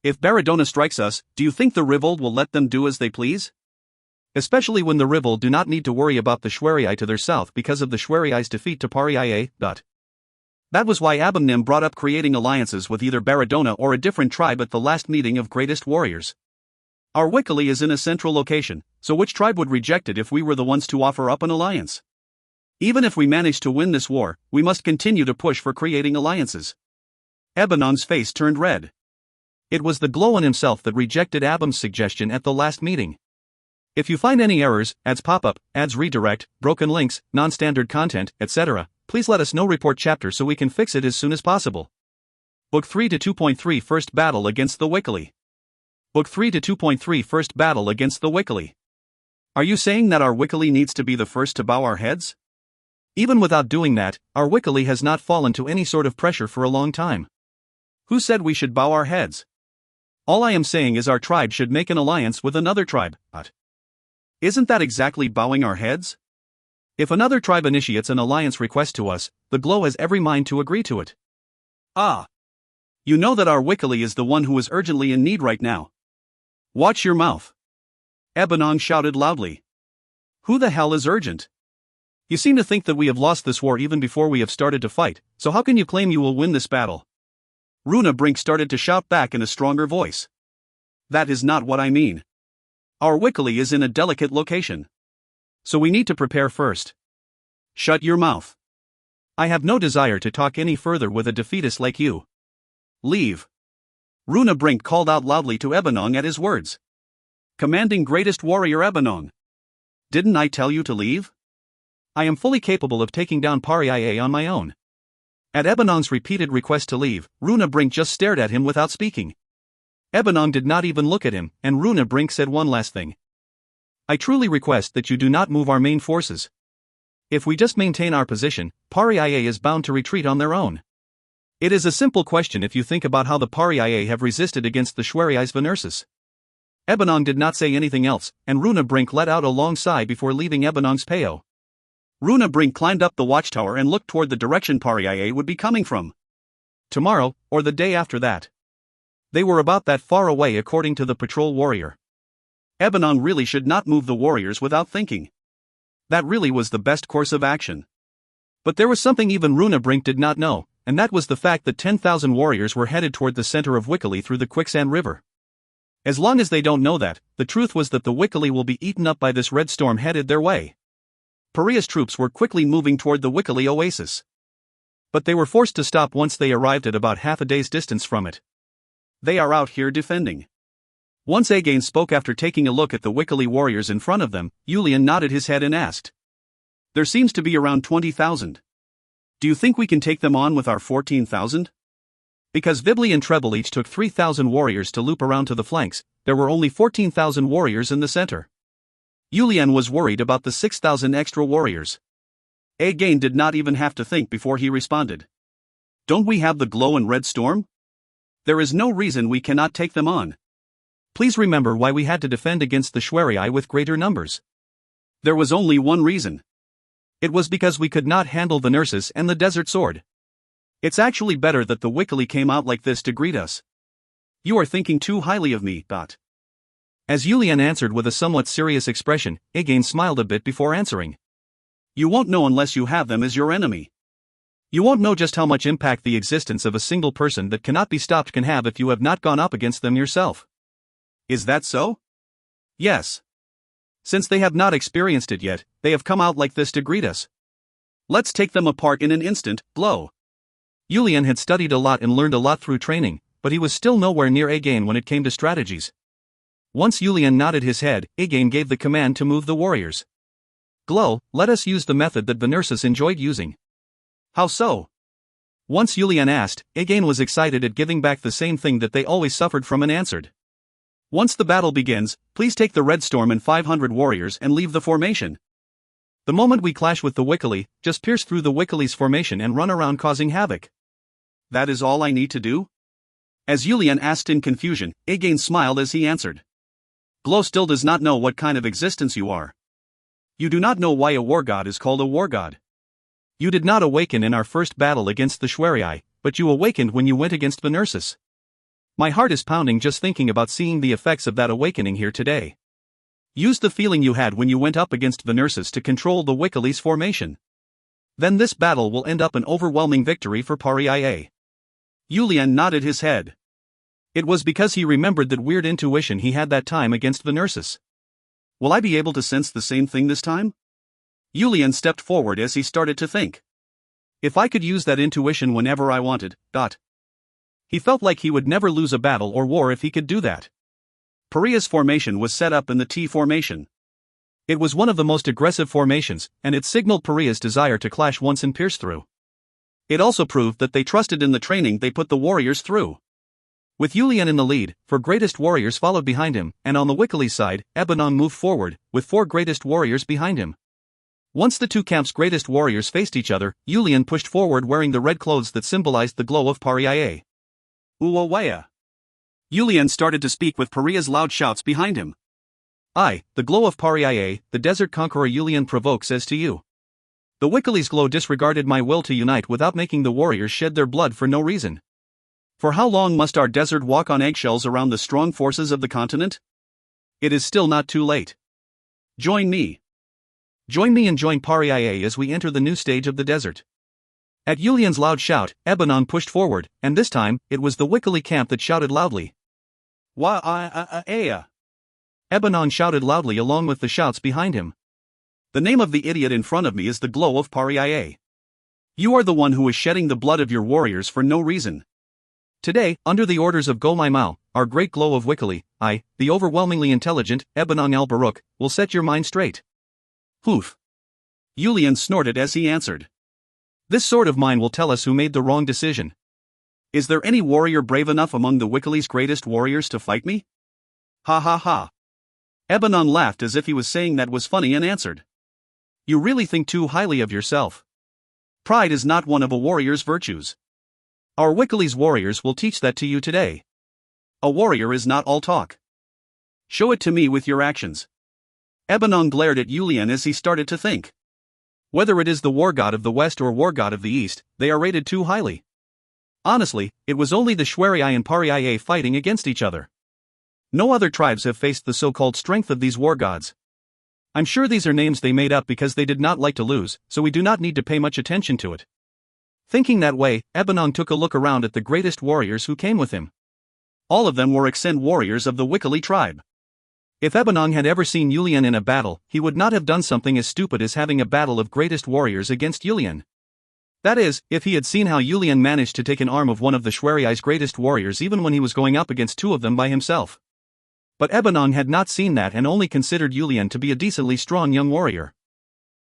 [SPEAKER 2] If Baradona strikes us, do you think the revolt will let them do as they please? Especially when the revolt do not need to worry about the Shwerii to their south because of the Shwerii's defeat to Pariah. That was why Abumnim brought up creating alliances with either Baradona or a different tribe at the last meeting of Greatest Warriors. Our Wickley is in a central location, so which tribe would reject it if we were the ones to offer up an alliance? Even if we manage to win this war, we must continue to push for creating alliances. Ebenon's face turned red. It was the Glowan himself that rejected Abum's suggestion at the last meeting. If you find any errors, ads pop up, ads redirect, broken links, non-standard content, etc., please let us know. Report chapter so we can fix it as soon as possible. Book 3 to 2.3 First Battle against the Wickley. Book 3 to 2.3 First Battle against the Wickley. Are you saying that our Wickley needs to be the first to bow our heads? Even without doing that, our Wickley has not fallen to any sort of pressure for a long time. Who said we should bow our heads? All I am saying is our tribe should make an alliance with another tribe. Isn't that exactly bowing our heads? If another tribe initiates an alliance request to us, the Glow has every mind to agree to it. You know that our Wickley is the one who is urgently in need right now. Watch your mouth. Ebenong shouted loudly. Who the hell is urgent? You seem to think that we have lost this war even before we have started to fight, so how can you claim you will win this battle? Runa Brink started to shout back in a stronger voice. That is not what I mean. Our Wickley is in a delicate location. So we need to prepare first. Shut your mouth. I have no desire to talk any further with a defeatist like you. Leave. Runa Brink called out loudly to Ebenong at his words. Commanding Greatest Warrior Ebenong. Didn't I tell you to leave? I am fully capable of taking down Pariah on my own. At Ebenong's repeated request to leave, Runa Brink just stared at him without speaking. Ebenong did not even look at him, and Runa Brink said one last thing. I truly request that you do not move our main forces. If we just maintain our position, Pariah is bound to retreat on their own. It is a simple question if you think about how the Pariah have resisted against the Shwerii's Venersis. Ebenong did not say anything else, and Runa Brink let out a long sigh before leaving Ebenong's peo. Runa Brink climbed up the watchtower and looked toward the direction Pariah would be coming from. Tomorrow, or the day after that. They were about that far away according to the patrol warrior. Ebenong really should not move the warriors without thinking. That really was the best course of action. But there was something even Runa Brink did not know, and that was the fact that 10,000 warriors were headed toward the center of Wickley through the Quicksand River. As long as they don't know that, the truth was that the Wickley will be eaten up by this red storm headed their way. Pariah's troops were quickly moving toward the Wickley oasis. But they were forced to stop once they arrived at about half a day's distance from it. They are out here defending. Once Again spoke after taking a look at the Wickley warriors in front of them, Yulian nodded his head and asked. There seems to be around 20,000. Do you think we can take them on with our 14,000? Because Vibli and Treble each took 3,000 warriors to loop around to the flanks, there were only 14,000 warriors in the center. Yulian was worried about the 6,000 extra warriors. Again did not even have to think before he responded. Don't we have the Glow and Red Storm? There is no reason we cannot take them on. Please remember why we had to defend against the Shwerii with greater numbers. There was only one reason. It was because we could not handle the nurses and the Desert Sword. It's actually better that the Wickley came out like this to greet us. You are thinking too highly of me, Dot. As Yulian answered with a somewhat serious expression, Again smiled a bit before answering. You won't know unless you have them as your enemy. You won't know just how much impact the existence of a single person that cannot be stopped can have if you have not gone up against them yourself. Is that so? Yes. Since they have not experienced it yet, they have come out like this to greet us. Let's take them apart in an instant, blow.
[SPEAKER 1] Yulian had studied a lot and learned a lot through training, but he was still nowhere near Again when it came to strategies. Once Yulian nodded his head, Again gave the command to move the warriors. Glow, let us use the method that Venersis enjoyed using.
[SPEAKER 2] How so?
[SPEAKER 1] Once Yulian asked, Again was excited at giving back the same thing that they always suffered from and answered.
[SPEAKER 2] Once the battle begins, please take the Red Storm and 500 warriors and leave the formation.
[SPEAKER 1] The moment we clash with the Wikkali, just pierce through the Wikkali's formation and run around causing havoc.
[SPEAKER 2] That is all I need to do? As Yulian asked in confusion, Again smiled as he answered. Glow still does not know what kind of existence you are. You do not know why a war god is called a war god.
[SPEAKER 1] You did not awaken in our first battle against the Shwerii, but you awakened when you went against Venersis. My heart is pounding just thinking about seeing the effects of that awakening here today. Use the feeling you had when you went up against Venersis to control the Wikkali's formation. Then this battle will end up an overwhelming victory for Paria.
[SPEAKER 2] Yulian nodded his head.
[SPEAKER 1] It was because he remembered that weird intuition he had that time against Venersis.
[SPEAKER 2] Will I be able to sense the same thing this time? Yulian stepped forward as he started to think.
[SPEAKER 1] If I could use that intuition whenever I wanted, He felt like he would never lose a battle or war if he could do that.
[SPEAKER 2] Paria's formation was set up in the T formation.
[SPEAKER 1] It was one of the most aggressive formations, and it signaled Paria's desire to clash once and pierce through.
[SPEAKER 2] It also proved that they trusted in the training they put the warriors through.
[SPEAKER 1] With Yulian in the lead, 4 greatest warriors followed behind him, and on the Wikkali side, Ebanon moved forward, with 4 greatest warriors behind him. Once the two camps' greatest warriors faced each other, Yulian pushed forward wearing the red clothes that symbolized the glow of Paria.
[SPEAKER 2] Uwawaya. Yulian started to speak with Paria's loud shouts behind him.
[SPEAKER 1] I, the glow of Paria, the desert conqueror Yulian provokes says to you. The Wikkali's glow disregarded my will to unite without making the warriors shed their blood for no reason.
[SPEAKER 2] For how long must our desert walk on eggshells around the strong forces of the continent? It is still not too late. Join me.
[SPEAKER 1] Join me and join Paria as we enter the new stage of the desert. At Yulian's loud shout, Ebanon pushed forward, and this time, it was the Wikkali camp that shouted loudly.
[SPEAKER 2] Wa-I-A-A.
[SPEAKER 1] Ebanon shouted loudly along with the shouts behind him.
[SPEAKER 2] The name of the idiot in front of me is the glow of Paria. You are the one who is shedding the blood of your warriors for no reason.
[SPEAKER 1] Today, under the orders of Go-Mai-Mao, our great glow of Wikkali, I, the overwhelmingly intelligent, Ebanon al-Baruch, will set your mind straight.
[SPEAKER 2] Poof. Yulian snorted as he answered.
[SPEAKER 1] This sword of mine will tell us who made the wrong decision.
[SPEAKER 2] Is there any warrior brave enough among the Wikkali's greatest warriors to fight me? Ha ha ha. Ebanon laughed as if he was saying that was funny and answered.
[SPEAKER 1] You really think too highly of yourself.
[SPEAKER 2] Pride is not one of a warrior's virtues.
[SPEAKER 1] Our Wikkali's warriors will teach that to you today.
[SPEAKER 2] A warrior is not all talk. Show it to me with your actions. Ebanon glared at Yulian as he started to think.
[SPEAKER 1] Whether it is the war god of the West or war god of the East, they are rated too highly. Honestly, it was only the Shwerii and Paria fighting against each other. No other tribes have faced the so-called strength of these war gods. I'm sure these are names they made up because they did not like to lose, so we do not need to pay much attention to it. Thinking that way, Ebanon took a look around at the greatest warriors who came with him.
[SPEAKER 2] All of them were Exen warriors of the Wikkali tribe.
[SPEAKER 1] If Ebanon had ever seen Yulian in a battle, he would not have done something as stupid as having a battle of greatest warriors against Yulian. That is, if he had seen how Yulian managed to take an arm of one of the Shwerii's greatest warriors even when he was going up against 2 of them by himself. But Ebanon had not seen that and only considered Yulian to be a decently strong young warrior.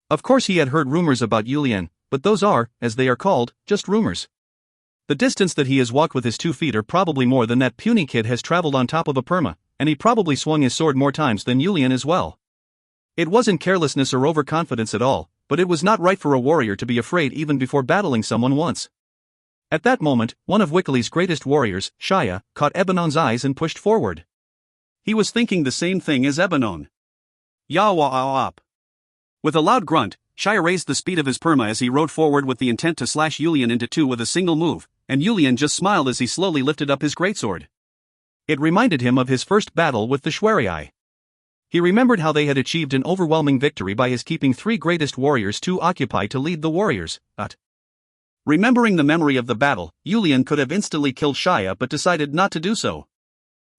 [SPEAKER 1] Of course he had heard rumors about Yulian, but those are, as they are called, just rumors. The distance that he has walked with his 2 feet are probably more than that puny kid has traveled on top of a perma, and he probably swung his sword more times than Yulian as well. It wasn't carelessness or overconfidence at all, but it was not right for a warrior to be afraid even before battling someone once. At that moment, one of Wikkali's greatest warriors, Shia, caught Ebanon's eyes and pushed forward.
[SPEAKER 2] He was thinking the same thing as Ebanon. Yawa-op. With a loud grunt, Shia raised the speed of his perma as he rode forward with the intent to slash Yulian into 2 with a single move, and Yulian just smiled as he slowly lifted up his greatsword. It reminded him of his first battle with the Shwerii. He remembered how they had achieved an overwhelming victory by his keeping 3 greatest warriors too occupied to lead the warriors. Remembering the memory of the battle, Yulian could have instantly killed Shia but decided not to do so.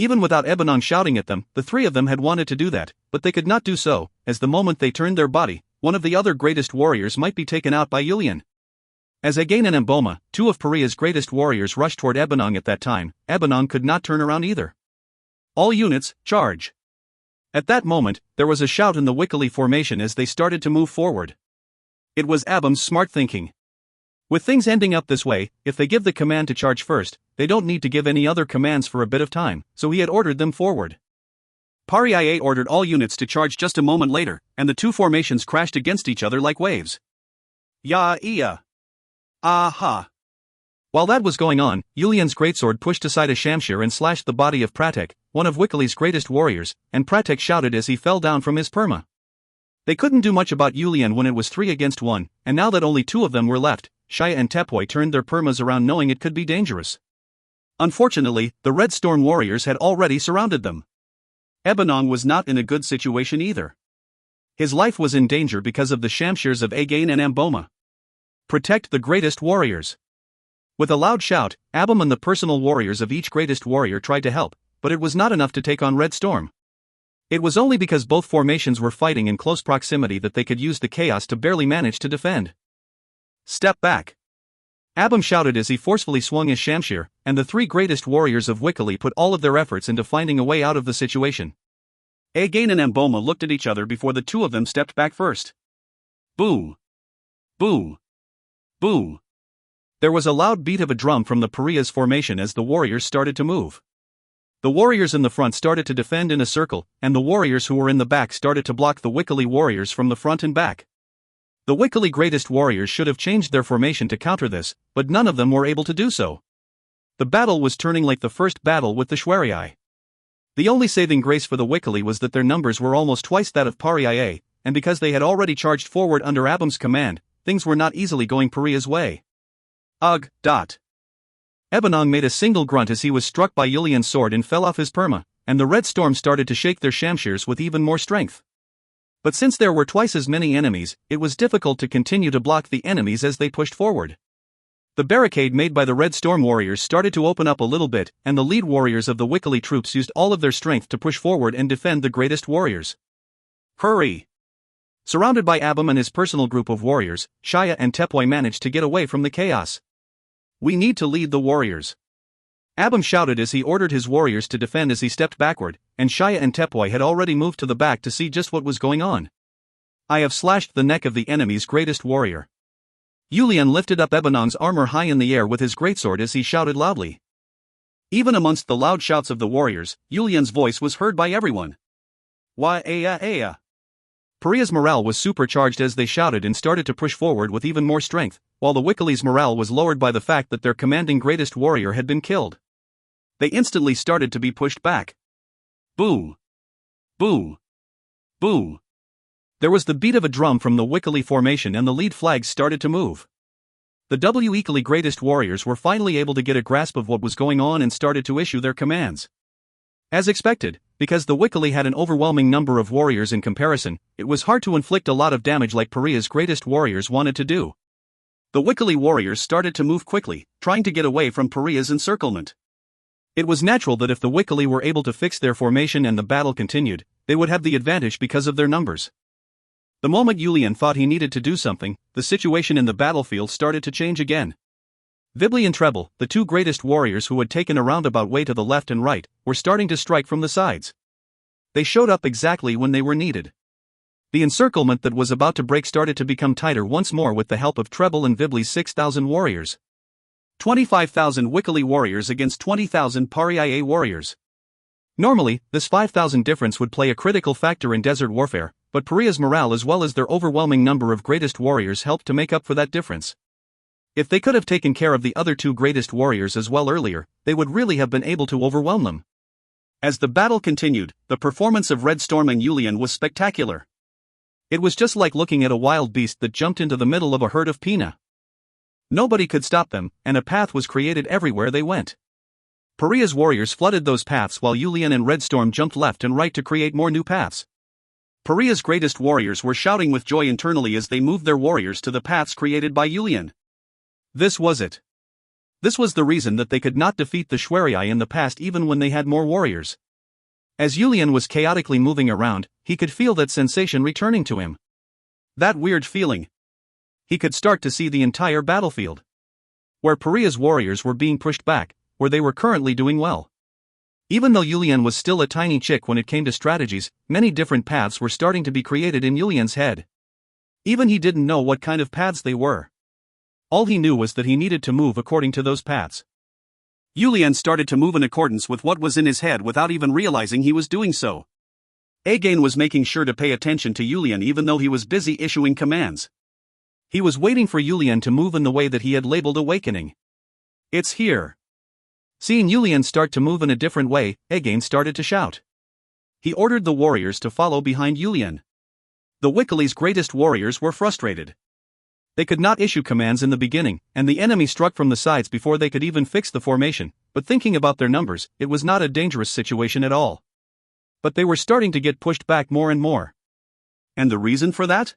[SPEAKER 2] Even without Ebenong shouting at them, the three of them had wanted to do that, but they could not do so, as the moment they turned their body, one of the other greatest warriors might be taken out by Yulian. As Again and Mboma, two of Paria's greatest warriors, rushed toward Ebenong at that time, Ebenong could not turn around either. All units, charge! At that moment, there was a shout in the Wikkali formation as they started to move forward. It was Abam's smart thinking. With things ending up this way, if they give the command to charge first, they don't need to give any other commands for a bit of time, so he had ordered them forward. Paria ordered all units to charge just a moment later, and the two formations crashed against each other like waves. Ya-iya! Aha! While that was going on, Yulian's greatsword pushed aside a shamshir and slashed the body of Pratek, one of Wikkali's greatest warriors, and Pratek shouted as he fell down from his perma. They couldn't do much about Yulian when it was 3 against 1, and now that only 2 of them were left, Shaya and Tepoi turned their permas around knowing it could be dangerous. Unfortunately, the Red Storm warriors had already surrounded them. Ebenong was not in a good situation either. His life was in danger because of the shamshirs of Again and Mboma. Protect the greatest warriors! With a loud shout, Abam and the personal warriors of each greatest warrior tried to help, but it was not enough to take on Red Storm. It was only because both formations were fighting in close proximity that they could use the chaos to barely manage to defend. Step back! Abam shouted as he forcefully swung his shamshir, and the 3 greatest warriors of Wikkali put all of their efforts into finding a way out of the situation. Again and Mboma looked at each other before the 2 of them stepped back first. Boo! Boo! Boo! There was a loud beat of a drum from the Paria's formation as the warriors started to move. The warriors in the front started to defend in a circle, and the warriors who were in the back started to block the Wikkali warriors from the front and back. The Wikkali greatest warriors should have changed their formation to counter this, but none of them were able to do so. The battle was turning like the first battle with the Shwerii. The only saving grace for the Wikkali was that their numbers were almost twice that of Paria, and because they had already charged forward under Abam's command, things were not easily going Paria's way. Ugh. Ebenong made a single grunt as he was struck by Yulian's sword and fell off his perma, and the Red Storm started to shake their shamshirs with even more strength. But since there were twice as many enemies, it was difficult to continue to block the enemies as they pushed forward. The barricade made by the Red Storm warriors started to open up a little bit, and the lead warriors of the Wikkali troops used all of their strength to push forward and defend the greatest warriors. Hurry! Surrounded by Abam and his personal group of warriors, Shaya and Tepoi managed to get away from the chaos. We need to lead the warriors. Abam shouted as he ordered his warriors to defend as he stepped backward, and Shaya and Tepoi had already moved to the back to see just what was going on. I have slashed the neck of the enemy's greatest warrior. Yulian lifted up Ebenong's armor high in the air with his greatsword as he shouted loudly. Even amongst the loud shouts of the warriors, Yulian's voice was heard by everyone. Wah-aya-aya. Paria's morale was supercharged as they shouted and started to push forward with even more strength, while the Wikkali's morale was lowered by the fact that their commanding greatest warrior had been killed. They instantly started to be pushed back. Boo! Boo! Boo! There was the beat of a drum from the Wikkali formation and the lead flags started to move. The Wikkali greatest warriors were finally able to get a grasp of what was going on and started to issue their commands. As expected, because the Wikkali had an overwhelming number of warriors in comparison, it was hard to inflict a lot of damage like Paria's greatest warriors wanted to do. The Wikkali warriors started to move quickly, trying to get away from Paria's encirclement. It was natural that if the Wikkali were able to fix their formation and the battle continued, they would have the advantage because of their numbers. The moment Yulian thought he needed to do something, the situation in the battlefield started to change again. Vibli and Treble, the 2 greatest warriors who had taken a roundabout way to the left and right, were starting to strike from the sides. They showed up exactly when they were needed. The encirclement that was about to break started to become tighter once more with the help of Treble and Vibli's 6,000 warriors. 25,000 Wikkali warriors against 20,000 Paria warriors. Normally, this 5,000 difference would play a critical factor in desert warfare, but Paria's morale as well as their overwhelming number of greatest warriors helped to make up for that difference. If they could have taken care of the other 2 greatest warriors as well earlier, they would really have been able to overwhelm them. As the battle continued, the performance of Red Storm and Yulian was spectacular. It was just like looking at a wild beast that jumped into the middle of a herd of Pina. Nobody could stop them, and a path was created everywhere they went. Paria's warriors flooded those paths while Yulian and Red Storm jumped left and right to create more new paths. Paria's greatest warriors were shouting with joy internally as they moved their warriors to the paths created by Yulian. This was it. This was the reason that they could not defeat the Shwerii in the past even when they had more warriors. As Yulian was chaotically moving around, he could feel that sensation returning to him. That weird feeling. He could start to see the entire battlefield. Where Pariah's warriors were being pushed back, where they were currently doing well. Even though Yulian was still a tiny chick when it came to strategies, many different paths were starting to be created in Yulian's head. Even he didn't know what kind of paths they were. All he knew was that he needed to move according to those paths. Yulian started to move in accordance with what was in his head without even realizing he was doing so. Again was making sure to pay attention to Yulian even though he was busy issuing commands. He was waiting for Yulian to move in the way that he had labeled awakening. It's here. Seeing Yulian start to move in a different way, Again started to shout. He ordered the warriors to follow behind Yulian. The Wikili's greatest warriors were frustrated. They could not issue commands in the beginning, and the enemy struck from the sides before they could even fix the formation, but thinking about their numbers, it was not a dangerous situation at all. But they were starting to get pushed back more and more. And the reason for that?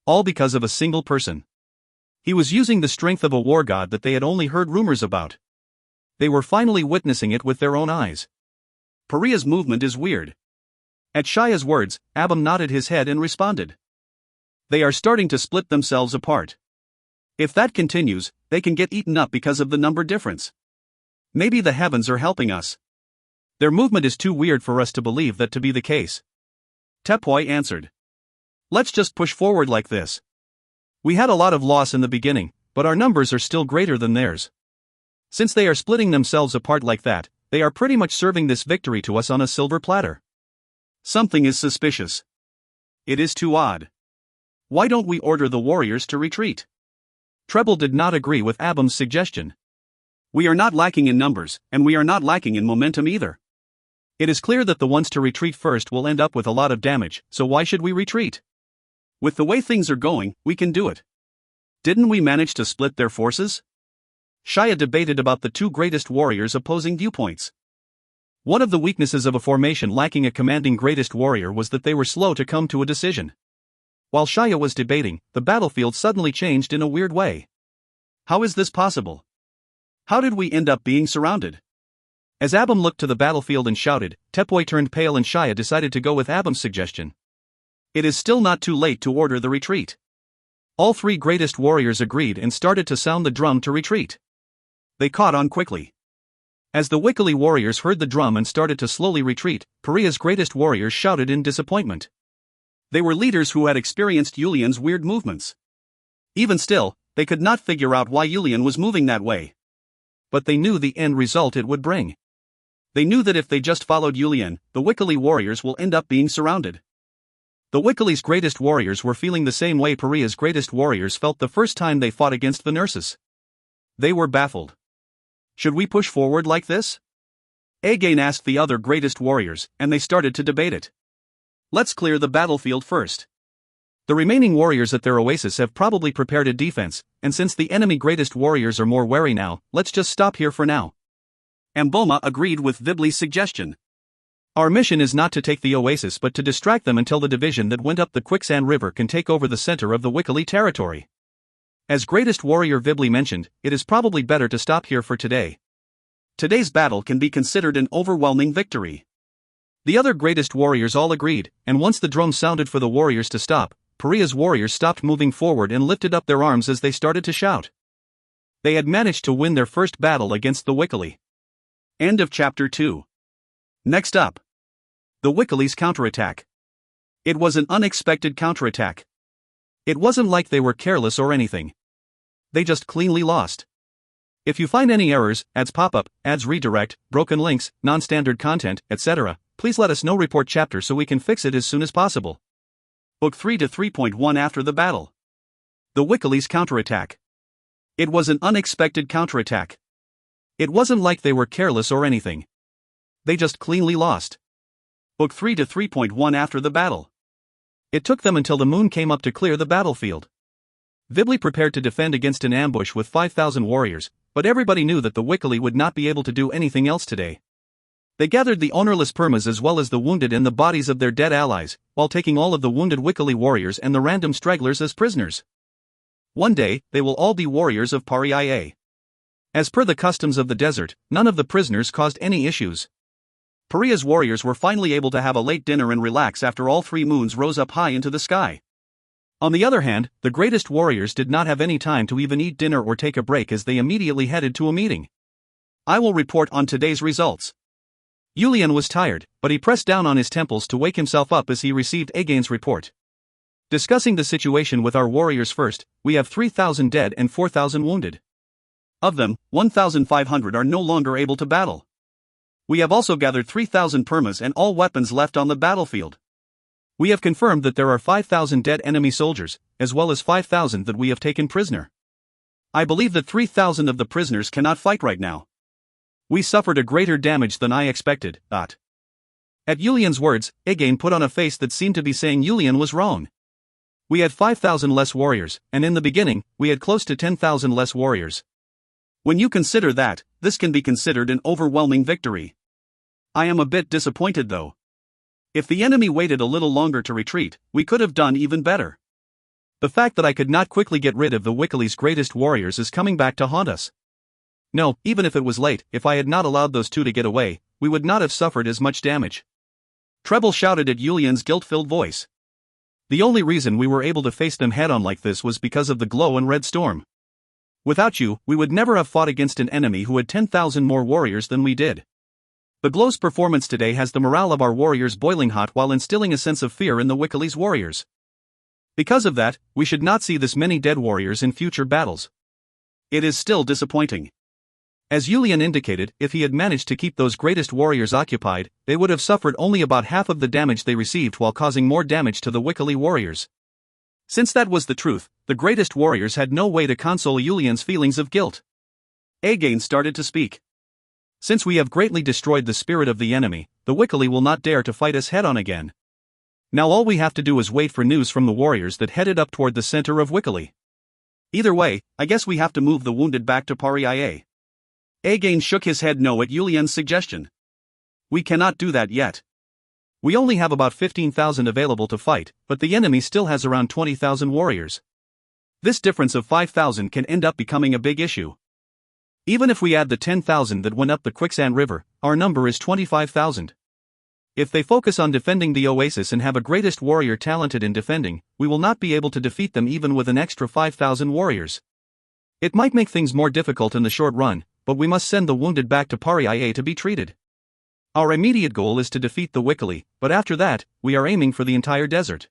[SPEAKER 2] All because of a single person. He was using the strength of a war god that they had only heard rumors about. They were finally witnessing it with their own eyes. Pariah's movement is weird. At Shaya's words, Abam nodded his head and responded. They are starting to split themselves apart. If that continues, they can get eaten up because of the number difference. Maybe the heavens are helping us. Their movement is too weird for us to believe that to be the case. Tepoi answered. Let's just push forward like this. We had a lot of loss in the beginning, but our numbers are still greater than theirs. Since they are splitting themselves apart like that, they are pretty much serving this victory to us on a silver platter. Something is suspicious. It is too odd. Why don't we order the warriors to retreat? Treble did not agree with Abam's suggestion. We are not lacking in numbers, and we are not lacking in momentum either. It is clear that the ones to retreat first will end up with a lot of damage, so why should we retreat? With the way things are going, we can do it. Didn't we manage to split their forces? Shaya debated about the two greatest warriors' opposing viewpoints. One of the weaknesses of a formation lacking a commanding greatest warrior was that they were slow to come to a decision. While Shaya was debating, the battlefield suddenly changed in a weird way. How is this possible? How did we end up being surrounded? As Abam looked to the battlefield and shouted, Tepoi turned pale and Shaya decided to go with Abam's suggestion. It is still not too late to order the retreat. All three greatest warriors agreed and started to sound the drum to retreat. They caught on quickly. As the Wikili warriors heard the drum and started to slowly retreat, Pariah's greatest warriors shouted in disappointment. They were leaders who had experienced Yulian's weird movements. Even still, they could not figure out why Yulian was moving that way. But they knew the end result it would bring. They knew that if they just followed Yulian, the Wikili warriors will end up being surrounded. The Wikili's greatest warriors were feeling the same way Pariah's greatest warriors felt the first time they fought against the nurses. They were baffled. Should we push forward like this? Again asked the other greatest warriors, and they started to debate it. Let's clear the battlefield first. The remaining warriors at their oasis have probably prepared a defense, and since the enemy greatest warriors are more wary now, let's just stop here for now. Amboma agreed with Vibli's suggestion. Our mission is not to take the oasis but to distract them until the division that went up the Quicksand River can take over the center of the Wikili territory. As greatest warrior Vibli mentioned, it is probably better to stop here for today. Today's battle can be considered an overwhelming victory. The other greatest warriors all agreed, and once the drum sounded for the warriors to stop, Pariah's warriors stopped moving forward and lifted up their arms as they started to shout. They had managed to win their first battle against the Wikili. End of Chapter 2. Next up. The Wikili's counterattack. It was an unexpected counterattack. It wasn't like they were careless or anything. They just cleanly lost. If you find any errors, ads pop up, ads redirect, broken links, non-standard content, etc., please let us know. Report chapter so we can fix it as soon as possible. Book 3 to 3.1 After the battle. The Wikili's counterattack. It was an unexpected counterattack. It wasn't like they were careless or anything. They just cleanly lost. Book 3 to 3.1 After the battle. It took them until the moon came up to clear the battlefield. Vibli prepared to defend against an ambush with 5,000 warriors, but everybody knew that the Wikili would not be able to do anything else today. They gathered the ownerless Permas as well as the wounded and the bodies of their dead allies, while taking all of the wounded Wikili warriors and the random stragglers as prisoners. One day, they will all be warriors of Pariah.
[SPEAKER 1] As per the customs of the desert, none of the prisoners caused any issues. Pariah's warriors were finally able to have a late dinner and relax after all 3 moons rose up high into the sky. On the other hand, the greatest warriors did not have any time to even eat dinner or take a break as they immediately headed to a meeting. I will report on today's results. Yulian was tired, but he pressed down on his temples to wake himself up as he received Again's report. Discussing the situation with our warriors first, we have 3,000 dead and 4,000 wounded. Of them, 1,500 are no longer able to battle. We have also gathered 3,000 permas and all weapons left on the battlefield. We have confirmed that there are 5,000 dead enemy soldiers, as well as 5,000 that we have taken prisoner. I believe that 3,000 of the prisoners cannot fight right now. We suffered a greater damage than I expected. At Yulian's words, Again put on a face that seemed to be saying Yulian was wrong. We had 5,000 less warriors, and in the beginning, we had close to 10,000 less warriors. When you consider that, this can be considered an overwhelming victory. I am a bit disappointed though. If the enemy waited a little longer to retreat, we could have done even better. The fact that I could not quickly get rid of the Wikili's greatest warriors is coming back to haunt us. No, even if it was late, if I had not allowed those 2 to get away, we would not have suffered as much damage. Treble shouted at Yulian's guilt-filled voice. The only reason we were able to face them head-on like this was because of the glow and red storm. Without you, we would never have fought against an enemy who had 10,000 more warriors than we did. The glow's performance today has the morale of our warriors boiling hot while instilling a sense of fear in the Wikili's warriors. Because of that, we should not see this many dead warriors in future battles. It is still disappointing. As Yulian indicated, if he had managed to keep those greatest warriors occupied, they would have suffered only about half of the damage they received while causing more damage to the Wikili warriors. Since that was the truth, the greatest warriors had no way to console Yulian's feelings of guilt. Again started to speak. Since we have greatly destroyed the spirit of the enemy, the Wikili will not dare to fight us head-on again. Now all we have to do is wait for news from the warriors that headed up toward the center of Wikili. Either way, I guess we have to move the wounded back to Pariah. Again shook his head no at Yulian's suggestion. We cannot do that yet. We only have about 15,000 available to fight, but the enemy still has around 20,000 warriors. This difference of 5,000 can end up becoming a big issue. Even if we add the 10,000 that went up the Quicksand River, our number is 25,000. If they focus on defending the oasis and have a greatest warrior talented in defending, we will not be able to defeat them even with an extra 5,000 warriors. It might make things more difficult in the short run, but we must send the wounded back to Pariah to be treated. Our immediate goal is to defeat the Wikili, but after that, we are aiming for the entire desert.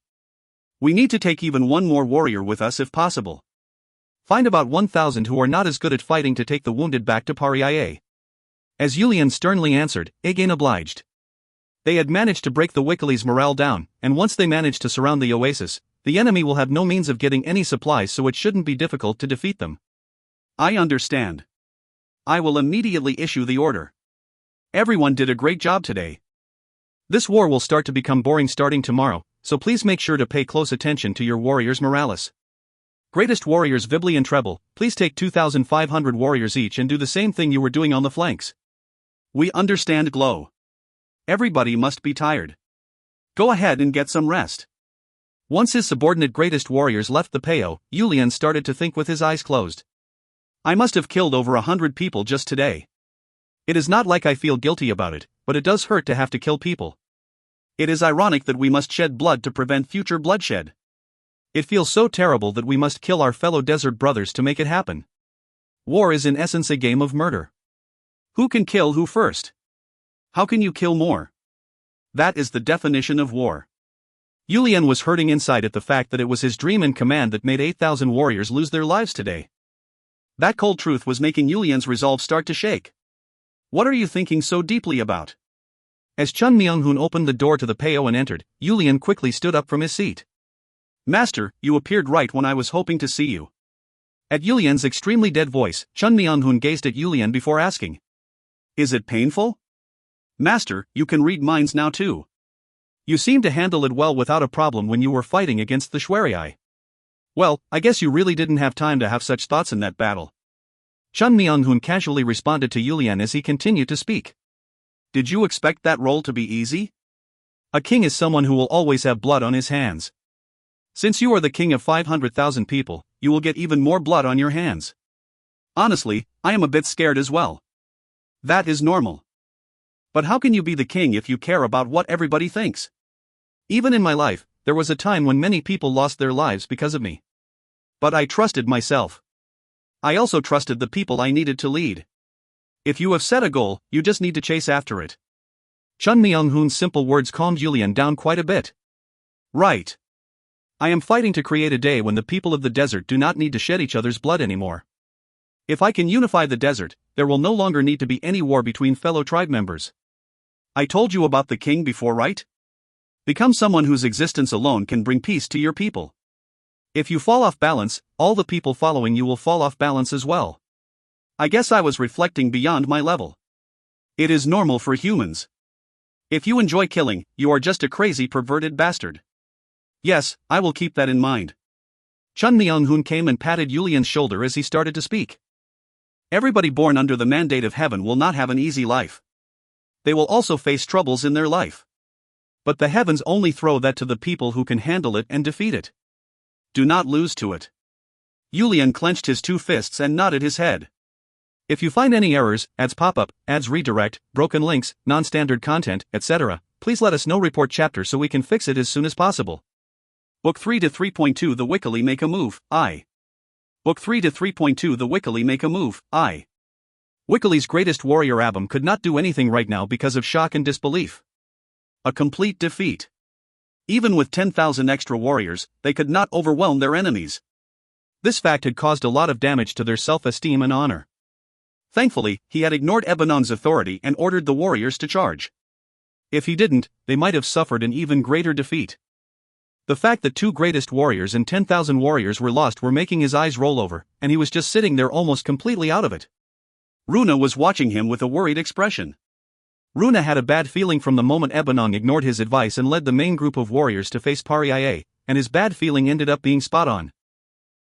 [SPEAKER 1] We need to take even one more warrior with us if possible. Find about 1,000 who are not as good at fighting to take the wounded back to Pariah. As Yulian sternly answered, Again obliged. They had managed to break the Wikili's morale down, and once they manage to surround the oasis, the enemy will have no means of getting any supplies, so it shouldn't be difficult to defeat them. I understand. I will immediately issue the order. Everyone did a great job today. This war will start to become boring starting tomorrow, so please make sure to pay close attention to your warriors' morales. Greatest warriors Vibli and Treble, please take 2,500 warriors each and do the same thing you were doing on the flanks. We understand Glow. Everybody must be tired. Go ahead and get some rest. Once his subordinate greatest warriors left the Peo, Yulian started to think with his eyes closed. I must have killed over 100 people just today. It is not like I feel guilty about it, but it does hurt to have to kill people. It is ironic that we must shed blood to prevent future bloodshed. It feels so terrible that we must kill our fellow desert brothers to make it happen. War is in essence a game of murder. Who can kill who first? How can you kill more? That is the definition of war. Yulian was hurting inside at the fact that it was his dream and command that made 8,000 warriors lose their lives today. That cold truth was making Yulian's resolve start to shake. What are you thinking so deeply about? As Chun Myung-hoon opened the door to the Peo and entered, Yulian quickly stood up from his seat. Master, you appeared right when I was hoping to see you. At Yulian's extremely dead voice, Chun Myung-hoon gazed at Yulian before asking. Is it painful? Master, you can read minds now too. You seemed to handle it well without a problem when you were fighting against the Shwari. Well, I guess you really didn't have time to have such thoughts in that battle. Chun Myung-hoon casually responded to Yulian as he continued to speak. Did you expect that role to be easy? A king is someone who will always have blood on his hands. Since you are the king of 500,000 people, you will get even more blood on your hands.
[SPEAKER 2] Honestly, I am a bit scared as well. That is normal. But how can you be the king if you care about what everybody thinks? Even in my life, there was a time when many people lost their lives because of me. But I trusted myself. I also trusted the people I needed to lead. If you have set a goal, you just need to chase after it.
[SPEAKER 1] Chun Myung-hoon's simple words calmed Julian down quite a bit.
[SPEAKER 2] Right.
[SPEAKER 1] I am fighting to create a day when the people of the desert do not need to shed each other's blood anymore. If I can unify the desert, there will no longer need to be any war between fellow tribe members.
[SPEAKER 2] I told you about the king before, right? Become someone whose existence alone can bring peace to your people. If you fall off balance, all the people following you will fall off balance as well. I guess I was reflecting beyond my level. It is normal for humans. If you enjoy killing, you are just a crazy perverted bastard. Yes, I will keep that in mind.
[SPEAKER 1] Chun Myung-hoon came and patted Julian's shoulder as he started to speak.
[SPEAKER 2] Everybody born under the mandate of heaven will not have an easy life. They will also face troubles in their life. But the heavens only throw that to the people who can handle it and defeat it. Do not lose to it. Julian clenched his two fists and nodded his head.
[SPEAKER 1] If you find any errors, ads pop-up, ads redirect, broken links, non-standard content, etc., please let us know. Report chapter so we can fix it as soon as possible.
[SPEAKER 2] Book 3 to 3.2 The Wickedly Make a Move, I. Book 3 to 3.2 The Wickedly Make a Move, I.
[SPEAKER 1] Wickedly's greatest warrior Abum could not do anything right now because of shock and disbelief.
[SPEAKER 2] A complete defeat. Even with 10,000 extra warriors, they could not overwhelm their enemies.
[SPEAKER 1] This fact had caused a lot of damage to their self-esteem and honor.
[SPEAKER 2] Thankfully, he had ignored Ebenon's authority and ordered the warriors to charge.
[SPEAKER 1] If he didn't, they might have suffered an even greater defeat. The fact that 2 greatest warriors and 10,000 warriors were lost were making his eyes roll over, and he was just sitting there almost completely out of it.
[SPEAKER 2] Runa was watching him with a worried expression.
[SPEAKER 1] Runa had a bad feeling from the moment Ebenong ignored his advice and led the main group of warriors to face Pariaye, and his bad feeling ended up being spot on.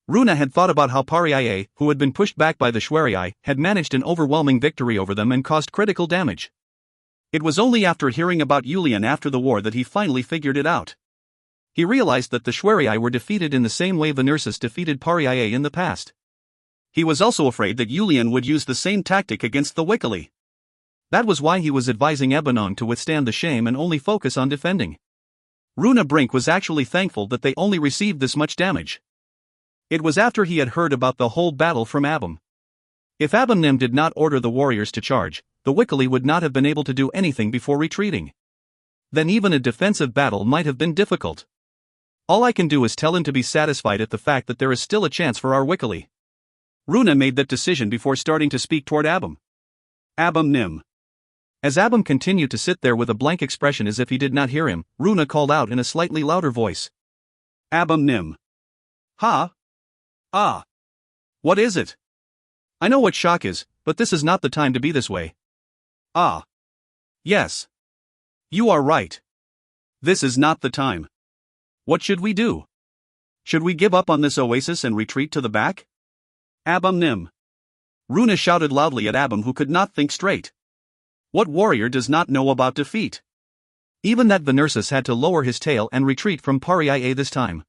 [SPEAKER 1] Runa had thought about how Pariaye, who had been pushed back by the Shwariai, had managed an overwhelming victory over them and caused critical damage. It was only after hearing about Julian after the war that he finally figured it out. He realized that the Shwariai were defeated in the same way Venursus defeated Pariaye in the past.
[SPEAKER 2] He was also afraid that Julian would use the same tactic against the Wickedly.
[SPEAKER 1] That was why he was advising Ebenong to withstand the shame and only focus on defending.
[SPEAKER 2] Runa Brink was actually thankful that they only received this much damage. It was after he had heard about the whole battle from Abum.
[SPEAKER 1] If Abumnim did not order the warriors to charge, the Wickedly would not have been able to do anything before retreating. Then even a defensive battle might have been difficult. All I can do is tell him to be satisfied at the fact that there is still a chance for our Wickedly.
[SPEAKER 2] Runa made that decision before starting to speak toward Abum. Abum Nim.
[SPEAKER 1] As Abum continued to sit there with a blank expression as if he did not hear him, Runa called out in a slightly louder voice.
[SPEAKER 2] Abum Nim. Ha? Ah. What is it?
[SPEAKER 1] I know what shock is, but this is not the time to be this way.
[SPEAKER 2] Ah. Yes. You are right. This is not the time. What should we do? Should we give up on this oasis and retreat to the back? Abum Nim. Runa shouted loudly at Abum, who could not think straight. What warrior does not know about defeat?
[SPEAKER 1] Even that Venursus had to lower his tail and retreat from Pariaye this time.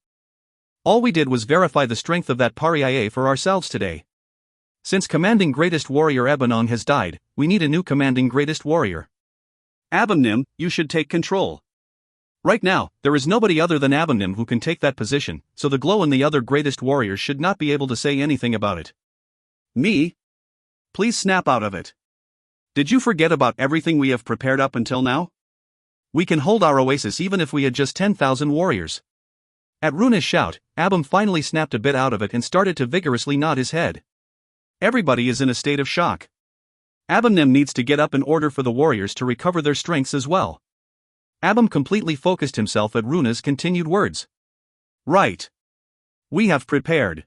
[SPEAKER 1] All we did was verify the strength of that Pariaye for ourselves today. Since commanding greatest warrior Ebenong has died, we need a new commanding greatest warrior.
[SPEAKER 2] Abum Nim, you should take control.
[SPEAKER 1] Right now, there is nobody other than Abumnim who can take that position, so the Glow and the other greatest warriors should not be able to say anything about it.
[SPEAKER 2] Me? Please snap out of it. Did you forget about everything we have prepared up until now?
[SPEAKER 1] We can hold our oasis even if we had just 10,000 warriors. At Runa's shout, Abum finally snapped a bit out of it and started to vigorously nod his head.
[SPEAKER 2] Everybody is in a state of shock. Abumnim needs to get up in order for the warriors to recover their strengths as well.
[SPEAKER 1] Abum completely focused himself at Runa's continued words.
[SPEAKER 2] Right. We have prepared.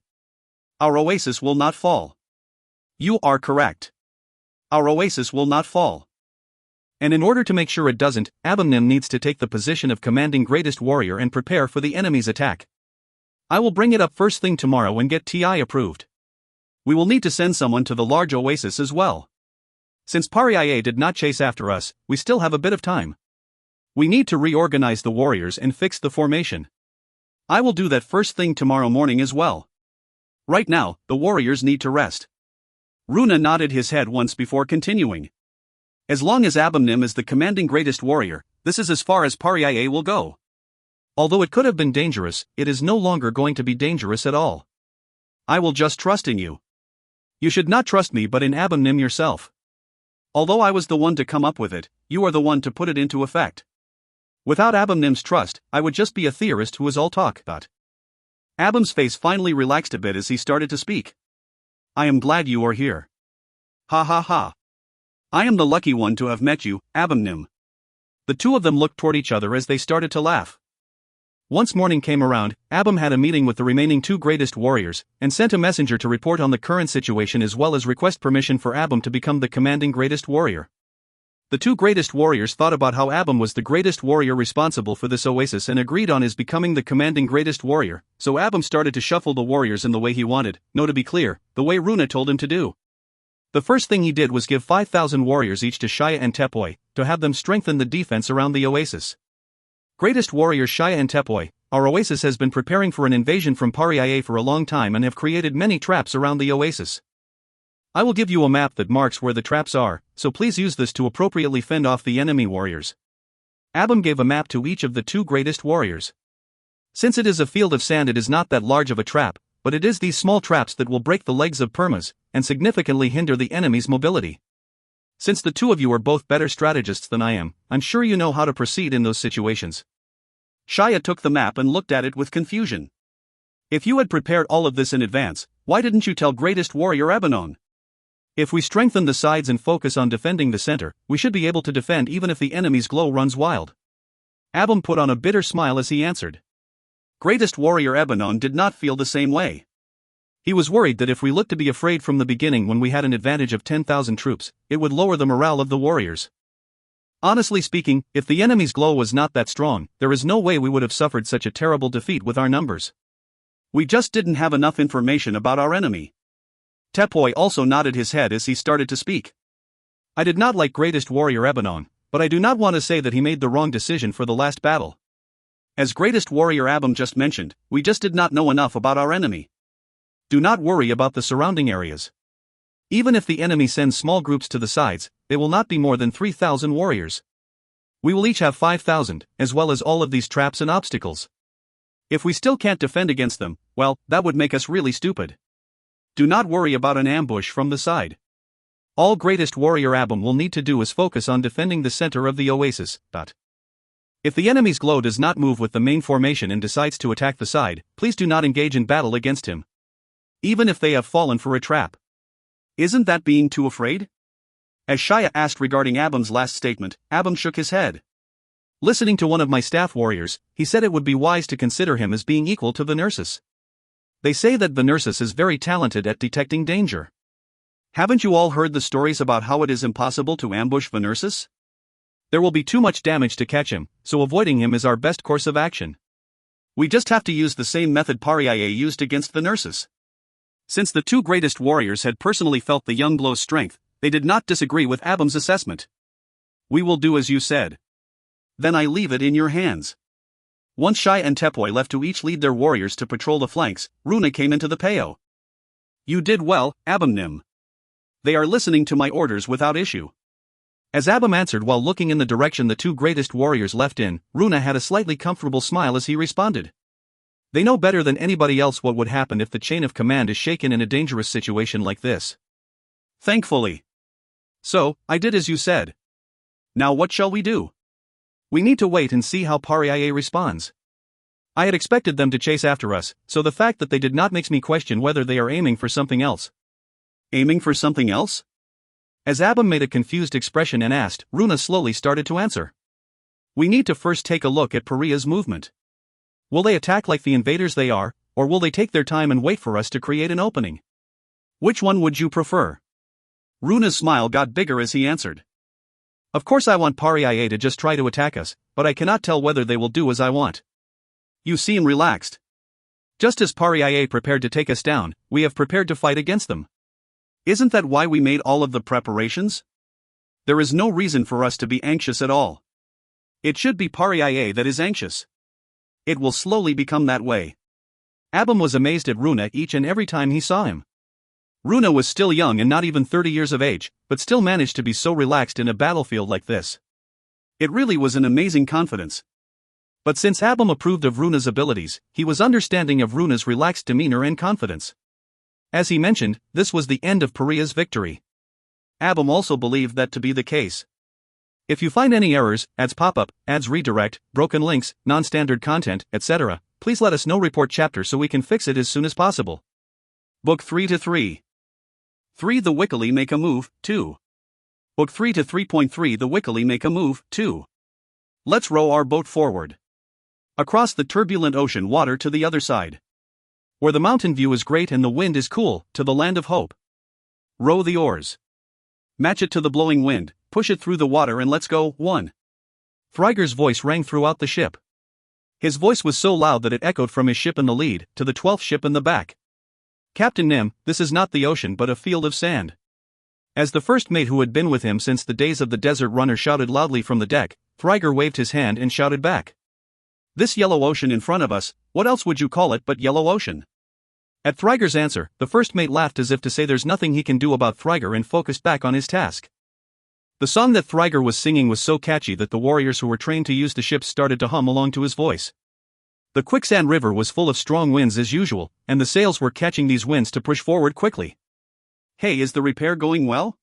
[SPEAKER 2] Our oasis will not fall. You are correct. Our oasis will not fall.
[SPEAKER 1] And in order to make sure it doesn't, Abumnim needs to take the position of commanding greatest warrior and prepare for the enemy's attack. I will bring it up first thing tomorrow and get TI approved.
[SPEAKER 2] We will need to send someone to the large oasis as well.
[SPEAKER 1] Since Pariaye did not chase after us, we still have a bit of time. We need to reorganize the warriors and fix the formation.
[SPEAKER 2] I will do that first thing tomorrow morning as well. Right now, the warriors need to rest. Runa nodded his head once before continuing. As long as Abumnim is the commanding greatest warrior, this is as far as Pariah will go.
[SPEAKER 1] Although it could have been dangerous, it is no longer going to be dangerous at all.
[SPEAKER 2] I will just trust in you.
[SPEAKER 1] You should not trust me but in Abumnim yourself.
[SPEAKER 2] Although I was the one to come up with it, you are the one to put it into effect.
[SPEAKER 1] Without Abumnim's trust, I would just be a theorist who is all talk.
[SPEAKER 2] Abum's face finally relaxed a bit as he started to speak. I am glad you are here. Ha ha ha. I am the lucky one to have met you, Abumnim.
[SPEAKER 1] The two of them looked toward each other as they started to laugh. Once morning came around, Abum had a meeting with the remaining two greatest warriors, and sent a messenger to report on the current situation as well as request permission for Abum to become the commanding greatest warrior. The two greatest warriors thought about how Abum was the greatest warrior responsible for this oasis and agreed on his becoming the commanding greatest warrior, so Abum started to shuffle the warriors in the way he wanted, no to be clear, the way Runa told him to do. The first thing he did was give 5,000 warriors each to Shaya and Tepoi, to have them strengthen the defense around the oasis. Greatest warriors Shaya and Tepoi, our oasis has been preparing for an invasion from Pariah for a long time and have created many traps around the oasis. I will give you a map that marks where the traps are, so please use this to appropriately fend off the enemy warriors. Abum gave a map to each of the two greatest warriors. Since it is a field of sand, it is not that large of a trap, but it is these small traps that will break the legs of Permas, and significantly hinder the enemy's mobility. Since the two of you are both better strategists than I am, I'm sure you know how to proceed in those situations.
[SPEAKER 2] Shaya took the map and looked at it with confusion. If you had prepared all of this in advance, why didn't you tell greatest warrior Abanon?
[SPEAKER 1] If we strengthen the sides and focus on defending the center, we should be able to defend even if the enemy's glow runs wild.
[SPEAKER 2] Abum put on a bitter smile as he answered. Greatest warrior Abanon did not feel the same way.
[SPEAKER 1] He was worried that if we looked to be afraid from the beginning when we had an advantage of 10,000 troops, it would lower the morale of the warriors. Honestly speaking, if the enemy's glow was not that strong, there is no way we would have suffered such a terrible defeat with our numbers.
[SPEAKER 2] We just didn't have enough information about our enemy. Tepoi also nodded his head as he started to speak.
[SPEAKER 1] I did not like greatest warrior Abanon, but I do not want to say that he made the wrong decision for the last battle.
[SPEAKER 2] As greatest warrior Abum just mentioned, we just did not know enough about our enemy.
[SPEAKER 1] Do not worry about the surrounding areas. Even if the enemy sends small groups to the sides, they will not be more than 3,000 warriors. We will each have 5,000, as well as all of these traps and obstacles. If we still can't defend against them, well, that would make us really stupid. Do not worry about an ambush from the side. All greatest warrior Abum will need to do is focus on defending the center of the oasis. If the enemy's glow does not move with the main formation and decides to attack the side, please do not engage in battle against him. Even if they have fallen for a trap.
[SPEAKER 2] Isn't that being too afraid? As Shaya asked regarding Abum's last statement, Abum shook his head.
[SPEAKER 1] Listening to one of my staff warriors, he said it would be wise to consider him as being equal to Venersis. They say that Venersis is very talented at detecting danger.
[SPEAKER 2] Haven't you all heard the stories about how it is impossible to ambush Venersis?
[SPEAKER 1] There will be too much damage to catch him, so avoiding him is our best course of action.
[SPEAKER 2] We just have to use the same method Pariah used against Venersis. Since the two greatest warriors had personally felt the young glow's strength, they did not disagree with Abum's assessment. We will do as you said. Then I leave it in your hands. Once Shai and Tepoi left to each lead their warriors to patrol the flanks, Runa came into the Peo. You did well, Abumnim. They are listening to my orders without issue.
[SPEAKER 1] As Abum answered while looking in the direction the two greatest warriors left in, Runa had a slightly comfortable smile as he responded. They know better than anybody else what would happen if the chain of command is shaken in a dangerous situation like this.
[SPEAKER 2] Thankfully.
[SPEAKER 1] So, I did as you said.
[SPEAKER 2] Now what shall we do?
[SPEAKER 1] We need to wait and see how Pariah responds. I had expected them to chase after us, so the fact that they did not makes me question whether they are aiming for something else.
[SPEAKER 2] Aiming for something else?
[SPEAKER 1] As Abum made a confused expression and asked, Runa slowly started to answer. We need to first take a look at Pariah's movement. Will they attack like the invaders they are, or will they take their time and wait for us to create an opening?
[SPEAKER 2] Which one would you prefer? Runa's smile got bigger as he answered.
[SPEAKER 1] Of course I want Pariah to just try to attack us, but I cannot tell whether they will do as I want.
[SPEAKER 2] You seem relaxed.
[SPEAKER 1] Just as Pariah prepared to take us down, we have prepared to fight against them.
[SPEAKER 2] Isn't that why we made all of the preparations? There is no reason for us to be anxious at all. It should be Pariah that is anxious. It will slowly become that way.
[SPEAKER 1] Abum was amazed at Runa each and every time he saw him.
[SPEAKER 2] Runa was still young and not even 30 years of age, but still managed to be so relaxed in a battlefield like this. It really was an amazing confidence. But since Abum approved of Runa's abilities, he was understanding of Runa's relaxed demeanor and confidence. As he mentioned, this was the end of Pariah's victory. Abum also believed that to be the case. If you find any errors, ads pop-up, ads redirect, broken links, non-standard content, etc., please let us know. Report chapter so we can fix it as soon as possible. Book 3-3. 3. The Wickley make a move, 2. Book 3-3.3. The Wickley make a move, 2. Let's row our boat forward. Across the turbulent ocean water to the other side. Where the mountain view is great and the wind is cool, to the land of hope. Row the oars. Match it to the blowing wind, push it through the water and let's go. 1. Thryger's voice rang throughout the ship. His voice was so loud that it echoed from his ship in the lead, to the 12th ship in the back. Captain Nim, this is not the ocean but a field of sand. As the first mate who had been with him since the days of the Desert Runner shouted loudly from the deck, Thryger waved his hand and shouted back. This yellow ocean in front of us, what else would you call it but yellow ocean? At Thryger's answer, the first mate laughed as if to say there's nothing he can do about Thryger and focused back on his task. The song that Thryger was singing was so catchy that the warriors who were trained to use the ships started to hum along to his voice. The quicksand river was full of strong winds as usual, and the sails were catching these winds to push forward quickly. Hey, is the repair going well?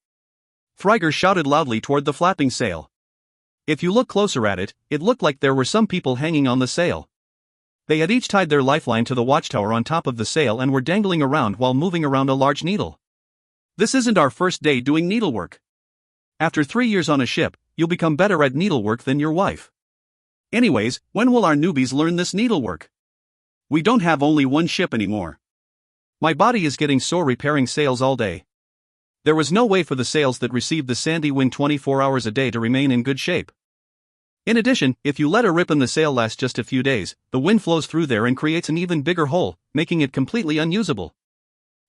[SPEAKER 2] Thryger shouted loudly toward the flapping sail. If you look closer at it, it looked like there were some people hanging on the sail. They had each tied their lifeline to the watchtower on top of the sail and were dangling around while moving around a large needle. This isn't our first day doing needlework. After 3 years on a ship, you'll become better at needlework than your wife. Anyways, when will our newbies learn this needlework? We don't have only one ship anymore. My body is getting sore repairing sails all day. There was no way for the sails that received the sandy wind 24 hours a day to remain in good shape. In addition, if you let a rip in the sail last just a few days, the wind flows through there and creates an even bigger hole, making it completely unusable.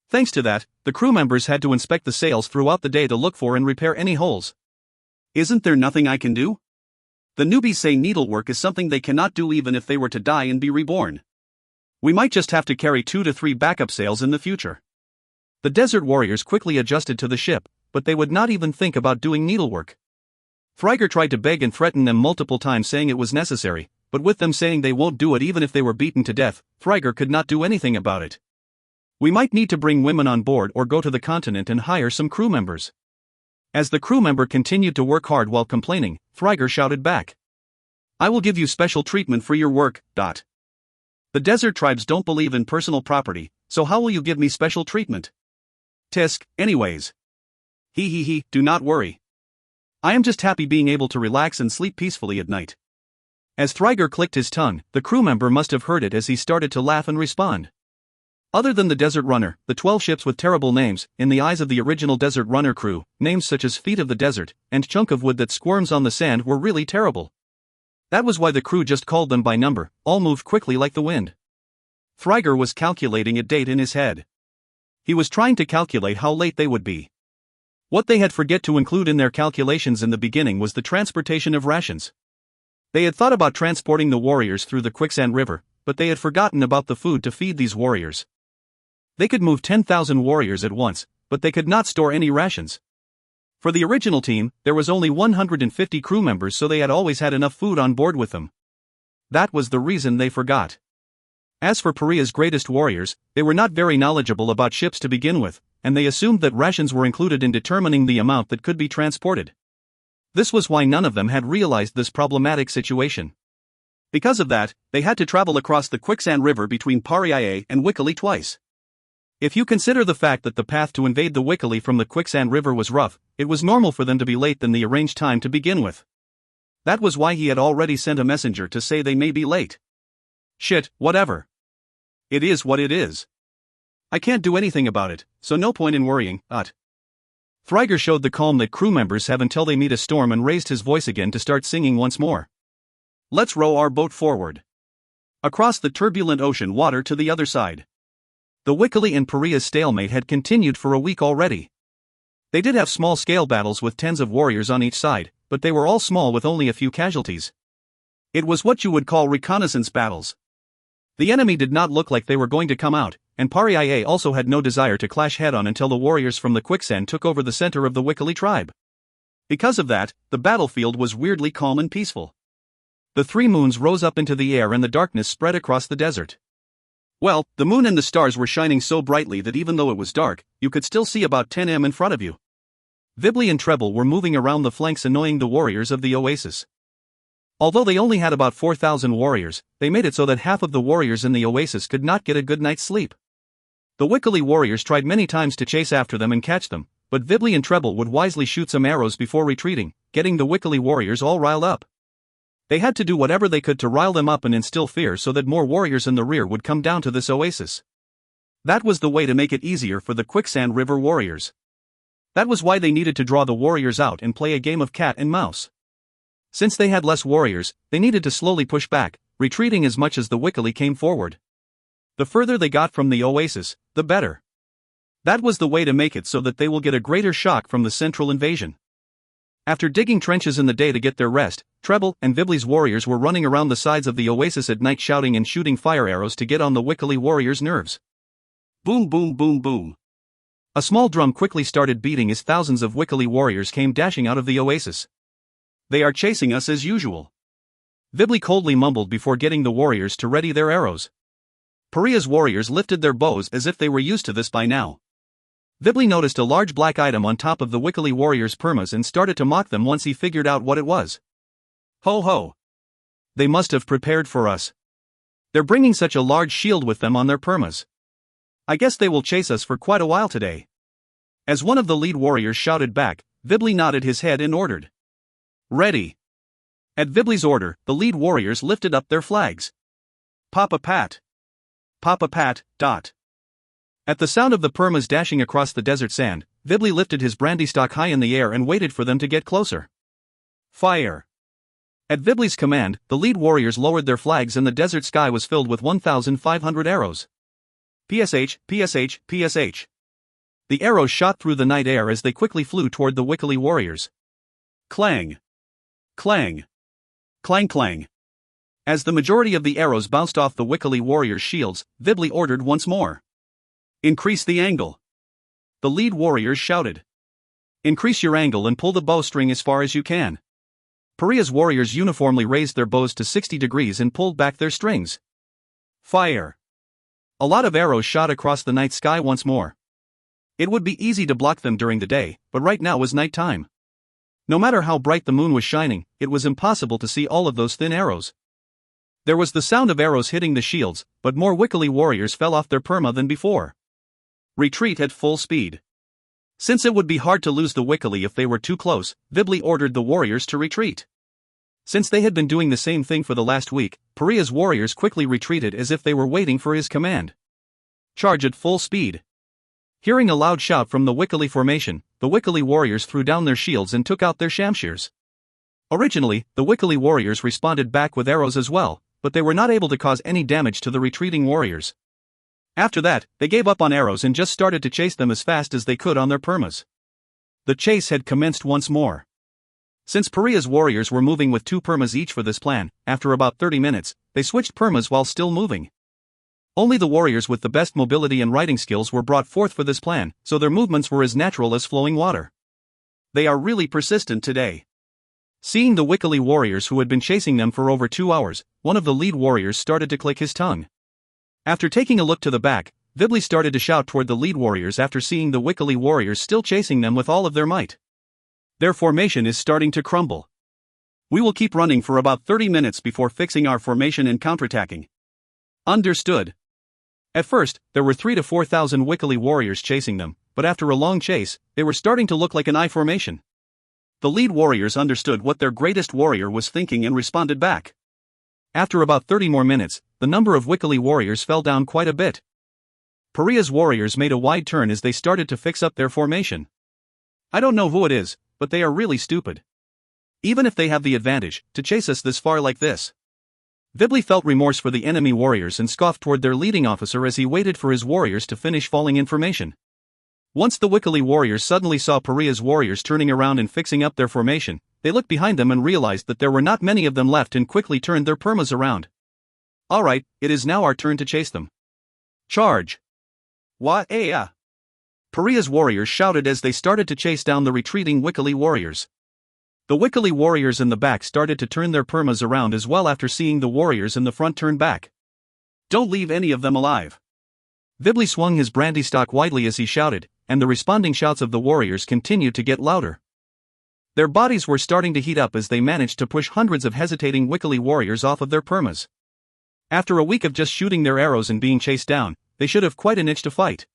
[SPEAKER 2] Thanks to that, the crew members had to inspect the sails throughout the day to look for and repair any holes. Isn't there nothing I can do? The newbies say needlework is something they cannot do even if they were to die and be reborn. We might just have to carry 2 to 3 backup sails in the future. The desert warriors quickly adjusted to the ship, but they would not even think about doing needlework. Thryger tried to beg and threaten them multiple times saying it was necessary, but with them saying they won't do it even if they were beaten to death, Thryger could not do anything about it. We might need to bring women on board or go to the continent and hire some crew members. As the crew member continued to work hard while complaining, Thryger shouted back. I will give you special treatment for your work. The desert tribes don't believe in personal property, so how will you give me special treatment? Tisk, anyways. He, do not worry. I am just happy being able to relax and sleep peacefully at night. As Thryger clicked his tongue, the crew member must have heard it as he started to laugh and respond. Other than the Desert Runner, the 12 ships with terrible names, in the eyes of the original Desert Runner crew, names such as Feet of the Desert, and Chunk of Wood that squirms on the sand were really terrible. That was why the crew just called them by number, all moved quickly like the wind. Thryger was calculating a date in his head. He was trying to calculate how late they would be. What they had forget to include in their calculations in the beginning was the transportation of rations. They had thought about transporting the warriors through the quicksand river, but they had forgotten about the food to feed these warriors. They could move 10,000 warriors at once, but they could not store any rations. For the original team, there was only 150 crew members, so they had always had enough food on board with them. That was the reason they forgot. As for Pariah's greatest warriors, they were not very knowledgeable about ships to begin with, and they assumed that rations were included in determining the amount that could be transported. This was why none of them had realized this problematic situation. Because of that, they had to travel across the quicksand river between Pariah and Wickley twice. If you consider the fact that the path to invade the Wickley from the quicksand river was rough, it was normal for them to be late than the arranged time to begin with. That was why he had already sent a messenger to say they may be late. Shit, whatever. It is what it is. I can't do anything about it, so no point in worrying. Thryger showed the calm that crew members have until they meet a storm and raised his voice again to start singing once more. Let's row our boat forward. Across the turbulent ocean water to the other side. The Wickley and Pariah's stalemate had continued for a week already. They did have small-scale battles with tens of warriors on each side, but they were all small with only a few casualties. It was what you would call reconnaissance battles. The enemy did not look like they were going to come out, and Pariah also had no desire to clash head-on until the warriors from the quicksand took over the center of the Wikkali tribe. Because of that, the battlefield was weirdly calm and peaceful. The three moons rose up into the air and the darkness spread across the desert. Well, the moon and the stars were shining so brightly that even though it was dark, you could still see about 10 m in front of you. Vibli and Treble were moving around the flanks annoying the warriors of the oasis. Although they only had about 4,000 warriors, they made it so that half of the warriors in the oasis could not get a good night's sleep. The Wikkali warriors tried many times to chase after them and catch them, but Vibli and Treble would wisely shoot some arrows before retreating, getting the Wikkali warriors all riled up. They had to do whatever they could to rile them up and instill fear so that more warriors in the rear would come down to this oasis. That was the way to make it easier for the Quicksand River warriors. That was why they needed to draw the warriors out and play a game of cat and mouse. Since they had less warriors, they needed to slowly push back, retreating as much as the Wikkali came forward. The further they got from the oasis, the better. That was the way to make it so that they will get a greater shock from the central invasion. After digging trenches in the day to get their rest, Treble and Vibli's warriors were running around the sides of the oasis at night shouting and shooting fire arrows to get on the Wikkali warriors' nerves. Boom boom boom boom. A small drum quickly started beating as thousands of Wikkali warriors came dashing out of the oasis. They are chasing us as usual. Vibli coldly mumbled before getting the warriors to ready their arrows. Pariah's warriors lifted their bows as if they were used to this by now. Vibli noticed a large black item on top of the Wikkali warriors' permas and started to mock them once he figured out what it was. Ho ho! They must have prepared for us. They're bringing such a large shield with them on their permas. I guess they will chase us for quite a while today. As one of the lead warriors shouted back, Vibli nodded his head and ordered. Ready! At Vibli's order, the lead warriors lifted up their flags. Papa pat! Papa pat, dot. At the sound of the permas dashing across the desert sand, Vibli lifted his brandy stock high in the air and waited for them to get closer. Fire! At Vibli's command, the lead warriors lowered their flags and the desert sky was filled with 1,500 arrows. PSH, PSH, PSH. The arrows shot through the night air as they quickly flew toward the Wikkali warriors. Clang! Clang! Clang clang! As the majority of the arrows bounced off the Wikkali warriors' shields, Vibli ordered once more. Increase the angle. The lead warriors shouted. Increase your angle and pull the bowstring as far as you can. Pariah's warriors uniformly raised their bows to 60 degrees and pulled back their strings. Fire! A lot of arrows shot across the night sky once more. It would be easy to block them during the day, but right now was night time. No matter how bright the moon was shining, it was impossible to see all of those thin arrows. There was the sound of arrows hitting the shields, but more Wikkali warriors fell off their perma than before. Retreat at full speed. Since it would be hard to lose the Wikkali if they were too close, Vibli ordered the warriors to retreat. Since they had been doing the same thing for the last week, Pariah's warriors quickly retreated as if they were waiting for his command. Charge at full speed. Hearing a loud shout from the Wikkali formation, the Wikkali warriors threw down their shields and took out their shamshirs. Originally, the Wikkali warriors responded back with arrows as well, but they were not able to cause any damage to the retreating warriors. After that, they gave up on arrows and just started to chase them as fast as they could on their permas. The chase had commenced once more. Since Pariah's warriors were moving with 2 permas each for this plan, after about 30 minutes, they switched permas while still moving. Only the warriors with the best mobility and riding skills were brought forth for this plan, so their movements were as natural as flowing water. They are really persistent today. Seeing the Wikkali warriors who had been chasing them for over 2 hours, one of the lead warriors started to click his tongue. After taking a look to the back, Vibli started to shout toward the lead warriors after seeing the Wikkali warriors still chasing them with all of their might. Their formation is starting to crumble. We will keep running for about 30 minutes before fixing our formation and counterattacking. Understood. At first, there were 3,000 to 4,000 Wikkali warriors chasing them, but after a long chase, they were starting to look like an I formation. The lead warriors understood what their greatest warrior was thinking and responded back. After about 30 more minutes, the number of Wikkali warriors fell down quite a bit. Pariah's warriors made a wide turn as they started to fix up their formation. I don't know who it is, but they are really stupid. Even if they have the advantage, to chase us this far like this. Vibli felt remorse for the enemy warriors and scoffed toward their leading officer as he waited for his warriors to finish falling in formation. Once the Wikkali warriors suddenly saw Pariah's warriors turning around and fixing up their formation, they looked behind them and realized that there were not many of them left and quickly turned their permas around. Alright, it is now our turn to chase them. Charge! Wah-eh-ah! Pariah's warriors shouted as they started to chase down the retreating Wikkali warriors. The Wikkali warriors in the back started to turn their permas around as well after seeing the warriors in the front turn back. Don't leave any of them alive. Vibli swung his brandy stock widely as he shouted, and the responding shouts of the warriors continued to get louder. Their bodies were starting to heat up as they managed to push hundreds of hesitating Wikkali warriors off of their permas. After a week of just shooting their arrows and being chased down, they should have quite an itch to fight.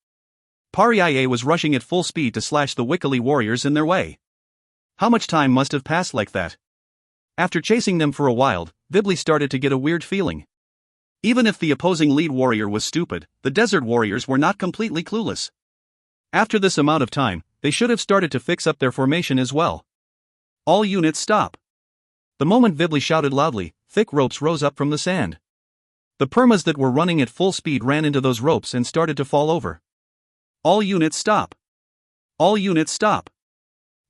[SPEAKER 2] Pariah was rushing at full speed to slash the Wikkali warriors in their way. How much time must have passed like that? After chasing them for a while, Vibli started to get a weird feeling. Even if the opposing lead warrior was stupid, the desert warriors were not completely clueless. After this amount of time, they should have started to fix up their formation as well. All units stop. The moment Vibli shouted loudly, thick ropes rose up from the sand. The permas that were running at full speed ran into those ropes and started to fall over. All units stop. All units stop.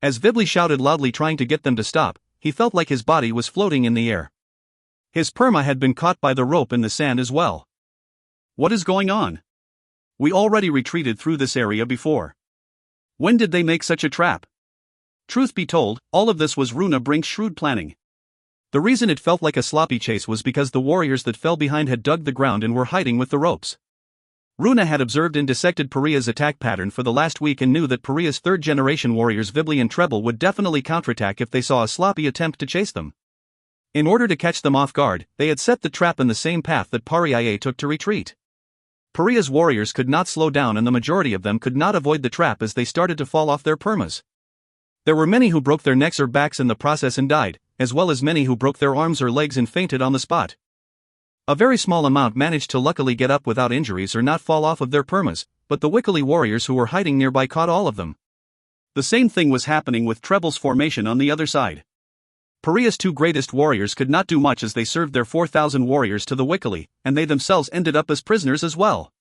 [SPEAKER 2] As Vibli shouted loudly trying to get them to stop, he felt like his body was floating in the air. His perma had been caught by the rope in the sand as well. What is going on? We already retreated through this area before. When did they make such a trap? Truth be told, all of this was Runa Brink's shrewd planning. The reason it felt like a sloppy chase was because the warriors that fell behind had dug the ground and were hiding with the ropes. Runa had observed and dissected Pariah's attack pattern for the last week and knew that Pariah's third-generation warriors Vibli and Treble would definitely counterattack if they saw a sloppy attempt to chase them. In order to catch them off guard, they had set the trap in the same path that Pariah took to retreat. Pariah's warriors could not slow down and the majority of them could not avoid the trap as they started to fall off their permas. There were many who broke their necks or backs in the process and died, as well as many who broke their arms or legs and fainted on the spot. A very small amount managed to luckily get up without injuries or not fall off of their permas, but the Wikkali warriors who were hiding nearby caught all of them. The same thing was happening with Treble's formation on the other side. Pariah's two greatest warriors could not do much as they served their 4,000 warriors to the Wikkali, and they themselves ended up as prisoners as well.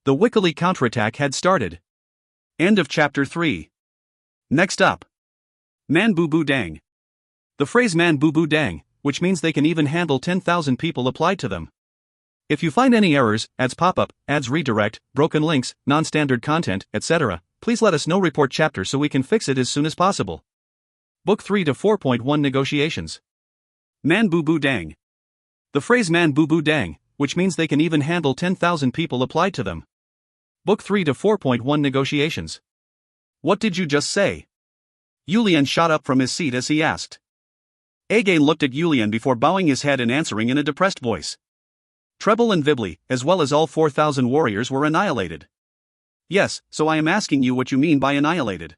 [SPEAKER 2] The Wikkali counterattack had started. End of chapter 3. Next up. Man Boo Boo Dang. The phrase Man Boo Boo Dang, which means they can even handle 10,000 people applied to them. If you find any errors, ads pop up, ads redirect, broken links, non-standard content, etc., please let us know. Report chapter so we can fix it as soon as possible. Book 3 to 4.1 Negotiations. Man Boo Boo Dang. The phrase Man Boo Boo Dang, which means they can even handle 10,000 people applied to them. Book 3 to 4.1 Negotiations. What did you just say? Yulian shot up from his seat as he asked. Again looked at Yulian before bowing his head and answering in a depressed voice. Treble and Vibli, as well as all 4,000 warriors, were annihilated. Yes, so I am asking you what you mean by annihilated.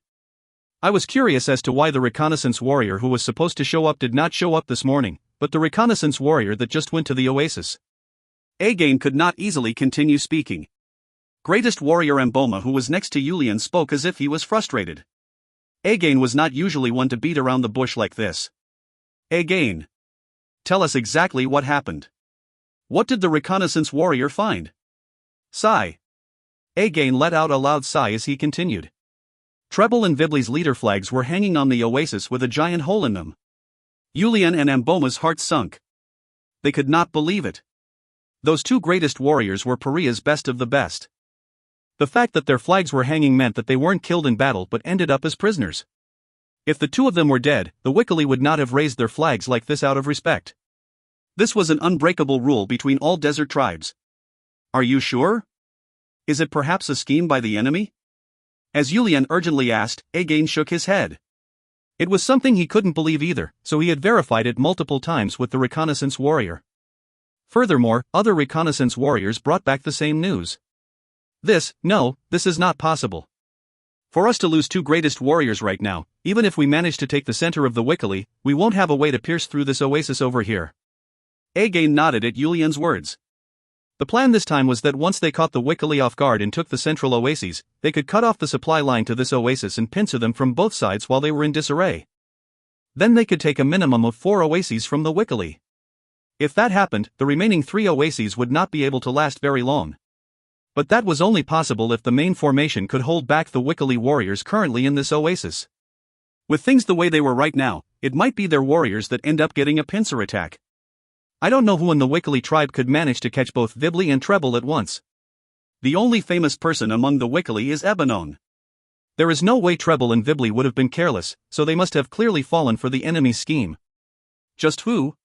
[SPEAKER 2] I was curious as to why the reconnaissance warrior who was supposed to show up did not show up this morning, but the reconnaissance warrior that just went to the oasis. Again could not easily continue speaking. Greatest warrior Amboma, who was next to Yulian, spoke as if he was frustrated. Again was not usually one to beat around the bush like this. Again. Tell us exactly what happened. What did the reconnaissance warrior find? Sigh. Again let out a loud sigh as he continued. Treble and Vibli's leader flags were hanging on the oasis with a giant hole in them. Yulian and Amboma's heart sunk. They could not believe it. Those two greatest warriors were Pariah's best of the best. The fact that their flags were hanging meant that they weren't killed in battle but ended up as prisoners. If the two of them were dead, the Wikkali would not have raised their flags like this out of respect. This was an unbreakable rule between all desert tribes. Are you sure? Is it perhaps a scheme by the enemy? As Yulian urgently asked, Again shook his head. It was something he couldn't believe either, so he had verified it multiple times with the reconnaissance warrior. Furthermore, other reconnaissance warriors brought back the same news. This is not possible. For us to lose two greatest warriors right now, even if we manage to take the center of the Wikkali, we won't have a way to pierce through this oasis over here. Again nodded at Yulian's words. The plan this time was that once they caught the Wikkali off guard and took the central oases, they could cut off the supply line to this oasis and pincer them from both sides while they were in disarray. Then they could take a minimum of 4 oases from the Wikkali. If that happened, the remaining 3 oases would not be able to last very long. But that was only possible if the main formation could hold back the Wikkali warriors currently in this oasis. With things the way they were right now, it might be their warriors that end up getting a pincer attack. I don't know who in the Wikkali tribe could manage to catch both Vibli and Treble at once. The only famous person among the Wikili is Ebanon.
[SPEAKER 1] There is no way Treble and Vibli would have been careless, so they must have clearly fallen for the enemy's scheme.
[SPEAKER 2] Just who?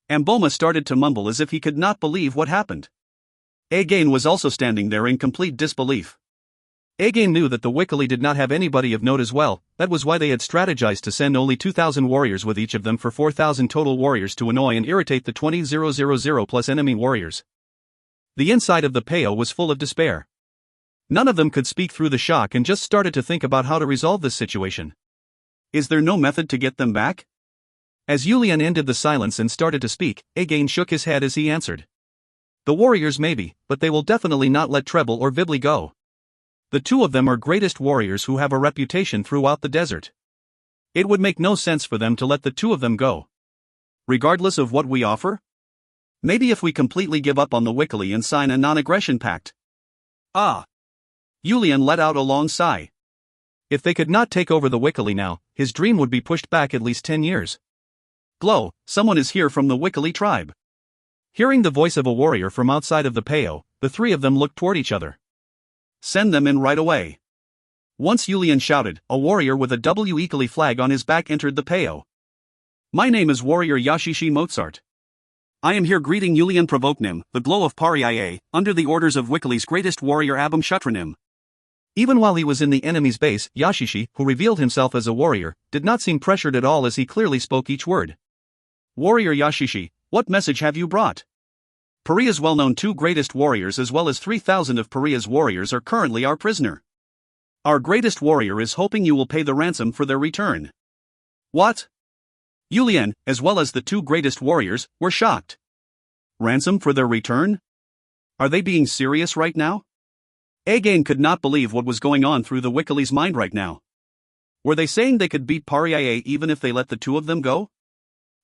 [SPEAKER 2] Amboma started to mumble as if he could not believe what happened. Again was also standing there in complete disbelief.
[SPEAKER 1] Again knew that the Wikili did not have anybody of note as well. That was why they had strategized to send only 2,000 warriors with each of them for 4,000 total warriors to annoy and irritate the 20,000 plus enemy warriors. The inside of the Peo was full of despair. None of them could speak through the shock and just started to think about how to resolve this situation.
[SPEAKER 2] Is there no method to get them back?
[SPEAKER 1] As Yulian ended the silence and started to speak, Again shook his head as he answered. The warriors maybe, but they will definitely not let Treble or Vibli go. The two of them are greatest warriors who have a reputation throughout the desert. It would make no sense for them to let the two of them go.
[SPEAKER 2] Regardless of what we offer? Maybe if we completely give up on the Wikili and sign a non-aggression pact. Ah! Yulian let out a long sigh.
[SPEAKER 1] If they could not take over the Wikili now, his dream would be pushed back at least 10 years.
[SPEAKER 2] Glow, someone is here from the Wikili tribe.
[SPEAKER 1] Hearing the voice of a warrior from outside of the Peo, the three of them looked toward each other.
[SPEAKER 2] Send them in right away. Once Yulian shouted, a warrior with a Wikili flag on his back entered the Peo. My name is Warrior Yashishi Mozart. I am here greeting Yulian Provoknim, the glow of Pariaye, under the orders of Wikili's greatest warrior Abum Shutranim.
[SPEAKER 1] Even while he was in the enemy's base, Yashishi, who revealed himself as a warrior, did not seem pressured at all as he clearly spoke each word.
[SPEAKER 2] Warrior Yashishi, what message have you brought? Paria's well-known two greatest warriors as well as 3,000 of Paria's warriors are currently our prisoner. Our greatest warrior is hoping you will pay the ransom for their return. What? Yulian, as well as the two greatest warriors, were shocked. Ransom for their return? Are they being serious right now? Again could not believe what was going on through the Wikili's mind right now. Were they saying they could beat Pariaye even if they let the two of them go?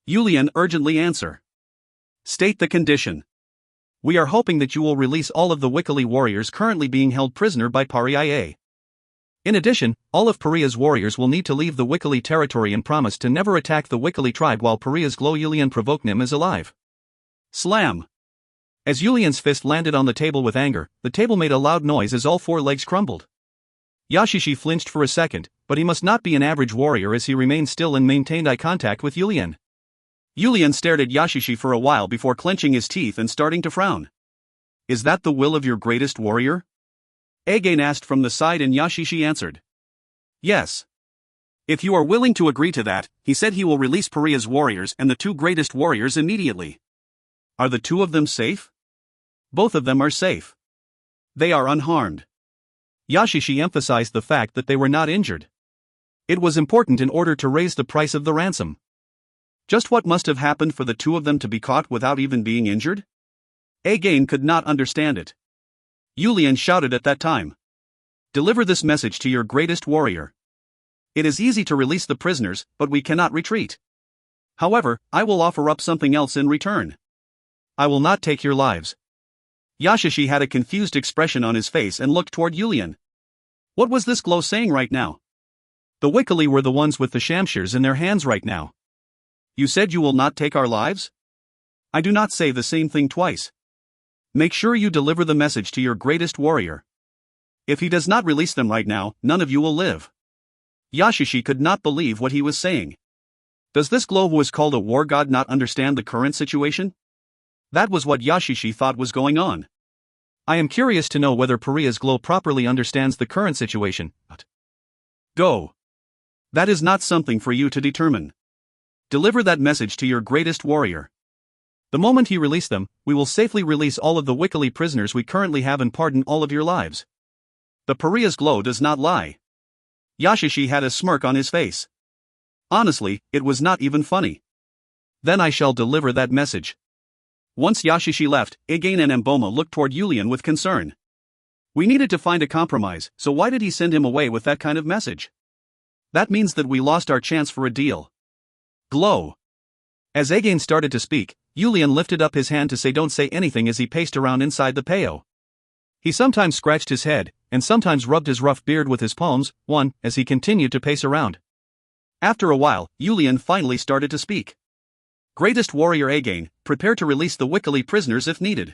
[SPEAKER 2] Yulian urgently answer. State the condition.
[SPEAKER 1] We are hoping that you will release all of the Wikili warriors currently being held prisoner by Pariaye. In addition, all of Paria's warriors will need to leave the Wikili territory and promise to never attack the Wikili tribe while Paria's glow Yulian Provoknim is alive.
[SPEAKER 2] Slam!
[SPEAKER 1] As Yulian's fist landed on the table with anger, the table made a loud noise as all four legs crumbled. Yashishi flinched for a second, but he must not be an average warrior as he remained still and maintained eye contact with Yulian.
[SPEAKER 2] Yulian stared at Yashishi for a while before clenching his teeth and starting to frown. Is that the will of your greatest warrior? Again asked from the side and Yashishi answered. Yes. If you are willing to agree to that, he said he will release Paria's warriors and the two greatest warriors immediately. Are the two of them safe? Both of them are safe. They are unharmed.
[SPEAKER 1] Yashishi emphasized the fact that they were not injured. It was important in order to raise the price of the ransom.
[SPEAKER 2] Just what must have happened for the two of them to be caught without even being injured? Again could not understand it. Yulian shouted at that time. Deliver this message to your greatest warrior. It is easy to release the prisoners, but we cannot retreat. However, I will offer up something else in return.
[SPEAKER 1] I will not take your lives.
[SPEAKER 2] Yashishi had a confused expression on his face and looked toward Yulian. What was this glow saying right now?
[SPEAKER 1] The Wikili were the ones with the shamshers in their hands right now.
[SPEAKER 2] You said you will not take our lives? I do not say the same thing twice. Make sure you deliver the message to your greatest warrior. If he does not release them right now, none of you will live. Yashishi could not believe what he was saying. Does this glow who is called a war god not understand the current situation? That was what Yashishi thought was going on.
[SPEAKER 1] I am curious to know whether Paria's glow properly understands the current situation.
[SPEAKER 2] Go. That is not something for you to determine. Deliver that message to your greatest warrior.
[SPEAKER 1] The moment he released them, we will safely release all of the Wikili prisoners we currently have and pardon all of your lives.
[SPEAKER 2] The Paria's glow does not lie. Yashishi had a smirk on his face. Honestly, it was not even funny.
[SPEAKER 1] Then I shall deliver that message.
[SPEAKER 2] Once Yashishi left, Again and Amboma looked toward Yulian with concern. We needed to find a compromise, so why did he send him away with that kind of message? That means that we lost our chance for a deal. Glow.
[SPEAKER 1] As Again started to speak, Yulian lifted up his hand to say don't say anything as he paced around inside the Peo. He sometimes scratched his head, and sometimes rubbed his rough beard with his palms, as he continued to pace around. After a while, Yulian finally started to speak. Greatest warrior Again, prepare to release the Wikili prisoners if needed.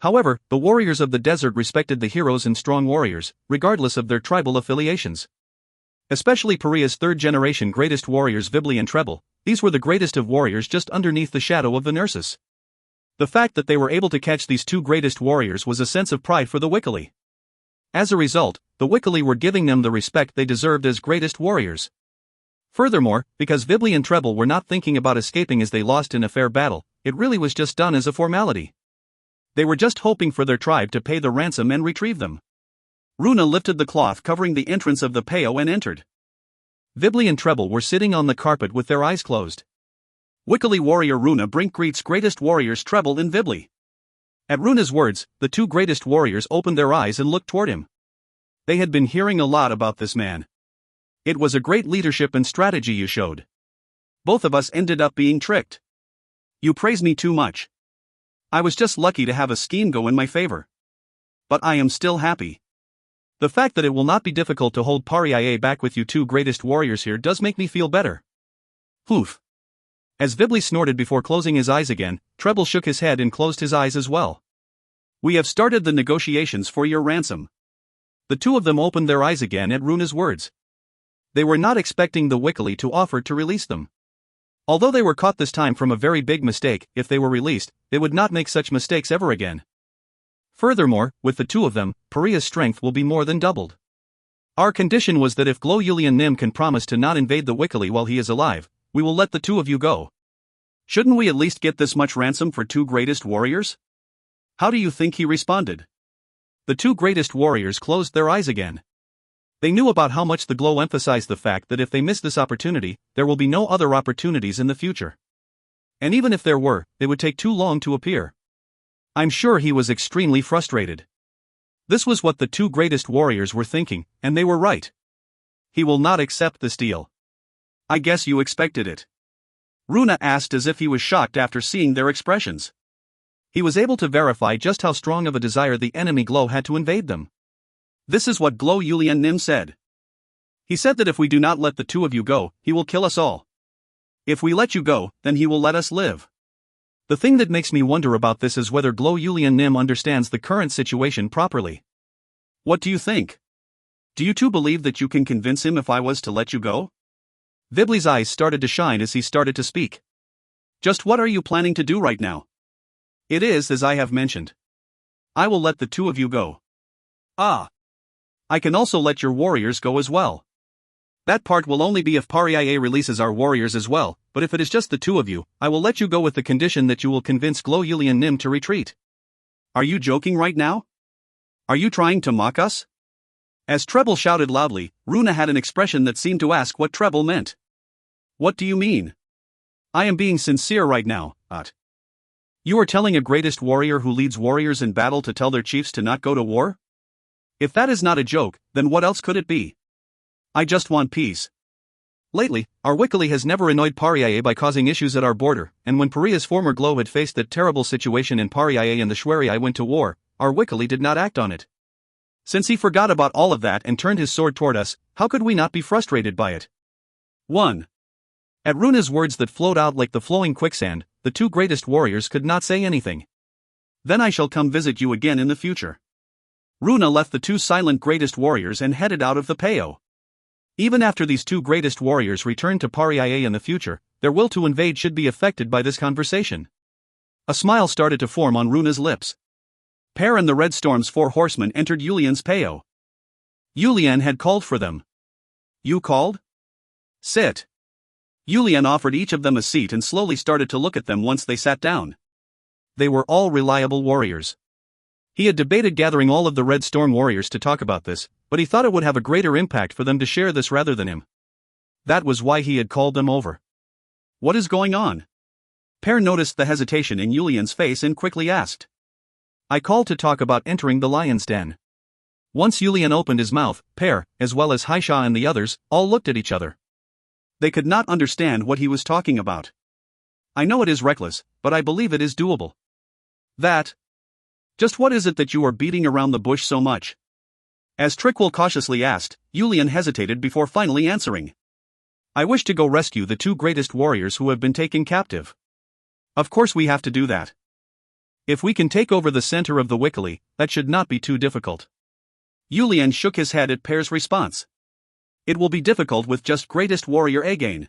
[SPEAKER 1] However, the warriors of the desert respected the heroes and strong warriors, regardless of their tribal affiliations. Especially Pariah's third-generation greatest warriors Vibli and Treble, these were the greatest of warriors just underneath the shadow of the nurses. The fact that they were able to catch these two greatest warriors was a sense of pride for the Wikkali. As a result, the Wikkali were giving them the respect they deserved as greatest warriors. Furthermore, because Vibli and Treble were not thinking about escaping as they lost in a fair battle, it really was just done as a formality. They were just hoping for their tribe to pay the ransom and retrieve them. Runa lifted the cloth covering the entrance of the peo and entered. Vibli and Treble were sitting on the carpet with their eyes closed. Wikkali warrior Runa greets greatest warriors Treble and Vibli. At Runa's words, the two greatest warriors opened their eyes and looked toward him. They had been hearing a lot about this man. It was a great leadership and strategy you showed. Both of us ended up being tricked. You praise me too much. I was just lucky to have a scheme go in my favor. But I am still happy. The fact that it will not be difficult to hold Pariah back with you two greatest warriors here does make me feel better. Hoof. As Vibli snorted before closing his eyes again, Treble shook his head and closed his eyes as well. We have started the negotiations for your ransom. The two of them opened their eyes again at Runa's words. They were not expecting the Wikkali to offer to release them. Although they were caught this time from a very big mistake, if they were released, they would not make such mistakes ever again. Furthermore, with the two of them, Pariah's strength will be more than doubled. Our condition was that if Glo Yulian Nim can promise to not invade the Wikkali while he is alive, we will let the two of you go. Shouldn't we at least get this much ransom for two greatest warriors? How do you think he responded? The two greatest warriors closed their eyes again. They knew about how much the Glo emphasized the fact that if they miss this opportunity, there will be no other opportunities in the future. And even if there were, it would take too long to appear. I'm sure he was extremely frustrated. This was what the two greatest warriors were thinking, and they were right. He will not accept this deal. I guess you expected it. Runa asked as if he was shocked after seeing their expressions. He was able to verify just how strong of a desire the enemy Glo had to invade them. This is what Glo Yulian Nim said. He said that if we do not let the two of you go, he will kill us all. If we let you go, then he will let us live. The thing that makes me wonder about this is whether Glo Yulian Nim understands the current situation properly. What do you think? Do you two believe that you can convince him if I was to let you go? Vibli's eyes started to shine as he started to speak. Just what are you planning to do right now? It is as I have mentioned. I will let the two of you go. Ah. I can also let your warriors go as well. That part will only be if Pariah releases our warriors as well, but if it is just the two of you, I will let you go with the condition that you will convince Glo Yulian Nim to retreat. Are you joking right now? Are you trying to mock us? As Treble shouted loudly, Runa had an expression that seemed to ask what Treble meant. What do you mean? I am being sincere right now, At. You are telling a greatest warrior who leads warriors in battle to tell their chiefs to not go to war? If that is not a joke, then what else could it be? I just want peace. Lately, our Wikkali has never annoyed Pariah by causing issues at our border, and when Pariah's former Glo had faced that terrible situation in Pariah and the Shwari went to war, our Wikkali did not act on it. Since he forgot about all of that and turned his sword toward us, how could we not be frustrated by it? 1. At Runa's words that flowed out like the flowing quicksand, the two greatest warriors could not say anything. Then I shall come visit you again in the future. Runa left the two silent greatest warriors and headed out of the peo. Even after these two greatest warriors returned to Pariah in the future, their will to invade should be affected by this conversation. A smile started to form on Runa's lips. Per and the Red Storm's 4 horsemen entered Yulian's peo. Yulian had called for them. You called? Sit. Yulian offered each of them a seat and slowly started to look at them once they sat down. They were all reliable warriors. He had debated gathering all of the Red Storm warriors to talk about this, but he thought it would have a greater impact for them to share this rather than him. That was why he had called them over. What is going on? Per noticed the hesitation in Yulian's face and quickly asked. I called to talk about entering the lion's den. Once Yulian opened his mouth, Per, as well as Haisha and the others, all looked at each other. They could not understand what he was talking about. I know it is reckless, but I believe it is doable. That. Just what is it that you are beating around the bush so much? As Trickwell cautiously asked, Yulian hesitated before finally answering. I wish to go rescue the two greatest warriors who have been taken captive. Of course we have to do that.
[SPEAKER 2] If we can take over the center of the Wikili, that should not be too difficult. Yulian shook his head at Pear's response. It will be difficult with just greatest warrior again.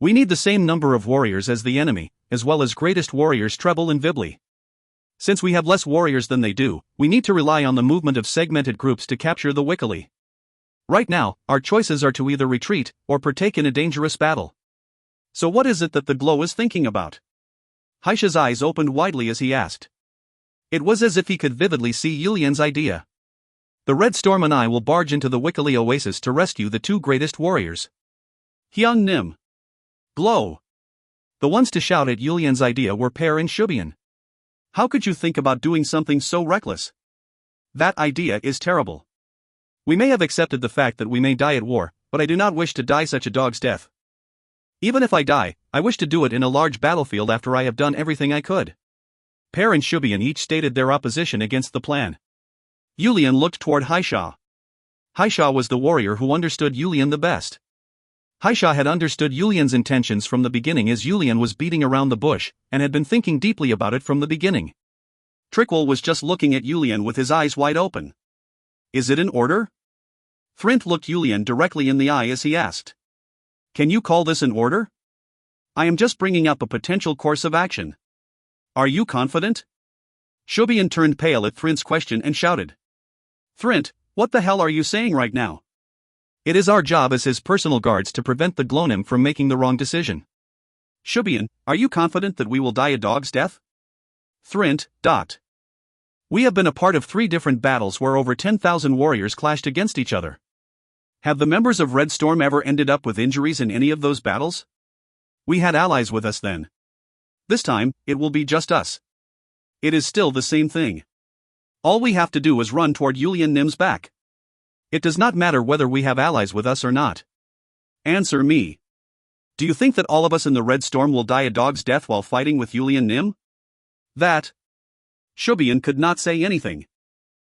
[SPEAKER 2] We need the same number of warriors as the enemy, as well as greatest warriors treble and Vibli. Since we have less warriors than they do, we need to rely on the movement of segmented groups to capture the Wikili. Right now, our choices are to either retreat or partake in a dangerous battle. So what is it that the Glow is thinking about? Haisha's eyes opened widely as he asked. It was as if he could vividly see Yulian's idea. The Red Storm and I will barge into the Wikili oasis to rescue the two greatest warriors. Hyung Nim. Glow. The ones to shout at Yulian's idea were Pear and Shubian. How could you think about doing something so reckless? That idea is terrible. We may have accepted the fact that we may die at war, but I do not wish to die such a dog's death. Even if I die, I wish to do it in a large battlefield after I have done everything I could. Pear and Shubian each stated their opposition against the plan. Yulian looked toward Haisha. Haisha was the warrior who understood Yulian the best. Haisha had understood Yulian's intentions from the beginning as Yulian was beating around the bush, and had been thinking deeply about it from the beginning. Trickwell was just looking at Yulian with his eyes wide open. Is it an order? Thrint looked Yulian directly in the eye as he asked. Can you call this an order? I am just bringing up a potential course of action. Are you confident? Shubian turned pale at Thrint's question and shouted. Thrint, what the hell are you saying right now? It is our job as his personal guards to prevent the Glonim from making the wrong decision. Shubian, are you confident that we will die a dog's death? Thrint. We have been a part of 3 different battles where over 10,000 warriors clashed against each other. Have the members of Red Storm ever ended up with injuries in any of those battles? We had allies with us then. This time, it will be just us. It is still the same thing. All we have to do is run toward Yulian Nim's back. It does not matter whether we have allies with us or not. Answer me. Do you think that all of us in the Red Storm will die a dog's death while fighting with Yulian Nim? That. Shubian could not say anything.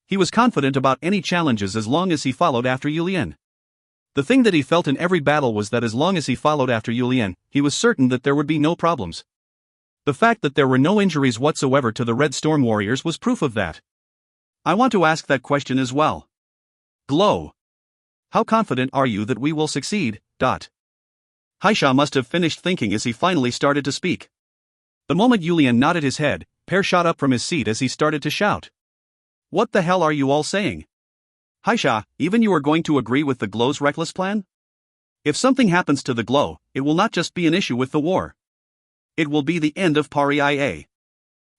[SPEAKER 2] He was confident about any challenges as long as he followed after Yulian. The thing that he felt in every battle was that as long as he followed after Yulian, he was certain that there would be no problems. The fact that there were no injuries whatsoever to the Red Storm warriors was proof of that. I want to ask that question as well. Glow. How confident are you that we will succeed? Haisha must have finished thinking as he finally started to speak. The moment Yulian nodded his head, Pear shot up from his seat as he started to shout. What the hell are you all saying? Haisha, even you are going to agree with the Glow's reckless plan? If something happens to the Glow, it will not just be an issue with the war. It will be the end of Paria.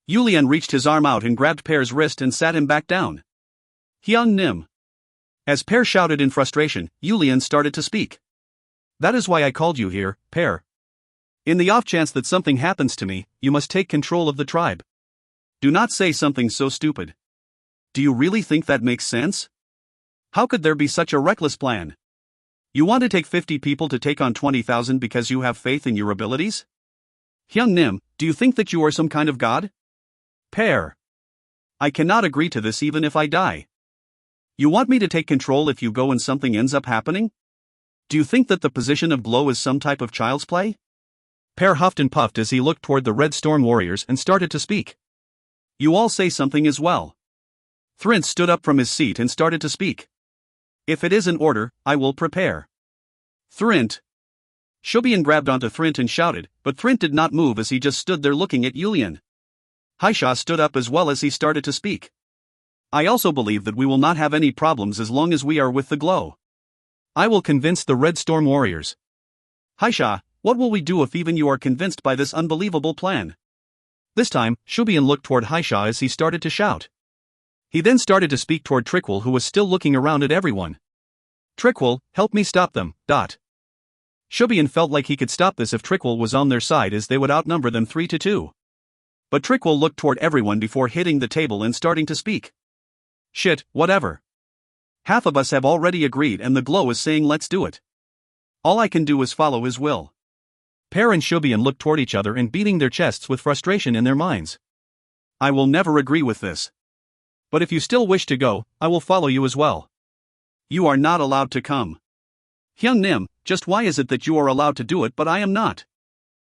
[SPEAKER 2] Yulian reached his arm out and grabbed Pear's wrist and sat him back down. Hyung Nim. As Pear shouted in frustration, Yulian started to speak. That is why I called you here, Pear. In the off chance that something happens to me, you must take control of the tribe. Do not say something so stupid. Do you really think that makes sense? How could there be such a reckless plan? You want to take 50 people to take on 20,000 because you have faith in your abilities? Hyung Nim, do you think that you are some kind of god? Pear. I cannot agree to this even if I die. You want me to take control if you go and something ends up happening? Do you think that the position of Glow is some type of child's play? Pear huffed and puffed as he looked toward the Red Storm warriors and started to speak. You all say something as well. Thrint stood up from his seat and started to speak. If it is an order, I will prepare. Thrint. Shubian grabbed onto Thrint and shouted, but Thrint did not move as he just stood there looking at Yulian. Haisha stood up as well as he started to speak. I also believe that we will not have any problems as long as we are with the Glow. I will convince the Red Storm warriors. Haisha, what will we do if even you are convinced by this unbelievable plan? This time, Shubian looked toward Haisha as he started to shout. He then started to speak toward Trickwell, who was still looking around at everyone. Trickwell, help me stop them. Shubian felt like he could stop this if Trickwell was on their side as they would outnumber them 3-2. But Trickwell looked toward everyone before hitting the table and starting to speak. Shit, whatever. Half of us have already agreed and the Glow is saying let's do it. All I can do is follow his will. Pear and Shubian looked toward each other and beating their chests with frustration in their minds. I will never agree with this. But if you still wish to go, I will follow you as well. You are not allowed to come. Hyung Nim, just why is it that you are allowed to do it but I am not?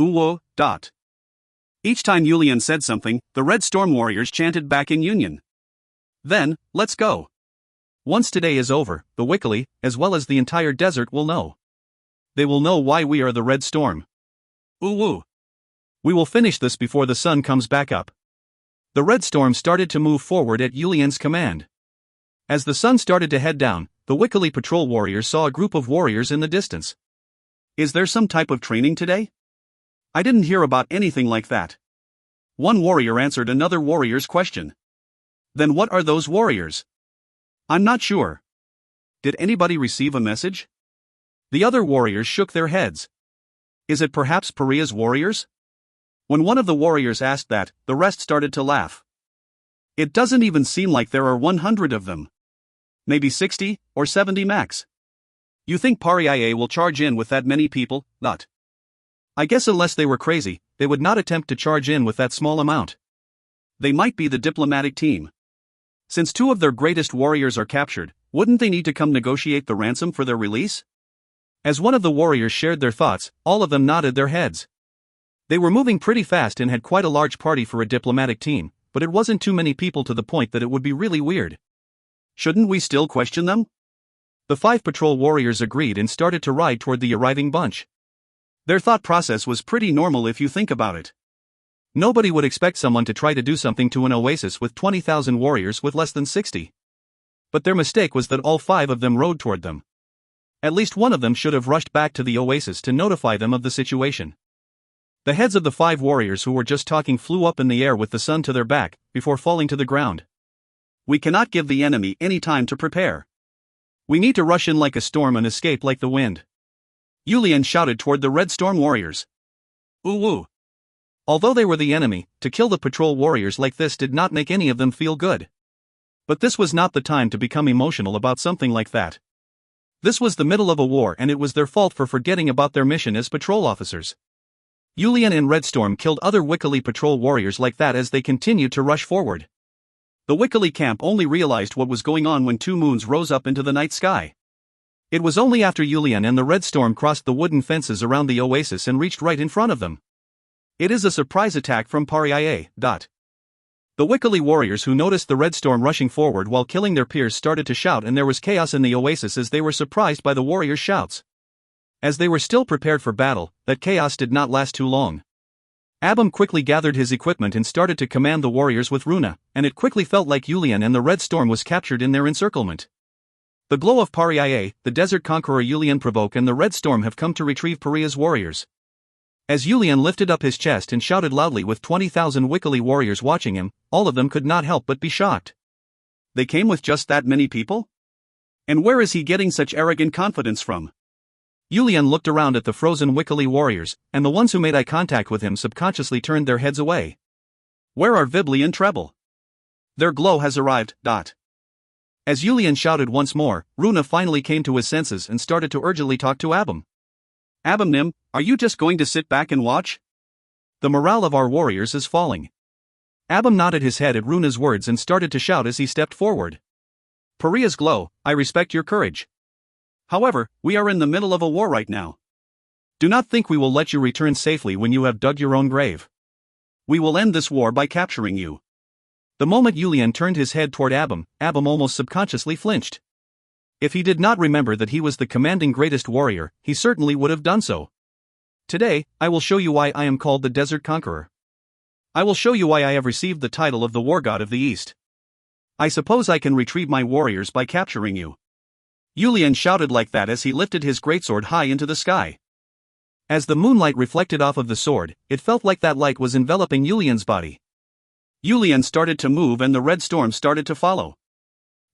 [SPEAKER 2] Uwo. Each time Yulian said something, the Red Storm warriors chanted back in union. Then, let's go.
[SPEAKER 1] Once today is over, the Wikili, as well as the entire desert will know. They will know why we are the Red Storm.
[SPEAKER 2] Uwu.
[SPEAKER 1] We will finish this before the sun comes back up. The Red Storm started to move forward at Yulian's command. As the sun started to head down, the Wikili patrol warriors saw a group of warriors in the distance.
[SPEAKER 2] Is there some type of training today? I didn't hear about anything like that. One warrior answered another warrior's question. Then what are those warriors? I'm not sure. Did anybody receive a message?
[SPEAKER 1] The other warriors shook their heads.
[SPEAKER 2] Is it perhaps Pariah's warriors? When one of the warriors asked that, the rest started to laugh. It doesn't even seem like there are 100 of them. Maybe 60 or 70 max. You think Pariah will charge in with that many people? Not.
[SPEAKER 1] I guess unless they were crazy, they would not attempt to charge in with that small amount.
[SPEAKER 2] They might be the diplomatic team. Since 2 of their greatest warriors are captured, wouldn't they need to come negotiate the ransom for their release?
[SPEAKER 1] As one of the warriors shared their thoughts, all of them nodded their heads. They were moving pretty fast and had quite a large party for a diplomatic team, but it wasn't too many people to the point that it would be really weird.
[SPEAKER 2] Shouldn't we still question them?
[SPEAKER 1] The 5 patrol warriors agreed and started to ride toward the arriving bunch.
[SPEAKER 2] Their thought process was pretty normal if you think about it.
[SPEAKER 1] Nobody would expect someone to try to do something to an oasis with 20,000 warriors with less than 60. But their mistake was that all 5 of them rode toward them. At least one of them should have rushed back to the oasis to notify them of the situation. The heads of the 5 warriors who were just talking flew up in the air with the sun to their back, before falling to the ground.
[SPEAKER 2] We cannot give the enemy any time to prepare.
[SPEAKER 1] We need to rush in like a storm and escape like the wind.
[SPEAKER 2] Yulian shouted toward the Red Storm warriors.
[SPEAKER 1] Uwu. Although they were the enemy, to kill the patrol warriors like this did not make any of them feel good. But this was not the time to become emotional about something like that. This was the middle of a war and it was their fault for forgetting about their mission as patrol officers. Yulian and Red Storm killed other Wikili patrol warriors like that as they continued to rush forward.
[SPEAKER 2] The Wikili camp only realized what was going on when 2 moons rose up into the night sky.
[SPEAKER 1] It was only after Yulian and the Red Storm crossed the wooden fences around the oasis and reached right in front of them.
[SPEAKER 2] It is a surprise attack from Pariah.
[SPEAKER 1] The Wikili warriors who noticed the Red Storm rushing forward while killing their peers started to shout and there was chaos in the oasis as they were surprised by the warriors' shouts. As they were still prepared for battle, that chaos did not last too long. Abum quickly gathered his equipment and started to command the warriors with Runa, and it quickly felt like Yulian and the Red Storm was captured in their encirclement. The glow of Pariah, the desert conqueror Yulian provoke and the Red Storm have come to retrieve Pariah's warriors. As Yulian lifted up his chest and shouted loudly with 20,000 Wikili warriors watching him, all of them could not help but be shocked.
[SPEAKER 2] They came with just that many people? And where is he getting such arrogant confidence from?
[SPEAKER 1] Yulian looked around at the frozen Wikili warriors, and the ones who made eye contact with him subconsciously turned their heads away.
[SPEAKER 2] Where are Vibli and Treble? Their glow has arrived.
[SPEAKER 1] As Yulian shouted once more, Runa finally came to his senses and started to urgently talk to Abum.
[SPEAKER 2] Abum, are you just going to sit back and watch?
[SPEAKER 1] The morale of our warriors is falling. Abum nodded his head at Runa's words and started to shout as he stepped forward.
[SPEAKER 2] Pariah's glow, I respect your courage. However, we are in the middle of a war right now.
[SPEAKER 1] Do not think we will let you return safely when you have dug your own grave.
[SPEAKER 2] We will end this war by capturing you.
[SPEAKER 1] The moment Yulian turned his head toward Abum almost subconsciously flinched. If he did not remember that he was the commanding greatest warrior, he certainly would have done so. Today, I will show you why I am called the Desert Conqueror. I will show you why I have received the title of the War God of the East. I suppose I can retrieve my warriors by capturing you. Yulian shouted like that as he lifted his greatsword high into the sky. As the moonlight reflected off of the sword, it felt like that light was enveloping Yulian's body.
[SPEAKER 2] Yulian started to move and the Red Storm started to follow.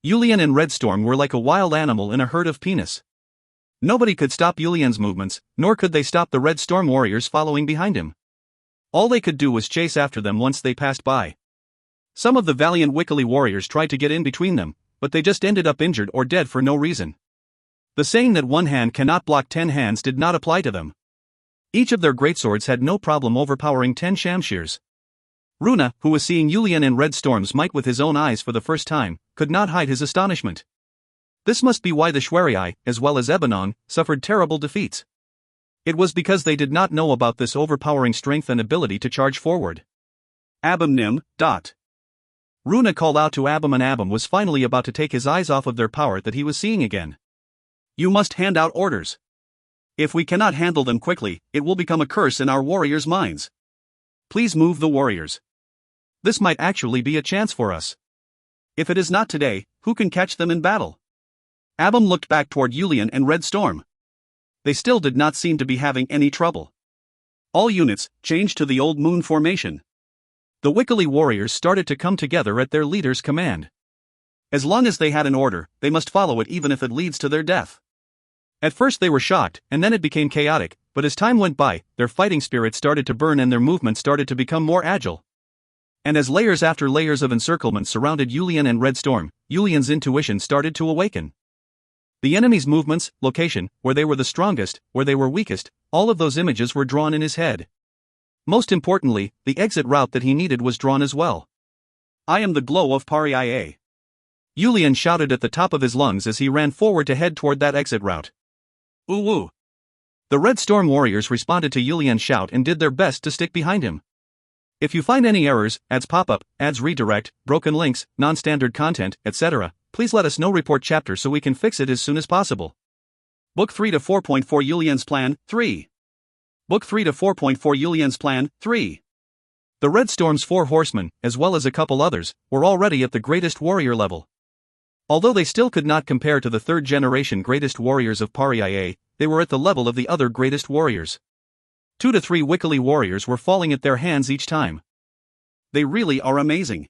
[SPEAKER 1] Yulian and Red Storm were like a wild animal in a herd of penis. Nobody could stop Yulian's movements, nor could they stop the Red Storm warriors following behind him. All they could do was chase after them once they passed by. Some of the valiant Wikili warriors tried to get in between them, but they just ended up injured or dead for no reason. The saying that one hand cannot block 10 hands did not apply to them. Each of their greatswords had no problem overpowering 10 shamshirs. Runa, who was seeing Yulian and Red Storm's might with his own eyes for the first time, could not hide his astonishment. This must be why the Shwerii, as well as Ebenong, suffered terrible defeats. It was because they did not know about this overpowering strength and ability to charge forward.
[SPEAKER 2] Abam.
[SPEAKER 1] Runa called out to Abam, and Abam was finally about to take his eyes off of their power that he was seeing again.
[SPEAKER 2] You must hand out orders. If we cannot handle them quickly, it will become a curse in our warriors' minds. Please move the warriors.
[SPEAKER 1] This might actually be a chance for us.
[SPEAKER 2] If it is not today, who can catch them in battle? Abam looked back toward Yulian and Red Storm. They still did not seem to be having any trouble. All units changed to the old moon formation.
[SPEAKER 1] The Wickily warriors started to come together at their leader's command.
[SPEAKER 2] As long as they had an order, they must follow it even if it leads to their death.
[SPEAKER 1] At first they were shocked, and then it became chaotic, but as time went by, their fighting spirit started to burn and their movement started to become more agile. And as layers after layers of encirclement surrounded Yulian and Red Storm, Yulian's intuition started to awaken. The enemy's movements, location, where they were the strongest, where they were weakest, all of those images were drawn in his head. Most importantly, the exit route that he needed was drawn as well.
[SPEAKER 2] I am the glow of Paria.
[SPEAKER 1] Yulian shouted at the top of his lungs as he ran forward to head toward that exit route.
[SPEAKER 2] Ooh.
[SPEAKER 1] The Red Storm warriors responded to Yulian's shout and did their best to stick behind him. If you find any errors, ads pop up, ads redirect, broken links, non-standard content, etc., please let us know. Report chapter so we can fix it as soon as possible.
[SPEAKER 2] Book 3 to 4.4 Yulian's Plan 3. Book 3 to 4.4 Yulian's Plan 3.
[SPEAKER 1] The Red Storm's 4 horsemen, as well as a couple others, were already at the greatest warrior level. Although they still could not compare to the third-generation greatest warriors of Paria, they were at the level of the other greatest warriors. 2 to 3 Wickily warriors were falling at their hands each time.
[SPEAKER 2] They really are amazing.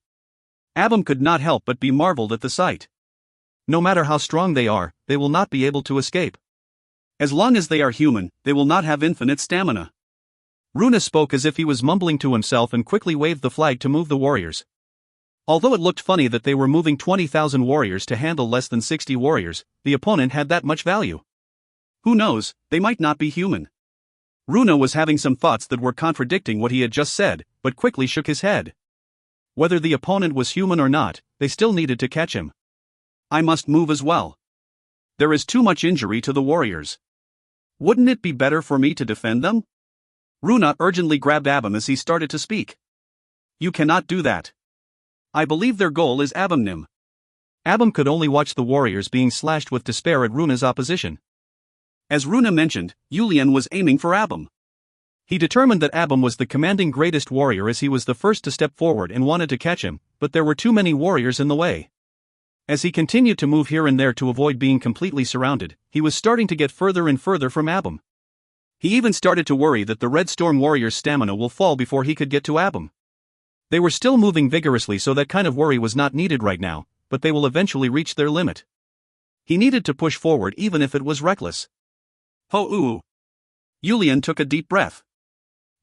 [SPEAKER 2] Abam could not help but be marveled at the sight.
[SPEAKER 1] No matter how strong they are, they will not be able to escape.
[SPEAKER 2] As long as they are human, they will not have infinite stamina.
[SPEAKER 1] Runa spoke as if he was mumbling to himself and quickly waved the flag to move the warriors. Although it looked funny that they were moving 20,000 warriors to handle less than 60 warriors, the opponent had that much value.
[SPEAKER 2] Who knows, they might not be human. Runa was having some thoughts that were contradicting what he had just said, but quickly shook his head. Whether the opponent was human or not, they still needed to catch him. I must move as well. There is too much injury to the warriors. Wouldn't it be better for me to defend them? Runa urgently grabbed Abam as he started to speak. You cannot do that. I believe their goal is Abam.
[SPEAKER 1] Abam could only watch the warriors being slashed with despair at Runa's opposition.
[SPEAKER 2] As Runa mentioned, Yulian was aiming for Abam.
[SPEAKER 1] He determined that Abam was the commanding greatest warrior as he was the first to step forward and wanted to catch him, but there were too many warriors in the way. As he continued to move here and there to avoid being completely surrounded, he was starting to get further and further from Abam. He even started to worry that the Red Storm warrior's stamina will fall before he could get to Abam. They were still moving vigorously, so that kind of worry was not needed right now, but they will eventually reach their limit. He needed to push forward even if it was reckless.
[SPEAKER 2] Ho-ooh. Yulian took a deep breath.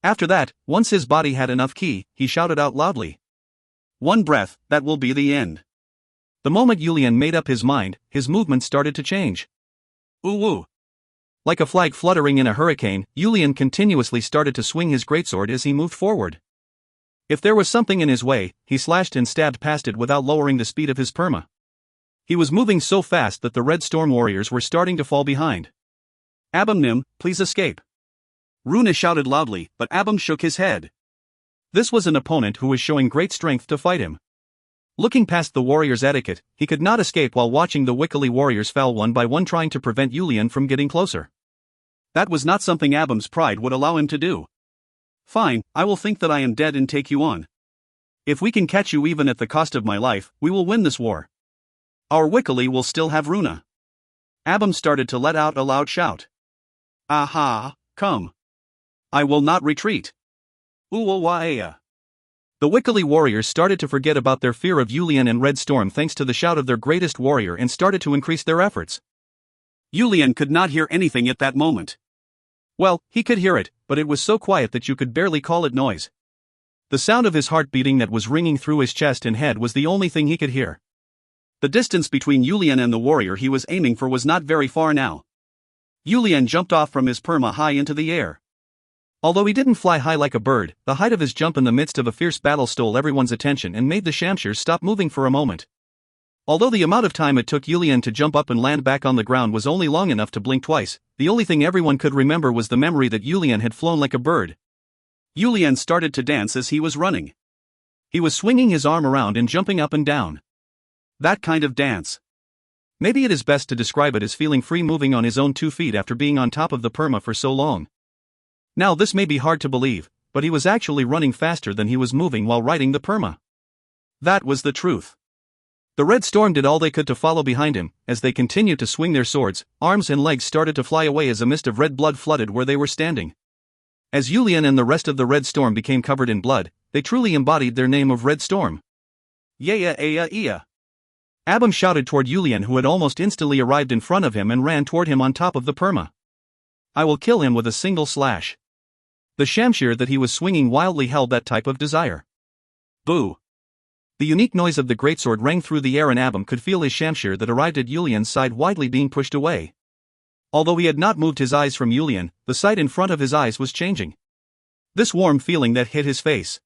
[SPEAKER 1] After that, once his body had enough ki, he shouted out loudly.
[SPEAKER 2] One breath, that will be the end.
[SPEAKER 1] The moment Yulian made up his mind, his movement started to change.
[SPEAKER 2] Ooh.
[SPEAKER 1] Like a flag fluttering in a hurricane, Yulian continuously started to swing his greatsword as he moved forward. If there was something in his way, he slashed and stabbed past it without lowering the speed of his perma. He was moving so fast that the Red Storm warriors were starting to fall behind.
[SPEAKER 2] Abam, please escape. Runa shouted loudly, but Abam shook his head.
[SPEAKER 1] This was an opponent who was showing great strength to fight him. Looking past the warriors' etiquette, he could not escape while watching the Wickily warriors fall one by one, trying to prevent Yulian from getting closer.
[SPEAKER 2] That was not something Abam's pride would allow him to do. Fine, I will think that I am dead and take you on. If we can catch you even at the cost of my life, we will win this war. Our Wickily will still have Runa. Abam started to let out a loud shout. Aha, come. I will not retreat. Uwaea.
[SPEAKER 1] The Wickily warriors started to forget about their fear of Yulian and Red Storm thanks to the shout of their greatest warrior and started to increase their efforts.
[SPEAKER 2] Yulian could not hear anything at that moment.
[SPEAKER 1] Well, he could hear it, but it was so quiet that you could barely call it noise. The sound of his heart beating that was ringing through his chest and head was the only thing he could hear. The distance between Yulian and the warrior he was aiming for was not very far now. Yulian jumped off from his perma high into the air. Although he didn't fly high like a bird, the height of his jump in the midst of a fierce battle stole everyone's attention and made the Shamshers stop moving for a moment. Although the amount of time it took Yulian to jump up and land back on the ground was only long enough to blink twice, the only thing everyone could remember was the memory that Yulian had flown like a bird.
[SPEAKER 2] Yulian started to dance as he was running. He was swinging his arm around and jumping up and down. That kind of dance.
[SPEAKER 1] Maybe it is best to describe it as feeling free moving on his own 2 feet after being on top of the perma for so long. Now this may be hard to believe, but he was actually running faster than he was moving while riding the perma.
[SPEAKER 2] That was the truth.
[SPEAKER 1] The Red Storm did all they could to follow behind him. As they continued to swing their swords, arms and legs started to fly away as a mist of red blood flooded where they were standing. As Yulian and the rest of the Red Storm became covered in blood, they truly embodied their name of Red Storm.
[SPEAKER 2] Yeah.
[SPEAKER 1] Abum shouted toward Yulian, who had almost instantly arrived in front of him and ran toward him on top of the perma. I will kill him with a single slash. The shamshir that he was swinging wildly held that type of desire.
[SPEAKER 2] Boo!
[SPEAKER 1] The unique noise of the greatsword rang through the air and Abum could feel his shamshir that arrived at Yulian's side widely being pushed away. Although he had not moved his eyes from Yulian, the sight in front of his eyes was changing. This warm feeling that hit his face.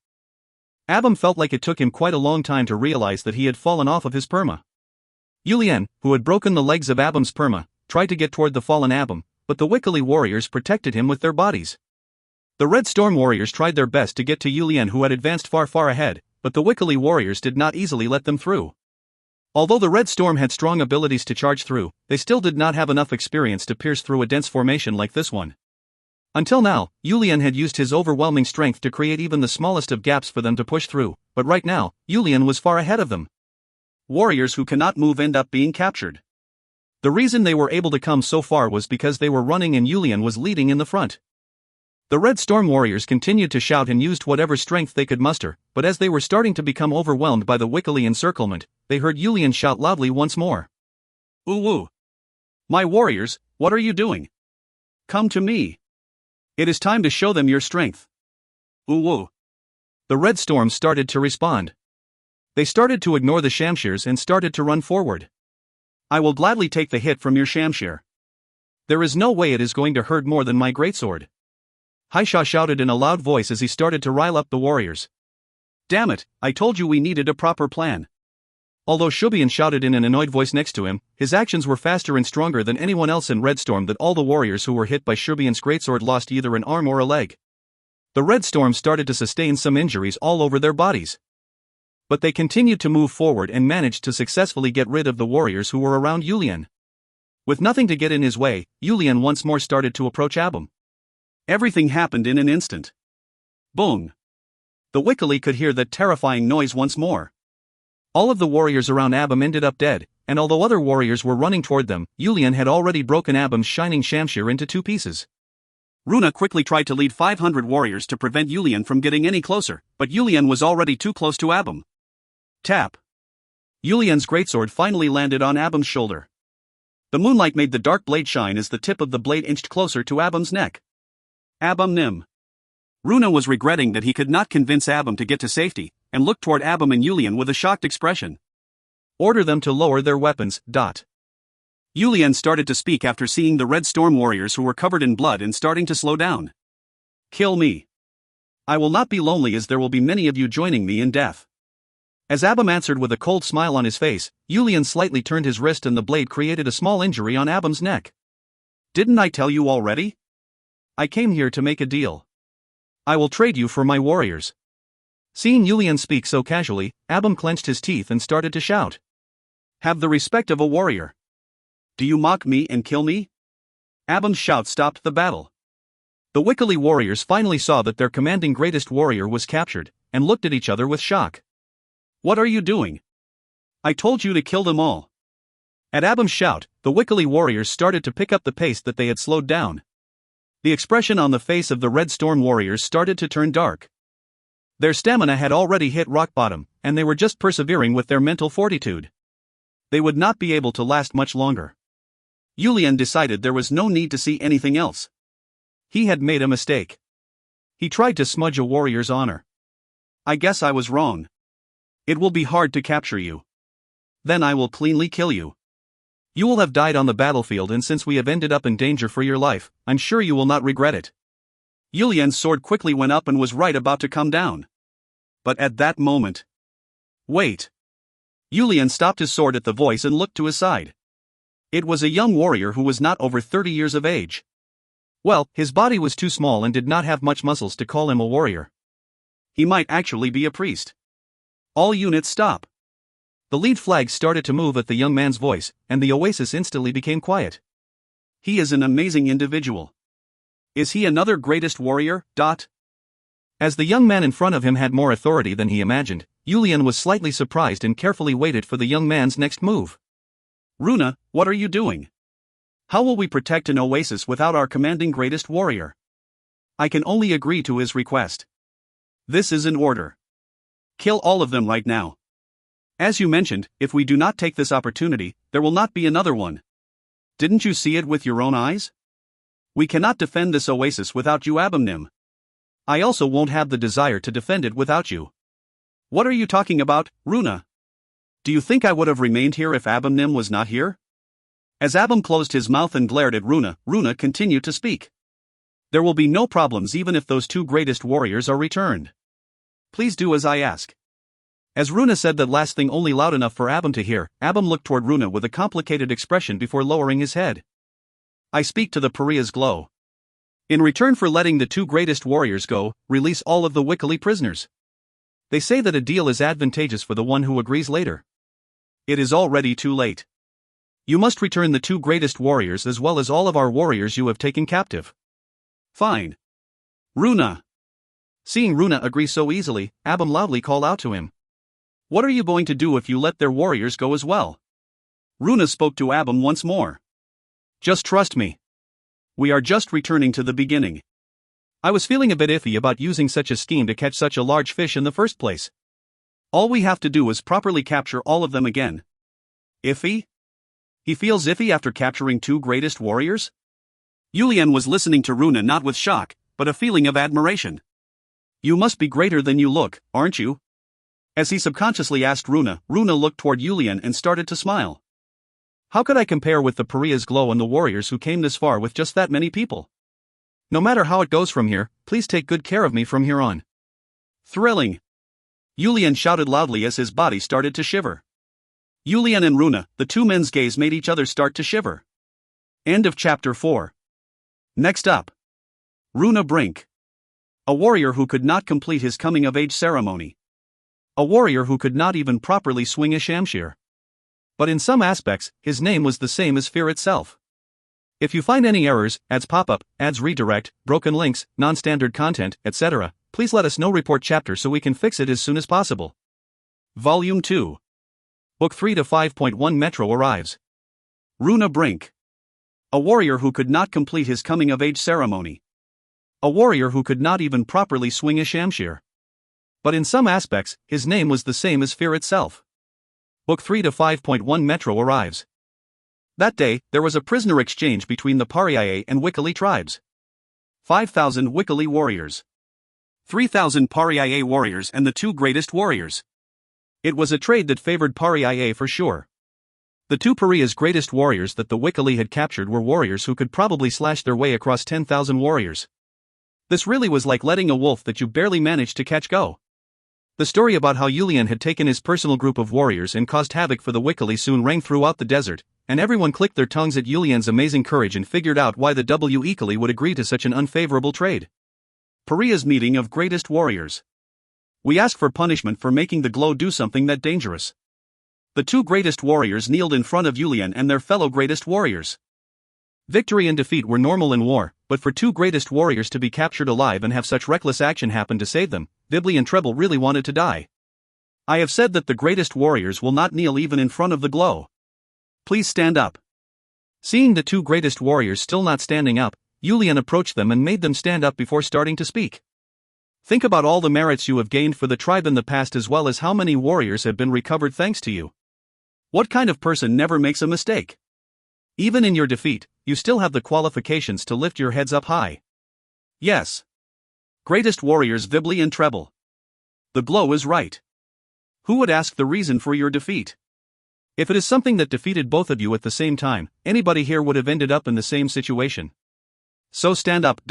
[SPEAKER 1] Abum felt like it took him quite a long time to realize that he had fallen off of his perma. Yulian, who had broken the legs of Abum's perma, tried to get toward the fallen Abum, but the Wickley warriors protected him with their bodies. The Red Storm warriors tried their best to get to Yulian, who had advanced far ahead, but the Wickley warriors did not easily let them through. Although the Red Storm had strong abilities to charge through, they still did not have enough experience to pierce through a dense formation like this one. Until now, Yulian had used his overwhelming strength to create even the smallest of gaps for them to push through, but right now, Yulian was far ahead of them.
[SPEAKER 2] Warriors who cannot move end up being captured.
[SPEAKER 1] The reason they were able to come so far was because they were running and Yulian was leading in the front. The Red Storm warriors continued to shout and used whatever strength they could muster, but as they were starting to become overwhelmed by the Wickley encirclement, they heard Yulian shout loudly once more.
[SPEAKER 2] Ooh! My warriors, what are you doing? Come to me. It is time to show them your strength. Ooh!
[SPEAKER 1] The Red Storm started to respond. They started to ignore the shamshirs and started to run forward.
[SPEAKER 2] I will gladly take the hit from your shamshir.
[SPEAKER 1] There is no way it is going to hurt more than my greatsword. Haisha shouted in a loud voice as he started to rile up the warriors.
[SPEAKER 2] Damn it, I told you we needed a proper plan.
[SPEAKER 1] Although Shubian shouted in an annoyed voice next to him, his actions were faster and stronger than anyone else in Red Storm. That all the warriors who were hit by Shubian's greatsword lost either an arm or a leg. The Red Storm started to sustain some injuries all over their bodies. But they continued to move forward and managed to successfully get rid of the warriors who were around Yulian. With nothing to get in his way, Yulian once more started to approach Abum.
[SPEAKER 2] Everything happened in an instant. Boom! The Wickley could hear that terrifying noise once more.
[SPEAKER 1] All of the warriors around Abum ended up dead, and although other warriors were running toward them, Yulian had already broken Abum's shining shamshir into 2 pieces.
[SPEAKER 2] Runa quickly tried to lead 500 warriors to prevent Yulian from getting any closer, but Yulian was already too close to Abum. Tap! Yulian's greatsword finally landed on Abum's shoulder. The moonlight made the dark blade shine as the tip of the blade inched closer to Abum's neck. Abum Nim. Runa was regretting that he could not convince Abum to get to safety, and looked toward Abum and Yulian with a shocked expression.
[SPEAKER 1] Order them to lower their weapons.
[SPEAKER 2] Yulian started to speak after seeing the Red Storm warriors who were covered in blood and starting to slow down. Kill me. I will not be lonely as there will be many of you joining me in death.
[SPEAKER 1] As Abum answered with a cold smile on his face, Yulian slightly turned his wrist and the blade created a small injury on Abum's neck.
[SPEAKER 2] Didn't I tell you already?
[SPEAKER 1] I came here to make a deal. I will trade you for my warriors. Seeing Yulian speak so casually, Abum clenched his teeth and started to shout.
[SPEAKER 2] Have the respect of a warrior. Do you mock me and kill me? Abum's shout stopped the battle.
[SPEAKER 1] The Wickley warriors finally saw that their commanding greatest warrior was captured, and looked at each other with shock.
[SPEAKER 2] What are you doing? I told you to kill them all.
[SPEAKER 1] At Abum's shout, the Wickley warriors started to pick up the pace that they had slowed down. The expression on the face of the Red Storm warriors started to turn dark. Their stamina had already hit rock bottom, and they were just persevering with their mental fortitude. They would not be able to last much longer.
[SPEAKER 2] Yulian decided there was no need to see anything else.
[SPEAKER 1] He had made a mistake. He tried to smudge a warrior's honor.
[SPEAKER 2] I guess I was wrong. It will be hard to capture you. Then I will cleanly kill you.
[SPEAKER 1] You will have died on the battlefield, and since we have ended up in danger for your life, I'm sure you will not regret it.
[SPEAKER 2] Yulian's sword quickly went up and was right about to come down. But at that moment... Wait! Yulian stopped his sword at the voice and looked to his side. It was a young warrior who was not over 30 years of age. Well, his body was too small and did not have much muscles to call him a warrior. He might actually be a priest. All units stop. The lead flag started to move at the young man's voice, and the oasis instantly became quiet. He is an amazing individual. Is he another greatest warrior? As the young man in front of him had more authority than he imagined, Yulian was slightly surprised and carefully waited for the young man's next move. Runa, what are you doing? How will we protect an oasis without our commanding greatest warrior? I can only agree to his request. This is an order. Kill all of them right now. As you mentioned, if we do not take this opportunity, there will not be another one. Didn't you see it with your own eyes? We cannot defend this oasis without you, Abamnim. I also won't have the desire to defend it without you. What are you talking about, Runa? Do you think I would have remained here if Abamnim was not here? As Abam closed his mouth and glared at Runa, Runa continued to speak. There will be no problems even if those two greatest warriors are returned. Please do as I ask. As Runa said that last thing only loud enough for Abam to hear, Abam looked toward Runa with a complicated expression before lowering his head. I speak to the Pariah's glow. In return for letting the two greatest warriors go, release all of the Wikali prisoners. They say that a deal is advantageous for the one who agrees later. It is already too late. You must return the two greatest warriors as well as all of our warriors you have taken captive. Fine. Runa. Seeing Runa agree so easily, Abam loudly called out to him. What are you going to do if you let their warriors go as well? Runa spoke to Abam once more. Just trust me. We are just returning to the beginning. I was feeling a bit iffy about using such a scheme to catch such a large fish in the first place. All we have to do is properly capture all of them again. Iffy? He feels iffy after capturing two greatest warriors? Yulian was listening to Runa not with shock, but a feeling of admiration. You must be greater than you look, aren't you? As he subconsciously asked Runa, Runa looked toward Yulian and started to smile. How could I compare with the Pariah's glow and the warriors who came this far with just that many people? No matter how it goes from here, please take good care of me from here on. Thrilling! Yulian shouted loudly as his body started to shiver. Yulian and Runa, the two men's gaze made each other start to shiver. End of chapter 4. Next up. Runa Brink. A warrior who could not complete his coming-of-age ceremony. A warrior who could not even properly swing a shamshir. But in some aspects, his name was the same as fear itself. If you find any errors, ads pop up, ads redirect, broken links, non-standard content, etc., please let us know. Report chapter so we can fix it as soon as possible. Volume 2. Book 3 to 5.1 Metro arrives. Runa Brink. A warrior who could not complete his coming-of-age ceremony. A warrior who could not even properly swing a shamshir. But in some aspects, his name was the same as fear itself. Book 3 to 5.1 Metro arrives. That day, there was a prisoner exchange between the Pariah and Wikali tribes. 5,000 Wikali warriors. 3,000 Pariah warriors and the two greatest warriors. It was a trade that favored Pariah for sure. The two Pariah's greatest warriors that the Wikali had captured were warriors who could probably slash their way across 10,000 warriors. This really was like letting a wolf that you barely managed to catch go. The story about how Yulian had taken his personal group of warriors and caused havoc for the Wikali soon rang throughout the desert, and everyone clicked their tongues at Yulian's amazing courage and figured out why the Wikali would agree to such an unfavorable trade. Pariah's meeting of greatest warriors. We ask for punishment for making the glow do something that dangerous. The two greatest warriors kneeled in front of Yulian and their fellow greatest warriors. Victory and defeat were normal in war, but for two greatest warriors to be captured alive and have such reckless action happen to save them, Vibli and Treble really wanted to die. I have said that the greatest warriors will not kneel even in front of the glow. Please stand up. Seeing the two greatest warriors still not standing up, Yulian approached them and made them stand up before starting to speak. Think about all the merits you have gained for the tribe in the past as well as how many warriors have been recovered thanks to you. What kind of person never makes a mistake? Even in your defeat, you still have the qualifications to lift your heads up high. Yes. Greatest warriors Vibli and Treble. The glow is right. Who would ask the reason for your defeat? If it is something that defeated both of you at the same time, anybody here would have ended up in the same situation. So stand up.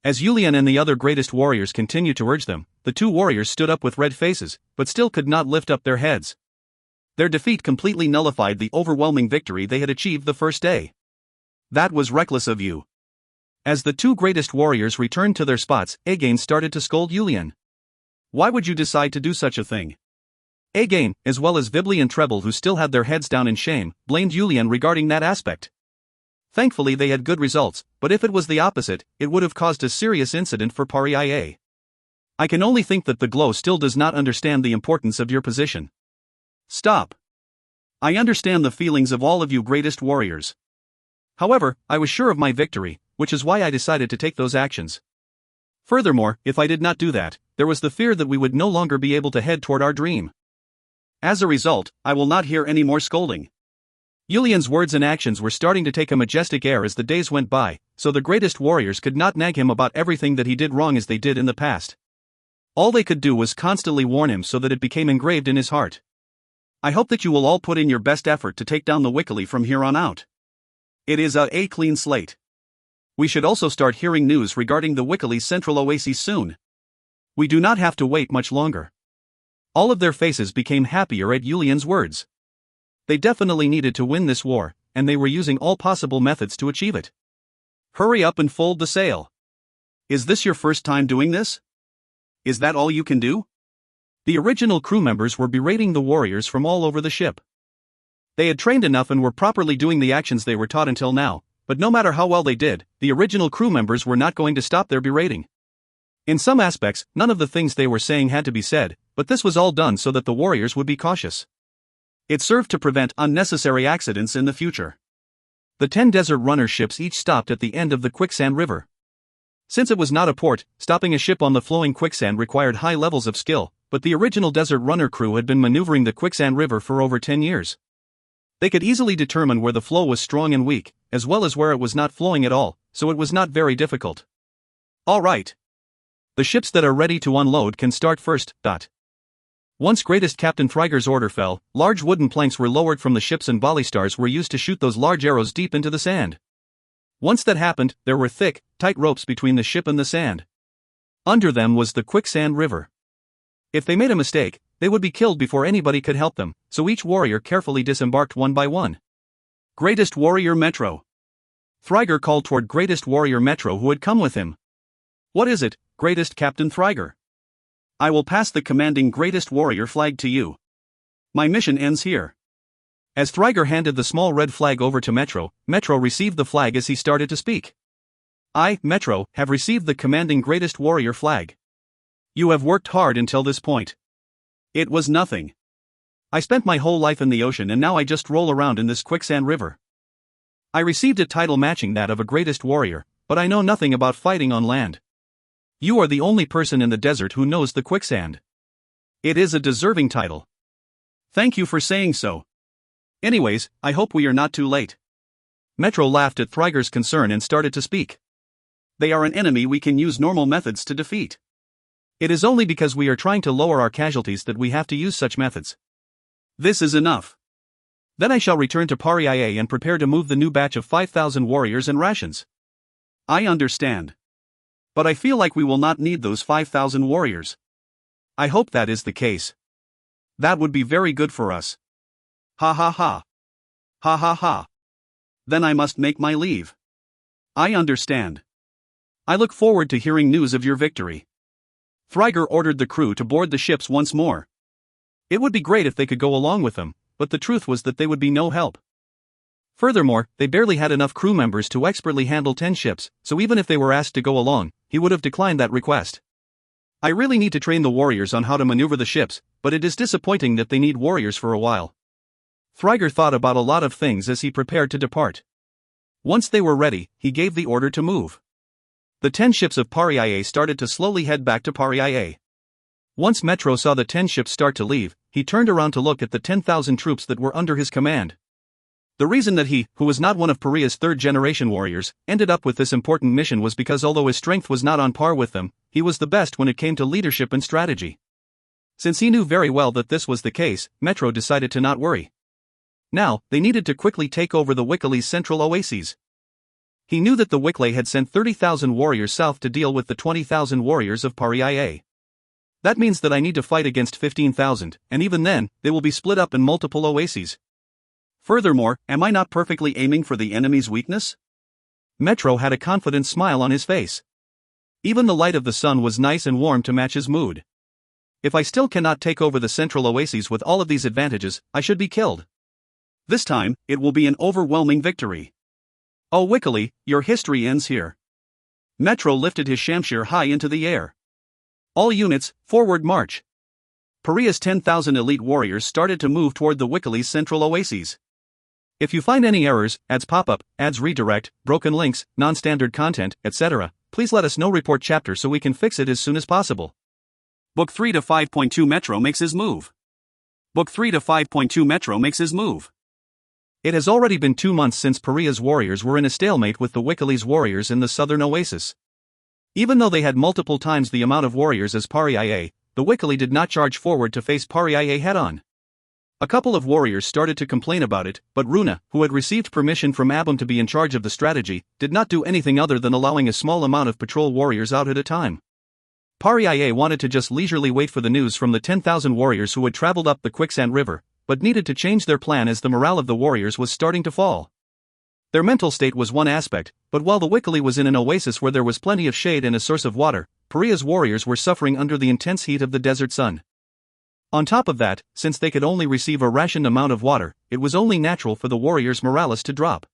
[SPEAKER 2] As Yulian and the other greatest warriors continued to urge them, the two warriors stood up with red faces, but still could not lift up their heads. Their defeat completely nullified the overwhelming victory they had achieved the first day. That was reckless of you. As the two greatest warriors returned to their spots, Again started to scold Yulian. Why would you decide to do such a thing? Again, as well as Vibli and Treble, who still had their heads down in shame, blamed Yulian regarding that aspect. Thankfully they had good results, but if it was the opposite, it would have caused a serious incident for Paria. I can only think that the glow still does not understand the importance of your position. Stop. I understand the feelings of all of you greatest warriors. However, I was sure of my victory, which is why I decided to take those actions. Furthermore, if I did not do that, there was the fear that we would no longer be able to head toward our dream. As a result, I will not hear any more scolding. Yulian's words and actions were starting to take a majestic air as the days went by, so the greatest warriors could not nag him about everything that he did wrong as they did in the past. All they could do was constantly warn him so that it became engraved in his heart. I hope that you will all put in your best effort to take down the Wickley from here on out. It is a clean slate. We should also start hearing news regarding the Wickley's central oases soon. We do not have to wait much longer. All of their faces became happier at Yulian's words. They definitely needed to win this war, and they were using all possible methods to achieve it. Hurry up and fold the sail. Is this your first time doing this? Is that all you can do? The original crew members were berating the warriors from all over the ship. They had trained enough and were properly doing the actions they were taught until now, but no matter how well they did, the original crew members were not going to stop their berating. In some aspects, none of the things they were saying had to be said, but this was all done so that the warriors would be cautious. It served to prevent unnecessary accidents in the future. The 10 desert runner ships each stopped at the end of the quicksand river. Since it was not a port, stopping a ship on the flowing quicksand required high levels of skill, but the original desert runner crew had been maneuvering the quicksand river for over 10 years. They could easily determine where the flow was strong and weak, as well as where it was not flowing at all, so it was not very difficult. All right. The ships that are ready to unload can start first. Once Greatest Captain Thryger's order fell, large wooden planks were lowered from the ships and ballistars were used to shoot those large arrows deep into the sand. Once that happened, there were thick, tight ropes between the ship and the sand. Under them was the quicksand river. If they made a mistake, they would be killed before anybody could help them, so each warrior carefully disembarked one by one. Greatest Warrior Metro. Thryger called toward Greatest Warrior Metro who had come with him. What is it, Greatest Captain Thryger? I will pass the commanding Greatest Warrior flag to you. My mission ends here. As Thryger handed the small red flag over to Metro, Metro received the flag as he started to speak. I, Metro, have received the commanding Greatest Warrior flag. You have worked hard until this point. It was nothing. I spent my whole life in the ocean and now I just roll around in this quicksand river. I received a title matching that of a Greatest Warrior, but I know nothing about fighting on land. You are the only person in the desert who knows the quicksand. It is a deserving title. Thank you for saying so. Anyways, I hope we are not too late. Metro laughed at Thryger's concern and started to speak. They are an enemy we can use normal methods to defeat. It is only because we are trying to lower our casualties that we have to use such methods. This is enough. Then I shall return to Paria and prepare to move the new batch of 5,000 warriors and rations. I understand. But I feel like we will not need those 5,000 warriors. I hope that is the case. That would be very good for us. Ha ha ha. Ha ha ha. Then I must make my leave. I understand. I look forward to hearing news of your victory. Thryger ordered the crew to board the ships once more. It would be great if they could go along with them, but the truth was that they would be no help. Furthermore, they barely had enough crew members to expertly handle 10 ships, so even if they were asked to go along, he would have declined that request. I really need to train the warriors on how to maneuver the ships, but it is disappointing that they need warriors for a while. Thryger thought about a lot of things as he prepared to depart. Once they were ready, he gave the order to move. The 10 ships of Paria started to slowly head back to Paria. Once Metro saw the 10 ships start to leave, he turned around to look at the 10,000 troops that were under his command. The reason that he, who was not one of Paria's third-generation warriors, ended up with this important mission was because although his strength was not on par with them, he was the best when it came to leadership and strategy. Since he knew very well that this was the case, Metro decided to not worry. Now, they needed to quickly take over the Wickley's central oases. He knew that the Wickley had sent 30,000 warriors south to deal with the 20,000 warriors of Paria.
[SPEAKER 1] That means that I need to fight against 15,000, and even then, they will be split up in multiple oases.
[SPEAKER 2] Furthermore, am I not perfectly aiming for the enemy's weakness?
[SPEAKER 1] Metro had a confident smile on his face. Even the light of the sun was nice and warm to match his mood. If I still cannot take over the central oases with all of these advantages, I should be killed.
[SPEAKER 2] This time, it will be an overwhelming victory.
[SPEAKER 1] Oh Wickily, your history ends here.
[SPEAKER 2] Metro lifted his shamshir high into the air.
[SPEAKER 1] All units, forward march.
[SPEAKER 2] Pariah's 10,000 elite warriors started to move toward the Wickely's central oases.
[SPEAKER 1] If you find any errors, ads pop-up, ads redirect, broken links, non-standard content, etc., please let us know. Report chapter so we can fix it as soon as possible.
[SPEAKER 2] Book 3 to 5.2 Metro makes his move. Book 3 to 5.2 Metro makes his move.
[SPEAKER 1] It has already been 2 months since Pariah's warriors were in a stalemate with the Wickely's warriors in the southern oasis. Even though they had multiple times the amount of warriors as Pariah, the Wickely did not charge forward to face Pariah head-on. A couple of warriors started to complain about it, but Runa, who had received permission from Abum to be in charge of the strategy, did not do anything other than allowing a small amount of patrol warriors out at a time. Pariah wanted to just leisurely wait for the news from the 10,000 warriors who had traveled up the Quicksand River, but needed to change their plan as the morale of the warriors was starting to fall. Their mental state was one aspect, but while the Wickely was in an oasis where there was plenty of shade and a source of water, Pariah's warriors were suffering under the intense heat of the desert sun. On top of that, since they could only receive a rationed amount of water, it was only natural for the warriors' morales to drop.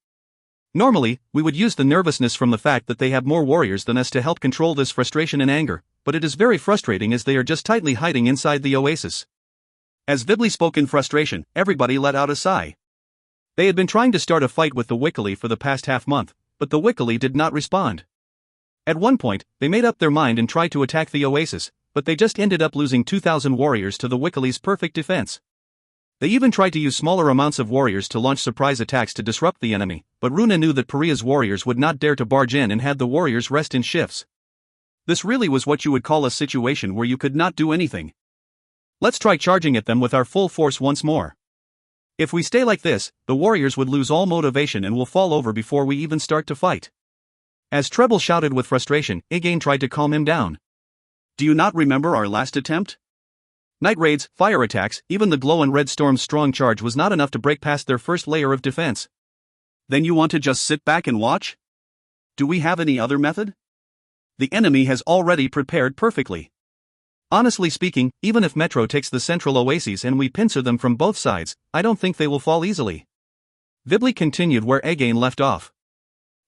[SPEAKER 1] Normally, we would use the nervousness from the fact that they have more warriors than us to help control this frustration and anger, but it is very frustrating as they are just tightly hiding inside the oasis.
[SPEAKER 2] As Vibli spoke in frustration, everybody let out a sigh.
[SPEAKER 1] They had been trying to start a fight with the Wickely for the past half-month, but the Wickely did not respond. At one point, they made up their mind and tried to attack the oasis, but they just ended up losing 2,000 warriors to the Wickely's perfect defense. They even tried to use smaller amounts of warriors to launch surprise attacks to disrupt the enemy, but Runa knew that Pariah's warriors would not dare to barge in and had the warriors rest in shifts.
[SPEAKER 2] This really was what you would call a situation where you could not do anything.
[SPEAKER 1] Let's try charging at them with our full force once more. If we stay like this, the warriors would lose all motivation and will fall over before we even start to fight. As Treble shouted with frustration, Again tried to calm him down.
[SPEAKER 2] Do you not remember our last attempt?
[SPEAKER 1] Night raids, fire attacks, even the Glow and Red Storm's strong charge was not enough to break past their first layer of defense.
[SPEAKER 2] Then you want to just sit back and watch? Do we have any other method? The enemy has already prepared perfectly.
[SPEAKER 1] Honestly speaking, even if Metro takes the central oases and we pincer them from both sides, I don't think they will fall easily. Vibli continued where Again left off.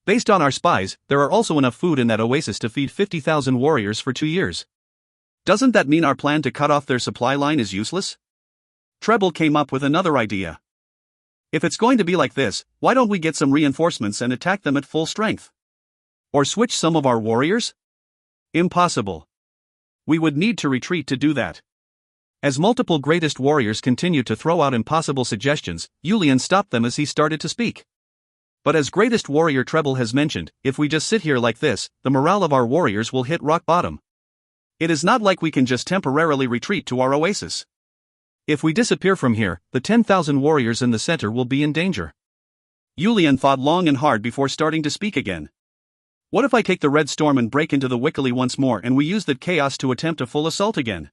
[SPEAKER 1] Based on our spies, there are also enough food in that oasis to feed 50,000 warriors for 2 years.
[SPEAKER 2] Doesn't that mean our plan to cut off their supply line is useless?
[SPEAKER 1] Treble came up with another idea. If it's going to be like this, why don't we get some reinforcements and attack them at full strength? Or switch some of our warriors? Impossible. We would need to retreat to do that. As multiple greatest warriors continued to throw out impossible suggestions, Yulian stopped them as he started to speak. But as greatest warrior Treble has mentioned, if we just sit here like this, the morale of our warriors will hit rock bottom. It is not like we can just temporarily retreat to our oasis. If we disappear from here, the 10,000 warriors in the center will be in danger.
[SPEAKER 2] Yulian thought long and hard before starting to speak again.
[SPEAKER 1] What if I take the Red Storm and break into the Wickely once more and we use that chaos to attempt a full assault again?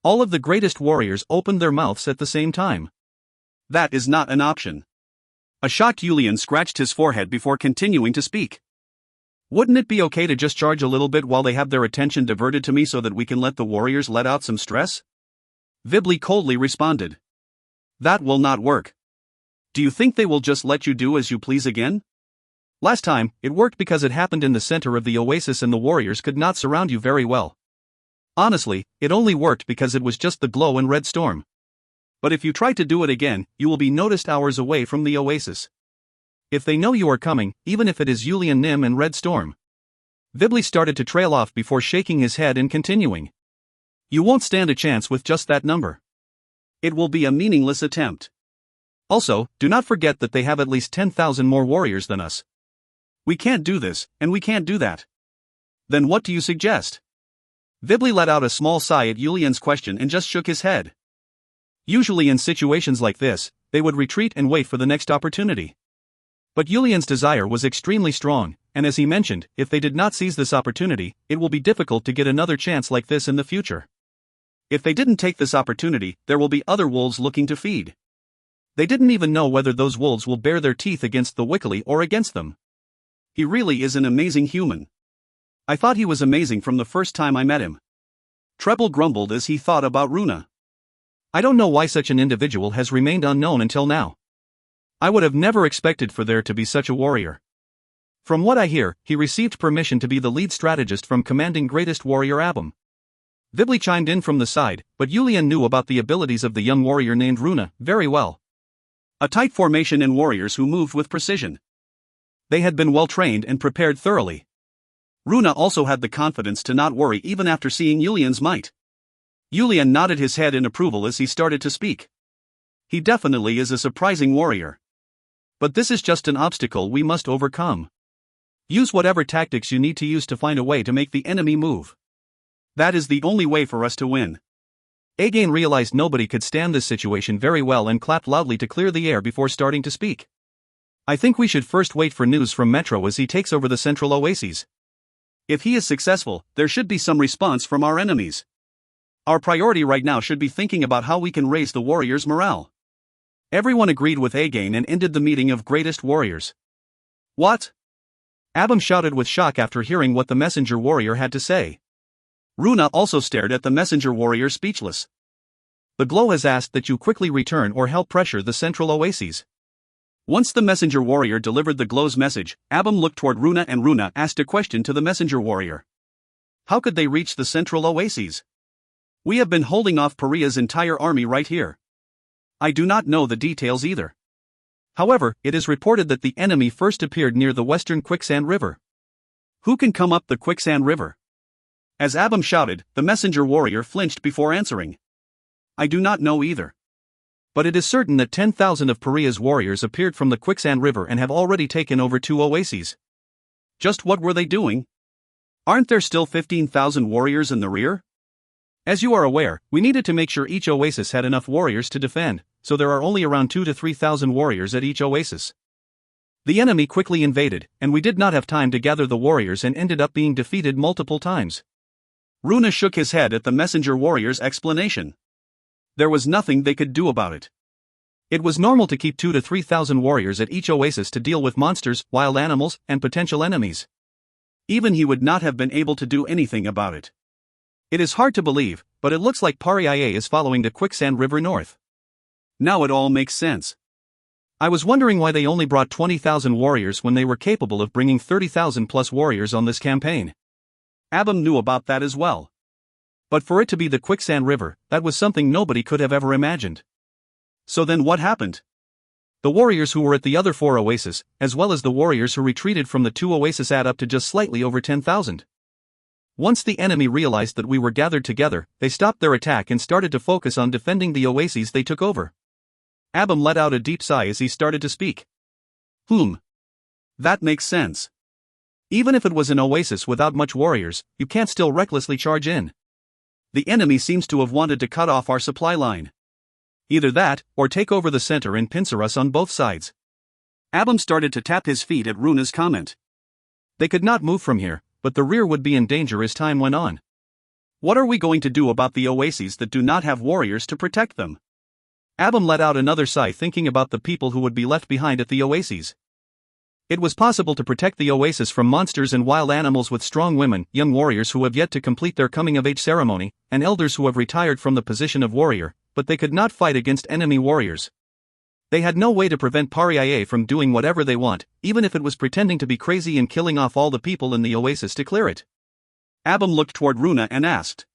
[SPEAKER 1] All of the greatest warriors opened their mouths at the same time.
[SPEAKER 2] That is not an option. A shocked Yulian scratched his forehead before continuing to speak.
[SPEAKER 1] Wouldn't it be okay to just charge a little bit while they have their attention diverted to me so that we can let the warriors let out some stress?
[SPEAKER 2] Vibli coldly responded.
[SPEAKER 1] That will not work.
[SPEAKER 2] Do you think they will just let you do as you please again?
[SPEAKER 1] Last time, it worked because it happened in the center of the oasis and the warriors could not surround you very well. Honestly, it only worked because it was just the Glow and Red Storm. But if you try to do it again, you will be noticed hours away from the oasis. If they know you are coming, even if it is Yulian Nim and Red Storm. Vibli started to trail off before shaking his head and continuing. You won't stand a chance with just that number.
[SPEAKER 2] It will be a meaningless attempt.
[SPEAKER 1] Also, do not forget that they have at least 10,000 more warriors than us.
[SPEAKER 2] We can't do this, and we can't do that.
[SPEAKER 1] Then what do you suggest? Vibli let out a small sigh at Yulian's question and just shook his head. Usually in situations like this, they would retreat and wait for the next opportunity. But Yulian's desire was extremely strong, and as he mentioned, if they did not seize this opportunity, it will be difficult to get another chance like this in the future.
[SPEAKER 2] If they didn't take this opportunity, there will be other wolves looking to feed. They didn't even know whether those wolves will bare their teeth against the Wickley or against them. He really is an amazing human. I thought he was amazing from the first time I met him. Treble grumbled as he thought about Runa.
[SPEAKER 1] I don't know why such an individual has remained unknown until now. I would have never expected for there to be such a warrior. From what I hear, he received permission to be the lead strategist from commanding greatest warrior Abam. Vibli chimed in from the side, but Yulian knew about the abilities of the young warrior named Runa very well.
[SPEAKER 2] A tight formation and warriors who moved with precision. They had been well trained and prepared thoroughly. Runa also had the confidence to not worry even after seeing Yulian's might. Yulian nodded his head in approval as he started to speak. He definitely is a surprising warrior. But this is just an obstacle we must overcome. Use whatever tactics you need to use to find a way to make the enemy move. That is the only way for us to win.
[SPEAKER 1] Again realized nobody could stand this situation very well and clapped loudly to clear the air before starting to speak. I think we should first wait for news from Metro as he takes over the central oases.
[SPEAKER 2] If he is successful, there should be some response from our enemies. Our priority right now should be thinking about how we can raise the warriors' morale. Everyone agreed with Again and ended the meeting of greatest warriors.
[SPEAKER 1] What? Abam shouted with shock after hearing what the messenger warrior had to say.
[SPEAKER 2] Runa also stared at the messenger warrior speechless.
[SPEAKER 1] The glow has asked that you quickly return or help pressure the central oases.
[SPEAKER 2] Once the messenger warrior delivered the glow's message, Abam looked toward Runa and Runa asked a question to the messenger warrior. How could they reach the central oases? We have been holding off Pariah's entire army right here. I do not know the details either.
[SPEAKER 1] However, it is reported that the enemy first appeared near the western quicksand river.
[SPEAKER 2] Who can come up the quicksand river? As Abam shouted, the messenger warrior flinched before answering. I do not know either.
[SPEAKER 1] But it is certain that 10,000 of Pariah's warriors appeared from the quicksand river and have already taken over 2 oases.
[SPEAKER 2] Just what were they doing? Aren't there still 15,000 warriors in the rear?
[SPEAKER 1] As you are aware, we needed to make sure each oasis had enough warriors to defend, so there are only around 2,000 to 3,000 warriors at each oasis. The enemy quickly invaded, and we did not have time to gather the warriors and ended up being defeated multiple times.
[SPEAKER 2] Runa shook his head at the messenger warrior's explanation. There was nothing they could do about it.
[SPEAKER 1] It was normal to keep 2,000 to 3,000 warriors at each oasis to deal with monsters, wild animals, and potential enemies.
[SPEAKER 2] Even he would not have been able to do anything about it.
[SPEAKER 1] It is hard to believe, but it looks like Pariah is following the quicksand river north.
[SPEAKER 2] Now it all makes sense.
[SPEAKER 1] I was wondering why they only brought 20,000 warriors when they were capable of bringing 30,000 plus warriors on this campaign.
[SPEAKER 2] Abam knew about that as well.
[SPEAKER 1] But for it to be the quicksand river, that was something nobody could have ever imagined.
[SPEAKER 2] So then what happened?
[SPEAKER 1] The warriors who were at the other 4 oases, as well as the warriors who retreated from the 2 oases add up to just slightly over 10,000. Once the enemy realized that we were gathered together, they stopped their attack and started to focus on defending the oases they took over.
[SPEAKER 2] Abam let out a deep sigh as he started to speak. That makes sense.
[SPEAKER 1] Even if it was an oasis without much warriors, you can't still recklessly charge in.
[SPEAKER 2] The enemy seems to have wanted to cut off our supply line.
[SPEAKER 1] Either that, or take over the center and pincer us on both sides.
[SPEAKER 2] Abam started to tap his feet at Runa's comment.
[SPEAKER 1] They could not move from here, but the rear would be in danger as time went on.
[SPEAKER 2] What are we going to do about the oases that do not have warriors to protect them?
[SPEAKER 1] Abam let out another sigh thinking about the people who would be left behind at the oases. It was possible to protect the oasis from monsters and wild animals with strong women, young warriors who have yet to complete their coming-of-age ceremony, and elders who have retired from the position of warrior, but they could not fight against enemy warriors. They had no way to prevent Pariah from doing whatever they want, even if it was pretending to be crazy and killing off all the people in the oasis to clear it.
[SPEAKER 2] Abam looked toward Runa and asked.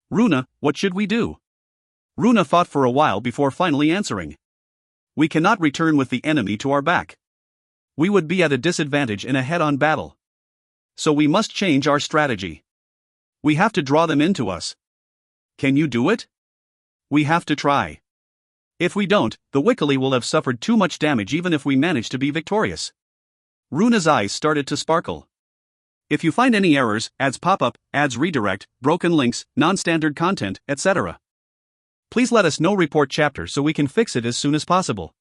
[SPEAKER 2] Runa, what should we do? Runa thought for a while before finally answering. We cannot return with the enemy to our back. We would be at a disadvantage in a head-on battle. So we must change our strategy. We have to draw them into us. Can you do it? We have to try. If we don't, the Wickley will have suffered too much damage even if we manage to be victorious. Runa's eyes started to sparkle. If you find any errors, ads pop up, ads redirect, broken links, non-standard content, etc.,
[SPEAKER 1] please let us know. Report chapter so we can fix it as soon as possible.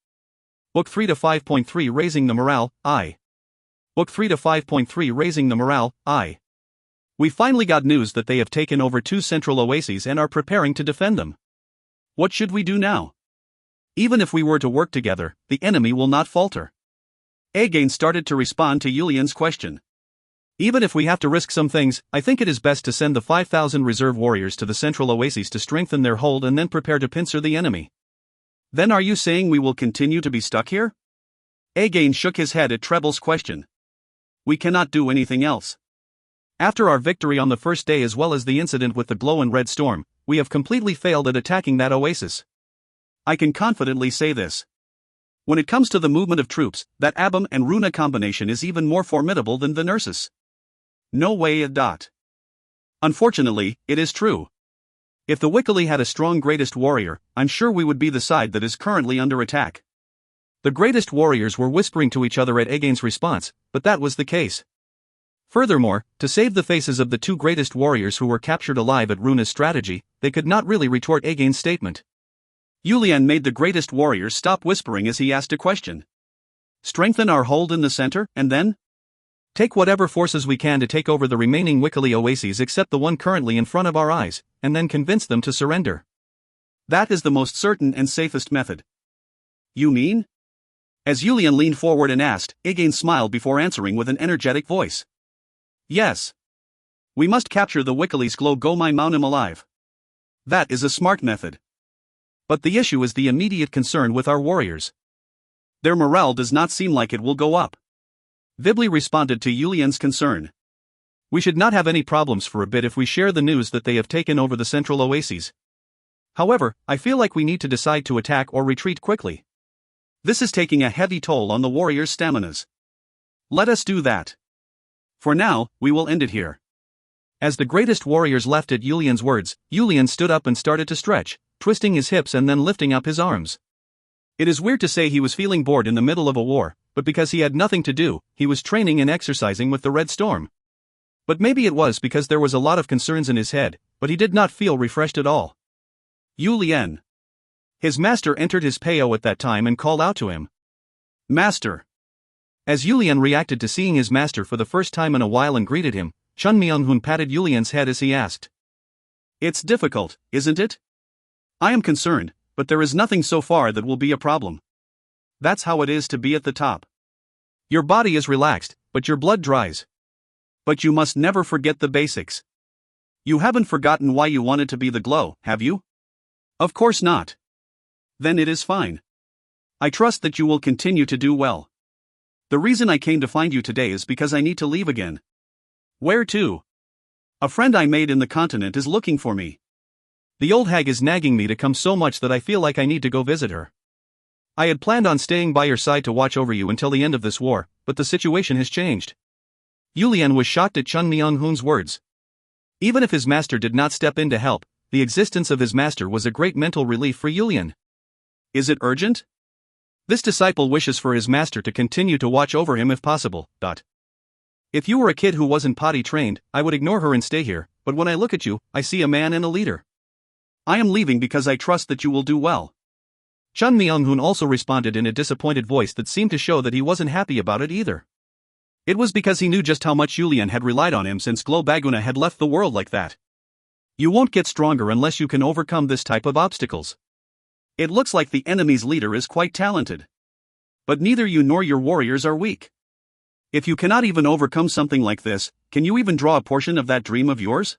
[SPEAKER 1] Book 3 to 5.3 Raising the Morale, I. Book 3 to 5.3 Raising the Morale, I.
[SPEAKER 2] We finally got news that they have taken over 2 central oases and are preparing to defend them. What should we do now? Even if we were to work together, the enemy will not falter. Again started to respond to Yulian's question. Even if we have to risk some things, I think it is best to send the 5,000 reserve warriors to the central oases to strengthen their hold and then prepare to pincer the enemy. Then are you saying we will continue to be stuck here? Again shook his head at Treble's question. We cannot do anything else. After our victory on the first day as well as the incident with the glow and red storm, we have completely failed at attacking that oasis. I can confidently say this. When it comes to the movement of troops, that Abum and Runa combination is even more formidable than the Nurses. No way. Unfortunately, it is true. If the Wikili had a strong greatest warrior, I'm sure we would be the side that is currently under attack. The greatest warriors were whispering to each other at Again's response, but that was the case. Furthermore, to save the faces of the 2 greatest warriors who were captured alive at Runa's strategy, they could not really retort Again's statement. Yulian made the greatest warriors stop whispering as he asked a question. Strengthen our hold in the center, and then? Take whatever forces we can to take over the remaining Wikili oases except the one currently in front of our eyes, and then convince them to surrender. That is the most certain and safest method. You mean? As Yulian leaned forward and asked, Again smiled before answering with an energetic voice. Yes. We must capture the Wikili's glow go my mount him alive. That is a smart method. But the issue is the immediate concern with our warriors. Their morale does not seem like it will go up. Vibli responded to Yulian's concern. We should not have any problems for a bit if we share the news that they have taken over the central oases. However, I feel like we need to decide to attack or retreat quickly. This is taking a heavy toll on the warriors' staminas. Let us do that. For now, we will end it here. As the greatest warriors left at Yulian's words, Yulian stood up and started to stretch, twisting his hips and then lifting up his arms. It is weird to say he was feeling bored in the middle of a war, but because he had nothing to do, he was training and exercising with the Red Storm. But maybe it was because there was a lot of concerns in his head, but he did not feel refreshed at all. Yulian. His master entered his peo at that time and called out to him. Master. As Yulian reacted to seeing his master for the first time in a while and greeted him, Chun Myung-hun patted Yulian's head as he asked. It's difficult, isn't it? I am concerned, but there is nothing so far that will be a problem. That's how it is to be at the top. Your body is relaxed, but your blood dries. But you must never forget the basics. You haven't forgotten why you wanted to be the glow, have you? Of course not. Then it is fine. I trust that you will continue to do well. The reason I came to find you today is because I need to leave again. Where to? A friend I made in the continent is looking for me. The old hag is nagging me to come so much that I feel like I need to go visit her. I had planned on staying by your side to watch over you until the end of this war, but the situation has changed. Yulian was shocked at Chun Myung-hun's words. Even if his master did not step in to help, the existence of his master was a great mental relief for Yulian. Is it urgent? This disciple wishes for his master to continue to watch over him if possible. If you were a kid who wasn't potty trained, I would ignore her and stay here, but when I look at you, I see a man and a leader. I am leaving because I trust that you will do well. Chun Myung-hun also responded in a disappointed voice that seemed to show that he wasn't happy about it either. It was because he knew just how much Yulian had relied on him since Glow Baguna had left the world like that. You won't get stronger unless you can overcome this type of obstacles. It looks like the enemy's leader is quite talented. But neither you nor your warriors are weak. If you cannot even overcome something like this, can you even draw a portion of that dream of yours?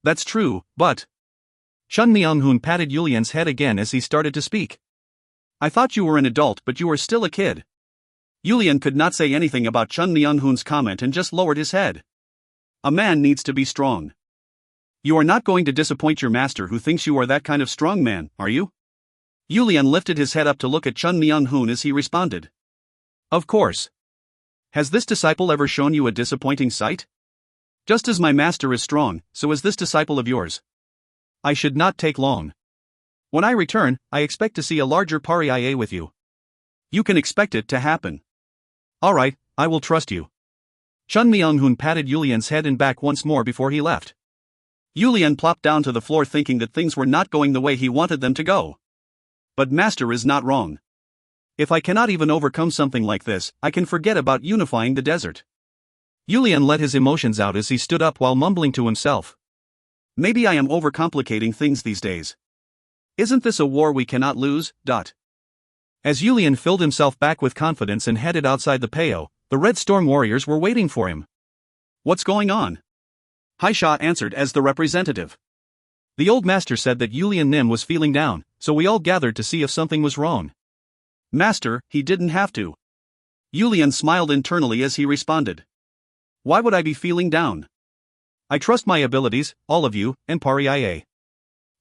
[SPEAKER 2] That's true, but... Chun Myung-hun patted Yulian's head again as he started to speak. I thought you were an adult but you are still a kid. Yulian could not say anything about Chun Myung-hun's comment and just lowered his head. A man needs to be strong. You are not going to disappoint your master who thinks you are that kind of strong man, are you? Yulian lifted his head up to look at Chun Myung-hun as he responded. Of course. Has this disciple ever shown you a disappointing sight? Just as my master is strong, so is this disciple of yours. I should not take long. When I return, I expect to see a larger paria with you. You can expect it to happen. Alright, I will trust you. Chun Myung-hun patted Yulian's head and back once more before he left. Yulian plopped down to the floor thinking that things were not going the way he wanted them to go. But master is not wrong. If I cannot even overcome something like this, I can forget about unifying the desert.
[SPEAKER 1] Yulian let his emotions out as he stood up while mumbling to himself.
[SPEAKER 2] Maybe I am overcomplicating things these days. Isn't this a war we cannot lose?
[SPEAKER 1] As Yulian filled himself back with confidence and headed outside the Peo, the Red Storm warriors were waiting for him.
[SPEAKER 2] What's going on? Haisha answered as the representative.
[SPEAKER 1] The old master said that Yulian Nim was feeling down, so we all gathered to see if something was wrong.
[SPEAKER 2] Master, he didn't have to. Yulian smiled internally as he responded. Why would I be feeling down?
[SPEAKER 1] I trust my abilities, all of you, and Pariaye.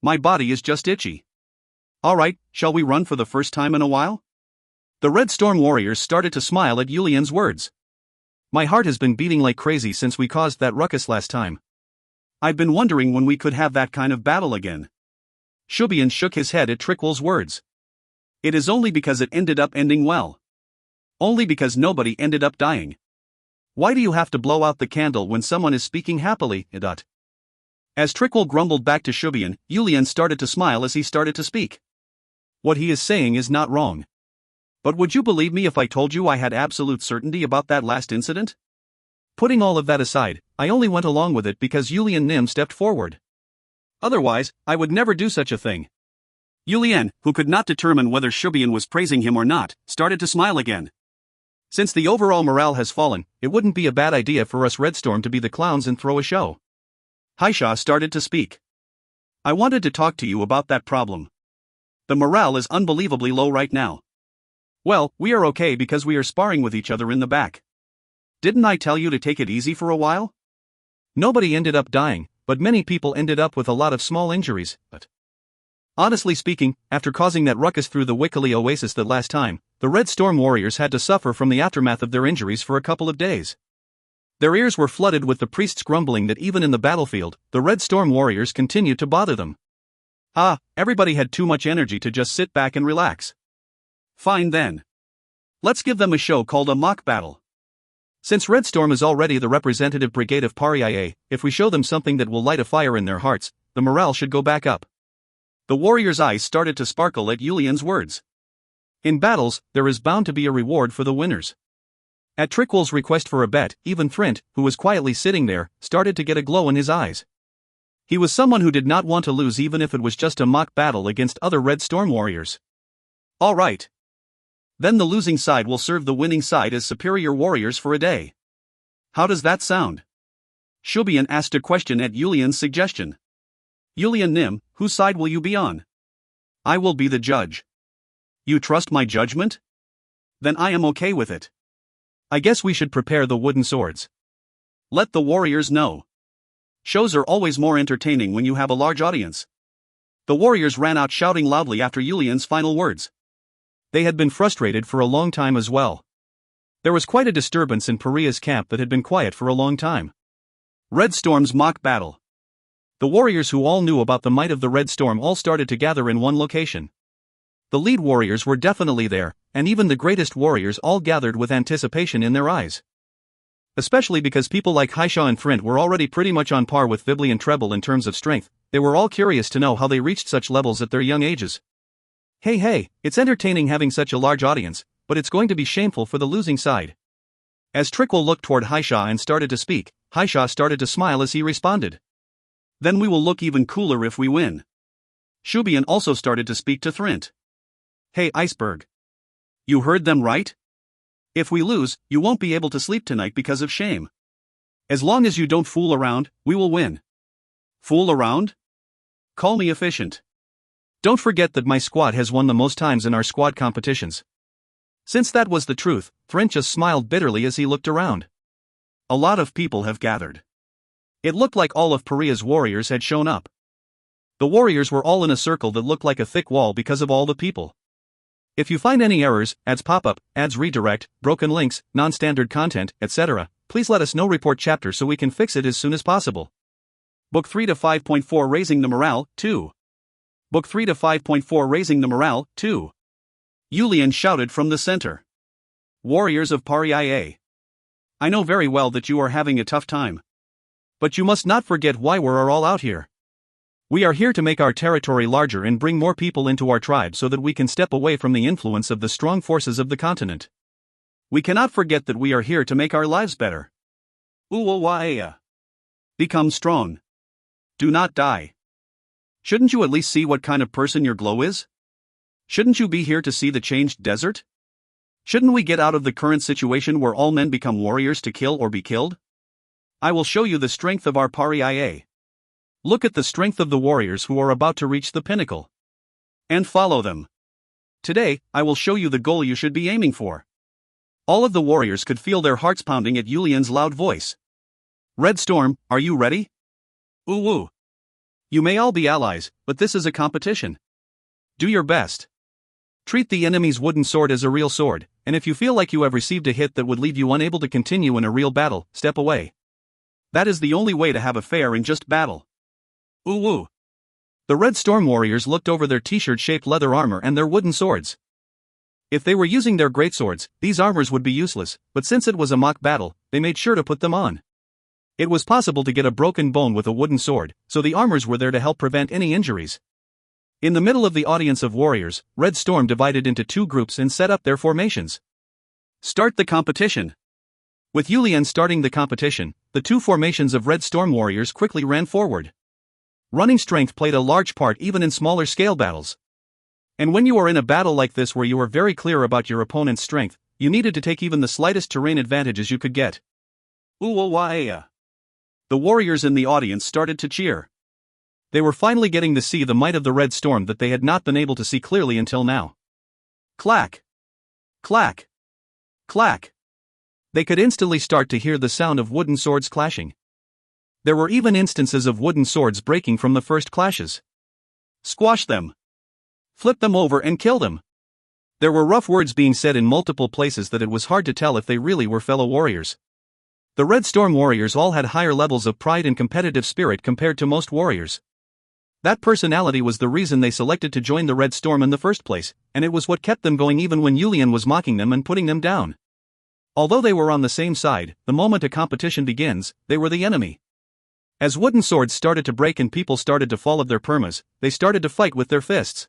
[SPEAKER 2] My body is just itchy. Alright, shall we run for the first time in a while?
[SPEAKER 1] The Red Storm warriors started to smile at Yulian's words. My heart has been beating like crazy since we caused that ruckus last time.
[SPEAKER 2] I've been wondering when we could have that kind of battle again.
[SPEAKER 1] Shubian shook his head at Trickwell's words.
[SPEAKER 2] It is only because it ended up ending well. Only because nobody ended up dying.
[SPEAKER 1] Why do you have to blow out the candle when someone is speaking happily?
[SPEAKER 2] As Trickwell grumbled back to Shubian, Yulian started to smile as he started to speak.
[SPEAKER 1] What he is saying is not wrong.
[SPEAKER 2] But would you believe me if I told you I had absolute certainty about that last incident?
[SPEAKER 1] Putting all of that aside, I only went along with it because Yulian Nim stepped forward.
[SPEAKER 2] Otherwise, I would never do such a thing. Yulian, who could not determine whether Shubian was praising him or not, started to smile again.
[SPEAKER 1] Since the overall morale has fallen, it wouldn't be a bad idea for us Red Storm to be the clowns and throw a show.
[SPEAKER 2] Haisha started to speak. I wanted to talk to you about that problem. The morale is unbelievably low right now.
[SPEAKER 1] Well, we are okay because we are sparring with each other in the back.
[SPEAKER 2] Didn't I tell you to take it easy for a while?
[SPEAKER 1] Nobody ended up dying, but many people ended up with a lot of small injuries. But honestly speaking, after causing that ruckus through the Wickley Oasis that last time, the Red Storm warriors had to suffer from the aftermath of their injuries for a couple of days. Their ears were flooded with the priests grumbling that even in the battlefield, the Red Storm warriors continued to bother them. Everybody had too much energy to just sit back and relax.
[SPEAKER 2] Fine then. Let's give them a show called a mock battle.
[SPEAKER 1] Since Red Storm is already the representative brigade of Pariaye, if we show them something that will light a fire in their hearts, the morale should go back up.
[SPEAKER 2] The warriors' eyes started to sparkle at Yulian's words.
[SPEAKER 1] In battles, there is bound to be a reward for the winners. At Trickwell's request for a bet, even Thrint, who was quietly sitting there, started to get a glow in his eyes. He was someone who did not want to lose even if it was just a mock battle against other Red Storm warriors.
[SPEAKER 2] All right. Then the losing side will serve the winning side as superior warriors for a day. How does that sound? Shubian asked a question at Yulian's suggestion. Yulian Nim, whose side will you be on? I will be the judge. You trust my judgment? Then I am okay with it.
[SPEAKER 1] I guess we should prepare the wooden swords.
[SPEAKER 2] Let the warriors know. Shows are always more entertaining when you have a large audience. The warriors ran out shouting loudly after Yulian's final words.
[SPEAKER 1] They had been frustrated for a long time as well. There was quite a disturbance in Paria's camp that had been quiet for a long time.
[SPEAKER 2] Red Storm's mock battle.
[SPEAKER 1] The warriors who all knew about the might of the Red Storm all started to gather in one location. The lead warriors were definitely there, and even the greatest warriors all gathered with anticipation in their eyes. Especially because people like Haisha and Thrint were already pretty much on par with Vibli and Treble in terms of strength, they were all curious to know how they reached such levels at their young ages. Hey, it's entertaining having such a large audience, but it's going to be shameful for the losing side. As Trickwell looked toward Haisha and started to speak, Haisha started to smile as he responded.
[SPEAKER 2] Then we will look even cooler if we win. Shubian also started to speak to Thrint. Hey Iceberg. You heard them right? If we lose, you won't be able to sleep tonight because of shame. As long as you don't fool around, we will win. Fool around? Call me efficient.
[SPEAKER 1] Don't forget that my squad has won the most times in our squad competitions. Since that was the truth, Thrint just smiled bitterly as he looked around.
[SPEAKER 2] A lot of people have gathered. It looked like all of Paria's warriors had shown up.
[SPEAKER 1] The warriors were all in a circle that looked like a thick wall because of all the people. If you find any errors, ads pop-up, ads redirect, broken links, non-standard content, etc., please let us know. Report chapter so we can fix it as soon as possible.
[SPEAKER 2] Book 3 to 5.4 Raising the Morale, 2. Book 3 to 5.4 Raising the Morale, 2. Yulian shouted from the center. Warriors of Pariaye. I know very well that you are having a tough time.
[SPEAKER 1] But you must not forget why we're all out here. We are here to make our territory larger and bring more people into our tribe so that we can step away from the influence of the strong forces of the continent.
[SPEAKER 2] We cannot forget that we are here to make our lives better. Uwaea. Become strong. Do not die. Shouldn't you at least see what kind of person your glow is? Shouldn't you be here to see the changed desert? Shouldn't we get out of the current situation where all men become warriors to kill or be killed? I will show you the strength of our Pariah. Look at the strength of the warriors who are about to reach the pinnacle. And follow them. Today, I will show you the goal you should be aiming for. All of the warriors could feel their hearts pounding at Yulian's loud voice. Red Storm, are you ready? Woo. You may all be allies, but this is a competition. Do your best. Treat the enemy's wooden sword as a real sword, and if you feel like you have received a hit that would leave you unable to continue in a real battle, step away. That is the only way to have a fair and just battle. Woo. The Red Storm warriors looked over their t-shirt-shaped leather armor and their wooden swords. If they were using their greatswords, these armors would be useless, but since it was a mock battle, they made sure to put them on. It was possible to get a broken bone with a wooden sword, so the armors were there to help prevent any injuries. In the middle of the audience of warriors, Red Storm divided into two groups and set up their formations. Start the competition. With Yulian starting the competition, the two formations of Red Storm warriors quickly ran forward. Running strength played a large part even in smaller scale battles. And when you are in a battle like this where you are very clear about your opponent's strength, you needed to take even the slightest terrain advantages you could get. Uwaea. The warriors in the audience started to cheer. They were finally getting to see the might of the Red Storm that they had not been able to see clearly until now. Clack! Clack! Clack! They could instantly start to hear the sound of wooden swords clashing. There were even instances of wooden swords breaking from the first clashes. Squash them. Flip them over and kill them. There were rough words being said in multiple places that it was hard to tell if they really were fellow warriors. The Red Storm warriors all had higher levels of pride and competitive spirit compared to most warriors. That personality was the reason they selected to join the Red Storm in the first place, and it was what kept them going even when Yulian was mocking them and putting them down. Although they were on the same side, the moment a competition begins, they were the enemy. As wooden swords started to break and people started to fall of their permas, they started to fight with their fists.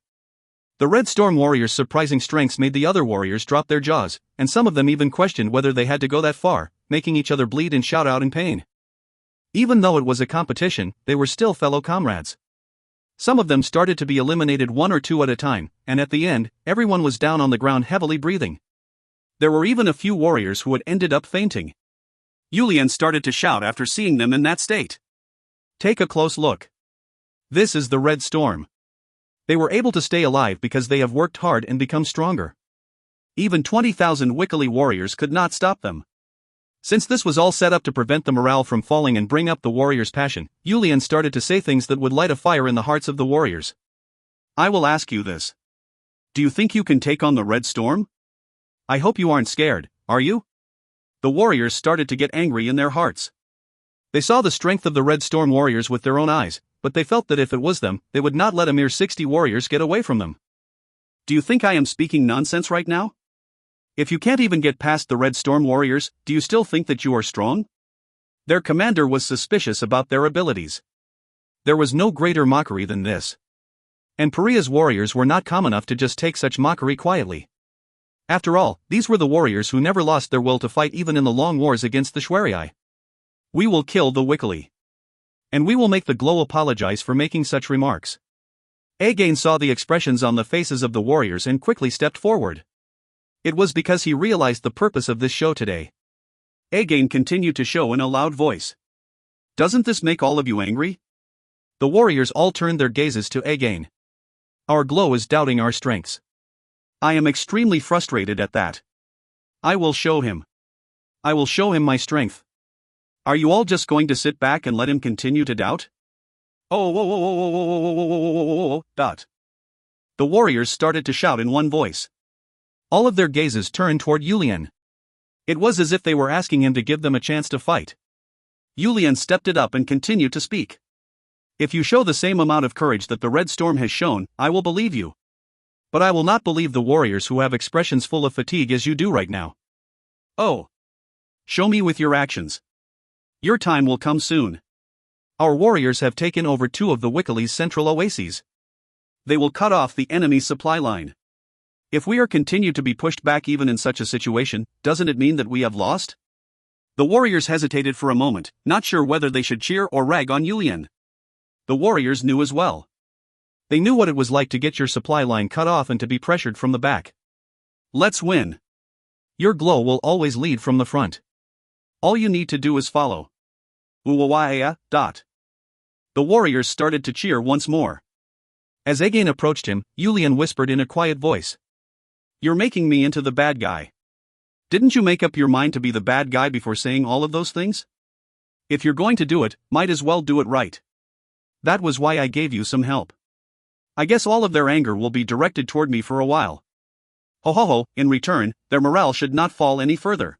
[SPEAKER 2] The Red Storm warriors' surprising strengths made the other warriors drop their jaws, and some of them even questioned whether they had to go that far, making each other bleed and shout out in pain. Even though it was a competition, they were still fellow comrades. Some of them started to be eliminated one or two at a time, and at the end, everyone was down on the ground heavily breathing. There were even a few warriors who had ended up fainting. Yulian started to shout after seeing them in that state. Take a close look. This is the Red Storm. They were able to stay alive because they have worked hard and become stronger. Even 20,000 Wickily warriors could not stop them. Since this was all set up to prevent the morale from falling and bring up the warriors' passion, Yulian started to say things that would light a fire in the hearts of the warriors. I will ask you this. Do you think you can take on the Red Storm? I hope you aren't scared, are you? The warriors started to get angry in their hearts. They saw the strength of the Red Storm warriors with their own eyes, but they felt that if it was them, they would not let a mere 60 warriors get away from them. Do you think I am speaking nonsense right now? If you can't even get past the Red Storm warriors, do you still think that you are strong? Their commander was suspicious about their abilities. There was no greater mockery than this. And Pariah's warriors were not calm enough to just take such mockery quietly. After all, these were the warriors who never lost their will to fight even in the long wars against the Shwerii. We will kill the Wickily. And we will make the Glow apologize for making such remarks. Again saw the expressions on the faces of the warriors and quickly stepped forward. It was because he realized the purpose of this show today. Again continued to show in a loud voice. Doesn't this make all of you angry? The warriors all turned their gazes to Again. Our Glow is doubting our strengths. I am extremely frustrated at that. I will show him. I will show him my strength. Are you all just going to sit back and let him continue to doubt? Dot. The warriors started to shout in one voice. All of their gazes turned toward Yulian. It was as if they were asking him to give them a chance to fight. Yulian stepped it up and continued to speak. If you show the same amount of courage that the Red Storm has shown, I will believe you. But I will not believe the warriors who have expressions full of fatigue as you do right now. Oh. Show me with your actions. Your time will come soon. Our warriors have taken over two of the Wickily's central oases. They will cut off the enemy's supply line. If we are continued to be pushed back even in such a situation, doesn't it mean that we have lost? The warriors hesitated for a moment, not sure whether they should cheer or rag on Yulian. The warriors knew as well.
[SPEAKER 1] They knew what it was like to get your supply line cut off and to be pressured from the back.
[SPEAKER 2] Let's win.
[SPEAKER 1] Your glow will always lead from the front.
[SPEAKER 2] All you need to do is follow. Uwawaya. The warriors started to cheer once more.
[SPEAKER 1] As Again approached him, Yulian whispered in a quiet voice.
[SPEAKER 2] You're making me into the bad guy. Didn't you make up your mind to be the bad guy before saying all of those things? If you're going to do it, might as well do it right. That was why I gave you some help. I guess all of their anger will be directed toward me for a while. Ho ho ho, in return, their morale should not fall any further.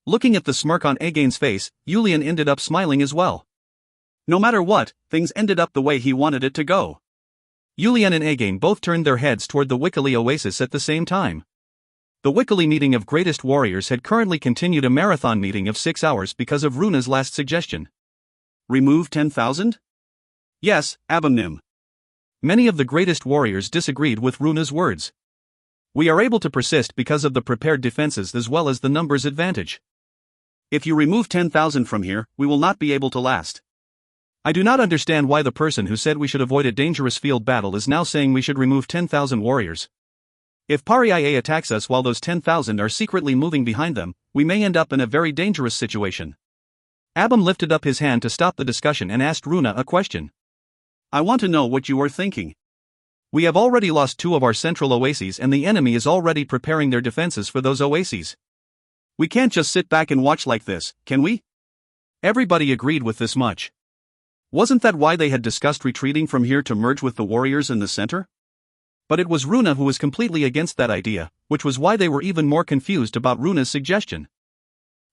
[SPEAKER 1] Looking at the smirk on Again's face, Yulian ended up smiling as well.
[SPEAKER 2] No matter what, things ended up the way he wanted it to go.
[SPEAKER 1] Yulian and Again both turned their heads toward the Wikili oasis at the same time. The Wikili meeting of greatest warriors had currently continued a marathon meeting of 6 hours because of Runa's last suggestion.
[SPEAKER 2] Remove 10,000? Yes, Abumnim.
[SPEAKER 1] Many of the greatest warriors disagreed with Runa's words. We are able to persist because of the prepared defenses as well as the numbers advantage.
[SPEAKER 2] If you remove 10,000 from here, we will not be able to last.
[SPEAKER 1] I do not understand why the person who said we should avoid a dangerous field battle is now saying we should remove 10,000 warriors. If Paria attacks us while those 10,000 are secretly moving behind them, we may end up in a very dangerous situation.
[SPEAKER 2] Abum lifted up his hand to stop the discussion and asked Runa a question. I want to know what you are thinking.
[SPEAKER 1] We have already lost 2 of our central oases and the enemy is already preparing their defenses for those oases.
[SPEAKER 2] We can't just sit back and watch like this, can we?
[SPEAKER 1] Everybody agreed with this much.
[SPEAKER 2] Wasn't that why they had discussed retreating from here to merge with the warriors in the center?
[SPEAKER 1] But it was Runa who was completely against that idea, which was why they were even more confused about Runa's suggestion.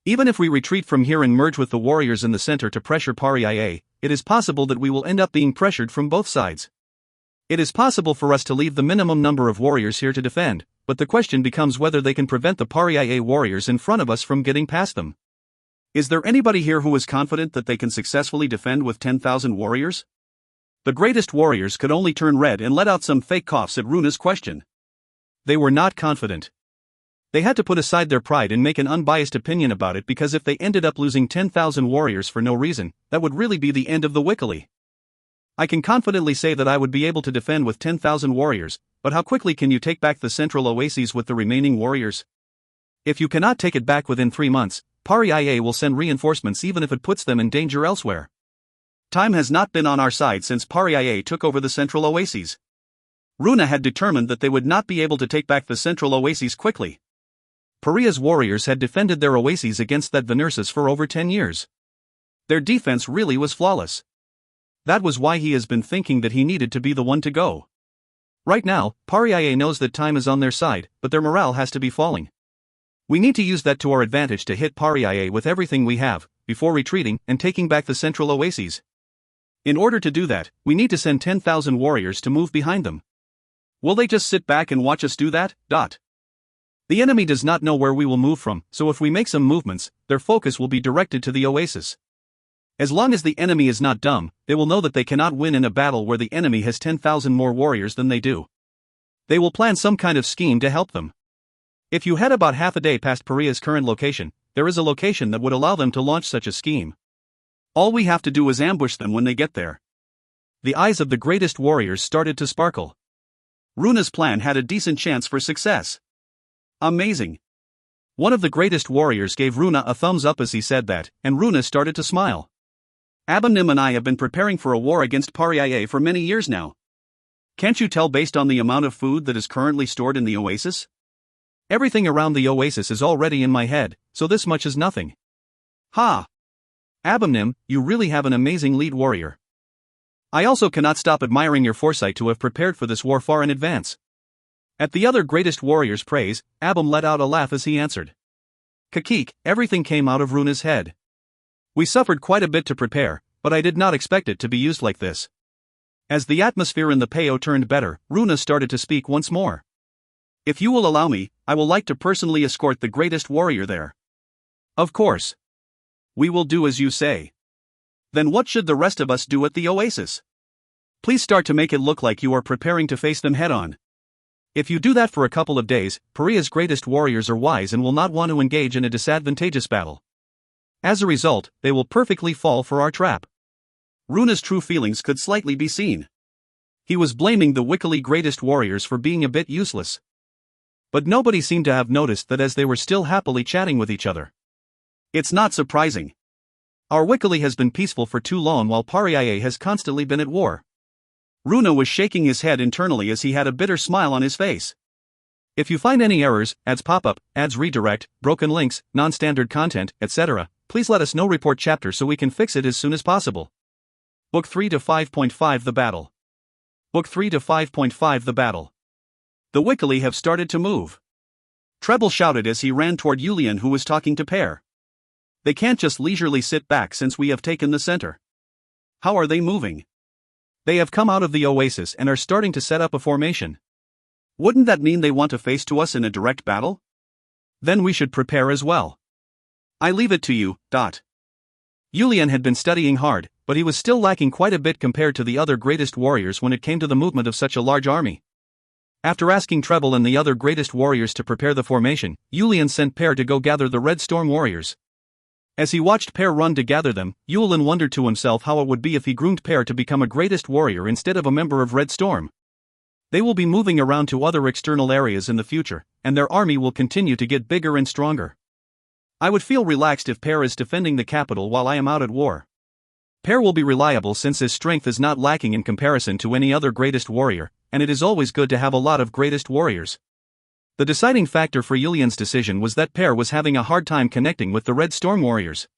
[SPEAKER 1] Even if we retreat from here and merge with the warriors in the center to pressure Paria, it is possible that we will end up being pressured from both sides. It is possible for us to leave the minimum number of warriors here to defend, but the question becomes whether they can prevent the Paria warriors in front of us from getting past them.
[SPEAKER 2] Is there anybody here who is confident that they can successfully defend with 10,000 warriors? The greatest warriors could only turn red and let out some fake coughs at Runa's question.
[SPEAKER 1] They were not confident. They had to put aside their pride and make an unbiased opinion about it because if they ended up losing 10,000 warriors for no reason, that would really be the end of the Wikili. I can confidently say that I would be able to defend with 10,000 warriors, but how quickly can you take back the central oases with the remaining warriors? If you cannot take it back within 3 months, Paria will send reinforcements even if it puts them in danger elsewhere.
[SPEAKER 2] Time has not been on our side since Paria took over the central oases. Runa had determined that they would not be able to take back the central oases quickly.
[SPEAKER 1] Paria's warriors had defended their oases against that Venersis for over 10 years.
[SPEAKER 2] Their defense really was flawless.
[SPEAKER 1] That was why he has been thinking that he needed to be the one to go. Right now, Paria knows that time is on their side, but their morale has to be falling. We need to use that to our advantage to hit Paria with everything we have, before retreating and taking back the central oases. In order to do that, we need to send 10,000 warriors to move behind them.
[SPEAKER 2] Will they just sit back and watch us do that?
[SPEAKER 1] The enemy does not know where we will move from, so if we make some movements, their focus will be directed to the oasis. As long as the enemy is not dumb, they will know that they cannot win in a battle where the enemy has 10,000 more warriors than they do. They will plan some kind of scheme to help them. If you head about half a day past Paria's current location, there is a location that would allow them to launch such a scheme.
[SPEAKER 2] All we have to do is ambush them when they get there.
[SPEAKER 1] The eyes of the greatest warriors started to sparkle.
[SPEAKER 2] Runa's plan had a decent chance for success. Amazing.
[SPEAKER 1] One of the greatest warriors gave Runa a thumbs up as he said that, and Runa started to smile.
[SPEAKER 2] Abumnim and I have been preparing for a war against Paria for many years now. Can't you tell based on the amount of food that is currently stored in the oasis?
[SPEAKER 1] Everything around the oasis is already in my head, so this much is nothing.
[SPEAKER 2] Ha!
[SPEAKER 1] Abumnim, you really have an amazing lead warrior. I also cannot stop admiring your foresight to have prepared for this war far in advance. At the other greatest warrior's praise, Abum let out a laugh as he answered. Kakik, everything came out of Runa's head. We suffered quite a bit to prepare, but I did not expect it to be used like this. As the atmosphere in the Peo turned better, Runa started to speak once more.
[SPEAKER 2] If you will allow me, I will like to personally escort the greatest warrior there.
[SPEAKER 1] Of course.
[SPEAKER 2] We will do as you say. Then what should the rest of us do at the oasis?
[SPEAKER 1] Please start to make it look like you are preparing to face them head-on. If you do that for a couple of days, Paria's greatest warriors are wise and will not want to engage in a disadvantageous battle. As a result, they will perfectly fall for our trap. Runa's true feelings could slightly be seen. He was blaming the wickedly greatest warriors for being a bit useless. But nobody seemed to have noticed that as they were still happily chatting with each other. It's not surprising. Our wickedly has been peaceful for too long while Pariah has constantly been at war. Runa was shaking his head internally as he had a bitter smile on his face. If you find any errors, ads pop up, ads redirect, broken links, non-standard content, etc., please let us know. Report chapter so we can fix it as soon as possible. Book 3 to 5.5 The Battle. Book 3 to 5.5 The Battle. The wickedly have started to move. Treble shouted as he ran toward Yulian, who was talking to Pear. They can't just leisurely sit back since we have taken the center. How are they moving? They have come out of the oasis and are starting to set up a formation. Wouldn't that mean they want to face to us in a direct battle? Then we should prepare as well. I leave it to you. Yulian had been studying hard, but he was still lacking quite a bit compared to the other greatest warriors when it came to the movement of such a large army. After asking Treble and the other greatest warriors to prepare the formation, Yulian sent Pear to go gather the Red Storm warriors. As he watched Pear run to gather them, Yulian wondered to himself how it would be if he groomed Pear to become a greatest warrior instead of a member of Red Storm. They will be moving around to other external areas in the future, and their army will continue to get bigger and stronger. I would feel relaxed if Pear is defending the capital while I am out at war. Pear will be reliable since his strength is not lacking in comparison to any other greatest warrior, and it is always good to have a lot of greatest warriors. The deciding factor for Yulian's decision was that Pear was having a hard time connecting with the Red Storm warriors.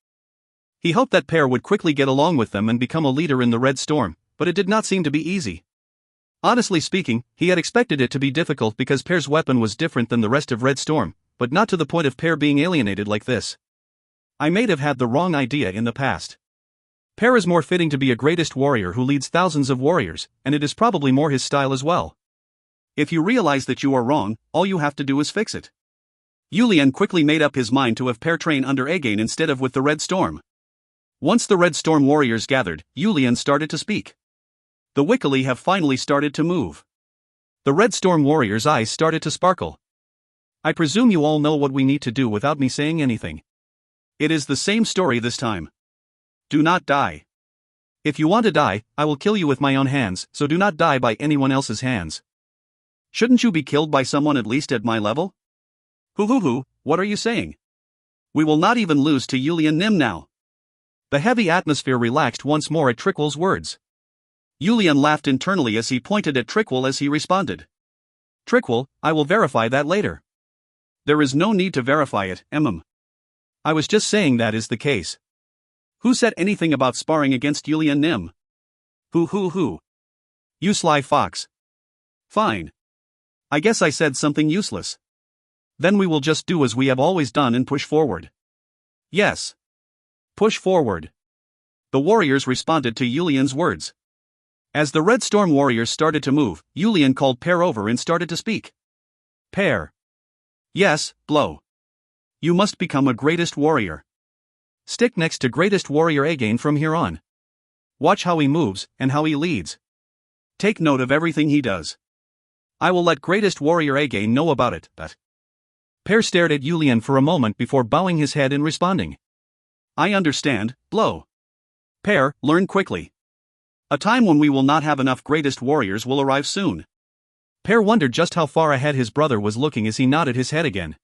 [SPEAKER 1] He hoped that Pear would quickly get along with them and become a leader in the Red Storm, but it did not seem to be easy. Honestly speaking, he had expected it to be difficult because Pear's weapon was different than the rest of Red Storm, but not to the point of Pear being alienated like this. I may have had the wrong idea in the past. Pear is more fitting to be a greatest warrior who leads thousands of warriors, and it is probably more his style as well. If you realize that you are wrong, all you have to do is fix it. Yulian quickly made up his mind to have Pear train under Again instead of with the Red Storm. Once the Red Storm warriors gathered, Yulian started to speak. The wickedly have finally started to move. The Red Storm warriors' eyes started to sparkle. I presume you all know what we need to do without me saying anything. It is the same story this time. Do not die. If you want to die, I will kill you with my own hands, so do not die by anyone else's hands. Shouldn't you be killed by someone at least at my level? What are you saying? We will not even lose to Yulian Nim now. The heavy atmosphere relaxed once more at Trickwell's words. Yulian laughed internally as he pointed at Trickwell as he responded. Trickwell, I will verify that later. There is no need to verify it, I was just saying that is the case. Who said anything about sparring against Yulian Nim? You sly fox. Fine. I guess I said something useless. Then we will just do as we have always done and push forward. Yes. Push forward. The warriors responded to Yulian's words. As the Red Storm warriors started to move, Yulian called Pear over and started to speak. Pear. Yes, Blow. You must become a greatest warrior. Stick next to greatest warrior Again from here on. Watch how he moves and how he leads. Take note of everything he does. I will let greatest warrior Again know about it, but... Pear stared at Yulian for a moment before bowing his head and responding. I understand, Blow. Pear, learn quickly. A time when we will not have enough greatest warriors will arrive soon. Pear wondered just how far ahead his brother was looking as he nodded his head again.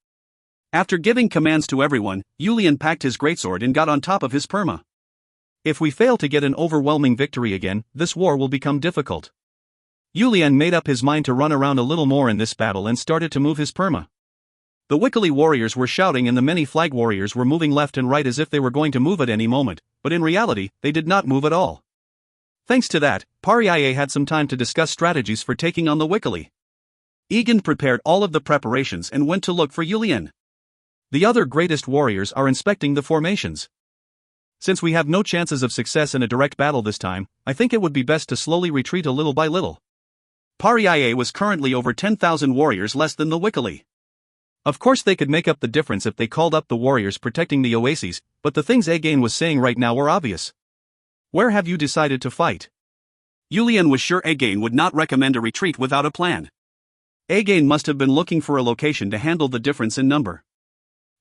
[SPEAKER 1] After giving commands to everyone, Yulian packed his greatsword and got on top of his perma. If we fail to get an overwhelming victory again, this war will become difficult. Yulian made up his mind to run around a little more in this battle and started to move his perma. The wickedly warriors were shouting and the many flag warriors were moving left and right as if they were going to move at any moment, but in reality, they did not move at all. Thanks to that, Pariah had some time to discuss strategies for taking on the wickedly. Egan prepared all of the preparations and went to look for Yulian. The other greatest warriors are inspecting the formations. Since we have no chances of success in a direct battle this time, I think it would be best to slowly retreat a little by little. Pariah was currently over 10,000 warriors less than the wickedly. Of course they could make up the difference if they called up the warriors protecting the oases, but the things Again was saying right now were obvious. Where have you decided to fight? Yulian was sure Again would not recommend a retreat without a plan. Again must have been looking for a location to handle the difference in number.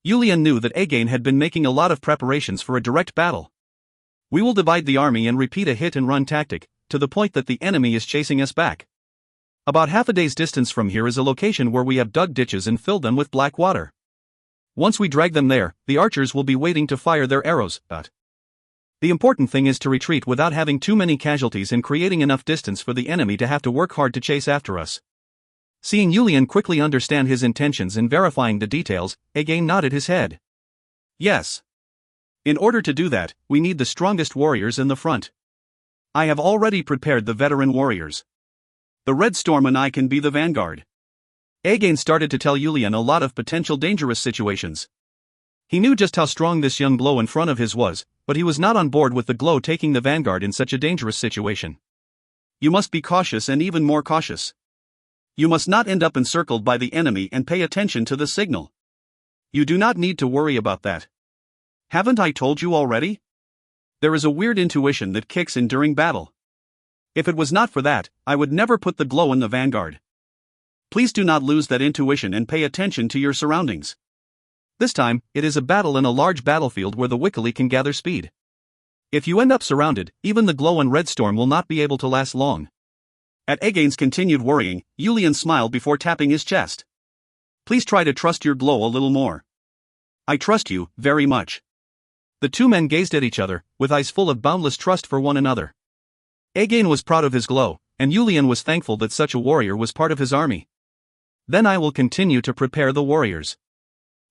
[SPEAKER 2] Yulian knew that Again had been making a lot of preparations for a direct battle. We will divide the army and repeat a hit-and-run tactic, to the point that the enemy is chasing us back. About half a day's distance from here is a location where we have dug ditches and filled them with black water. Once we drag them there, the archers will be waiting to fire their arrows, but the important thing is to retreat without having too many casualties and creating enough distance for the enemy to have to work hard to chase after us. Seeing Yulian quickly understand his intentions and verifying the details, Again nodded his head. Yes. In order to do that, we need the strongest warriors in the front. I have already prepared the veteran warriors. The Red Storm and I can be the vanguard. Again started to tell Yulian a lot of potential dangerous situations. He knew just how strong this young glow in front of his was, but he was not on board with the glow taking the vanguard in such a dangerous situation. You must be cautious and even more cautious. You must not end up encircled by the enemy and pay attention to the signal. You do not need to worry about that. Haven't I told you already? There is a weird intuition that kicks in during battle. If it was not for that, I would never put the glow in the vanguard. Please do not lose that intuition and pay attention to your surroundings. This time, it is a battle in a large battlefield where the Wiccoli can gather speed. If you end up surrounded, even the glow and Red Storm will not be able to last long. At Again's continued worrying, Yulian smiled before tapping his chest. Please try to trust your glow a little more. I trust you, very much. The two men gazed at each other, with eyes full of boundless trust for one another. Again was proud of his glow, and Yulian was thankful that such a warrior was part of his army. Then I will continue to prepare the warriors.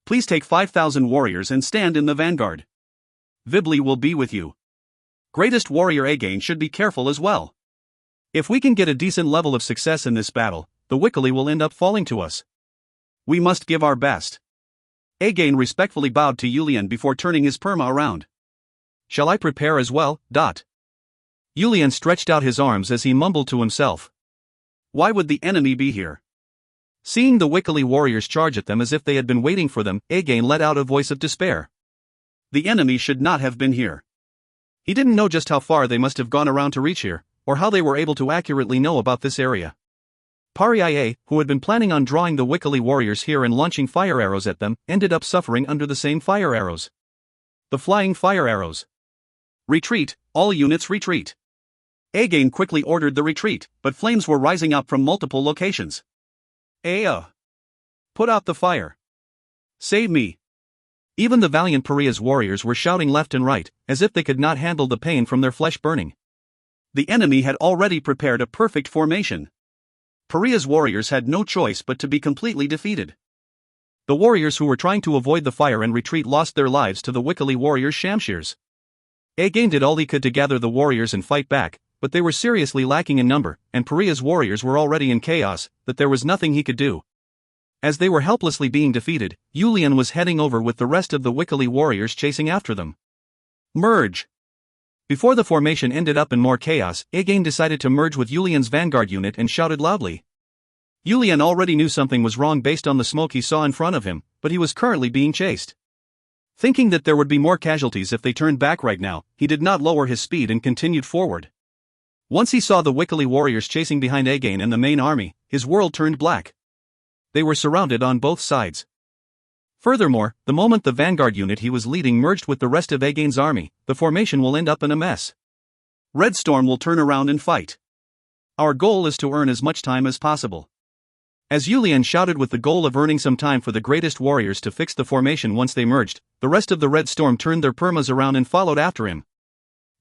[SPEAKER 2] Please take 5,000 warriors and stand in the vanguard. Vibli will be with you. Greatest warrior Again should be careful as well. If we can get a decent level of success in this battle, the Wiccoli will end up falling to us. We must give our best. Again respectfully bowed to Yulian before turning his perma around. Shall I prepare as well? Yulian stretched out his arms as he mumbled to himself. Why would the enemy be here? Seeing the Wiccoli warriors charge at them as if they had been waiting for them, Again let out a voice of despair. The enemy should not have been here. He didn't know just how far they must have gone around to reach here, or how they were able to accurately know about this area. Paria, who had been planning on drawing the Wiccoli warriors here and launching fire arrows at them, ended up suffering under the same fire arrows. The flying fire arrows. Retreat, all units retreat. Again quickly ordered the retreat, but flames were rising up from multiple locations. Put out the fire. Save me. Even the valiant Paria's warriors were shouting left and right, as if they could not handle the pain from their flesh burning. The enemy had already prepared a perfect formation. Paria's warriors had no choice but to be completely defeated. The warriors who were trying to avoid the fire and retreat lost their lives to the Wiccoli warriors' shamshears. Again did all he could to gather the warriors and fight back, but they were seriously lacking in number, and Paria's warriors were already in chaos, that there was nothing he could do. As they were helplessly being defeated, Yulian was heading over with the rest of the Wiccoli warriors chasing after them. Merge! Before the formation ended up in more chaos, Again decided to merge with Yulian's vanguard unit and shouted loudly. Yulian already knew something was wrong based on the smoke he saw in front of him, but he was currently being chased. Thinking that there would be more casualties if they turned back right now, he did not lower his speed and continued forward. Once he saw the Wiccoli warriors chasing behind Again and the main army, his world turned black. They were surrounded on both sides. Furthermore, the moment the vanguard unit he was leading merged with the rest of Again's army, the formation will end up in a mess. Red Storm will turn around and fight. Our goal is to earn as much time as possible. As Yulian shouted with the goal of earning some time for the greatest warriors to fix the formation once they merged, the rest of the Red Storm turned their permas around and followed after him.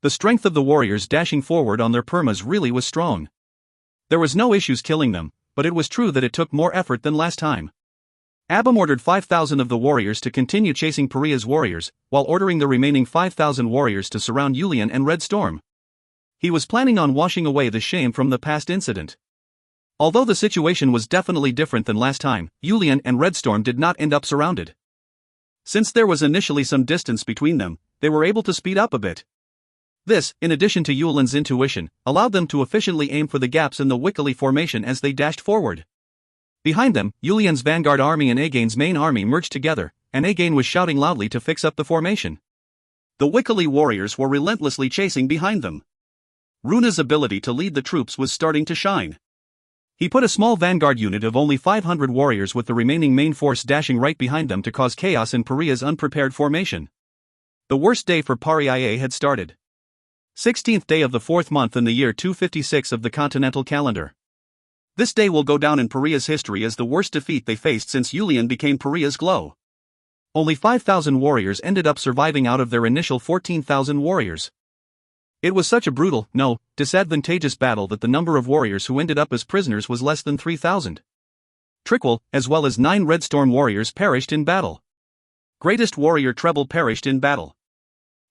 [SPEAKER 2] The strength of the warriors dashing forward on their permas really was strong. There was no issues killing them, but it was true that it took more effort than last time. Abam ordered 5,000 of the warriors to continue chasing Paria's warriors, while ordering the remaining 5,000 warriors to surround Yulian and Red Storm. He was planning on washing away the shame from the past incident. Although the situation was definitely different than last time, Yulian and Red Storm did not end up surrounded. Since there was initially some distance between them, they were able to speed up a bit. This, in addition to Yulian's intuition, allowed them to efficiently aim for the gaps in the Wiccoli formation as they dashed forward. Behind them, Yulian's vanguard army and Again's main army merged together, and Again was shouting loudly to fix up the formation. The Wiccoli warriors were relentlessly chasing behind them. Runa's ability to lead the troops was starting to shine. He put a small vanguard unit of only 500 warriors with the remaining main force dashing right behind them to cause chaos in Paria's unprepared formation. The worst day for Paria had started. 16th day of the 4th month in the year 256 of the continental calendar. This day will go down in Paria's history as the worst defeat they faced since Julian became Paria's glow. Only 5,000 warriors ended up surviving out of their initial 14,000 warriors. It was such a brutal, no, disadvantageous battle that the number of warriors who ended up as prisoners was less than 3,000. Triquel, as well as 9 Red Storm warriors perished in battle. Greatest warrior Treble perished in battle.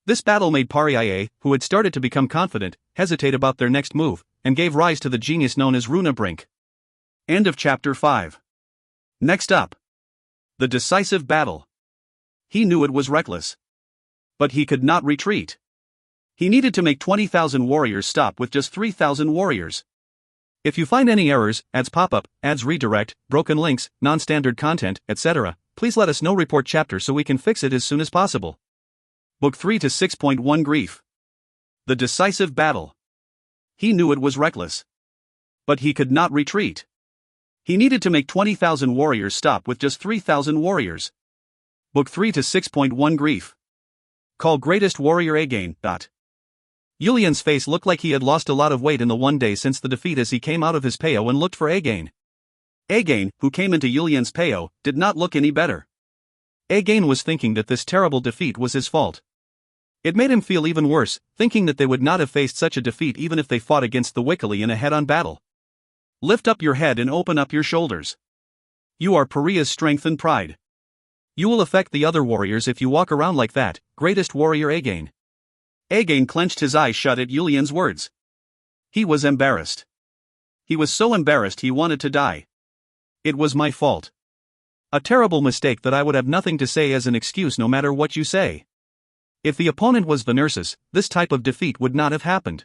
[SPEAKER 2] This battle made Paria, who had started to become confident, hesitate about their next move, and gave rise to the genius known as Runebrink. End of chapter 5. Next up. The decisive battle. He knew it was reckless. But he could not retreat. He needed to make 20,000 warriors stop with just 3,000 warriors. If you find any errors, ads pop-up, ads redirect, broken links, non-standard content, etc., please let us know. Report chapter so we can fix it as soon as possible. Book 3 to 6.1 Grief. The decisive battle. He knew it was reckless. But he could not retreat. He needed to make 20,000 warriors stop with just 3,000 warriors. Book 3 to 6.1 Grief. Call greatest warrior again. Julian's face looked like he had lost a lot of weight in the one day since the defeat as he came out of his peo and looked for Again. Again, who came into Julian's peo, did not look any better. Again was thinking that this terrible defeat was his fault. It made him feel even worse, thinking that they would not have faced such a defeat even if they fought against the Wickley in a head-on battle. Lift up your head and open up your shoulders. You are Paria's strength and pride. You will affect the other warriors if you walk around like that, greatest warrior Again. Again clenched his eyes shut at Julian's words. He was embarrassed. He was so embarrassed he wanted to die. It was my fault. A terrible mistake that I would have nothing to say as an excuse no matter what you say. If the opponent was Venersis, this type of defeat would not have happened.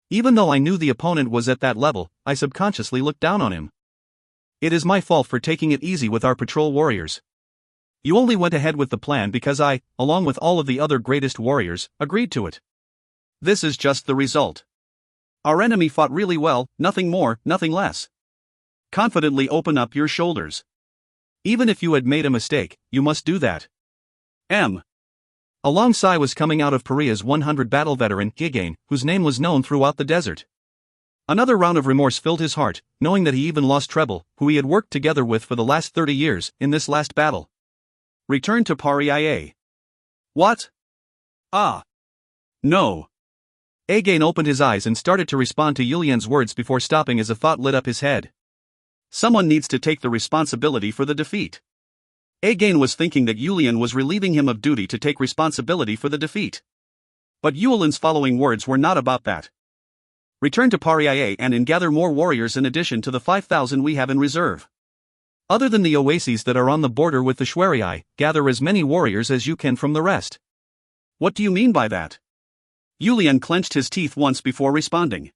[SPEAKER 2] Even though I knew the opponent was at that level, I subconsciously looked down on him. It is my fault for taking it easy with our patrol warriors. You only went ahead with the plan because I, along with all of the other greatest warriors, agreed to it. This is just the result. Our enemy fought really well, nothing more, nothing less. Confidently open up your shoulders. Even if you had made a mistake, you must do that. A long sigh was coming out of Paria's 100 battle veteran, Again, whose name was known throughout the desert. Another round of remorse filled his heart, knowing that he even lost Treble, who he had worked together with for the last 30 years, in this last battle. Return to Paria. What? Ah. No. Again opened his eyes and started to respond to Julian's words before stopping as a thought lit up his head. Someone needs to take the responsibility for the defeat. Again was thinking that Julian was relieving him of duty to take responsibility for the defeat. But Julian's following words were not about that. Return to Paria and gather more warriors in addition to the 5,000 we have in reserve. Other than the oases that are on the border with the Schwerii, gather as many warriors as you can from the rest. What do you mean by that? Julian clenched his teeth once before responding.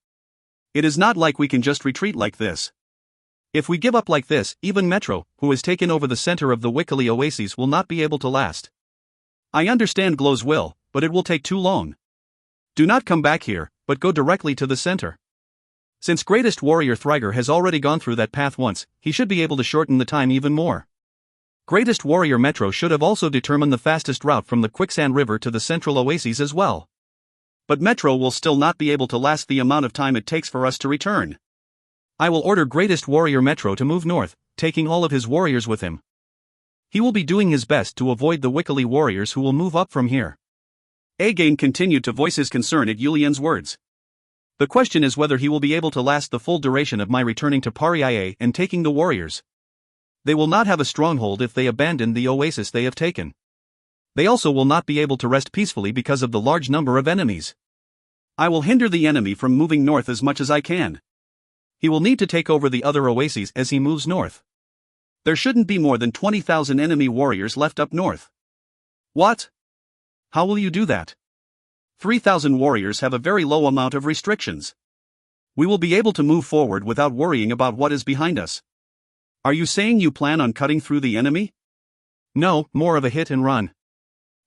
[SPEAKER 2] It is not like we can just retreat like this. If we give up like this, even Metro, who has taken over the center of the Wickley oases, will not be able to last. I understand Glow's will, but it will take too long. Do not come back here, but go directly to the center. Since greatest warrior Thriger has already gone through that path once, he should be able to shorten the time even more. Greatest warrior Metro should have also determined the fastest route from the Quicksand River to the central oases as well. But Metro will still not be able to last the amount of time it takes for us to return. I will order greatest warrior Metro to move north, taking all of his warriors with him. He will be doing his best to avoid the Wickley warriors who will move up from here. Again continued to voice his concern at Julian's words. The question is whether he will be able to last the full duration of my returning to Paria and taking the warriors. They will not have a stronghold if they abandon the oasis they have taken. They also will not be able to rest peacefully because of the large number of enemies. I will hinder the enemy from moving north as much as I can. He will need to take over the other oases as he moves north. There shouldn't be more than 20,000 enemy warriors left up north. What? How will you do that? 3,000 warriors have a very low amount of restrictions. We will be able to move forward without worrying about what is behind us. Are you saying you plan on cutting through the enemy? No, more of a hit and run.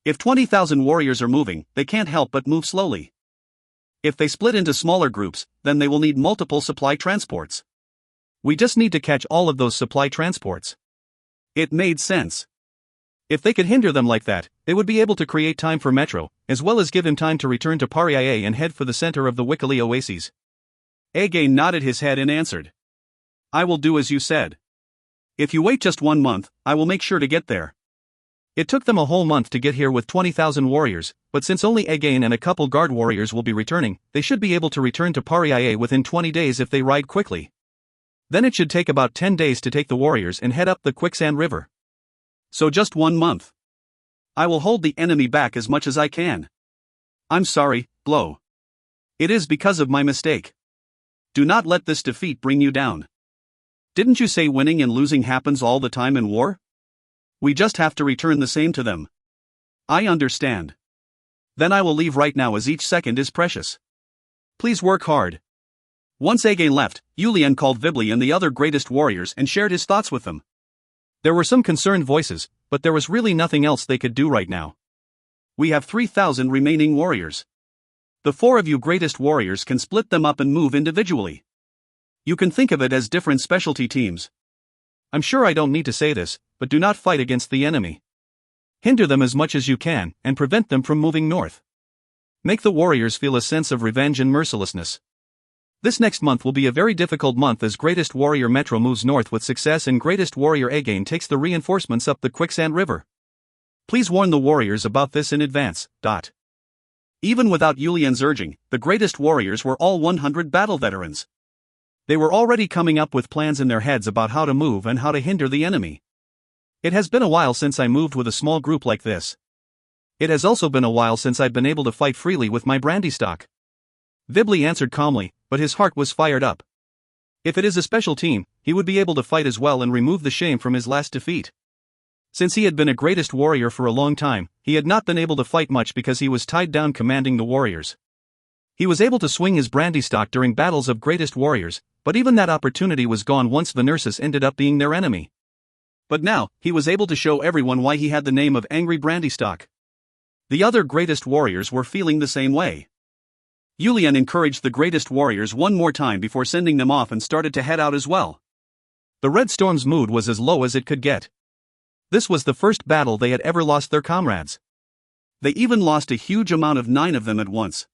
[SPEAKER 2] If 20,000 warriors are moving, they can't help but move slowly. If they split into smaller groups, then they will need multiple supply transports.
[SPEAKER 1] We just need to catch all of those supply transports.
[SPEAKER 2] It made sense.
[SPEAKER 1] If they could hinder them like that, they would be able to create time for Metro, as well as give him time to return to Paria and head for the center of the Wikali oases.
[SPEAKER 2] Again nodded his head and answered. I will do as you said. If you wait just 1 month, I will make sure to get there.
[SPEAKER 1] It took them a whole month to get here with 20,000 warriors, but since only Again and a couple guard warriors will be returning, they should be able to return to Paria within 20 days if they ride quickly. Then it should take about 10 days to take the warriors and head up the Quicksand River.
[SPEAKER 2] So just 1 month. I will hold the enemy back as much as I can. I'm sorry, Blow. It is because of my mistake. Do not let this defeat bring you down. Didn't you say winning and losing happens all the time in war? We just have to return the same to them. I understand. Then I will leave right now as each second is precious. Please work hard. Once Again left, Yulian called Vibli and the other greatest warriors and shared his thoughts with them.
[SPEAKER 1] There were some concerned voices, but there was really nothing else they could do right now.
[SPEAKER 2] We have 3,000 remaining warriors. The 4 of you greatest warriors can split them up and move individually. You can think of it as different specialty teams.
[SPEAKER 1] I'm sure I don't need to say this, but do not fight against the enemy. Hinder them as much as you can, and prevent them from moving north. Make the warriors feel a sense of revenge and mercilessness. This next month will be a very difficult month as Greatest Warrior Metro moves north with success and Greatest Warrior Again takes the reinforcements up the Quicksand River. Please warn the warriors about this in advance.
[SPEAKER 2] Even without Yulian's urging, the greatest warriors were all 100 battle veterans. They were already coming up with plans in their heads about how to move and how to hinder the enemy.
[SPEAKER 1] It has been a while since I moved with a small group like this. It has also been a while since I've been able to fight freely with my brandy stock. Vibli answered calmly, but his heart was fired up. If it is a special team, he would be able to fight as well and remove the shame from his last defeat. Since he had been a greatest warrior for a long time, he had not been able to fight much because he was tied down commanding the warriors. He was able to swing his brandy stock during battles of greatest warriors, but even that opportunity was gone once Venursus ended up being their enemy.
[SPEAKER 2] But now, he was able to show everyone why he had the name of Angry Brandystock. The other greatest warriors were feeling the same way. Yulian encouraged the greatest warriors one more time before sending them off and started to head out as well.
[SPEAKER 1] The Red Storm's mood was as low as it could get. This was the first battle they had ever lost their comrades.
[SPEAKER 2] They even lost a huge amount of 9 of them at once.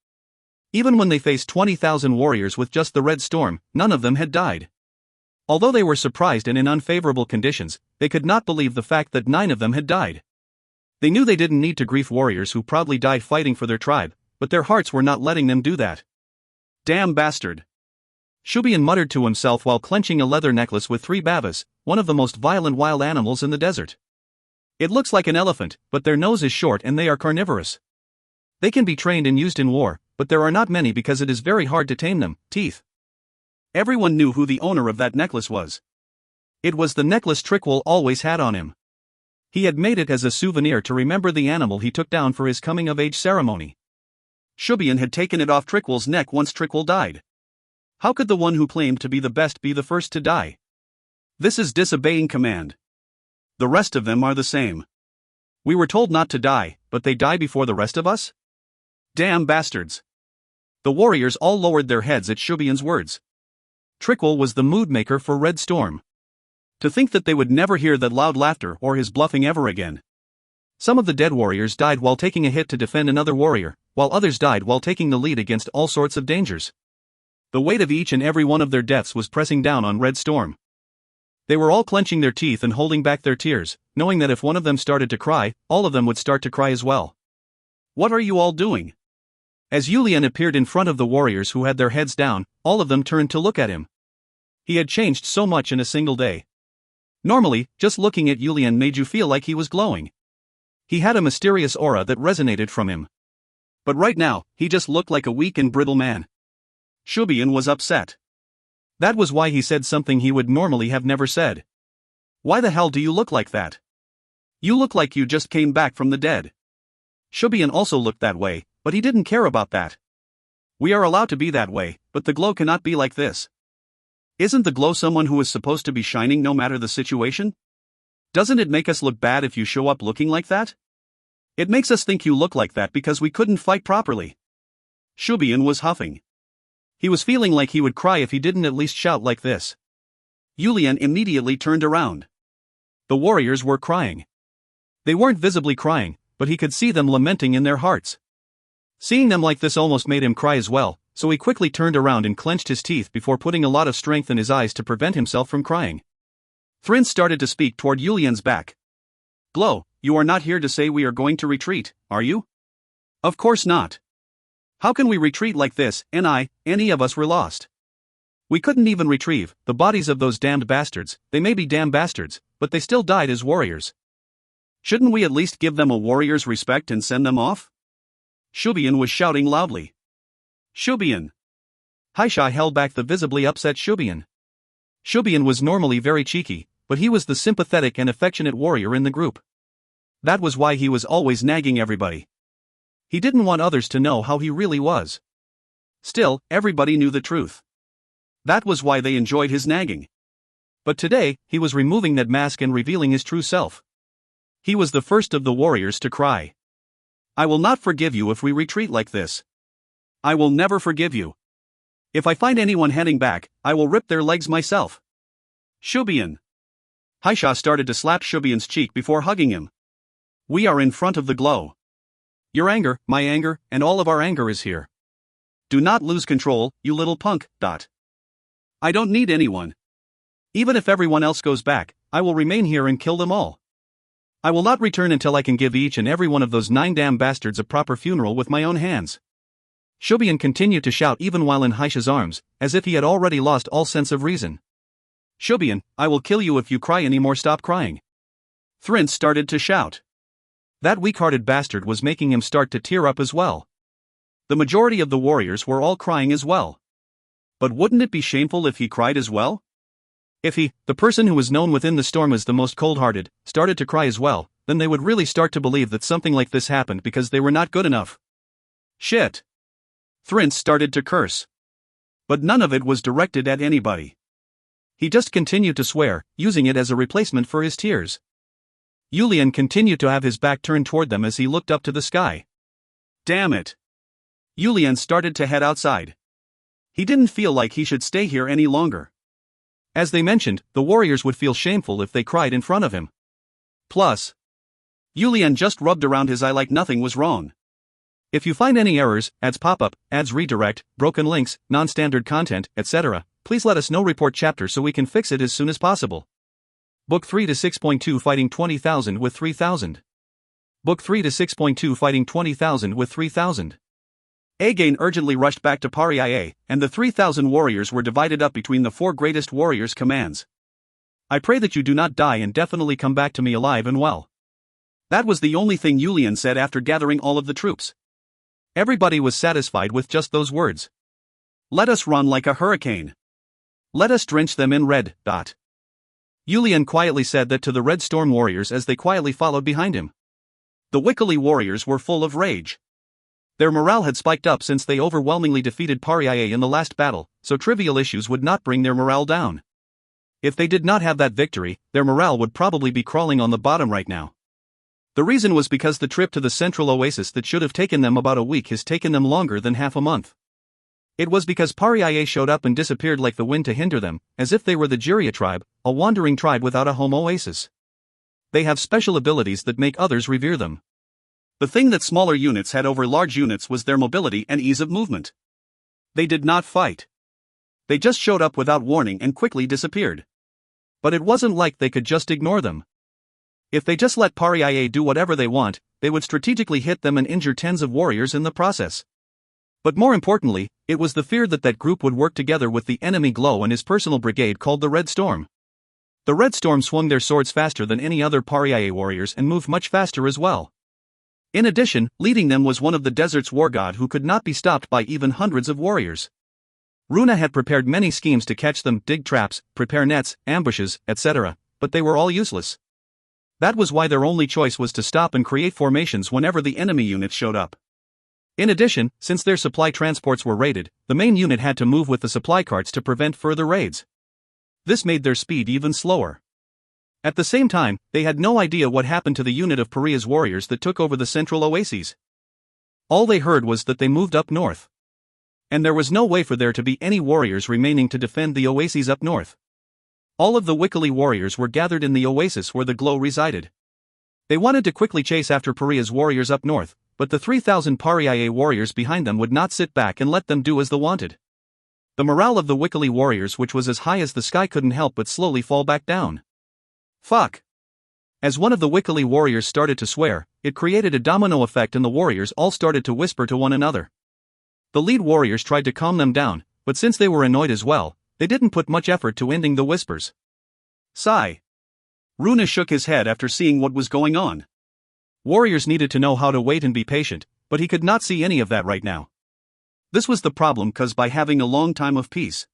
[SPEAKER 1] Even when they faced 20,000 warriors with just the Red Storm, none of them had died. Although they were surprised and in unfavorable conditions, they could not believe the fact that 9 of them had died. They knew they didn't need to grief warriors who proudly died fighting for their tribe, but their hearts were not letting them do that.
[SPEAKER 2] Damn bastard.
[SPEAKER 1] Shubian muttered to himself while clenching a leather necklace with 3 bavas, one of the most violent wild animals in the desert. It looks like an elephant, but their nose is short and they are carnivorous. They can be trained and used in war, but there are not many because it is very hard to tame them. Teeth.
[SPEAKER 2] Everyone knew who the owner of that necklace was.
[SPEAKER 1] It was the necklace Trickwell always had on him. He had made it as a souvenir to remember the animal he took down for his coming-of-age ceremony.
[SPEAKER 2] Shubian had taken it off Trickwell's neck once Trickwell died. How could the one who claimed to be the best be the first to die? This is disobeying command. The rest of them are the same.
[SPEAKER 1] We were told not to die, but they die before the rest of us?
[SPEAKER 2] Damn bastards.
[SPEAKER 1] The warriors all lowered their heads at Shubian's words. Trickwell was the mood maker for Red Storm.
[SPEAKER 2] To think that they would never hear that loud laughter or his bluffing ever again.
[SPEAKER 1] Some of the dead warriors died while taking a hit to defend another warrior, while others died while taking the lead against all sorts of dangers. The weight of each and every one of their deaths was pressing down on Red Storm. They were all clenching their teeth and holding back their tears, knowing that if one of them started to cry, all of them would start to cry as well.
[SPEAKER 2] What are you all doing?
[SPEAKER 1] As Yulian appeared in front of the warriors who had their heads down, all of them turned to look at him. He had changed so much in a single day. Normally, just looking at Yulian made you feel like he was glowing. He had a mysterious aura that resonated from him.
[SPEAKER 2] But right now, he just looked like a weak and brittle man. Shubian was upset.
[SPEAKER 1] That was why he said something he would normally have never said.
[SPEAKER 2] Why the hell do you look like that? You look like you just came back from the dead.
[SPEAKER 1] Shubian also looked that way, but he didn't care about that.
[SPEAKER 2] We are allowed to be that way, but the glow cannot be like this. Isn't the glow someone who is supposed to be shining no matter the situation? Doesn't it make us look bad if you show up looking like that? It makes us think you look like that because we couldn't fight properly. Shubian was huffing. He was feeling like he would cry if he didn't at least shout like this. Yulian immediately turned around. The warriors were crying. They weren't visibly crying, but he could see them lamenting in their hearts. Seeing them like this almost made him cry as well, so he quickly turned around and clenched his teeth before putting a lot of strength in his eyes to prevent himself from crying. Thrin started to speak toward Yulian's back. Glow, you are not here to say we are going to retreat, are you? Of course not. How can we retreat like this, any of us were lost? We couldn't even retrieve the bodies of those damned bastards. They may be damn bastards, but they still died as warriors. Shouldn't we at least give them a warrior's respect and send them off? Shubian was shouting loudly. Shubian! Haisha held back the visibly upset Shubian. Shubian was normally very cheeky, but he was the sympathetic and affectionate warrior in the group. That was why he was always nagging everybody. He didn't want others to know how he really was. Still, everybody knew the truth. That was why they enjoyed his nagging. But today, he was removing that mask and revealing his true self. He was the first of the warriors to cry. I will not forgive you if we retreat like this. I will never forgive you. If I find anyone heading back, I will rip their legs myself. Shubian! Haisha started to slap Shubian's cheek before hugging him. We are in front of the glow. Your anger, my anger, and all of our anger is here. Do not lose control, you little punk. I don't need anyone. Even if everyone else goes back, I will remain here and kill them all. I will not return until I can give each and every one of those 9 damn bastards a proper funeral with my own hands. Shubian continued to shout even while in Haisha's arms, as if he had already lost all sense of reason. Shubian, I will kill you if you cry anymore. Stop crying. Thrin started to shout. That weak-hearted bastard was making him start to tear up as well. The majority of the warriors were all crying as well. But wouldn't it be shameful if he cried as well? If he, the person who was known within the storm as the most cold-hearted, started to cry as well, then they would really start to believe that something like this happened because they were not good enough. Shit! Thrin started to curse. But none of it was directed at anybody. He just continued to swear, using it as a replacement for his tears. Yulian continued to have his back turned toward them as he looked up to the sky. Damn it! Yulian started to head outside. He didn't feel like he should stay here any longer. As they mentioned, the warriors would feel shameful if they cried in front of him. Plus, Yulian just rubbed around his eye like nothing was wrong. If you find any errors, ads pop-up, ads redirect, broken links, non-standard content, etc., please let us know. Report chapter so we can fix it as soon as possible. Book 3 to 6.2 Fighting 20,000 with 3,000. Book 3 to 6.2 Fighting 20,000 with 3,000. Again urgently rushed back to Paria, and the 3,000 warriors were divided up between the 4 greatest warriors' commands. I pray that you do not die and definitely come back to me alive and well. That was the only thing Yulian said after gathering all of the troops. Everybody was satisfied with just those words. Let us run like a hurricane. Let us drench them in red. Yulian quietly said that to the Red Storm warriors as they quietly followed behind him. The Wickily warriors were full of rage. Their morale had spiked up since they overwhelmingly defeated Paria in the last battle, so trivial issues would not bring their morale down. If they did not have that victory, their morale would probably be crawling on the bottom right now. The reason was because the trip to the central oasis that should have taken them about a week has taken them longer than half a month. It was because Paria showed up and disappeared like the wind to hinder them, as if they were the Jiria tribe, a wandering tribe without a home oasis. They have special abilities that make others revere them. The thing that smaller units had over large units was their mobility and ease of movement. They did not fight. They just showed up without warning and quickly disappeared. But it wasn't like they could just ignore them. If they just let Paria do whatever they want, they would strategically hit them and injure tens of warriors in the process. But more importantly, it was the fear that that group would work together with the enemy Glow and his personal brigade called the Red Storm. The Red Storm swung their swords faster than any other Paria warriors and moved much faster as well. In addition, leading them was one of the desert's war god who could not be stopped by even hundreds of warriors. Runa had prepared many schemes to catch them, dig traps, prepare nets, ambushes, etc., but they were all useless. That was why their only choice was to stop and create formations whenever the enemy units showed up. In addition, since their supply transports were raided, the main unit had to move with the supply carts to prevent further raids. This made their speed even slower. At the same time, they had no idea what happened to the unit of Paria's warriors that took over the central oases. All they heard was that they moved up north. And there was no way for there to be any warriors remaining to defend the oases up north. All of the Wikili warriors were gathered in the oasis where the glow resided. They wanted to quickly chase after Pariah's warriors up north, but the 3,000 Pariah warriors behind them would not sit back and let them do as they wanted. The morale of the Wikili warriors, which was as high as the sky, couldn't help but slowly fall back down. Fuck. As one of the Wikili warriors started to swear, it created a domino effect and the warriors all started to whisper to one another. The lead warriors tried to calm them down, but since they were annoyed as well, they didn't put much effort to ending the whispers. Sigh. Runa shook his head after seeing what was going on. Warriors needed to know how to wait and be patient, but he could not see any of that right now. This was the problem, cause by having a long time of peace.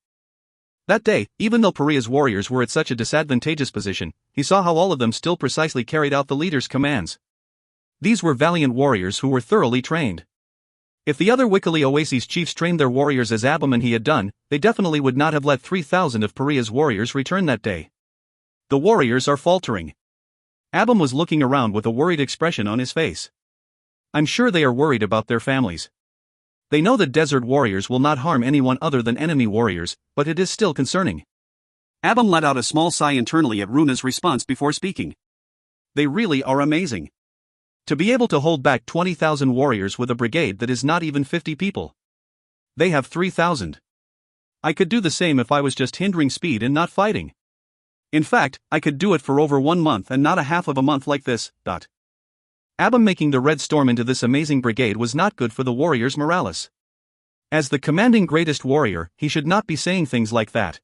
[SPEAKER 2] That day, even though Pariah's warriors were at such a disadvantageous position, he saw how all of them still precisely carried out the leader's commands. These were valiant warriors who were thoroughly trained. If the other Wikili Oasis chiefs trained their warriors as Abam and he had done, they definitely would not have let 3,000 of Pariah's warriors return that day. The warriors are faltering. Abam was looking around with a worried expression on his face. I'm sure they are worried about their families. They know that desert warriors will not harm anyone other than enemy warriors, but it is still concerning. Abam let out a small sigh internally at Runa's response before speaking. They really are amazing. To be able to hold back 20,000 warriors with a brigade that is not even 50 people. They have 3,000. I could do the same if I was just hindering speed and not fighting. In fact, I could do it for over 1 month and not a half of a month like this. Abam making the Red Storm into this amazing brigade was not good for the warriors' morales. As the commanding greatest warrior, he should not be saying things like that.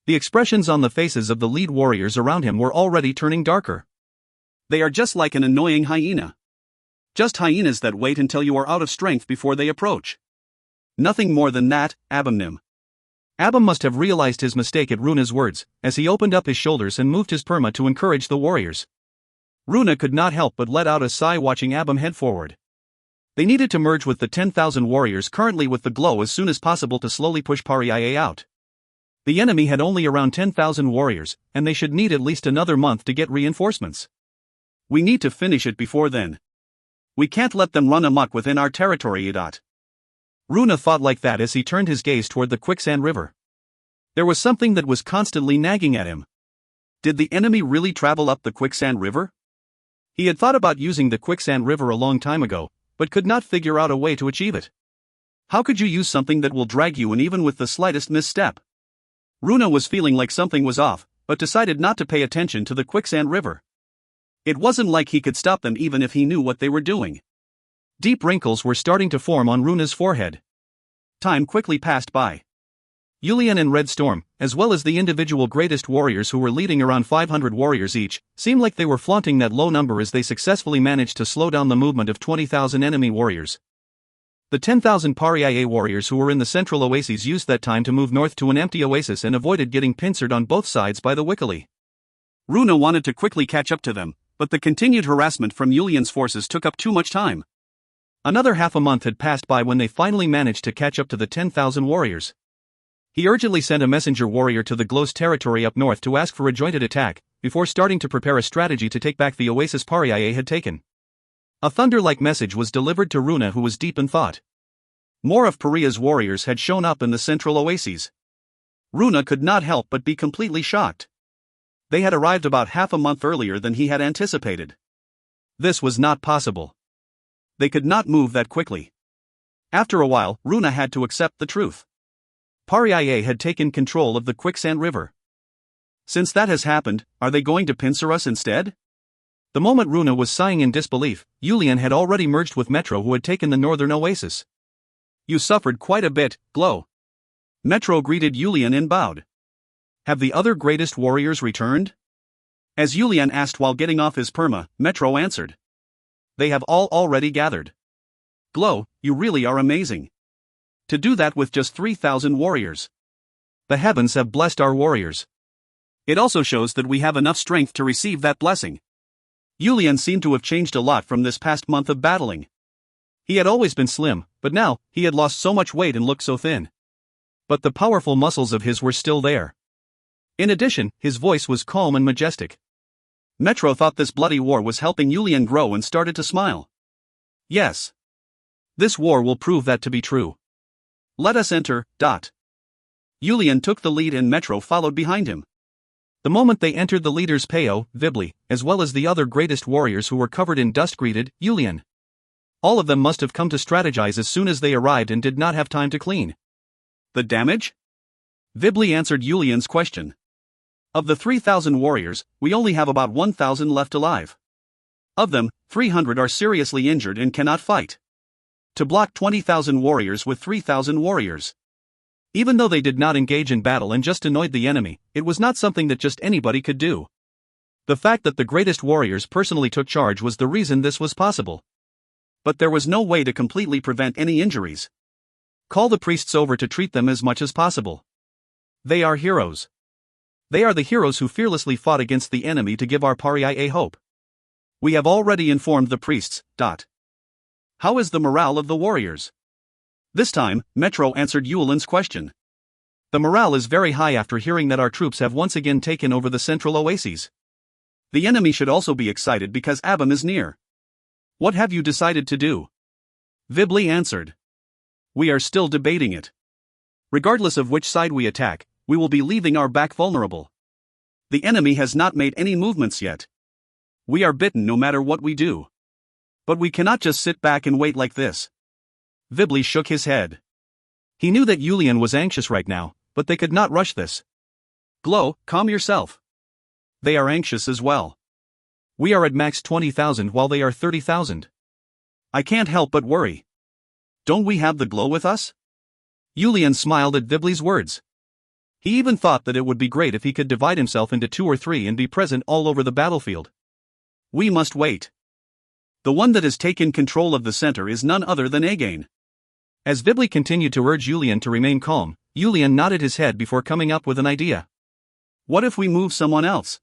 [SPEAKER 2] The expressions on the faces of the lead warriors around him were already turning darker. They are just like an annoying hyena. Just hyenas that wait until you are out of strength before they approach. Nothing more than that, Abamnim. Abam must have realized his mistake at Runa's words, as he opened up his shoulders and moved his perma to encourage the warriors. Runa could not help but let out a sigh watching Abam head forward. They needed to merge with the 10,000 warriors currently with the glow as soon as possible to slowly push Pariah out. The enemy had only around 10,000 warriors, and they should need at least another month to get reinforcements. We need to finish it before then. We can't let them run amok within our territory. Runa thought like that as he turned his gaze toward the quicksand river. There was something that was constantly nagging at him. Did the enemy really travel up the quicksand river? He had thought about using the quicksand river a long time ago, but could not figure out a way to achieve it. How could you use something that will drag you in even with the slightest misstep? Runa was feeling like something was off, but decided not to pay attention to the quicksand river. It wasn't like he could stop them even if he knew what they were doing. Deep wrinkles were starting to form on Runa's forehead. Time quickly passed by. Yulian and Red Storm, as well as the individual greatest warriors who were leading around 500 warriors each, seemed like they were flaunting that low number as they successfully managed to slow down the movement of 20,000 enemy warriors. The 10,000 Pariah warriors who were in the central oases used that time to move north to an empty oasis and avoided getting pincered on both sides by the Wikili. Runa wanted to quickly catch up to them, but the continued harassment from Yulian's forces took up too much time. Another half a month had passed by when they finally managed to catch up to the 10,000 warriors. He urgently sent a messenger warrior to the Glow's territory up north to ask for a jointed attack, before starting to prepare a strategy to take back the oasis Pariah had taken. A thunder-like message was delivered to Runa, who was deep in thought. More of Pariah's warriors had shown up in the central oases. Runa could not help but be completely shocked. They had arrived about half a month earlier than he had anticipated. This was not possible. They could not move that quickly. After a while, Runa had to accept the truth. Pariah had taken control of the quicksand river. Since that has happened, are they going to pincer us instead? The moment Runa was sighing in disbelief, Yulian had already merged with Metro, who had taken the northern oasis. You suffered quite a bit, Glow. Metro greeted Yulian and bowed. Have the other greatest warriors returned? As Yulian asked while getting off his perma, Metro answered. They have all already gathered. Glow, you really are amazing. To do that with just 3,000 warriors. The heavens have blessed our warriors. It also shows that we have enough strength to receive that blessing. Yulian seemed to have changed a lot from this past month of battling. He had always been slim, but now, he had lost so much weight and looked so thin. But the powerful muscles of his were still there. In addition, his voice was calm and majestic. Metro thought this bloody war was helping Yulian grow and started to smile. Yes. This war will prove that to be true. Let us enter. Yulian took the lead and Metro followed behind him.
[SPEAKER 1] The moment they entered, the leaders Peo, Vibli, as well as the other greatest warriors who were covered in dust greeted Yulian. All of them must have come to strategize as soon as they arrived and did not have time to clean.
[SPEAKER 2] The damage? Vibli answered Yulian's question. Of the 3,000 warriors, we only have about 1,000 left alive. Of them, 300 are seriously injured and cannot fight. To block 20,000 warriors with 3,000 warriors. Even though they did not engage in battle and just annoyed the enemy, it was not something that just anybody could do. The fact that the greatest warriors personally took charge was the reason this was possible. But there was no way to completely prevent any injuries. Call the priests over to treat them as much as possible. They are heroes. They are the heroes who fearlessly fought against the enemy to give our Paria hope. We have already informed the priests. How is the morale of the warriors? This time, Metro answered Yulian's question. The morale is very high after hearing that our troops have once again taken over the central oases. The enemy should also be excited because Abam is near. What have you decided to do? Vibli answered. We are still debating it. Regardless of which side we attack, we will be leaving our back vulnerable. The enemy has not made any movements yet. We are bitten no matter what we do. But we cannot just sit back and wait like this. Vibli shook his head. He knew that Yulian was anxious right now, but they could not rush this. Glow, calm yourself. They are anxious as well. We are at max 20,000 while they are 30,000. I can't help but worry. Don't we have the Glow with us? Yulian smiled at Vibli's words. He even thought that it would be great if he could divide himself into 2 or 3 and be present all over the battlefield. We must wait. The one that has taken control of the center is none other than Again. As Vibli continued to urge Yulian to remain calm, Yulian nodded his head before coming up with an idea. What if we move someone else?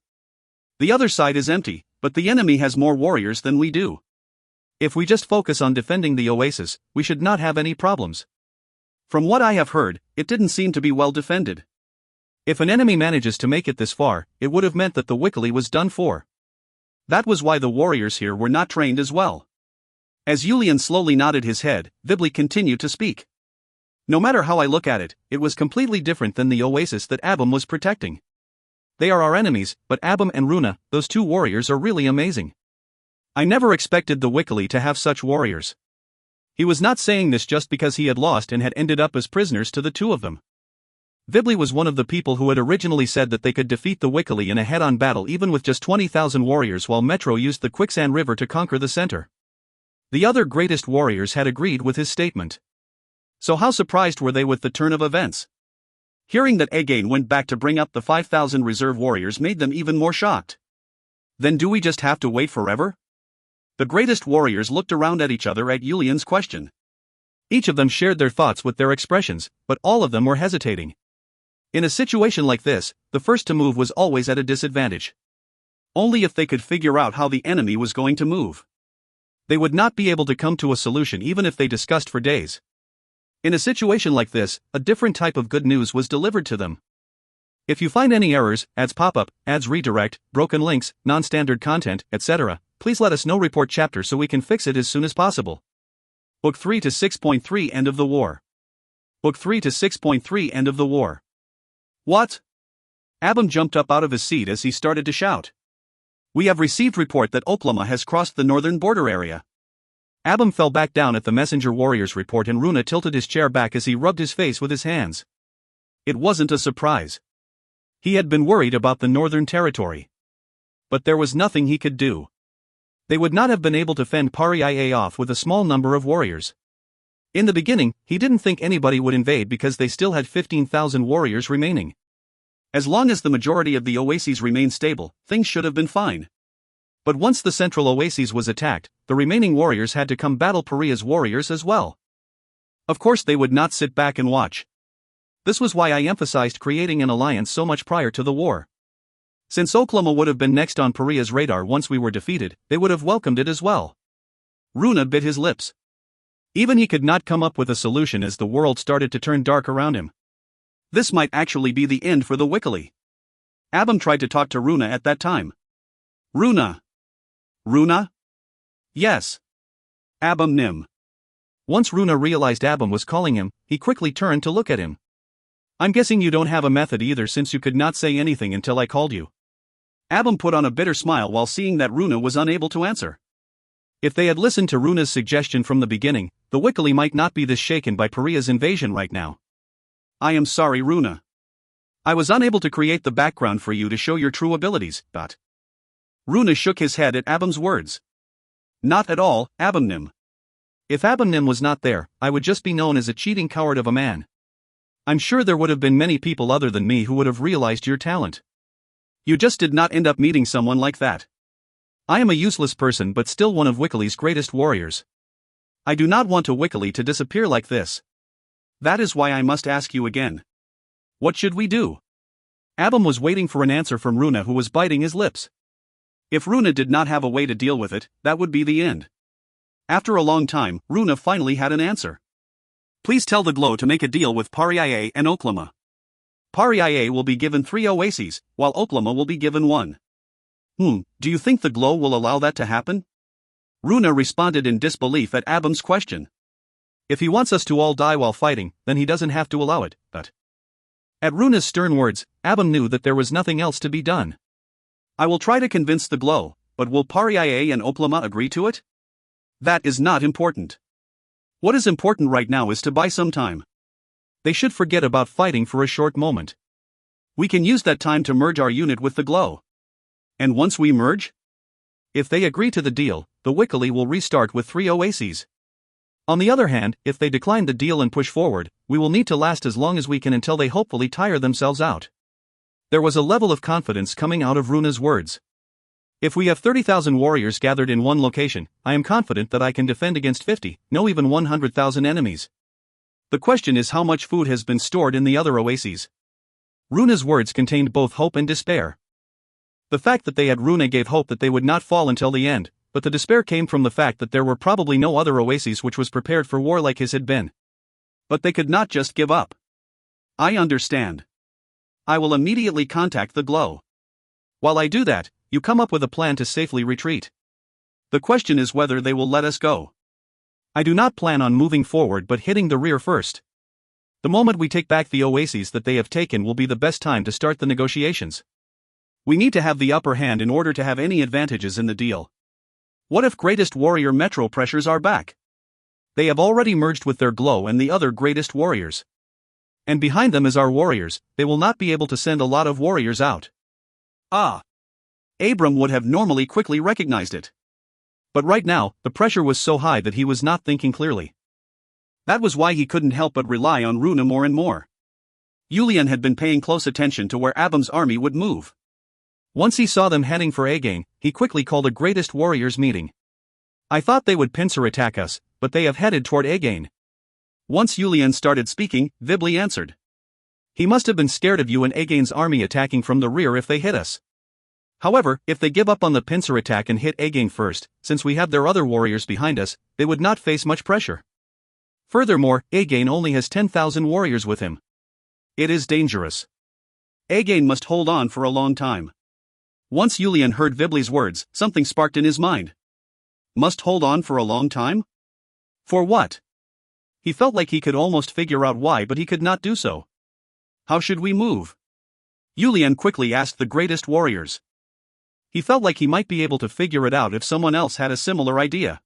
[SPEAKER 2] The other side is empty, but the enemy has more warriors than we do. If we just focus on defending the oasis, we should not have any problems. From what I have heard, it didn't seem to be well defended. If an enemy manages to make it this far, it would have meant that the Wikili was done for. That was why the warriors here were not trained as well. As Yulian slowly nodded his head, Vibli continued to speak. No matter how I look at it, it was completely different than the oasis that Abam was protecting. They are our enemies, but Abam and Runa, those 2 warriors are really amazing. I never expected the Wikili to have such warriors. He was not saying this just because he had lost and had ended up as prisoners to the 2 of them. Vibli was one of the people who had originally said that they could defeat the Wikili in a head-on battle even with just 20,000 warriors, while Metro used the Quicksand River to conquer the center. The other greatest warriors had agreed with his statement. So how surprised were they with the turn of events? Hearing that Again went back to bring up the 5,000 reserve warriors made them even more shocked. Then do we just have to wait forever? The greatest warriors looked around at each other at Yulian's question. Each of them shared their thoughts with their expressions, but all of them were hesitating. In a situation like this, the first to move was always at a disadvantage. Only if they could figure out how the enemy was going to move. They would not be able to come to a solution even if they discussed for days. In a situation like this, a different type of good news was delivered to them. If you find any errors, ads pop-up, ads redirect, broken links, non-standard content, etc., please let us know. Report chapter so we can fix it as soon as possible. Book 3 to 6.3 End of the War. Book 3 to 6.3 End of the War. What? Abam jumped up out of his seat as he started to shout. We have received report that Oklahoma has crossed the northern border area. Abam fell back down at the messenger warrior's report and Runa tilted his chair back as he rubbed his face with his hands. It wasn't a surprise. He had been worried about the northern territory. But there was nothing he could do. They would not have been able to fend Paria off with a small number of warriors. In the beginning, he didn't think anybody would invade because they still had 15,000 warriors remaining. As long as the majority of the oases remained stable, things should have been fine. But once the central oasis was attacked, the remaining warriors had to come battle Paria's warriors as well. Of course they would not sit back and watch. This was why I emphasized creating an alliance so much prior to the war. Since Oklahoma would have been next on Paria's radar once we were defeated, they would have welcomed it as well. Runa bit his lips. Even he could not come up with a solution as the world started to turn dark around him. This might actually be the end for the Wikili. Abam tried to talk to Runa at that time. Runa. Runa? Yes. Abam Nim. Once Runa realized Abam was calling him, he quickly turned to look at him. I'm guessing you don't have a method either, since you could not say anything until I called you. Abum put on a bitter smile while seeing that Runa was unable to answer. If they had listened to Runa's suggestion from the beginning, the Wikili might not be this shaken by Pariah's invasion right now. I am sorry, Runa. I was unable to create the background for you to show your true abilities, but... Runa shook his head at Abum's words. Not at all, Abumnim. If Abumnim was not there, I would just be known as a cheating coward of a man. I'm sure there would have been many people other than me who would have realized your talent. You just did not end up meeting someone like that. I am a useless person but still one of Wikili's greatest warriors. I do not want a Wikili to disappear like this. That is why I must ask you again. What should we do? Abum was waiting for an answer from Runa, who was biting his lips. If Runa did not have a way to deal with it, that would be the end. After a long time, Runa finally had an answer. Please tell the Glow to make a deal with Pariah and Oklahoma. Pariah will be given 3 oases, while Oklahoma will be given 1. Do you think the Glow will allow that to happen? Runa responded in disbelief at Abum's question. If he wants us to all die while fighting, then he doesn't have to allow it, but... At Runa's stern words, Abum knew that there was nothing else to be done. I will try to convince the Glow, but will Pariah and Oklahoma agree to it? That is not important. What is important right now is to buy some time. They should forget about fighting for a short moment. We can use that time to merge our unit with the Glow. And once we merge? If they agree to the deal, the Wikili will restart with 3 oases. On the other hand, if they decline the deal and push forward, we will need to last as long as we can until they hopefully tire themselves out. There was a level of confidence coming out of Runa's words. If we have 30,000 warriors gathered in one location, I am confident that I can defend against 50, no even 100,000 enemies. The question is how much food has been stored in the other oases. Runa's words contained both hope and despair. The fact that they had Runa gave hope that they would not fall until the end, but the despair came from the fact that there were probably no other oases which was prepared for war like his had been. But they could not just give up. I understand. I will immediately contact the Glow. While I do that, you come up with a plan to safely retreat. The question is whether they will let us go. I do not plan on moving forward but hitting the rear first. The moment we take back the oases that they have taken will be the best time to start the negotiations. We need to have the upper hand in order to have any advantages in the deal. What if Greatest Warrior Metro Pressures are back? They have already merged with their Glow and the other Greatest Warriors. And behind them is our warriors, they will not be able to send a lot of warriors out. Abram would have normally quickly recognized it. But right now, the pressure was so high that he was not thinking clearly. That was why he couldn't help but rely on Runa more and more. Yulian had been paying close attention to where Abum's army would move. Once he saw them heading for Again, he quickly called a Greatest Warriors meeting. I thought they would pincer attack us, but they have headed toward Again. Once Yulian started speaking, Vibli answered. He must have been scared of you and Again's army attacking from the rear if they hit us. However, if they give up on the pincer attack and hit Again first, since we have their other warriors behind us, they would not face much pressure. Furthermore, Again only has 10,000 warriors with him. It is dangerous. Again must hold on for a long time. Once Yulian heard Vibli's words, something sparked in his mind. Must hold on for a long time? For what? He felt like he could almost figure out why, but he could not do so. How should we move? Yulian quickly asked the Greatest Warriors. He felt like he might be able to figure it out if someone else had a similar idea.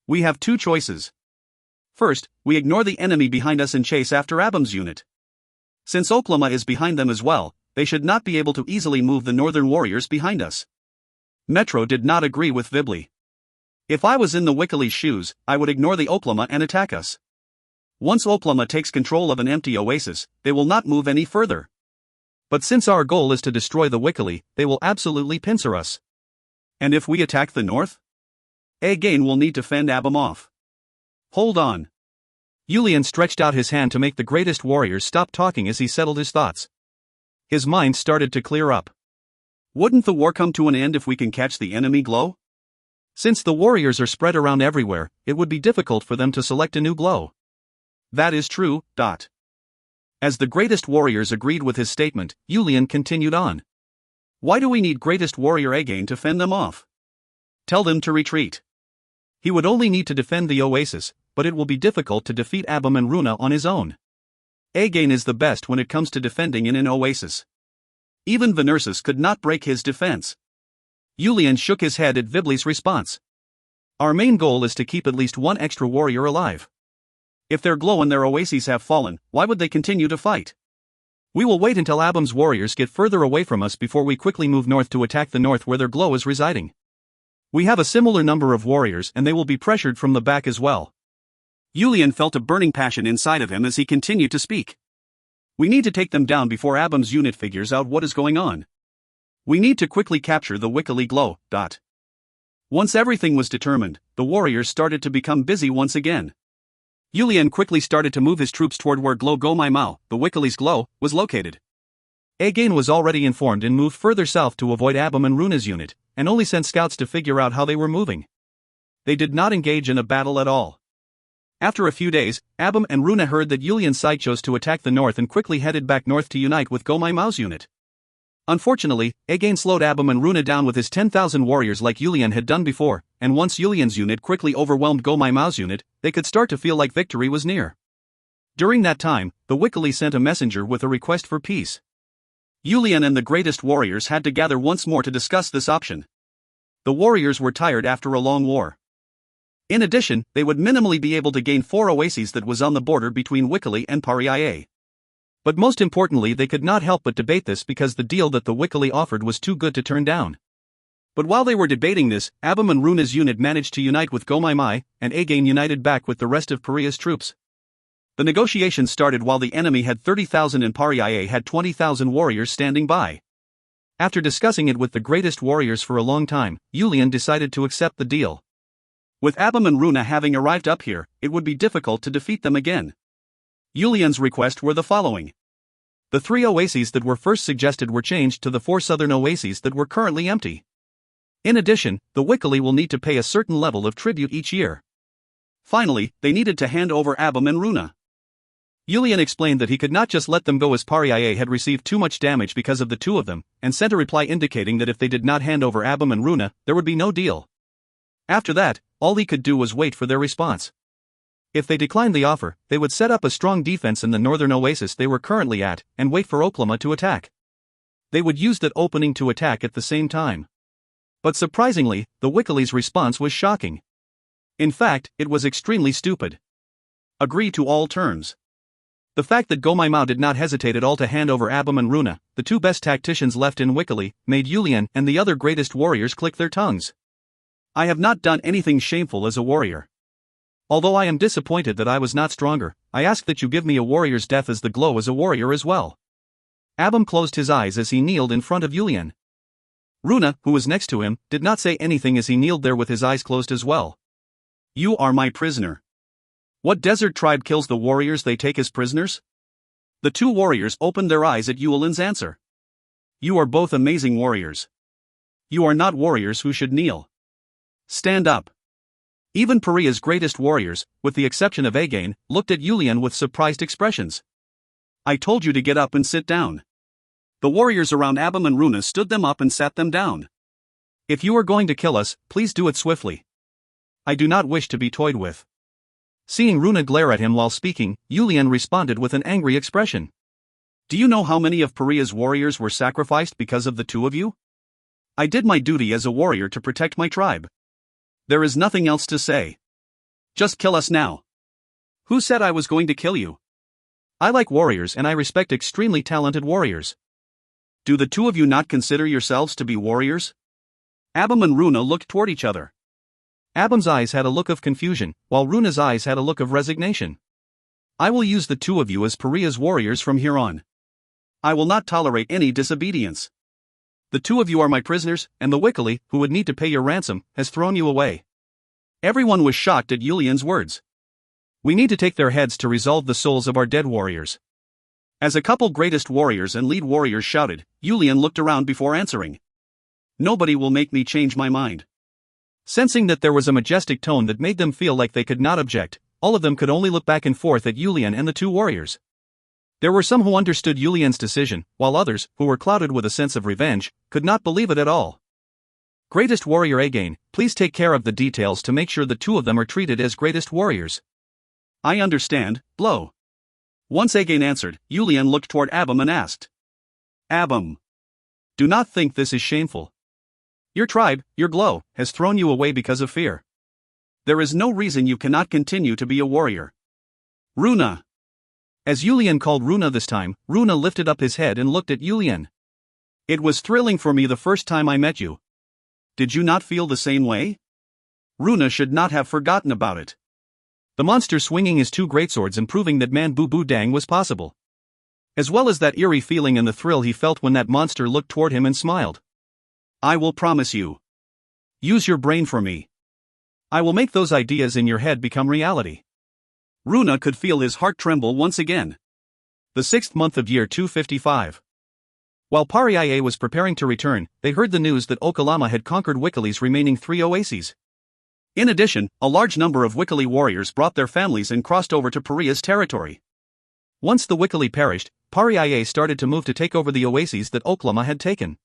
[SPEAKER 2] We have 2 choices. First, we ignore the enemy behind us and chase after Abum's unit. Since Oklahoma is behind them as well, they should not be able to easily move the northern warriors behind us. Metro did not agree with Vibli. If I was in the Wikili's shoes, I would ignore the Oklahoma and attack us. Once Oklahoma takes control of an empty oasis, they will not move any further. But since our goal is to destroy the Wikili, they will absolutely pincer us. And if we attack the north? Again will need to fend Abum off. Hold on. Yulian stretched out his hand to make the Greatest Warriors stop talking as he settled his thoughts. His mind started to clear up. Wouldn't the war come to an end if we can catch the enemy Glow? Since the warriors are spread around everywhere, it would be difficult for them to select a new Glow. That is true. As the Greatest Warriors agreed with his statement, Yulian continued on. Why do we need Greatest Warrior Again to fend them off? Tell them to retreat. He would only need to defend the oasis, but it will be difficult to defeat Abum and Runa on his own. Again is the best when it comes to defending in an oasis. Even Venersis could not break his defense. Yulian shook his head at Vibli's response. Our main goal is to keep at least one extra warrior alive. If their glow and their oases have fallen, why would they continue to fight? We will wait until Abum's warriors get further away from us before we quickly move north to attack the north where their glow is residing. We have a similar number of warriors and they will be pressured from the back as well. Yulian felt a burning passion inside of him as he continued to speak. We need to take them down before Abum's unit figures out what is going on. We need to quickly capture the Wikili glow. Once everything was determined, the warriors started to become busy once again. Yulian quickly started to move his troops toward where Glow Gomai Mao, the Wikili's glow, was located. Again was already informed and moved further south to avoid Abum and Runa's unit, and only sent scouts to figure out how they were moving. They did not engage in a battle at all. After a few days, Abum and Runa heard that Yulian's side chose to attack the north and quickly headed back north to unite with Gomai Mao's unit. Unfortunately, Again slowed Abum and Runa down with his 10,000 warriors like Yulian had done before, and once Yulian's unit quickly overwhelmed Gomai Mao's unit, they could start to feel like victory was near. During that time, the Wikili sent a messenger with a request for peace. Yulian and the greatest warriors had to gather once more to discuss this option. The warriors were tired after a long war. In addition, they would minimally be able to gain 4 oases that was on the border between Wikili and Paria. But most importantly, they could not help but debate this because the deal that the Wikili offered was too good to turn down. But while they were debating this, Abum and Runa's unit managed to unite with Gomai Mai, and Again united back with the rest of Paria's troops. The negotiations started while the enemy had 30,000 and Paria had 20,000 warriors standing by. After discussing it with the greatest warriors for a long time, Yulian decided to accept the deal. With Abum and Runa having arrived up here, it would be difficult to defeat them again. Yulian's requests were the following. The 3 oases that were first suggested were changed to the 4 southern oases that were currently empty. In addition, the Wikili will need to pay a certain level of tribute each year. Finally, they needed to hand over Abum and Runa. Yulian explained that he could not just let them go as Paria had received too much damage because of the 2 of them, and sent a reply indicating that if they did not hand over Abum and Runa, there would be no deal. After that, all he could do was wait for their response. If they declined the offer, they would set up a strong defense in the northern oasis they were currently at, and wait for Oklama to attack. They would use that opening to attack at the same time. But surprisingly, the Wikili's response was shocking. In fact, it was extremely stupid. Agree to all terms. The fact that Gomai Mao did not hesitate at all to hand over Abum and Runa, the 2 best tacticians left in Wikili, made Yulian and the other greatest warriors click their tongues. I have not done anything shameful as a warrior. Although I am disappointed that I was not stronger, I ask that you give me a warrior's death as the glow as a warrior as well. Abum closed his eyes as he kneeled in front of Yulian. Runa, who was next to him, did not say anything as he kneeled there with his eyes closed as well. You are my prisoner. What desert tribe kills the warriors they take as prisoners? The 2 warriors opened their eyes at Yulian's answer. You are both amazing warriors. You are not warriors who should kneel. Stand up. Even Paria's greatest warriors, with the exception of Again, looked at Yulian with surprised expressions. I told you to get up and sit down. The warriors around Abum and Runa stood them up and sat them down. If you are going to kill us, please do it swiftly. I do not wish to be toyed with. Seeing Runa glare at him while speaking, Yulian responded with an angry expression. Do you know how many of Paria's warriors were sacrificed because of the 2 of you? I did my duty as a warrior to protect my tribe. There is nothing else to say. Just kill us now. Who said I was going to kill you? I like warriors and I respect extremely talented warriors. Do the 2 of you not consider yourselves to be warriors? Abum and Runa looked toward each other. Abum's eyes had a look of confusion, while Runa's eyes had a look of resignation. I will use the 2 of you as Paria's warriors from here on. I will not tolerate any disobedience. The 2 of you are my prisoners, and the Wikili, who would need to pay your ransom, has thrown you away. Everyone was shocked at Yulian's words. We need to take their heads to resolve the souls of our dead warriors. As a couple greatest warriors and lead warriors shouted, Yulian looked around before answering. Nobody will make me change my mind. Sensing that there was a majestic tone that made them feel like they could not object, all of them could only look back and forth at Yulian and the 2 warriors. There were some who understood Yulian's decision, while others, who were clouded with a sense of revenge, could not believe it at all. Greatest warrior Again, please take care of the details to make sure the 2 of them are treated as greatest warriors. I understand, Blow. Once again answered, Yulian looked toward Abum and asked. Abum. Do not think this is shameful. Your tribe, your glow, has thrown you away because of fear. There is no reason you cannot continue to be a warrior. Runa.
[SPEAKER 1] As Yulian called Runa this time, Runa lifted up his head and looked at Yulian.
[SPEAKER 2] It was thrilling for me the first time I met you. Did you not feel the same way? Runa should not have forgotten about it.
[SPEAKER 1] The monster swinging his two greatswords and proving that Man Boo Boo Dang was possible. As well as that eerie feeling and the thrill he felt when that monster looked toward him and smiled.
[SPEAKER 2] I will promise you.
[SPEAKER 1] Use your brain for me. I will make those ideas in your head become reality.
[SPEAKER 2] Runa could feel his heart tremble once again.
[SPEAKER 1] The 6th month of year 255. While Pariaye was preparing to return, they heard the news that Okalama had conquered Wikili's remaining 3 oases.
[SPEAKER 2] In addition, a large number of Wikili warriors brought their families and crossed over to Paria's territory.
[SPEAKER 1] Once the Wikili perished, Pariaye started to move to take over the oases that Okalama had taken.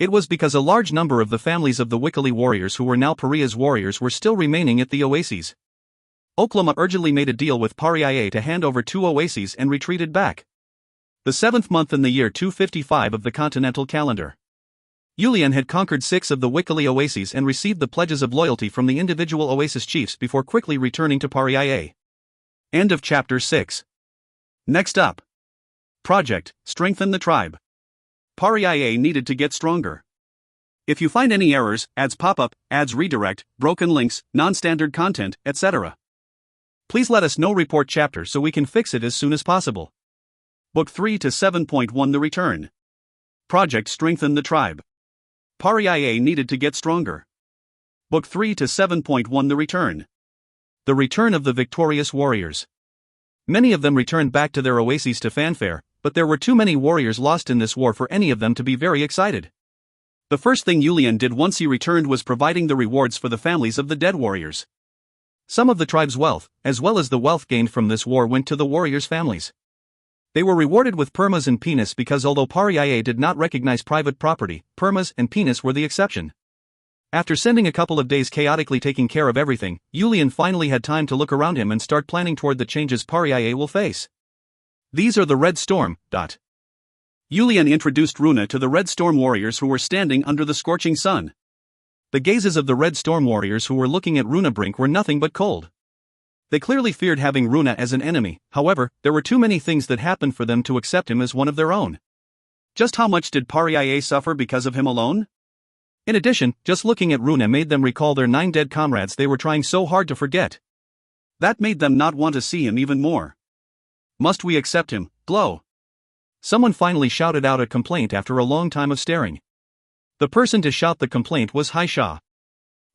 [SPEAKER 1] It was because a large number of the families of the Wikili warriors who were now Paria's warriors were still remaining at the oases. Okalama urgently made a deal with Pariaye to hand over 2 oases and retreated back. The 7th month in the year 255 of the continental calendar. Yulian had conquered 6 of the Wikili oases and received the pledges of loyalty from the individual oasis chiefs before quickly returning to Pariaye.
[SPEAKER 2] End of chapter 6. Next up. Project, strengthen the tribe. Pariaye needed to get stronger. If you find any errors, ads pop up, ads redirect, broken links, non-standard content, etc. Please let us know. Report chapter so we can fix it as soon as possible. Book 3 to 7.1 The Return. Project strengthen the tribe. Pariaye needed to get stronger. Book 3 to 7.1 The Return.
[SPEAKER 1] The return of the victorious warriors. Many of them returned back to their oases to fanfare, but there were too many warriors lost in this war for any of them to be very excited.
[SPEAKER 2] The first thing Yulian did once he returned was providing the rewards for the families of the dead warriors.
[SPEAKER 1] Some of the tribe's wealth, as well as the wealth gained from this war, went to the warriors' families. They were rewarded with permas and penis because although Pariaye did not recognize private property, permas and penis were the exception. After spending a couple of days chaotically taking care of everything, Yulian finally had time to look around him and start planning toward the changes Pariaye will face. These are the Red Storm.
[SPEAKER 2] Yulian introduced Runa to the Red Storm warriors who were standing under the scorching sun.
[SPEAKER 1] The gazes of the Red Storm warriors who were looking at Runa Brink were nothing but cold. They clearly feared having Runa as an enemy, however, there were too many things that happened for them to accept him as one of their own.
[SPEAKER 2] Just how much did Pariaye suffer because of him alone?
[SPEAKER 1] In addition, just looking at Runa made them recall their 9 dead comrades they were trying so hard to forget.
[SPEAKER 2] That made them not want to see him even more. Must we accept him, Glow?
[SPEAKER 1] Someone finally shouted out a complaint after a long time of staring. The person to shout the complaint was Haisha.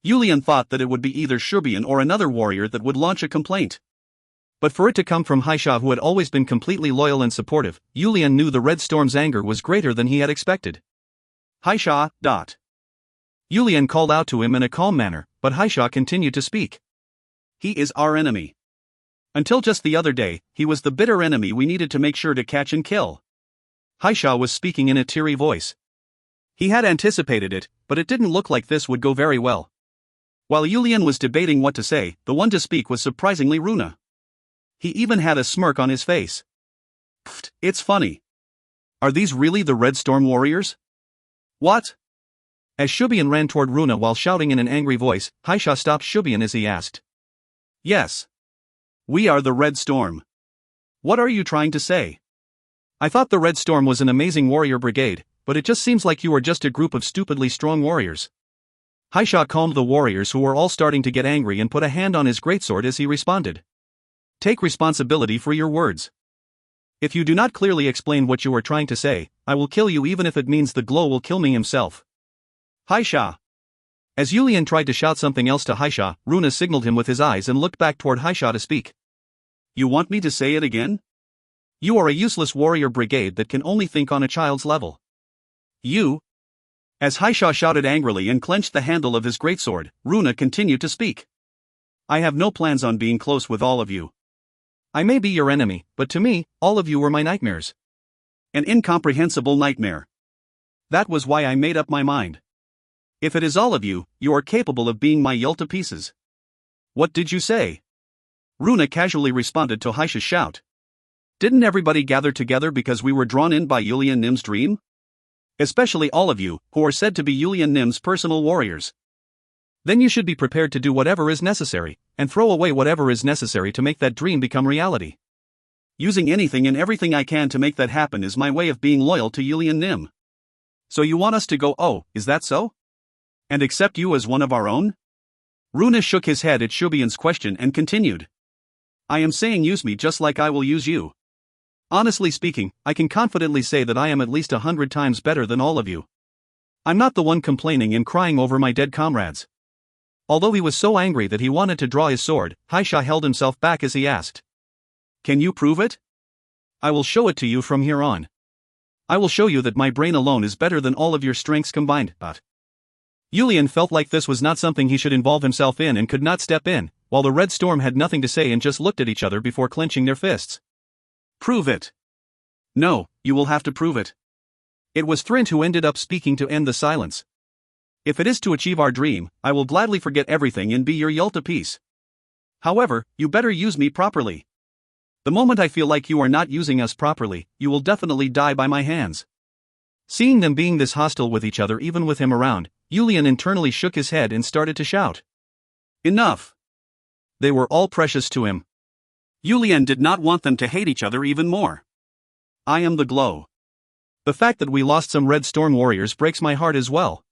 [SPEAKER 2] Yulian thought that it would be either Shubian or another warrior that would launch a complaint.
[SPEAKER 1] But for it to come from Haisha, who had always been completely loyal and supportive, Yulian knew the Red Storm's anger was greater than he had expected.
[SPEAKER 2] Haisha.
[SPEAKER 1] Yulian called out to him in a calm manner, but Haisha continued to speak.
[SPEAKER 2] He is our enemy. Until just the other day, he was the bitter enemy we needed to make sure to catch and kill.
[SPEAKER 1] Haisha was speaking in a teary voice.
[SPEAKER 2] He had anticipated it, but it didn't look like this would go very well. While Yulian was debating what to say, the one to speak was surprisingly Runa. He even had a smirk on his face. Pfft, it's funny. Are these really the Red Storm warriors? What?
[SPEAKER 1] As Shubian ran toward Runa while shouting in an angry voice, Haisha stopped Shubian as he asked.
[SPEAKER 2] Yes. We are the Red Storm. What are you trying to say?
[SPEAKER 1] I thought the Red Storm was an amazing warrior brigade, but it just seems like you are just a group of stupidly strong warriors. Haisha calmed the warriors who were all starting to get angry and put a hand on his greatsword as he responded. Take responsibility for your words. If you do not clearly explain what you are trying to say, I will kill you even if it means the Glow will kill me himself.
[SPEAKER 2] Haisha.
[SPEAKER 1] As Yulian tried to shout something else to Haisha, Runa signaled him with his eyes and looked back toward Haisha to speak.
[SPEAKER 2] You want me to say it again?
[SPEAKER 1] You are a useless warrior brigade that can only think on a child's level.
[SPEAKER 2] You? As Haisha shouted angrily and clenched the handle of his greatsword, Runa continued to speak. I have no plans on being close with all of you.
[SPEAKER 1] I may be your enemy, but to me, all of you were my nightmares.
[SPEAKER 2] An incomprehensible nightmare. That was why I made up my mind. If it is all of you, you are capable of being my yell to pieces. What did you say? Runa casually responded to Haisha's shout. Didn't everybody gather together because we were drawn in by Yulian Nim's dream? Especially all of you, who are said to be Yulian Nim's personal warriors. Then you should be prepared to do whatever is necessary, and throw away whatever is necessary to make that dream become reality. Using anything and everything I can to make that happen is my way of being loyal to Yulian Nim. So you want us to go, oh, is that so? And accept you as one of our own? Runa shook his head at Shubian's question and continued. I am saying use me just like I will use you. Honestly speaking, I can confidently say that I am at least 100 times better than all of you. I'm not the one complaining and crying over my dead comrades. Although he was so angry that he wanted to draw his sword, Haisha held himself back as he asked. Can you prove it? I will show it to you from here on. I will show you that my brain alone is better than all of your strengths combined. But Yulian felt like this was not something he should involve himself in and could not step in, while the Red Storm had nothing to say and just looked at each other before clenching their fists. Prove it. No, you will have to prove it. It was Thrint who ended up speaking to end the silence. If it is to achieve our dream, I will gladly forget everything and be your Yalta piece. However, you better use me properly. The moment I feel like you are not using us properly, you will definitely die by my hands. Seeing them being this hostile with each other even with him around, Yulian internally shook his head and started to shout. Enough! They were all precious to him. Yulian did not want them to hate each other even more. I am the glow. The fact that we lost some Red Storm warriors breaks my heart as well.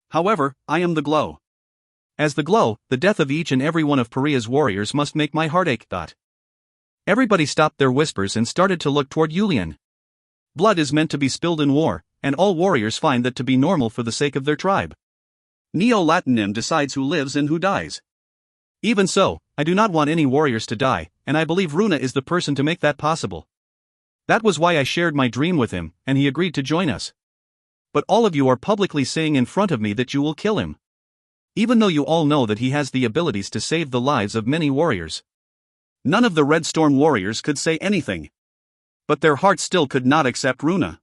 [SPEAKER 2] However, I am the glow. As the glow, the death of each and every one of Paria's warriors must make my heart ache. Everybody stopped their whispers and started to look toward Yulian. Blood is meant to be spilled in war, and all warriors find that to be normal for the sake of their tribe. Neo-Latinim decides who lives and who dies. Even so, I do not want any warriors to die, and I believe Runa is the person to make that possible. That was why I shared my dream with him, and he agreed to join us. But all of you are publicly saying in front of me that you will kill him. Even though you all know that he has the abilities to save the lives of many warriors. None of the Red Storm warriors could say anything. But their hearts still could not accept Runa.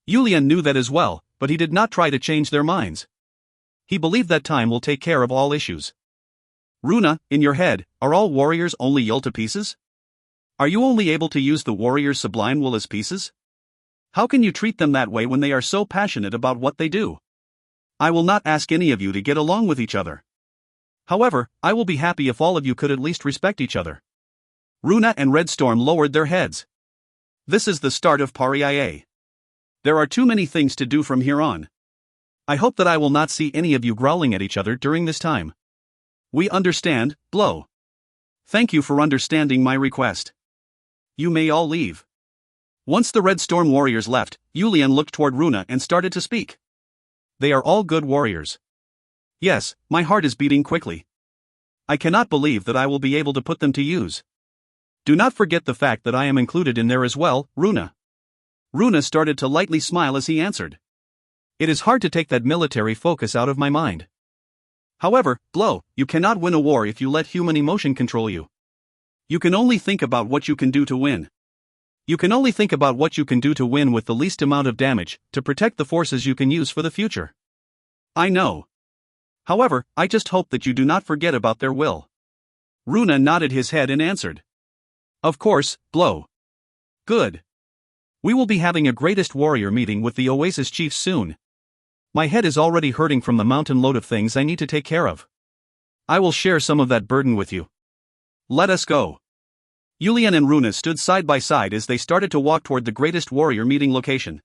[SPEAKER 2] Yulian knew that as well, but he did not try to change their minds. He believed that time will take care of all issues. Runa, in your head, are all warriors only Yalta pieces? Are you only able to use the warrior's sublime will as pieces? How can you treat them that way when they are so passionate about what they do? I will not ask any of you to get along with each other. However, I will be happy if all of you could at least respect each other. Runa and Red Storm lowered their heads. This is the start of Paria. There are too many things to do from here on. I hope that I will not see any of you growling at each other during this time. We understand, Blow. Thank you for understanding my request. You may all leave. Once the Red Storm warriors left, Yulian looked toward Runa and started to speak. They are all good warriors. Yes, my heart is beating quickly. I cannot believe that I will be able to put them to use. Do not forget the fact that I am included in there as well, Runa. Runa started to lightly smile as he answered. It is hard to take that military focus out of my mind. However, Blow, you cannot win a war if you let human emotion control you. You can only think about what you can do to win. You can only think about what you can do to win with the least amount of damage, to protect the forces you can use for the future. I know. However, I just hope that you do not forget about their will. Runa nodded his head and answered. Of course, Blow. Good. We will be having a greatest warrior meeting with the Oasis chiefs soon. My head is already hurting from the mountain load of things I need to take care of. I will share some of that burden with you. Let us go. Yulian and Runa stood side by side as they started to walk toward the greatest warrior meeting location.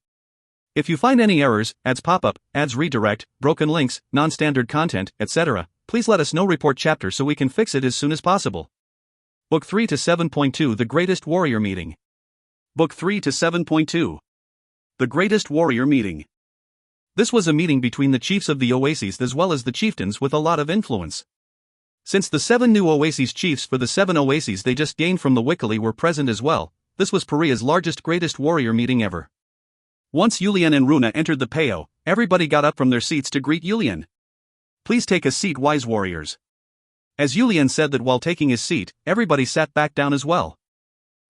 [SPEAKER 2] If you find any errors, ads pop-up, ads redirect, broken links, non-standard content, etc., please let us know. Report chapter so we can fix it as soon as possible. Book 3 to 7.2 The Greatest Warrior Meeting. Book 3 to 7.2 The Greatest Warrior Meeting. This was a meeting between the chiefs of the Oases as well as the chieftains with a lot of influence. Since the 7 new Oases chiefs for the 7 Oases they just gained from the Wikili were present as well, this was Paria's largest greatest warrior meeting ever. Once Yulian and Runa entered the Peo, everybody got up from their seats to greet Yulian. Please take a seat, wise warriors. As Yulian said that while taking his seat, everybody sat back down as well.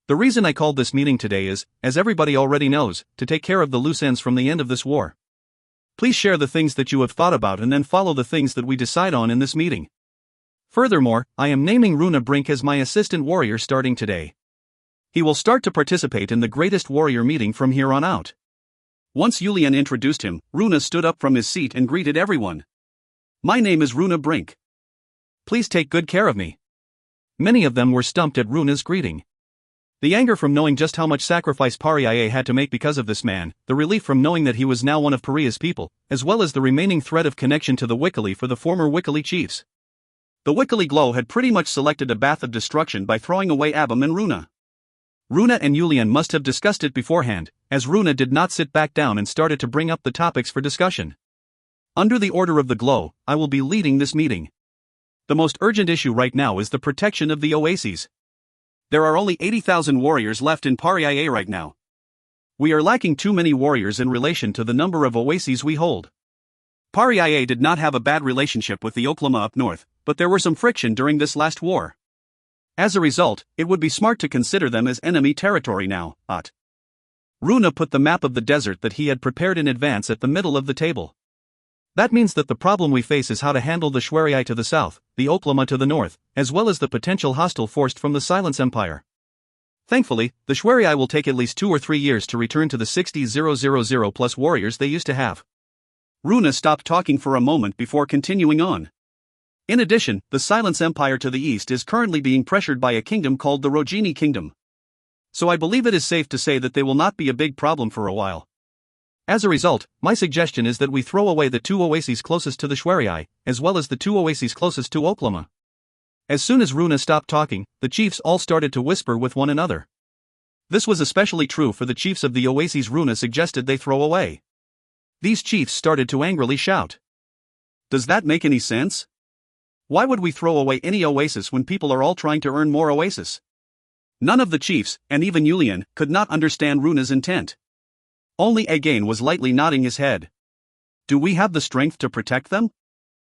[SPEAKER 2] The reason I called this meeting today is, as everybody already knows, to take care of the loose ends from the end of this war. Please share the things that you have thought about and then follow the things that we decide on in this meeting. Furthermore, I am naming Runa Brink as my assistant warrior starting today. He will start to participate in the greatest warrior meeting from here on out. Once Julian introduced him, Runa stood up from his seat and greeted everyone. My name is Runa Brink. Please take good care of me. Many of them were stumped at Runa's greeting. The anger from knowing just how much sacrifice Pariae had to make because of this man, the relief from knowing that he was now one of Paria's people, as well as the remaining thread of connection to the Wikkali for the former Wikkali chiefs. The Wikkali Glow had pretty much selected a bath of destruction by throwing away Abam and Runa. Runa and Julian must have discussed it beforehand, as Runa did not sit back down and started to bring up the topics for discussion. Under the order of the Glow, I will be leading this meeting. The most urgent issue right now is the protection of the oases. There are only 80,000 warriors left in Pariae right now. We are lacking too many warriors in relation to the number of oases we hold. Pariae did not have a bad relationship with the Oklama up north, but there were some friction during this last war. As a result, it would be smart to consider them as enemy territory now. Runa put the map of the desert that he had prepared in advance at the middle of the table. That means that the problem we face is how to handle the Shwerii to the south, the Oklama to the north, as well as the potential hostile force from the Silence Empire. Thankfully, the Shwerii will take at least 2 or 3 years to return to the 60,000 plus warriors they used to have. Runa stopped talking for a moment before continuing on. In addition, the Silence Empire to the east is currently being pressured by a kingdom called the Rogini Kingdom. So I believe it is safe to say that they will not be a big problem for a while. As a result, my suggestion is that we throw away the 2 oases closest to the Shwerii, as well as the 2 oases closest to Oklama. As soon as Runa stopped talking, the chiefs all started to whisper with one another. This was especially true for the chiefs of the oases Runa suggested they throw away. These chiefs started to angrily shout. Does that make any sense? Why would we throw away any oasis when people are all trying to earn more oasis? None of the chiefs, and even Julian, could not understand Runa's intent. Only Again was lightly nodding his head. Do we have the strength to protect them?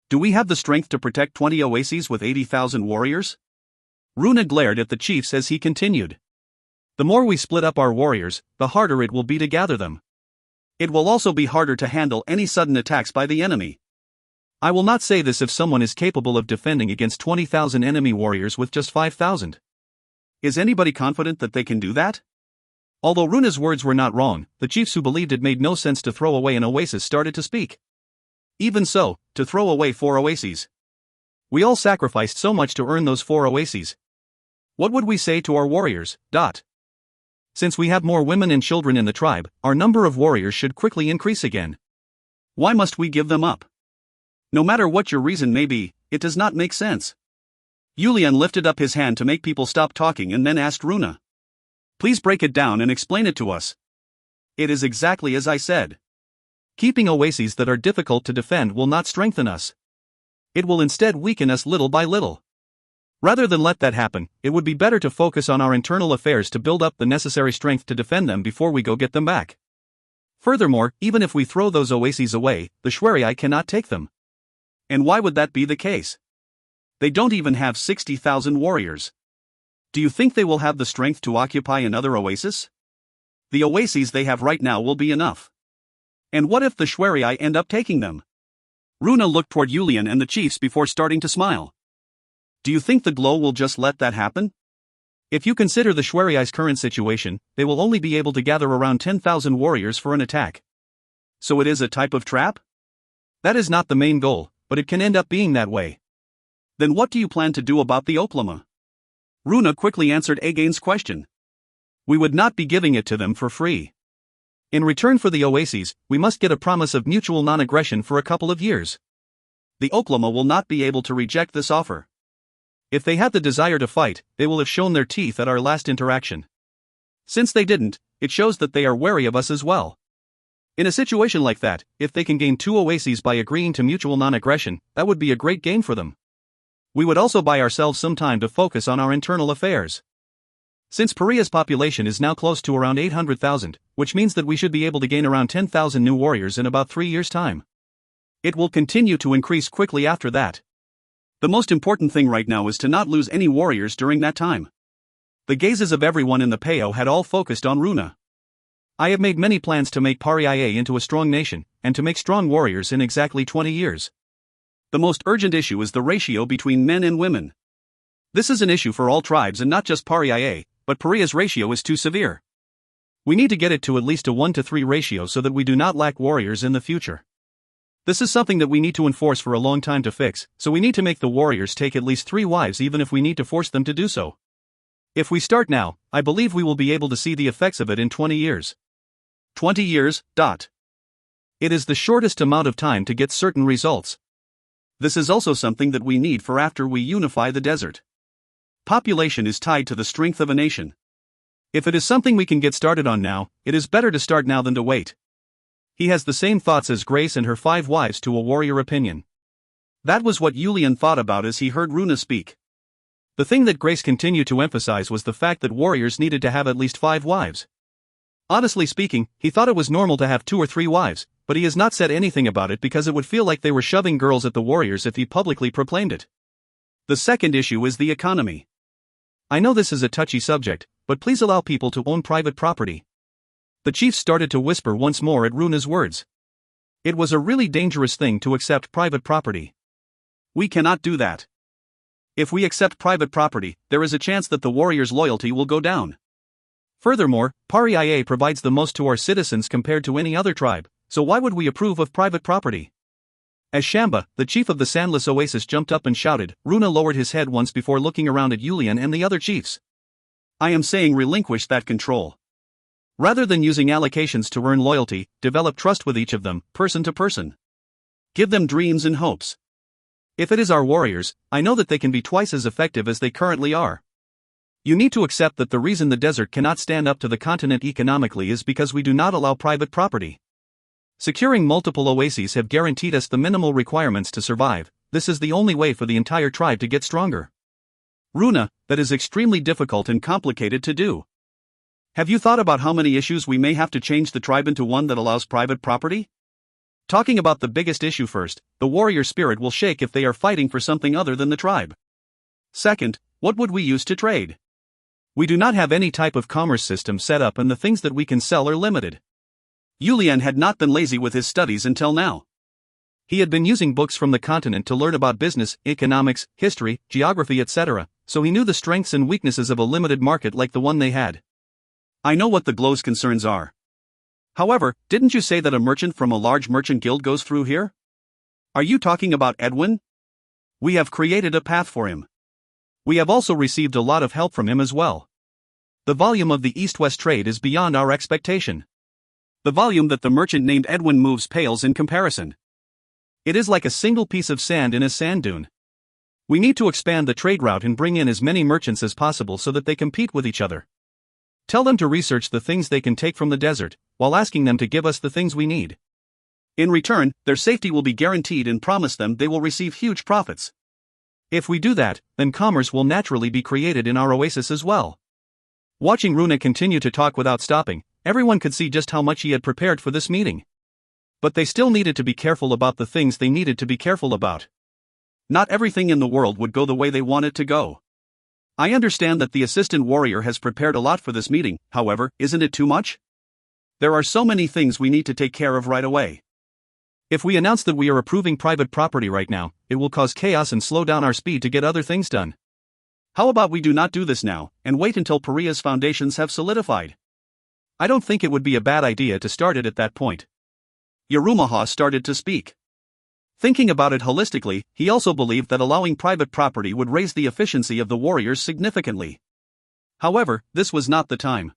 [SPEAKER 2] Do we have the strength to protect 20 oases with 80,000 warriors? Runa glared at the chiefs as he continued. The more we split up our warriors, the harder it will be to gather them. It will also be harder to handle any sudden attacks by the enemy. I will not say this if someone is capable of defending against 20,000 enemy warriors with just 5,000. Is anybody confident that they can do that? Although Runa's words were not wrong, the chiefs who believed it made no sense to throw away an oasis started to speak. Even so, to throw away 4 oases. We all sacrificed so much to earn those 4 oases. What would we say to our warriors? Since we have more women and children in the tribe, our number of warriors should quickly increase again. Why must we give them up? No matter what your reason may be, it does not make sense. Julian lifted up his hand to make people stop talking and then asked Runa. Please break it down and explain it to us. It is exactly as I said. Keeping oases that are difficult to defend will not strengthen us. It will instead weaken us little by little. Rather than let that happen, it would be better to focus on our internal affairs to build up the necessary strength to defend them before we go get them back. Furthermore, even if we throw those oases away, the Shwerii cannot take them. And why would that be the case? They don't even have 60,000 warriors. Do you think they will have the strength to occupy another oasis? The oases they have right now will be enough. And what if the Shwerii end up taking them? Runa looked toward Julian and the chiefs before starting to smile. Do you think the Glow will just let that happen? If you consider the Shwerii's current situation, they will only be able to gather around 10,000 warriors for an attack. So it is a type of trap? That is not the main goal, but it can end up being that way. Then what do you plan to do about the Oklama? Runa quickly answered Again's question. We would not be giving it to them for free. In return for the oases, we must get a promise of mutual non-aggression for a couple of years. The Oklama will not be able to reject this offer. If they had the desire to fight, they will have shown their teeth at our last interaction. Since they didn't, it shows that they are wary of us as well. In a situation like that, if they can gain 2 oases by agreeing to mutual non-aggression, that would be a great gain for them. We would also buy ourselves some time to focus on our internal affairs. Since Paria's population is now close to around 800,000, which means that we should be able to gain around 10,000 new warriors in about 3 years' time. It will continue to increase quickly after that. The most important thing right now is to not lose any warriors during that time. The gazes of everyone in the Peo had all focused on Runa. I have made many plans to make Pariae into a strong nation, and to make strong warriors in exactly 20 years. The most urgent issue is the ratio between men and women. This is an issue for all tribes and not just Pariae, but Pariah's ratio is too severe. We need to get it to at least a 1-to-3 ratio so that we do not lack warriors in the future. This is something that we need to enforce for a long time to fix, so we need to make the warriors take at least 3 wives even if we need to force them to do so. If we start now, I believe we will be able to see the effects of it in 20 years. 20 years. It is the shortest amount of time to get certain results. This is also something that we need for after we unify the desert. Population is tied to the strength of a nation. If it is something we can get started on now, it is better to start now than to wait. He has the same thoughts as Grace and her 5 wives to a warrior opinion. That was what Julian thought about as he heard Runa speak. The thing that Grace continued to emphasize was the fact that warriors needed to have at least 5 wives. Honestly speaking, he thought it was normal to have 2 or 3 wives, but he has not said anything about it because it would feel like they were shoving girls at the warriors if he publicly proclaimed it. The second issue is the economy. I know this is a touchy subject, but please allow people to own private property. The chiefs started to whisper once more at Runa's words. It was a really dangerous thing to accept private property. We cannot do that. If we accept private property, there is a chance that the warriors' loyalty will go down. Furthermore, Pariah provides the most to our citizens compared to any other tribe, so why would we approve of private property? As Shamba, the chief of the Sandless Oasis, jumped up and shouted, Runa lowered his head once before looking around at Julian and the other chiefs. I am saying relinquish that control. Rather than using allocations to earn loyalty, develop trust with each of them, person to person. Give them dreams and hopes. If it is our warriors, I know that they can be twice as effective as they currently are. You need to accept that the reason the desert cannot stand up to the continent economically is because we do not allow private property. Securing multiple oases have guaranteed us the minimal requirements to survive. This is the only way for the entire tribe to get stronger. Runa, that is extremely difficult and complicated to do. Have you thought about how many issues we may have to change the tribe into one that allows private property? Talking about the biggest issue first, the warrior spirit will shake if they are fighting for something other than the tribe. Second, what would we use to trade? We do not have any type of commerce system set up and the things that we can sell are limited. Julian had not been lazy with his studies until now. He had been using books from the continent to learn about business, economics, history, geography, etc., so he knew the strengths and weaknesses of a limited market like the one they had. I know what the Glow's concerns are. However, didn't you say that a merchant from a large merchant guild goes through here? Are you talking about Edwin? We have created a path for him. We have also received a lot of help from him as well. The volume of the east-west trade is beyond our expectation. The volume that the merchant named Edwin moves pales in comparison. It is like a single piece of sand in a sand dune. We need to expand the trade route and bring in as many merchants as possible so that they compete with each other. Tell them to research the things they can take from the desert, while asking them to give us the things we need. In return, their safety will be guaranteed and promise them they will receive huge profits. If we do that, then commerce will naturally be created in our oasis as well. Watching Runa continue to talk without stopping, everyone could see just how much he had prepared for this meeting. But they still needed to be careful about the things they needed to be careful about. Not everything in the world would go the way they want it to go. I understand that the assistant warrior has prepared a lot for this meeting, however, isn't it too much? There are so many things we need to take care of right away. If we announce that we are approving private property right now, it will cause chaos and slow down our speed to get other things done. How about we do not do this now, and wait until Pariah's foundations have solidified? I don't think it would be a bad idea to start it at that point. Yarumaha started to speak. Thinking about it holistically, he also believed that allowing private property would raise the efficiency of the warriors significantly. However, this was not the time.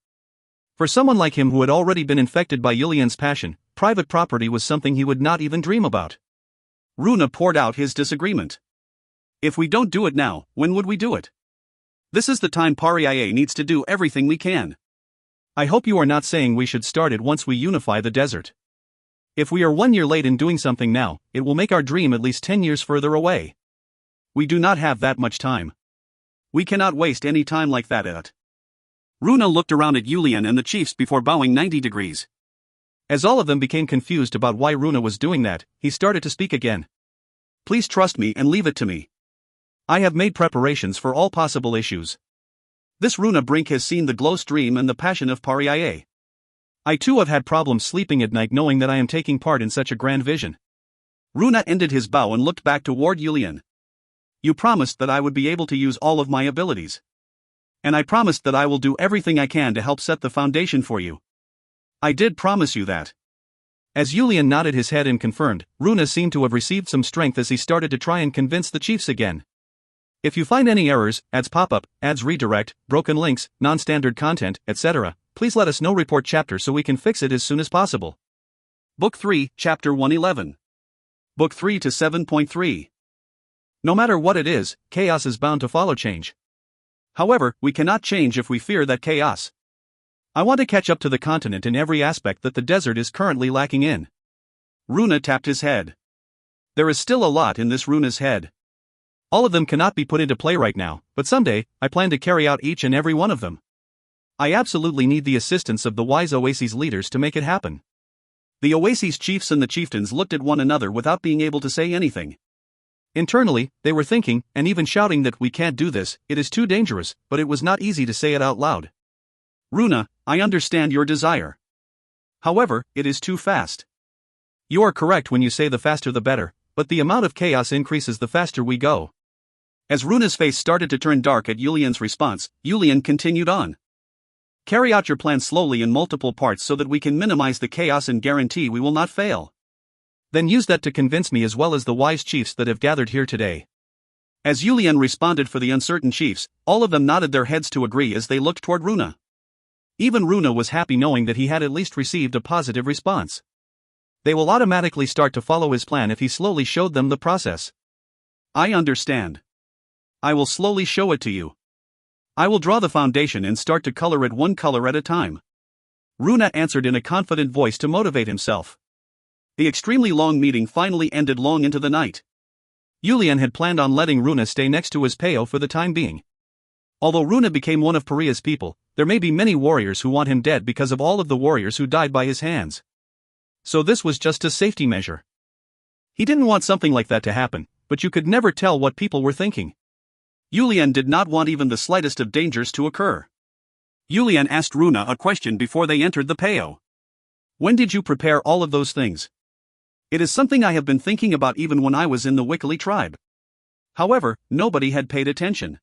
[SPEAKER 2] For someone like him who had already been infected by Julian's passion, private property was something he would not even dream about. Runa poured out his disagreement. If we don't do it now, when would we do it? This is the time Pariah needs to do everything we can. I hope you are not saying we should start it once we unify the desert. If we are 1 year late in doing something now, it will make our dream at least 10 years further away. We do not have that much time. We cannot waste any time like that. Runa looked around at Julian and the chiefs before bowing 90 degrees. As all of them became confused about why Runa was doing that, he started to speak again. Please trust me and leave it to me. I have made preparations for all possible issues. This Runa Brink has seen the glow stream and the passion of Pariah. I too have had problems sleeping at night knowing that I am taking part in such a grand vision. Runa ended his bow and looked back toward Julian. You promised that I would be able to use all of my abilities. And I promised that I will do everything I can to help set the foundation for you. I did promise you that.
[SPEAKER 1] As Julian nodded his head and confirmed, Runa seemed to have received some strength as he started to try and convince the chiefs again. If you find any errors, ads pop up, ads redirect, broken links, non-standard content, etc., please let us know. Report chapter so we can fix it as soon as possible.
[SPEAKER 2] Book 3, Chapter 111. Book 3 to 7.3. No matter what it is, chaos is bound to follow change. However, we cannot change if we fear that chaos. I want to catch up to the continent in every aspect that the desert is currently lacking in. Runa tapped his head. There is still a lot in this Runa's head. All of them cannot be put into play right now, but someday, I plan to carry out each and every one of them. I absolutely need the assistance of the wise Oasis leaders to make it happen. The Oasis chiefs and the chieftains looked at one another without being able to say anything.
[SPEAKER 1] Internally, they were thinking, and even shouting that we can't do this, it is too dangerous, but it was not easy to say it out loud.
[SPEAKER 2] Runa, I understand your desire. However, it is too fast.
[SPEAKER 1] You are correct when you say the faster the better, but the amount of chaos increases the faster we go.
[SPEAKER 2] As Runa's face started to turn dark at Julian's response, Julian continued on. Carry out your plan slowly in multiple parts so that we can minimize the chaos and guarantee we will not fail.
[SPEAKER 1] Then use that to convince me as well as the wise chiefs that have gathered here today.
[SPEAKER 2] As Julian responded for the uncertain chiefs, all of them nodded their heads to agree as they looked toward Runa. Even Runa was happy knowing that he had at least received a positive response. They will automatically start to follow his plan if he slowly showed them the process. I understand. I will slowly show it to you. I will draw the foundation and start to color it one color at a time. Runa answered in a confident voice to motivate himself. The extremely long meeting finally ended long into the night.
[SPEAKER 1] Julian had planned on letting Runa stay next to his Peo for the time being. Although Runa became one of Paria's people, there may be many warriors who want him dead because of all of the warriors who died by his hands. So this was just a safety measure. He didn't want something like that to happen, but you could never tell what people were thinking.
[SPEAKER 2] Julian did not want even the slightest of dangers to occur. Julian asked Runa a question before they entered the Peo. When did you prepare all of those things? It is something I have been thinking about even when I was in the Wikili tribe. However, nobody had paid attention.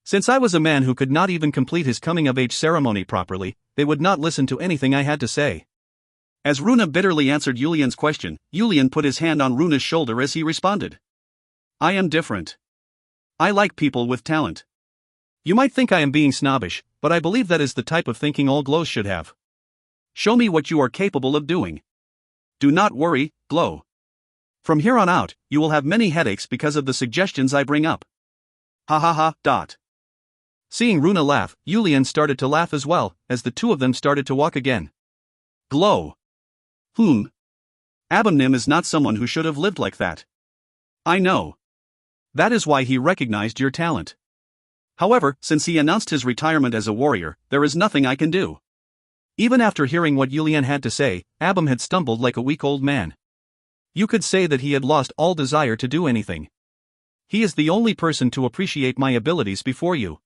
[SPEAKER 1] Since I was a man who could not even complete his coming-of-age ceremony properly, they would not listen to anything I had to say.
[SPEAKER 2] As Runa bitterly answered Julian's question, Julian put his hand on Runa's shoulder as he responded. I am different. I like people with talent.
[SPEAKER 1] You might think I am being snobbish, but I believe that is the type of thinking all glows should have.
[SPEAKER 2] Show me what you are capable of doing. Do not worry, Glow. From here on out, you will have many headaches because of the suggestions I bring up. Ha ha ha, dot.
[SPEAKER 1] Seeing Runa laugh, Julian started to laugh as well, as the two of them started to walk again.
[SPEAKER 2] Glow. Abomnim is not someone who should have lived like that. I know. That is why he recognized your talent. However, since he announced his retirement as a warrior, there is nothing I can do.
[SPEAKER 1] Even after hearing what Julian had to say, Abom had stumbled like a weak old man. You could say that he had lost all desire to do anything. He is the only person to appreciate my abilities before you.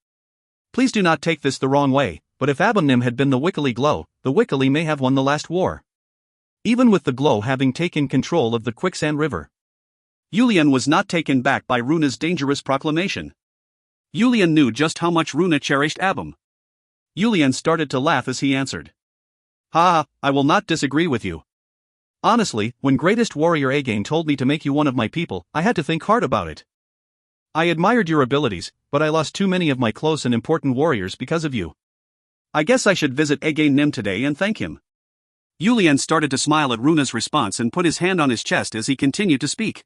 [SPEAKER 1] Please do not take this the wrong way, but if Abomnim had been the Wikili Glow, the Wikili may have won the last war. Even with the Glow having taken control of the Quicksand River.
[SPEAKER 2] Julian was not taken back by Runa's dangerous proclamation. Julian knew just how much Runa cherished Abom. Julian started to laugh as he answered. Ha, I will not disagree with you.
[SPEAKER 1] Honestly, when Greatest Warrior Again told me to make you one of my people, I had to think hard about it. I admired your abilities, but I lost too many of my close and important warriors because of you.
[SPEAKER 2] I guess I should visit Again Nim today and thank him. Julian started to smile at Runa's response and put his hand on his chest as he continued to speak.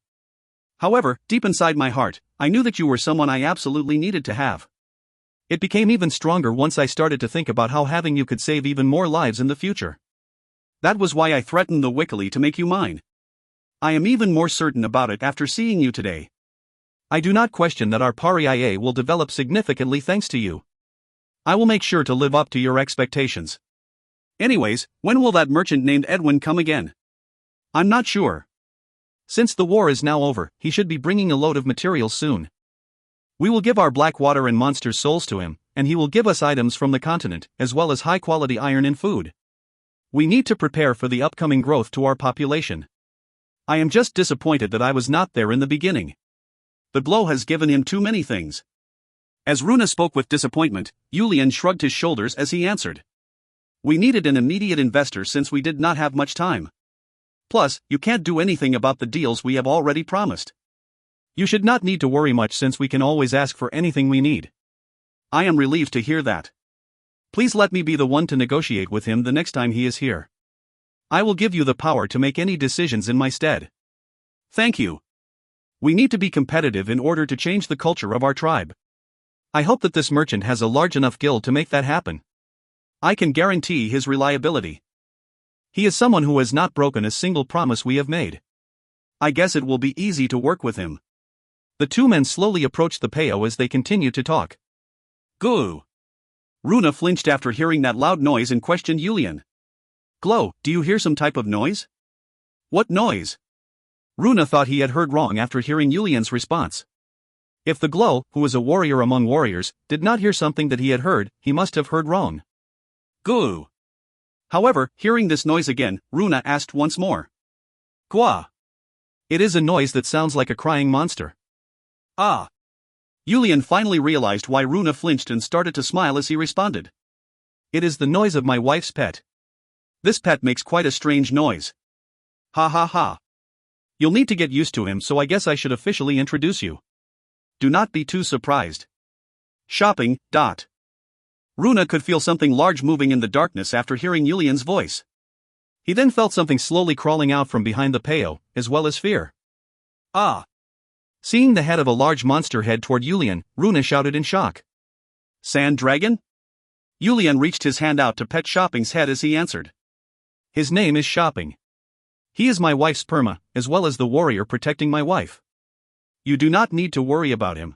[SPEAKER 2] However, deep inside my heart, I knew that you were someone I absolutely needed to have.
[SPEAKER 1] It became even stronger once I started to think about how having you could save even more lives in the future.
[SPEAKER 2] That was why I threatened the Wikili to make you mine. I am even more certain about it after seeing you today.
[SPEAKER 1] I do not question that our Paria will develop significantly thanks to you. I will make sure to live up to your expectations.
[SPEAKER 2] Anyways, when will that merchant named Edwin come again? I'm not sure.
[SPEAKER 1] Since the war is now over, he should be bringing a load of materials soon. We will give our black water and monsters souls to him, and he will give us items from the continent, as well as high-quality iron and food. We need to prepare for the upcoming growth to our population. I am just disappointed that I was not there in the beginning. The Glow has given him too many things.
[SPEAKER 2] As Runa spoke with disappointment, Yulian shrugged his shoulders as he answered. We needed an immediate investor since we did not have much time. Plus, you can't do anything about the deals we have already promised.
[SPEAKER 1] You should not need to worry much since we can always ask for anything we need.
[SPEAKER 2] I am relieved to hear that. Please let me be the one to negotiate with him the next time he is here. I will give you the power to make any decisions in my stead. Thank you. We need to be competitive in order to change the culture of our tribe. I hope that this merchant has a large enough guild to make that happen. I can guarantee his reliability. He is someone who has not broken a single promise we have made. I guess it will be easy to work with him. The two men slowly approached the Peo as they continued to talk. Goo! Runa flinched after hearing that loud noise and questioned Yulian. Glow, do you hear some type of noise? What noise? Runa thought he had heard wrong after hearing Yulian's response. If the Glow, who was a warrior among warriors, did not hear something that he had heard, he must have heard wrong. Goo! However, hearing this noise again, Runa asked once more. Gwa!
[SPEAKER 1] It is a noise that sounds like a crying monster.
[SPEAKER 2] Ah! Yulian finally realized why Runa flinched and started to smile as he responded.
[SPEAKER 1] It is the noise of my wife's pet.
[SPEAKER 2] This pet makes quite a strange noise. Ha ha ha.
[SPEAKER 1] You'll need to get used to him, so I guess I should officially introduce you.
[SPEAKER 2] Do not be too surprised. Shopping. Runa could feel something large moving in the darkness after hearing Yulian's voice.
[SPEAKER 1] He then felt something slowly crawling out from behind the Peo, as well as fear.
[SPEAKER 2] Ah!
[SPEAKER 1] Seeing the head of a large monster head toward Yulian, Runa shouted in shock.
[SPEAKER 2] Sand dragon? Yulian reached his hand out to pet Shopping's head as he answered.
[SPEAKER 1] His name is Shopping. He is my wife's perma, as well as the warrior protecting my wife. You do not need to worry about him.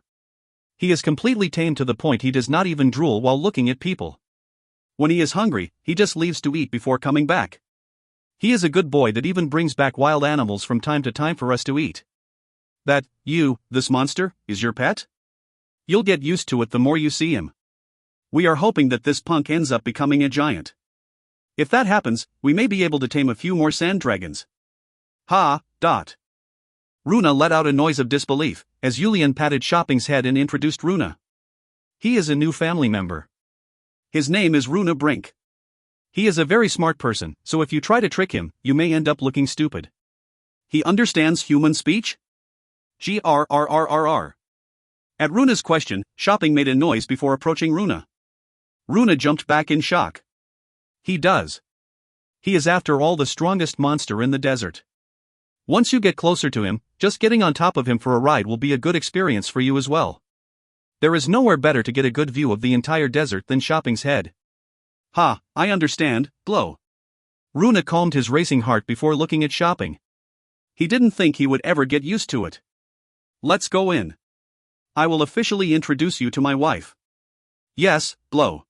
[SPEAKER 1] He is completely tamed to the point he does not even drool while looking at people. When he is hungry, he just leaves to eat before coming back. He is a good boy that even brings back wild animals from time to time for us to eat.
[SPEAKER 2] This monster, is your pet? You'll get used to it the more you see him. We are hoping that this punk ends up becoming a giant. If that happens, we may be able to tame a few more sand dragons. Runa let out a noise of disbelief, as Yulian patted Shopping's head and introduced Runa.
[SPEAKER 1] He is a new family member.
[SPEAKER 2] His name is Runa Brink.
[SPEAKER 1] He is a very smart person, so if you try to trick him, you may end up looking stupid.
[SPEAKER 2] He understands human speech? Grrrrrr. At Runa's question, Shopping made a noise before approaching Runa. Runa jumped back in shock.
[SPEAKER 1] He does. He is after all the strongest monster in the desert. Once you get closer to him, just getting on top of him for a ride will be a good experience for you as well. There is nowhere better to get a good view of the entire desert than Shopping's head.
[SPEAKER 2] I understand, Glow.
[SPEAKER 1] Runa calmed his racing heart before looking at Shopping.
[SPEAKER 2] He didn't think he would ever get used to it. Let's go in. I will officially introduce you to my wife. Yes, Glow.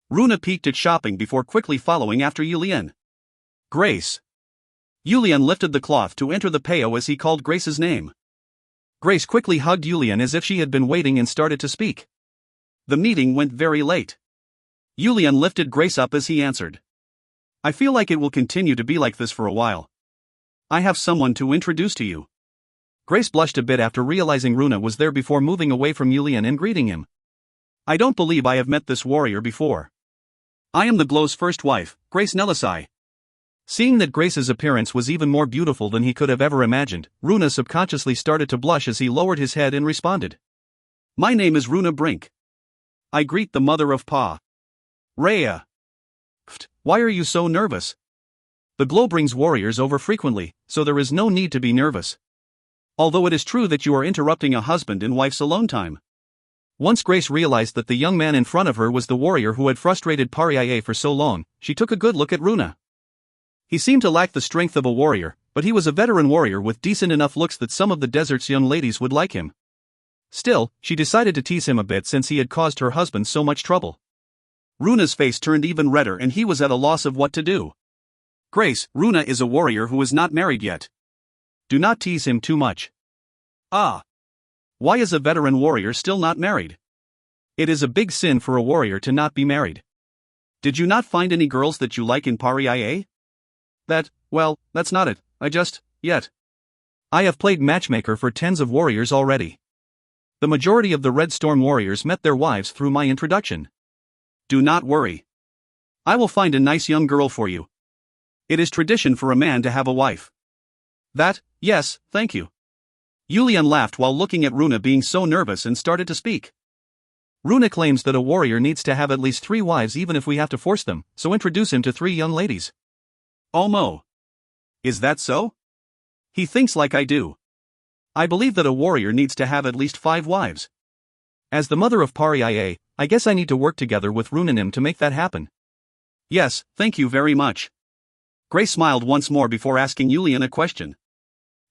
[SPEAKER 2] Runa peeked at Shopping before quickly following after Yulian. Grace. Yulian lifted the cloth to enter the Peo as he called Grace's name.
[SPEAKER 1] Grace quickly hugged Yulian as if she had been waiting and started to speak.
[SPEAKER 2] The meeting went very late. Yulian lifted Grace up as he answered. I feel like it will continue to be like this for a while. I have someone to introduce to you.
[SPEAKER 1] Grace blushed a bit after realizing Runa was there before moving away from Yulian and greeting him.
[SPEAKER 2] I don't believe I have met this warrior before. I am the Glow's first wife, Grace Nelisai.
[SPEAKER 1] Seeing that Grace's appearance was even more beautiful than he could have ever imagined, Runa subconsciously started to blush as he lowered his head and responded.
[SPEAKER 2] My name is Runa Brink. I greet the mother of Pa. Rhea.
[SPEAKER 1] Why are you so nervous? The Glow brings warriors over frequently, so there is no need to be nervous.
[SPEAKER 2] Although it is true that you are interrupting a husband and wife's alone time.
[SPEAKER 1] Once Grace realized that the young man in front of her was the warrior who had frustrated Pariaye for so long, she took a good look at Runa. He seemed to lack the strength of a warrior, but he was a veteran warrior with decent enough looks that some of the desert's young ladies would like him. Still, she decided to tease him a bit since he had caused her husband so much trouble.
[SPEAKER 2] Runa's face turned even redder and he was at a loss of what to do. Grace, Runa is a warrior who is not married yet.
[SPEAKER 1] Do not tease him too much.
[SPEAKER 2] Why is a veteran warrior still not married?
[SPEAKER 1] It is a big sin for a warrior to not be married.
[SPEAKER 2] Did you not find any girls that you like in Pariaye?
[SPEAKER 1] That's not it, yet. I have played matchmaker for tens of warriors already. The majority of the Red Storm warriors met their wives through my introduction.
[SPEAKER 2] Do not worry. I will find a nice young girl for you. It is tradition for a man to have a wife.
[SPEAKER 1] Yes, thank you.
[SPEAKER 2] Yulian laughed while looking at Runa being so nervous and started to speak.
[SPEAKER 1] Runa claims that a warrior needs to have at least 3 wives even if we have to force them, so introduce him to 3 young ladies.
[SPEAKER 2] Omo. Is that so? He thinks like I do. I believe that a warrior needs to have at least 5 wives.
[SPEAKER 1] As the mother of Pariah, I guess I need to work together with Runanim to make that happen.
[SPEAKER 2] Yes, thank you very much. Grace smiled once more before asking Yulian a question.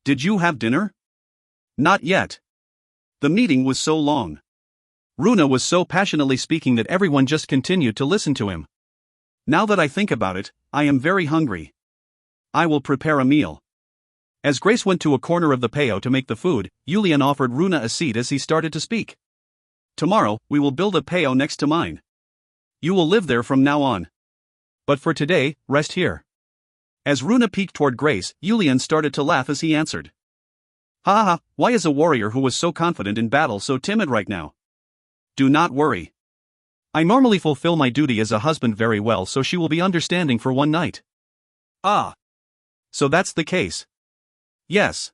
[SPEAKER 2] Did you have dinner? Not yet. The meeting was so long.
[SPEAKER 1] Runa was so passionately speaking that everyone just continued to listen to him.
[SPEAKER 2] Now that I think about it, I am very hungry. I will prepare a meal.
[SPEAKER 1] As Grace went to a corner of the peo to make the food, Yulian offered Runa a seat as he started to speak.
[SPEAKER 2] Tomorrow, we will build a peo next to mine. You will live there from now on.
[SPEAKER 1] But for today, rest here.
[SPEAKER 2] As Runa peeked toward Grace, Yulian started to laugh as he answered. Ha ha, why is a warrior who was so confident in battle so timid right now? Do not worry.
[SPEAKER 1] I normally fulfill my duty as a husband very well, so she will be understanding for one night.
[SPEAKER 2] Ah.
[SPEAKER 1] So that's the case.
[SPEAKER 2] Yes.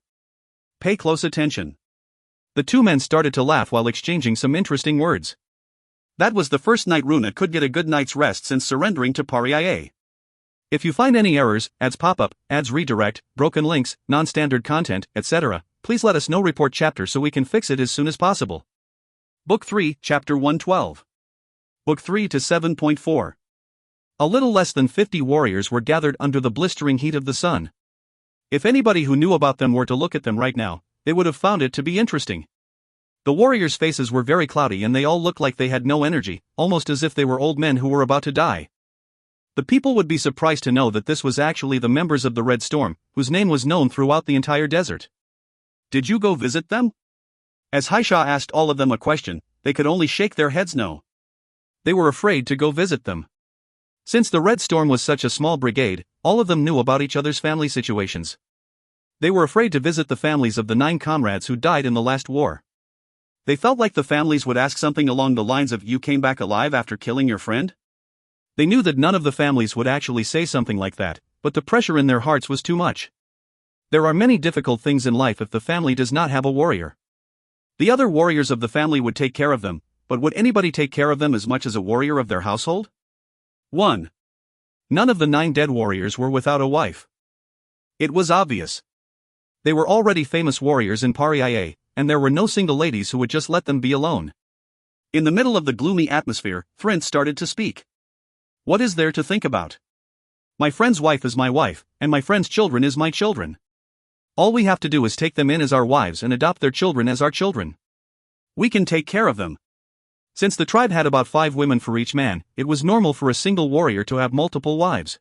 [SPEAKER 2] Pay close attention.
[SPEAKER 1] The 2 men started to laugh while exchanging some interesting words.
[SPEAKER 2] That was the first night Runa could get a good night's rest since surrendering to Pariah.
[SPEAKER 1] If you find any errors, ads pop-up, ads redirect, broken links, non-standard content, etc., please let us know. Report chapter so we can fix it as soon as possible.
[SPEAKER 2] Book 3, Chapter 112. Book 3 to 7.4.
[SPEAKER 1] A little less than 50 warriors were gathered under the blistering heat of the sun. If anybody who knew about them were to look at them right now, they would have found it to be interesting. The warriors' faces were very cloudy and they all looked like they had no energy, almost as if they were old men who were about to die. The people would be surprised to know that this was actually the members of the Red Storm, whose name was known throughout the entire desert.
[SPEAKER 2] Did you go visit them? As Haisha asked all of them a question, they could only shake their heads no.
[SPEAKER 1] They were afraid to go visit them. Since the Red Storm was such a small brigade, all of them knew about each other's family situations. They were afraid to visit the families of the 9 comrades who died in the last war.
[SPEAKER 2] They felt like the families would ask something along the lines of, "You came back alive after killing your friend?"
[SPEAKER 1] They knew that none of the families would actually say something like that, but the pressure in their hearts was too much. There are many difficult things in life if the family does not have a warrior. The other warriors of the family would take care of them, but would anybody take care of them as much as a warrior of their household?
[SPEAKER 2] 1.
[SPEAKER 1] None of the 9 dead warriors were without a wife.
[SPEAKER 2] It was obvious.
[SPEAKER 1] They were already famous warriors in Pariah, and there were no single ladies who would just let them be alone.
[SPEAKER 2] In the middle of the gloomy atmosphere, Thrint started to speak. What is there to think about?
[SPEAKER 1] My friend's wife is my wife, and my friend's children is my children. All we have to do is take them in as our wives and adopt their children as our children.
[SPEAKER 2] We can take care of them.
[SPEAKER 1] Since the tribe had about 5 women for each man, it was normal for a single warrior to have multiple wives.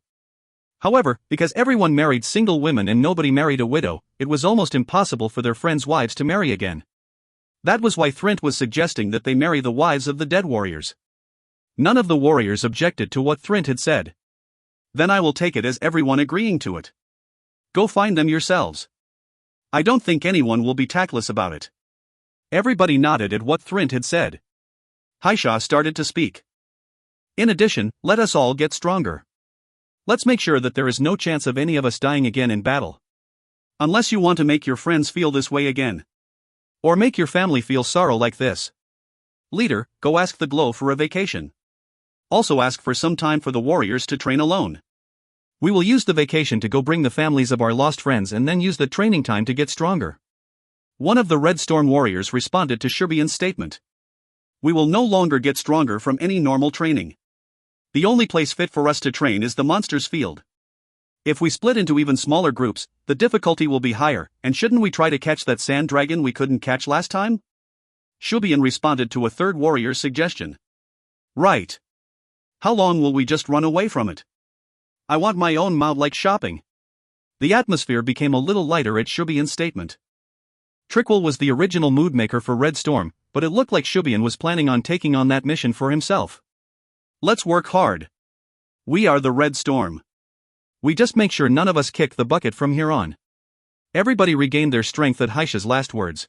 [SPEAKER 1] However, because everyone married single women and nobody married a widow, it was almost impossible for their friends' wives to marry again. That was why Thrint was suggesting that they marry the wives of the dead warriors. None of the warriors objected to what Thrint had said.
[SPEAKER 2] Then I will take it as everyone agreeing to it. Go find them yourselves. I don't think anyone will be tactless about it.
[SPEAKER 1] Everybody nodded at what Thrint had said.
[SPEAKER 2] Haisha started to speak.
[SPEAKER 1] In addition, let us all get stronger. Let's make sure that there is no chance of any of us dying again in battle.
[SPEAKER 2] Unless you want to make your friends feel this way again.
[SPEAKER 1] Or make your family feel sorrow like this.
[SPEAKER 2] Leader, go ask the Glow for a vacation. Also ask for some time for the warriors to train alone.
[SPEAKER 1] We will use the vacation to go bring the families of our lost friends and then use the training time to get stronger.
[SPEAKER 2] One of the Red Storm warriors responded to Shubian's statement. We will no longer get stronger from any normal training. The only place fit for us to train is the monsters field. If we split into even smaller groups, the difficulty will be higher, and shouldn't we try to catch that sand dragon we couldn't catch last time? Shubian responded to a third warrior's suggestion. Right. How long will we just run away from it? I want my own mouth like shopping.
[SPEAKER 1] The atmosphere became a little lighter at Shubian's statement. Trickle was the original mood maker for Red Storm, but it looked like Shubian was planning on taking on that mission for himself.
[SPEAKER 2] Let's work hard. We are the Red Storm.
[SPEAKER 1] We just make sure none of us kick the bucket from here on. Everybody regained their strength at Haisha's last words.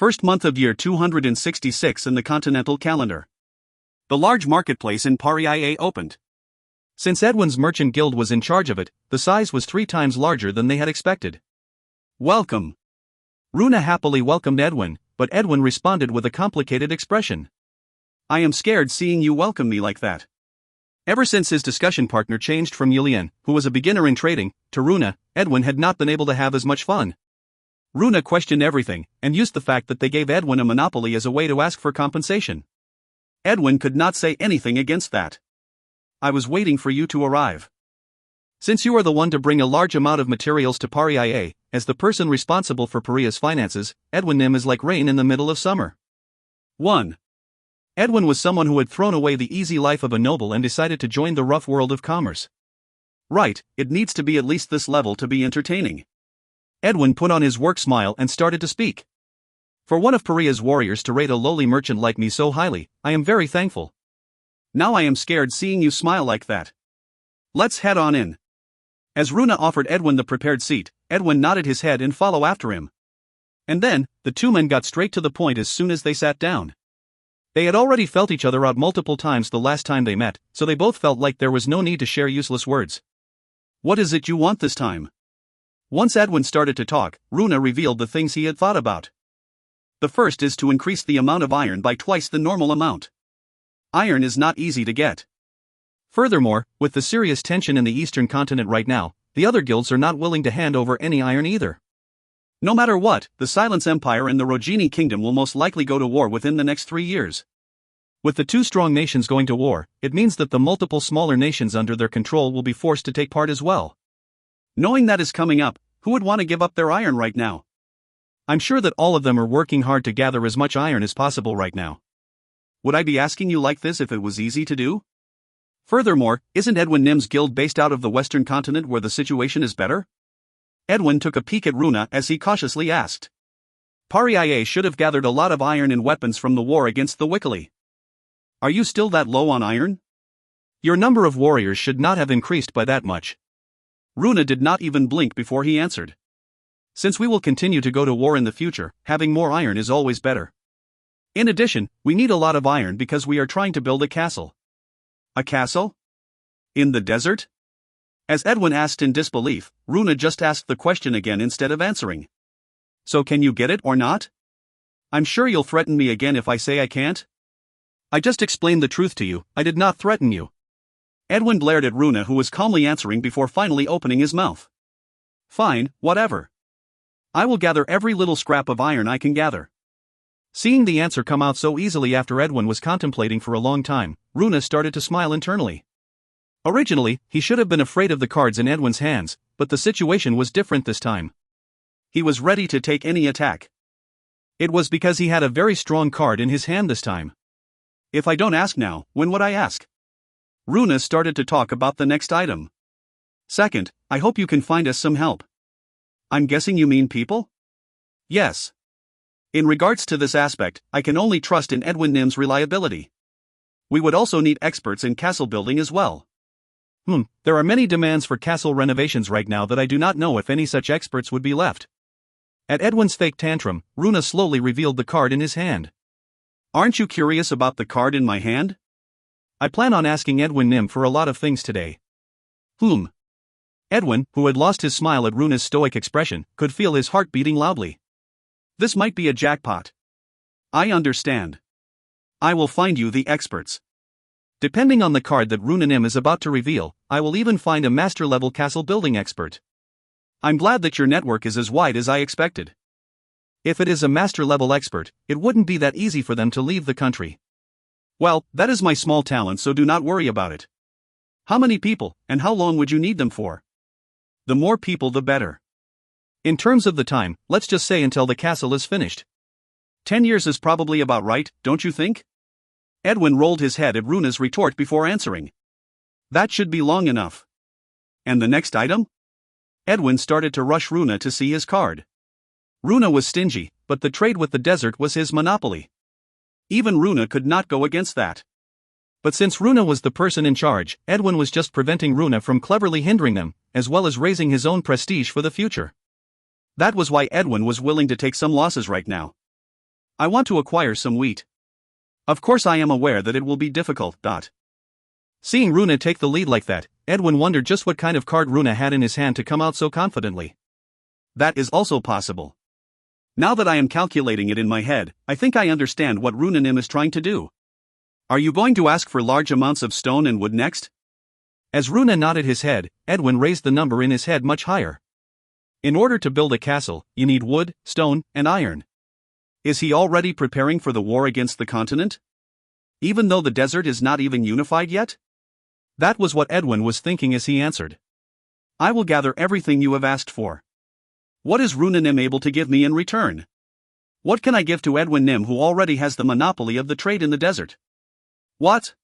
[SPEAKER 2] First month of year 266 in the continental calendar. The large marketplace in Paria opened.
[SPEAKER 1] Since Edwin's merchant guild was in charge of it, the size was 3 times larger than they had expected.
[SPEAKER 2] Welcome.
[SPEAKER 1] Runa happily welcomed Edwin, but Edwin responded with a complicated expression.
[SPEAKER 2] I am scared seeing you welcome me like that.
[SPEAKER 1] Ever since his discussion partner changed from Yulian, who was a beginner in trading, to Runa, Edwin had not been able to have as much fun. Runa questioned everything, and used the fact that they gave Edwin a monopoly as a way to ask for compensation.
[SPEAKER 2] Edwin could not say anything against that. I was waiting for you to arrive.
[SPEAKER 1] Since you are the one to bring a large amount of materials to Paria, as the person responsible for Paria's finances, Edwin Nim is like rain in the middle of summer.
[SPEAKER 2] 1.
[SPEAKER 1] Edwin was someone who had thrown away the easy life of a noble and decided to join the rough world of commerce.
[SPEAKER 2] Right, it needs to be at least this level to be entertaining.
[SPEAKER 1] Edwin put on his work smile and started to speak. For one of Paria's warriors to rate a lowly merchant like me so highly, I am very thankful.
[SPEAKER 2] Now I am scared seeing you smile like that. Let's head on in. As Runa offered Edwin the prepared seat, Edwin nodded his head and followed after him.
[SPEAKER 1] And then, the two men got straight to the point as soon as they sat down. They had already felt each other out multiple times the last time they met, so they both felt like there was no need to share useless words.
[SPEAKER 2] What is it you want this time?
[SPEAKER 1] Once Edwin started to talk, Runa revealed the things he had thought about.
[SPEAKER 2] The first is to increase the amount of iron by twice the normal amount. Iron is not easy to get.
[SPEAKER 1] Furthermore, with the serious tension in the eastern continent right now, the other guilds are not willing to hand over any iron either.
[SPEAKER 2] No matter what, the Silence Empire and the Rogini Kingdom will most likely go to war within the next 3 years.
[SPEAKER 1] With the 2 strong nations going to war, it means that the multiple smaller nations under their control will be forced to take part as well.
[SPEAKER 2] Knowing that is coming up, who would want to give up their iron right now?
[SPEAKER 1] I'm sure that all of them are working hard to gather as much iron as possible right now.
[SPEAKER 2] Would I be asking you like this if it was easy to do? Furthermore, isn't Edwin Nim's guild based out of the western continent where the situation is better? Edwin took a peek at Runa as he cautiously asked. Paria should have gathered a lot of iron and weapons from the war against the Wikili. Are you still that low on iron?
[SPEAKER 1] Your number of warriors should not have increased by that much.
[SPEAKER 2] Runa did not even blink before he answered.
[SPEAKER 1] Since we will continue to go to war in the future, having more iron is always better.
[SPEAKER 2] In addition, we need a lot of iron because we are trying to build a castle. A castle? In the desert? As Edwin asked in disbelief, Runa just asked the question again instead of answering. So can you get it or not? I'm sure you'll threaten me again if I say I can't.
[SPEAKER 1] I just explained the truth to you, I did not threaten you.
[SPEAKER 2] Edwin glared at Runa, who was calmly answering before finally opening his mouth. Fine, whatever. I will gather every little scrap of iron I can gather.
[SPEAKER 1] Seeing the answer come out so easily after Edwin was contemplating for a long time, Runa started to smile internally. Originally, he should have been afraid of the cards in Edwin's hands, but the situation was different this time.
[SPEAKER 2] He was ready to take any attack.
[SPEAKER 1] It was because he had a very strong card in his hand this time.
[SPEAKER 2] If I don't ask now, when would I ask? Runa started to talk about the next item. Second, I hope you can find us some help. I'm guessing you mean people? Yes. In regards to this aspect, I can only trust in Edwin Nim's reliability. We would also need experts in castle building as well.
[SPEAKER 1] There are many demands for castle renovations right now that I do not know if any such experts would be left. At Edwin's fake tantrum, Runa slowly revealed the card in his hand.
[SPEAKER 2] Aren't you curious about the card in my hand?
[SPEAKER 1] I plan on asking Edwin Nim for a lot of things today. Edwin, who had lost his smile at Runa's stoic expression, could feel his heart beating loudly.
[SPEAKER 2] This might be a jackpot. I understand. I will find you the experts.
[SPEAKER 1] Depending on the card that Runa Nim is about to reveal, I will even find a master-level castle building expert.
[SPEAKER 2] I'm glad that your network is as wide as I expected.
[SPEAKER 1] If it is a master-level expert, it wouldn't be that easy for them to leave the country.
[SPEAKER 2] Well, that is my small talent, so do not worry about it. How many people, and how long would you need them for? The more people the better.
[SPEAKER 1] In terms of the time, let's just say until the castle is finished.
[SPEAKER 2] 10 years is probably about right, don't you think? Edwin rolled his head at Runa's retort before answering. That should be long enough. And the next item? Edwin started to rush Runa to see his card. Runa was stingy, but the trade with the desert was his monopoly. Even Runa could not go against that.
[SPEAKER 1] But since Runa was the person in charge, Edwin was just preventing Runa from cleverly hindering them, as well as raising his own prestige for the future.
[SPEAKER 2] That was why Edwin was willing to take some losses right now. I want to acquire some wheat. Of course I am aware that it will be difficult.
[SPEAKER 1] Seeing Runa take the lead like that, Edwin wondered just what kind of card Runa had in his hand to come out so confidently.
[SPEAKER 2] That is also possible. Now that I am calculating it in my head, I think I understand what Runanim is trying to do. Are you going to ask for large amounts of stone and wood next?
[SPEAKER 1] As Runa nodded his head, Edwin raised the number in his head much higher. In order to build a castle, you need wood, stone, and iron.
[SPEAKER 2] Is he already preparing for the war against the continent? Even though the desert is not even unified yet?
[SPEAKER 1] That was what Edwin was thinking as he answered.
[SPEAKER 2] I will gather everything you have asked for. What is Runanim able to give me in return? What can I give to Edwin Nim, who already has the monopoly of the trade in the desert? What?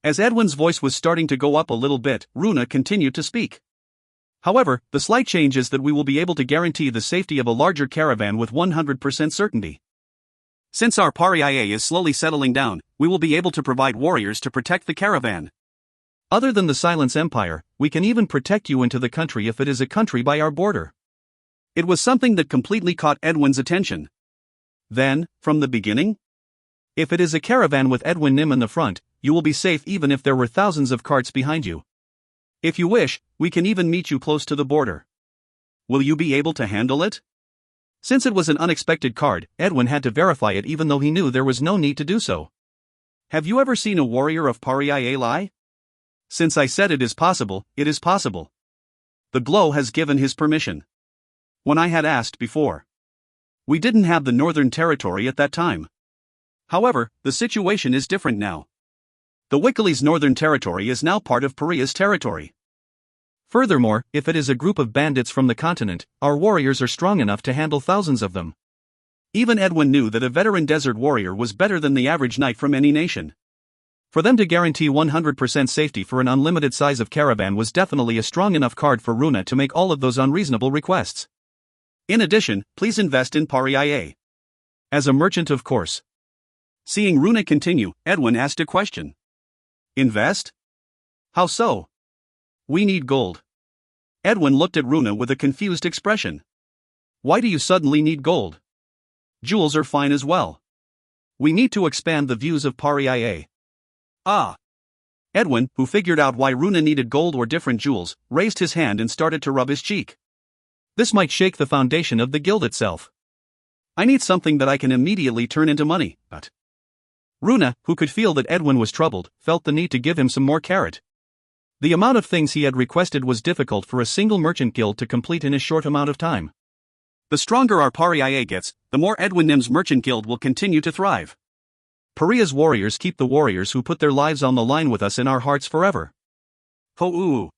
[SPEAKER 2] As Edwin's voice was starting to go up a little bit, Runa continued to speak.
[SPEAKER 1] However, the slight change is that we will be able to guarantee the safety of a larger caravan with 100% certainty.
[SPEAKER 2] Since our Pariah is slowly settling down, we will be able to provide warriors to protect the caravan.
[SPEAKER 1] Other than the Silence Empire, we can even protect you into the country if it is a country by our border.
[SPEAKER 2] It was something that completely caught Edwin's attention.
[SPEAKER 1] Then, from the beginning? If it is a caravan with Edwin Nim in the front, you will be safe even if there were thousands of carts behind you. If you wish, we can even meet you close to the border.
[SPEAKER 2] Will you be able to handle it?
[SPEAKER 1] Since it was an unexpected card, Edwin had to verify it even though he knew there was no need to do so.
[SPEAKER 2] Have you ever seen a warrior of Pariah lie? Since I said it is possible, it is possible. The glow has given his permission. When I had asked before. We didn't have the Northern Territory at that time. However, the situation is different now. The Wickeli's Northern Territory is now part of Pariah's territory.
[SPEAKER 1] Furthermore, if it is a group of bandits from the continent, our warriors are strong enough to handle thousands of them.
[SPEAKER 2] Even Edwin knew that a veteran desert warrior was better than the average knight from any nation.
[SPEAKER 1] For them to guarantee 100% safety for an unlimited size of caravan was definitely a strong enough card for Runa to make all of those unreasonable requests.
[SPEAKER 2] In addition, please invest in Pariah.
[SPEAKER 1] As a merchant, of course.
[SPEAKER 2] Seeing Runa continue, Edwin asked a question. Invest? How so?
[SPEAKER 1] We need gold.
[SPEAKER 2] Edwin looked at Runa with a confused expression.
[SPEAKER 1] Why do you suddenly need gold?
[SPEAKER 2] Jewels are fine as well.
[SPEAKER 1] We need to expand the views of Pariah.
[SPEAKER 2] Ah. Edwin, who figured out why Runa needed gold or different jewels, raised his hand and started to rub his cheek.
[SPEAKER 1] This might shake the foundation of the guild itself.
[SPEAKER 2] I need something that I can immediately turn into money.
[SPEAKER 1] Runa, who could feel that Edwin was troubled, felt the need to give him some more carrot. The amount of things he had requested was difficult for a single merchant guild to complete in a short amount of time.
[SPEAKER 2] The stronger our Pariah gets, the more Edwin Nim's merchant guild will continue to thrive.
[SPEAKER 1] Pariah's warriors keep the warriors who put their lives on the line with us in our hearts forever.
[SPEAKER 2] Ho-oo.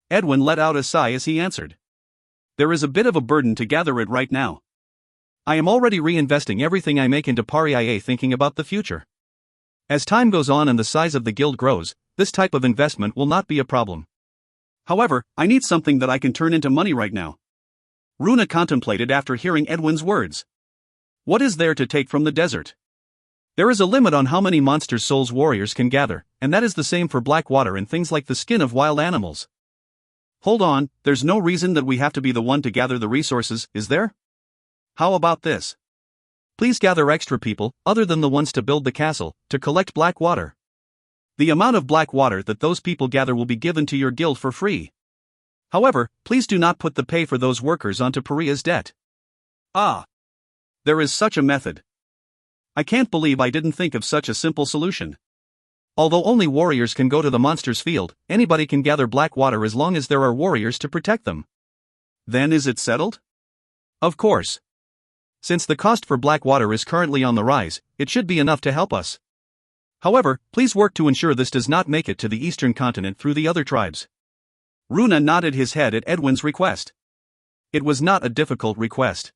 [SPEAKER 1] Edwin let out a sigh as he answered.
[SPEAKER 2] There is a bit of a burden to gather it right now.
[SPEAKER 1] I am already reinvesting everything I make into Pariah, thinking about the future. As time goes on and the size of the guild grows, this type of investment will not be a problem.
[SPEAKER 2] However, I need something that I can turn into money right now. Runa contemplated after hearing Edwin's words.
[SPEAKER 1] What is there to take from the desert? There is a limit on how many monsters souls warriors can gather, and that is the same for black water and things like the skin of wild animals.
[SPEAKER 2] Hold on, there's no reason that we have to be the one to gather the resources, is there? How about this?
[SPEAKER 1] Please gather extra people, other than the ones to build the castle, to collect black water. The amount of black water that those people gather will be given to your guild for free. However, please do not put the pay for those workers onto Pariah's debt.
[SPEAKER 2] Ah. There is such a method. I can't believe I didn't think of such a simple solution.
[SPEAKER 1] Although only warriors can go to the monsters' field, anybody can gather black water as long as there are warriors to protect them.
[SPEAKER 2] Then is it settled?
[SPEAKER 1] Of course. Since the cost for black water is currently on the rise, it should be enough to help us. However, please work to ensure this does not make it to the eastern continent through the other tribes.
[SPEAKER 2] Runa nodded his head at Edwin's request.
[SPEAKER 1] It was not a difficult request.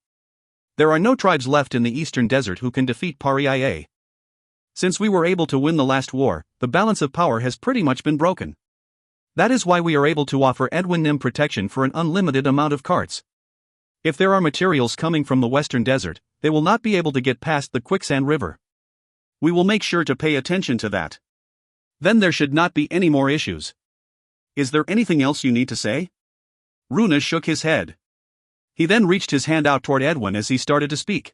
[SPEAKER 1] There are no tribes left in the eastern desert who can defeat Pariah. Since we were able to win the last war, the balance of power has pretty much been broken. That is why we are able to offer Edwin Nim protection for an unlimited amount of carts. If there are materials coming from the western desert, they will not be able to get past the quicksand river.
[SPEAKER 2] We will make sure to pay attention to that.
[SPEAKER 1] Then there should not be any more issues.
[SPEAKER 2] Is there anything else you need to say? Runa shook his head.
[SPEAKER 1] He then reached his hand out toward Edwin as he started to speak.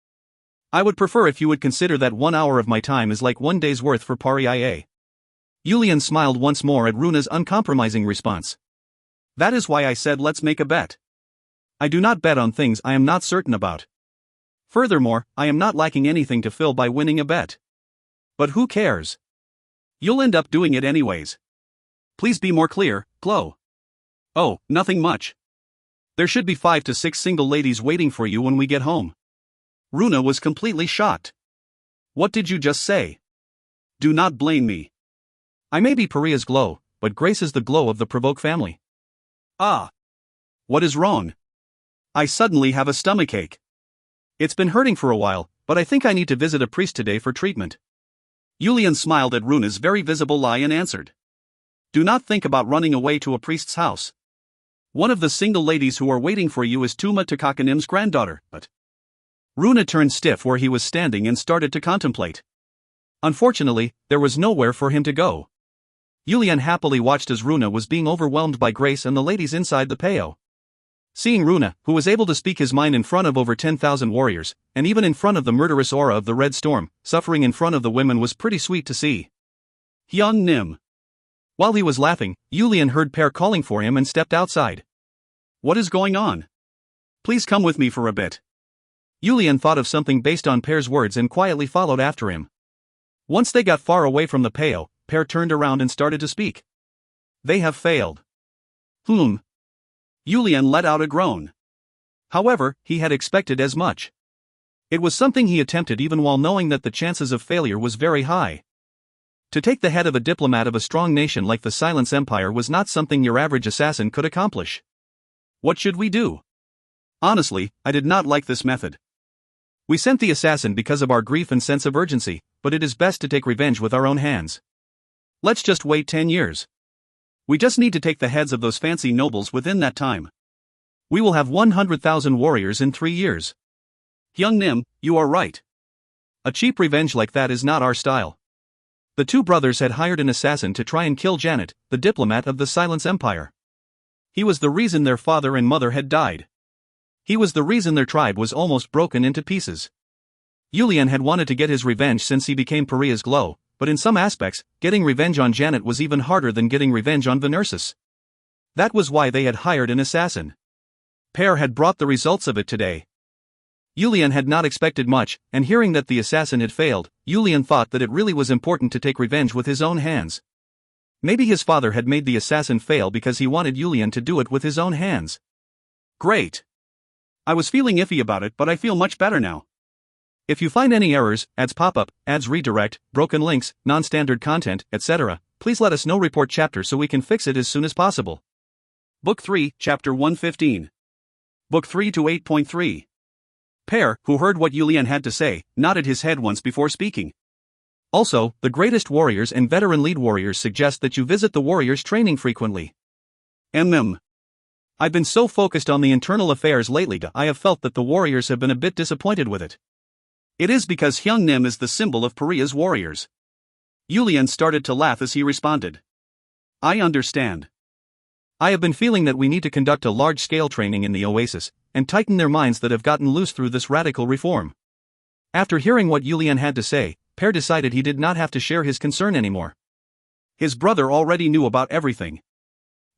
[SPEAKER 1] I would prefer if you would consider that 1 hour of my time is like 1 day's worth for Pari. Yulian smiled once more at Runa's uncompromising response. That is why I said let's make a bet. I do not bet on things I am not certain about. Furthermore, I am not lacking anything to fill by winning a bet. But who cares? You'll end up doing it anyways. Please be more clear, Glow. Oh, nothing much. There should be 5 to 6 single ladies waiting for you when we get home. Runa was completely shocked. What did you just say? Do not blame me. I may be Paria's Glow, but Grace is the Glow of the Provoke family. Ah. What is wrong? I suddenly have a stomachache. It's been hurting for a while, but I think I need to visit a priest today for treatment. Yulian smiled at Runa's very visible lie and answered. Do not think about running away to a priest's house. One of the single ladies who are waiting for you is Tuma Takakanim's granddaughter, but... Runa turned stiff where he was standing and started to contemplate. Unfortunately, there was nowhere for him to go. Yulian happily watched as Runa was being overwhelmed by Grace and the ladies inside the peo. Seeing Runa, who was able to speak his mind in front of over 10,000 warriors, and even in front of the murderous aura of the Red Storm, suffering in front of the women was pretty sweet to see. Hyung Nim. While he was laughing, Yulian heard Per calling for him and stepped outside. What is going on? Please come with me for a bit. Yulian thought of something based on Per's words and quietly followed after him. Once they got far away from the peo, Per turned around and started to speak. They have failed. Yulian let out a groan. However, he had expected as much. It was something he attempted even while knowing that the chances of failure was very high. To take the head of a diplomat of a strong nation like the Silence Empire was not something your average assassin could accomplish. What should we do? Honestly, I did not like this method. We sent the assassin because of our grief and sense of urgency, but it is best to take revenge with our own hands. Let's just wait 10 years. We just need to take the heads of those fancy nobles within that time. We will have 100,000 warriors in 3 years. Hyung Nim, you are right. A cheap revenge like that is not our style. The two brothers had hired an assassin to try and kill Janet, the diplomat of the Silence Empire. He was the reason their father and mother had died. He was the reason their tribe was almost broken into pieces. Yulian had wanted to get his revenge since he became Paria's Glow, but in some aspects, getting revenge on Janet was even harder than getting revenge on Venersis. That was why they had hired an assassin. Per had brought the results of it today. Yulian had not expected much, and hearing that the assassin had failed, Yulian thought that it really was important to take revenge with his own hands. Maybe his father had made the assassin fail because he wanted Yulian to do it with his own hands. Great. I was feeling iffy about it, but I feel much better now. If you find any errors, ads pop up, ads redirect, broken links, non-standard content, etc., please let us know. Report chapter so we can fix it as soon as possible. Book 3, Chapter 115. Book 3 to 8.3. Per, who heard what Yulian had to say, nodded his head once before speaking. Also, the greatest warriors and veteran lead warriors suggest that you visit the warriors training frequently. I've been so focused on the internal affairs lately that I have felt that the warriors have been a bit disappointed with it. It is because Hyung Nim is the symbol of Paria's warriors. Yulian started to laugh as he responded. I understand. I have been feeling that we need to conduct a large-scale training in the Oasis, and tighten their minds that have gotten loose through this radical reform. After hearing what Yulian had to say, Per decided he did not have to share his concern anymore. His brother already knew about everything.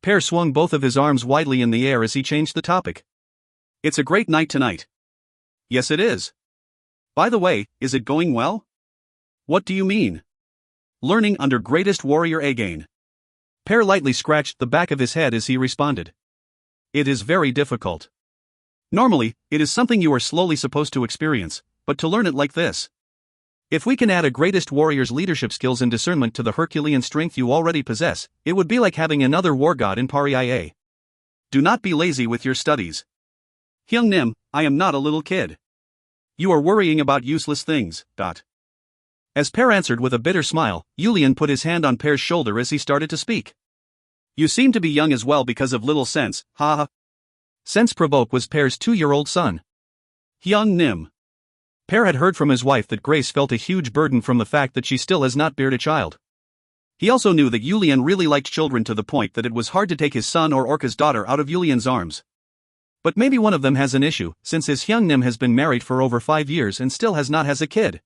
[SPEAKER 1] Per swung both of his arms widely in the air as he changed the topic. It's a great night tonight. Yes, it is. By the way, is it going well? What do you mean? Learning under greatest warrior again. Per lightly scratched the back of his head as he responded. It is very difficult. Normally, it is something you are slowly supposed to experience, but to learn it like this. If we can add a greatest warrior's leadership skills and discernment to the Herculean strength you already possess, it would be like having another war god in Pari. Do not be lazy with your studies. Hyung Nim, I am not a little kid. You are worrying about useless things. As Per answered with a bitter smile, Yulian put his hand on Per's shoulder as he started to speak. You seem to be young as well because of little sense, haha. Sense Provoke was Per's 2-year-old son. Hyung Nim. Per had heard from his wife that Grace felt a huge burden from the fact that she still has not beared a child. He also knew that Yulian really liked children to the point that it was hard to take his son or Orca's daughter out of Yulian's arms. But maybe one of them has an issue, since his Hyungnim has been married for over 5 years and still has not a kid.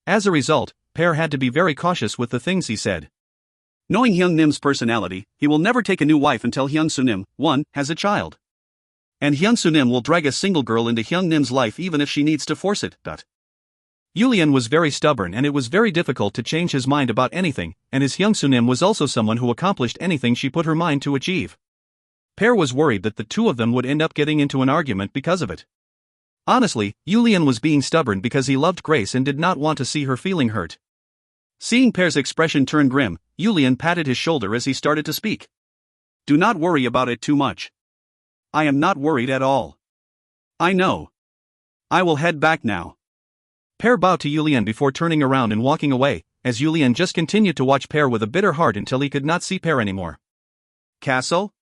[SPEAKER 1] As a result, Pear had to be very cautious with the things he said.
[SPEAKER 2] Knowing Hyungnim's personality, he will never take a new wife until Hyungsunim, 1, has a child. And Hyungsunim will drag a single girl into Hyungnim's life even if she needs to force it.
[SPEAKER 1] Yulian was very stubborn and it was very difficult to change his mind about anything, and his Hyungsunim was also someone who accomplished anything she put her mind to achieve. Pear was worried that the two of them would end up getting into an argument because of it. Honestly, Yulian was being stubborn because he loved Grace and did not want to see her feeling hurt. Seeing Pear's expression turn grim, Yulian patted his shoulder as he started to speak.
[SPEAKER 2] Do not worry about it too much. I am not worried at all. I know. I will head back now.
[SPEAKER 1] Pear bowed to Yulian before turning around and walking away, as Yulian just continued to watch Pear with a bitter heart until he could not see Pear anymore.
[SPEAKER 2] Castle?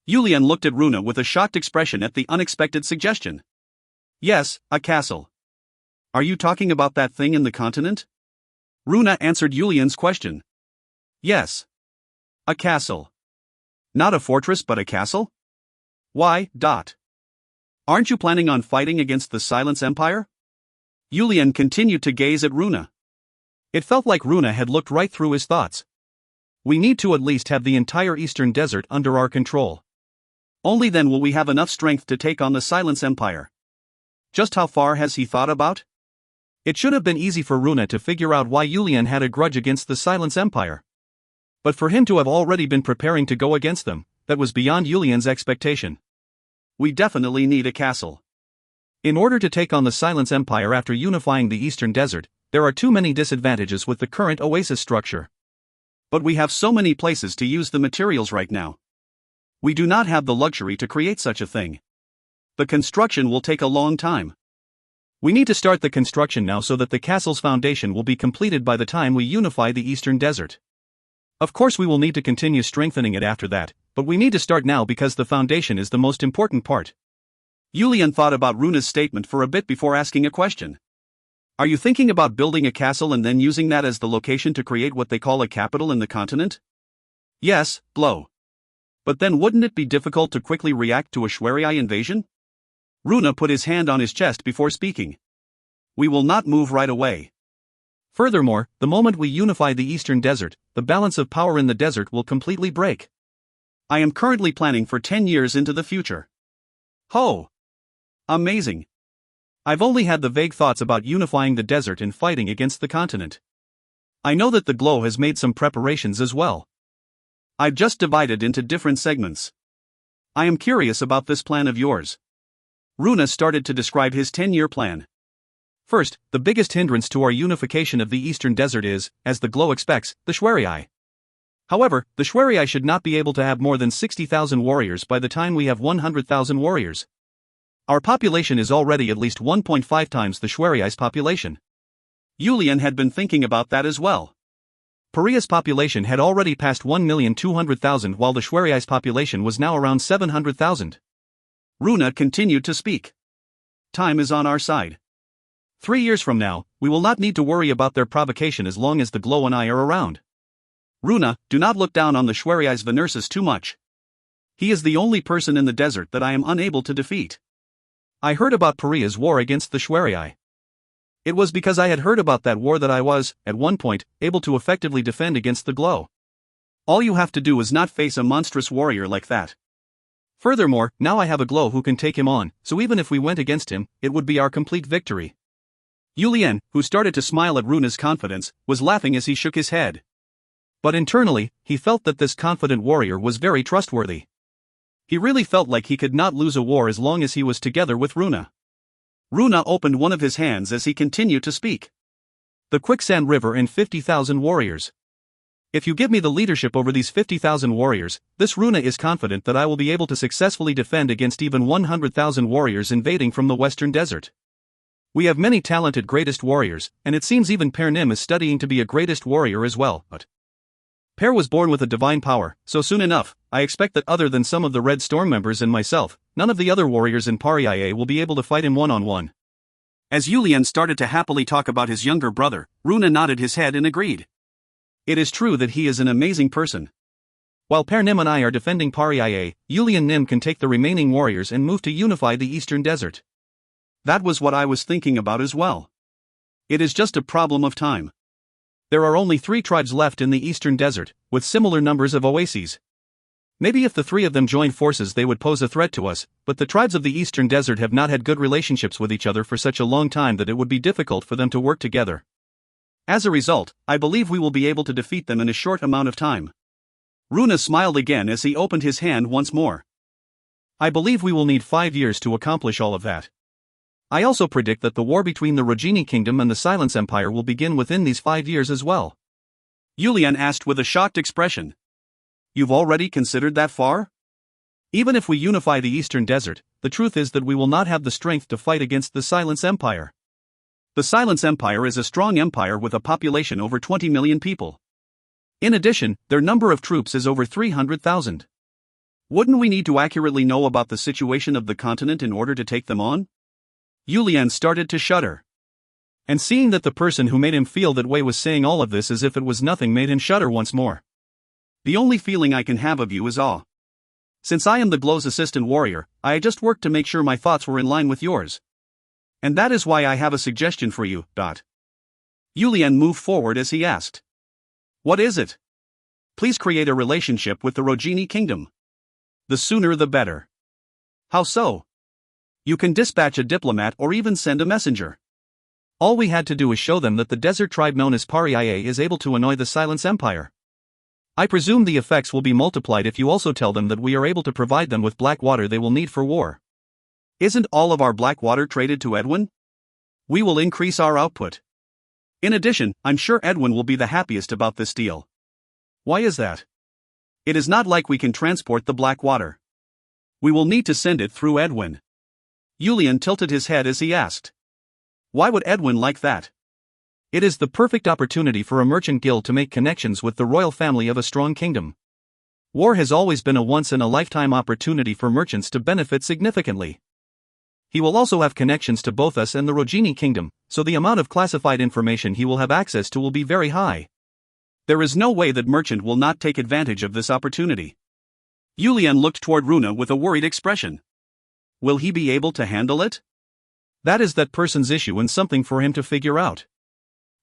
[SPEAKER 2] Yulian looked at Runa with a shocked expression at the unexpected suggestion. Yes, a castle. Are you talking about that thing in the continent? Runa answered Yulian's question. Yes. A castle. Not a fortress but a castle? Why? Aren't you planning on fighting against the Silence Empire? Yulian continued to gaze at Runa.
[SPEAKER 1] It felt like Runa had looked right through his thoughts. We need to at least have the entire Eastern Desert under our control.
[SPEAKER 2] Only then will we have enough strength to take on the Silence Empire. Just how far has he thought about?
[SPEAKER 1] It should have been easy for Runa to figure out why Yulian had a grudge against the Silence Empire. But for him to have already been preparing to go against them, that was beyond Yulian's expectation.
[SPEAKER 2] We definitely need a castle.
[SPEAKER 1] In order to take on the Silence Empire after unifying the Eastern Desert, there are too many disadvantages with the current oasis structure.
[SPEAKER 2] But we have so many places to use the materials right now. We do not have the luxury to create such a thing. The construction will take a long time.
[SPEAKER 1] We need to start the construction now so that the castle's foundation will be completed by the time we unify the Eastern Desert. Of course we will need to continue strengthening it after that, but we need to start now because the foundation is the most important part.
[SPEAKER 2] Yulian thought about Runa's statement for a bit before asking a question. Are you thinking about building a castle and then using that as the location to create what they call a capital in the continent?
[SPEAKER 1] Yes, blow.
[SPEAKER 2] But then wouldn't it be difficult to quickly react to a Shwari invasion? Runa put his hand on his chest before speaking. We will not move right away.
[SPEAKER 1] Furthermore, the moment we unify the Eastern Desert, the balance of power in the desert will completely break.
[SPEAKER 2] I am currently planning for 10 years into the future.
[SPEAKER 1] Ho!
[SPEAKER 2] Amazing.
[SPEAKER 1] I've only had the vague thoughts about unifying the desert and fighting against the continent. I know that the Glow has made some preparations as well.
[SPEAKER 2] I've just divided into different segments. I am curious about this plan of yours. Runa started to describe his 10-year plan.
[SPEAKER 1] First, the biggest hindrance to our unification of the Eastern Desert is, as the Glow expects, the Shwari. However, the Shwari should not be able to have more than 60,000 warriors by the time we have 100,000 warriors. Our population is already at least 1.5 times the Shwari's population.
[SPEAKER 2] Yulian had been thinking about that as well.
[SPEAKER 1] Paria's population had already passed 1,200,000 while the Shwari's population was now around 700,000.
[SPEAKER 2] Runa continued to speak. Time is on our side.
[SPEAKER 1] 3 years from now, we will not need to worry about their provocation as long as the Glow and I are around.
[SPEAKER 2] Runa, do not look down on the Shwari's Venersis too much. He is the only person in the desert that I am unable to defeat.
[SPEAKER 1] I heard about Paria's war against the Shwari. It was because I had heard about that war that I was, at one point, able to effectively defend against the Glow.
[SPEAKER 2] All you have to do is not face a monstrous warrior like that.
[SPEAKER 1] Furthermore, now I have a Glow who can take him on, so even if we went against him, it would be our complete victory.
[SPEAKER 2] Yulian, who started to smile at Runa's confidence, was laughing as he shook his head.
[SPEAKER 1] But internally, he felt that this confident warrior was very trustworthy. He really felt like he could not lose a war as long as he was together with Runa.
[SPEAKER 2] Runa opened one of his hands as he continued to speak.
[SPEAKER 1] The Quicksand River and 50,000 warriors. If you give me the leadership over these 50,000 warriors, this Runa is confident that I will be able to successfully defend against even 100,000 warriors invading from the Western Desert. We have many talented greatest warriors, and it seems even Per Nim is studying to be a greatest warrior as well, but Per was born with a divine power, so soon enough, I expect that other than some of the Red Storm members and myself, none of the other warriors in Paria will be able to fight him one-on-one.
[SPEAKER 2] As Yulian started to happily talk about his younger brother, Runa nodded his head and agreed. It is true that he is an amazing person.
[SPEAKER 1] While Pair Nim and I are defending Paria, Yuli and Nim can take the remaining warriors and move to unify the eastern desert.
[SPEAKER 2] That was what I was thinking about as well. It is just a problem of time.
[SPEAKER 1] There are only 3 tribes left in the eastern desert, with similar numbers of oases. Maybe if the 3 of them joined forces they would pose a threat to us, but the tribes of the eastern desert have not had good relationships with each other for such a long time that it would be difficult for them to work together.
[SPEAKER 2] As a result, I believe we will be able to defeat them in a short amount of time. Runa smiled again as he opened his hand once more.
[SPEAKER 1] I believe we will need 5 years to accomplish all of that. I also predict that the war between the Rogini Kingdom and the Silence Empire will begin within these 5 years as well.
[SPEAKER 2] Yulian asked with a shocked expression. You've already considered that far?
[SPEAKER 1] Even if we unify the eastern desert, the truth is that we will not have the strength to fight against the Silence Empire.
[SPEAKER 2] The Silence Empire is a strong empire with a population over 20 million people. In addition, their number of troops is over 300,000. Wouldn't we need to accurately know about the situation of the continent in order to take them on? Yulian started to shudder.
[SPEAKER 1] And seeing that the person who made him feel that way was saying all of this as if it was nothing made him shudder once more.
[SPEAKER 2] The only feeling I can have of you is awe. Since I am the Glow's assistant warrior, I just worked to make sure my thoughts were in line with yours. And that is why I have a suggestion for you. Yulian moved forward as he asked. What is it? Please create a relationship with the Rogini Kingdom. The sooner the better. How so? You can dispatch a diplomat or even send a messenger.
[SPEAKER 1] All we had to do is show them that the desert tribe known as Paria is able to annoy the Silence Empire. I presume the effects will be multiplied if you also tell them that we are able to provide them with black water they will need for war.
[SPEAKER 2] Isn't all of our black water traded to Edwin? We will increase our output. In addition, I'm sure Edwin will be the happiest about this deal.
[SPEAKER 1] Why is that?
[SPEAKER 2] It is not like we can transport the black water. We will need to send it through Edwin. Yulian tilted his head as he asked. Why would Edwin like that?
[SPEAKER 1] It is the perfect opportunity for a merchant guild to make connections with the royal family of a strong kingdom. War has always been a once-in-a-lifetime opportunity for merchants to benefit significantly. He will also have connections to both us and the Rogini Kingdom, so the amount of classified information he will have access to will be very high.
[SPEAKER 2] There is no way that merchant will not take advantage of this opportunity. Yulian looked toward Runa with a worried expression. Will he be able to handle it?
[SPEAKER 1] That is that person's issue and something for him to figure out.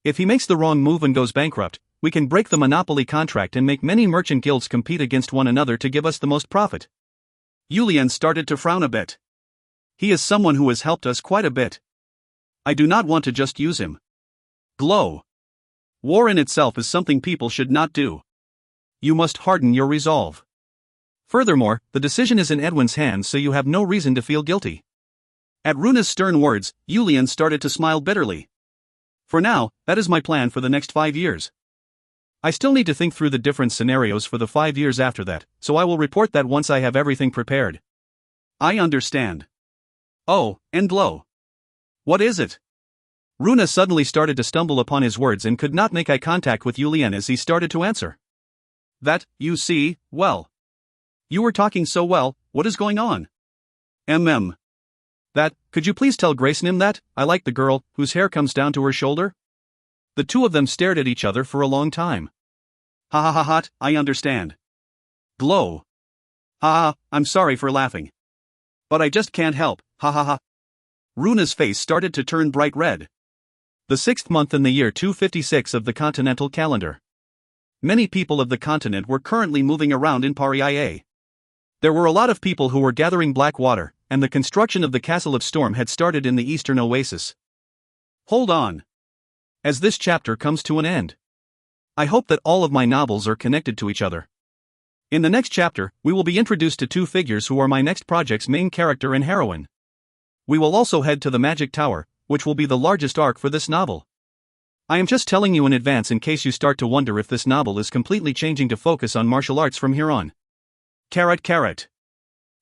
[SPEAKER 1] If he makes the wrong move and goes bankrupt, we can break the monopoly contract and make many merchant guilds compete against one another to give us the most profit.
[SPEAKER 2] Yulian started to frown a bit. He is someone who has helped us quite a bit. I do not want to just use him. Glow. War in itself is something people should not do. You must harden your resolve.
[SPEAKER 1] Furthermore, the decision is in Edwin's hands, so you have no reason to feel guilty.
[SPEAKER 2] At Runa's stern words, Yulian started to smile bitterly. For now, that is my plan for the next 5 years.
[SPEAKER 1] I still need to think through the different scenarios for the 5 years after that, so I will report that once I have everything prepared.
[SPEAKER 2] I understand. Oh, and Glow. What is it?
[SPEAKER 1] Runa suddenly started to stumble upon his words and could not make eye contact with Yulian as he started to answer.
[SPEAKER 2] That, you see, well. You were talking so well, what is going on?
[SPEAKER 1] That, could you please tell Grace Nim that, I like the girl, whose hair comes down to her shoulder? The two of them stared at each other for a long time.
[SPEAKER 2] Ha ha ha ha, I understand. Glow. Ha ha, I'm sorry for laughing. But I just can't help, ha ha ha. Runa's face started to turn bright red.
[SPEAKER 1] The 6th month in the year 256 of the continental calendar. Many people of the continent were currently moving around in Paria. There were a lot of people who were gathering black water, and the construction of the Castle of Storm had started in the eastern oasis.
[SPEAKER 2] Hold on.
[SPEAKER 1] As this chapter comes to an end, I hope that all of my novels are connected to each other. In the next chapter, we will be introduced to 2 figures who are my next project's main character and heroine. We will also head to the Magic Tower, which will be the largest arc for this novel. I am just telling you in advance in case you start to wonder if this novel is completely changing to focus on martial arts from here on.
[SPEAKER 2] Carrot.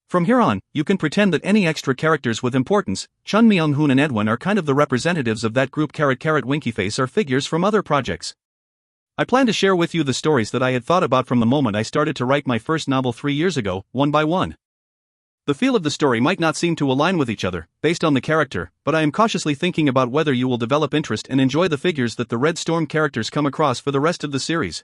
[SPEAKER 1] From here on, you can pretend that any extra characters with importance, Chun Myung-hoon and Edwin, are kind of the representatives of that group. Winkyface are figures from other projects. I plan to share with you the stories that I had thought about from the moment I started to write my first novel 3 years ago, one by one. The feel of the story might not seem to align with each other, based on the character, but I am cautiously thinking about whether you will develop interest and enjoy the figures that the Red Storm characters come across for the rest of the series.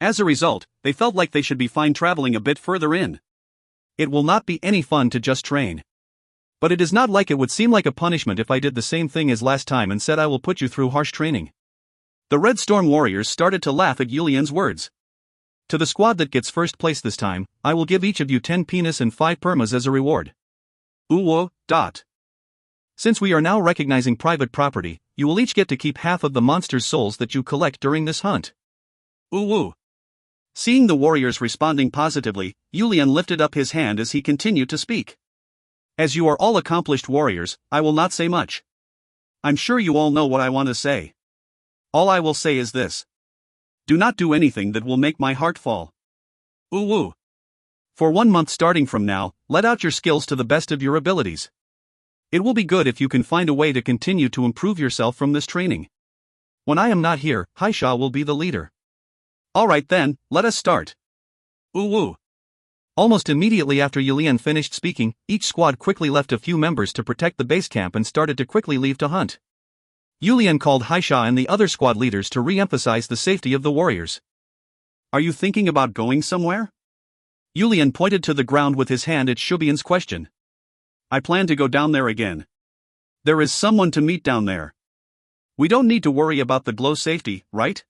[SPEAKER 2] As a result, they felt like they should be fine traveling a bit further in. It will not be any fun to just train. But it is not like it would seem like a punishment if I did the same thing as last time and said I will put you through harsh training. The Red Storm warriors started to laugh at Yulian's words. To the squad that gets first place this time, I will give each of you 10 penis and 5 permas as a reward. Ooh. Since we are now recognizing private property, you will each get to keep half of the monster's souls that you collect during this hunt. Ooh. Seeing the warriors responding positively, Yulian lifted up his hand as he continued to speak. As you are all accomplished warriors, I will not say much. I'm sure you all know what I want to say. All I will say is this. Do not do anything that will make my heart fall. Ooh. For 1 month starting from now, let out your skills to the best of your abilities. It will be good if you can find a way to continue to improve yourself from this training. When I am not here, Haisha will be the leader. Alright then, let us start. Ooh. Almost immediately after Yulian finished speaking, each squad quickly left a few members to protect the base camp and started to quickly leave to hunt. Yulian called Haisha and the other squad leaders to re-emphasize the safety of the warriors. Are you thinking about going somewhere? Yulian pointed to the ground with his hand at Shubian's question. I plan to go down there again. There is someone to meet down there. We don't need to worry about the glow's safety, right?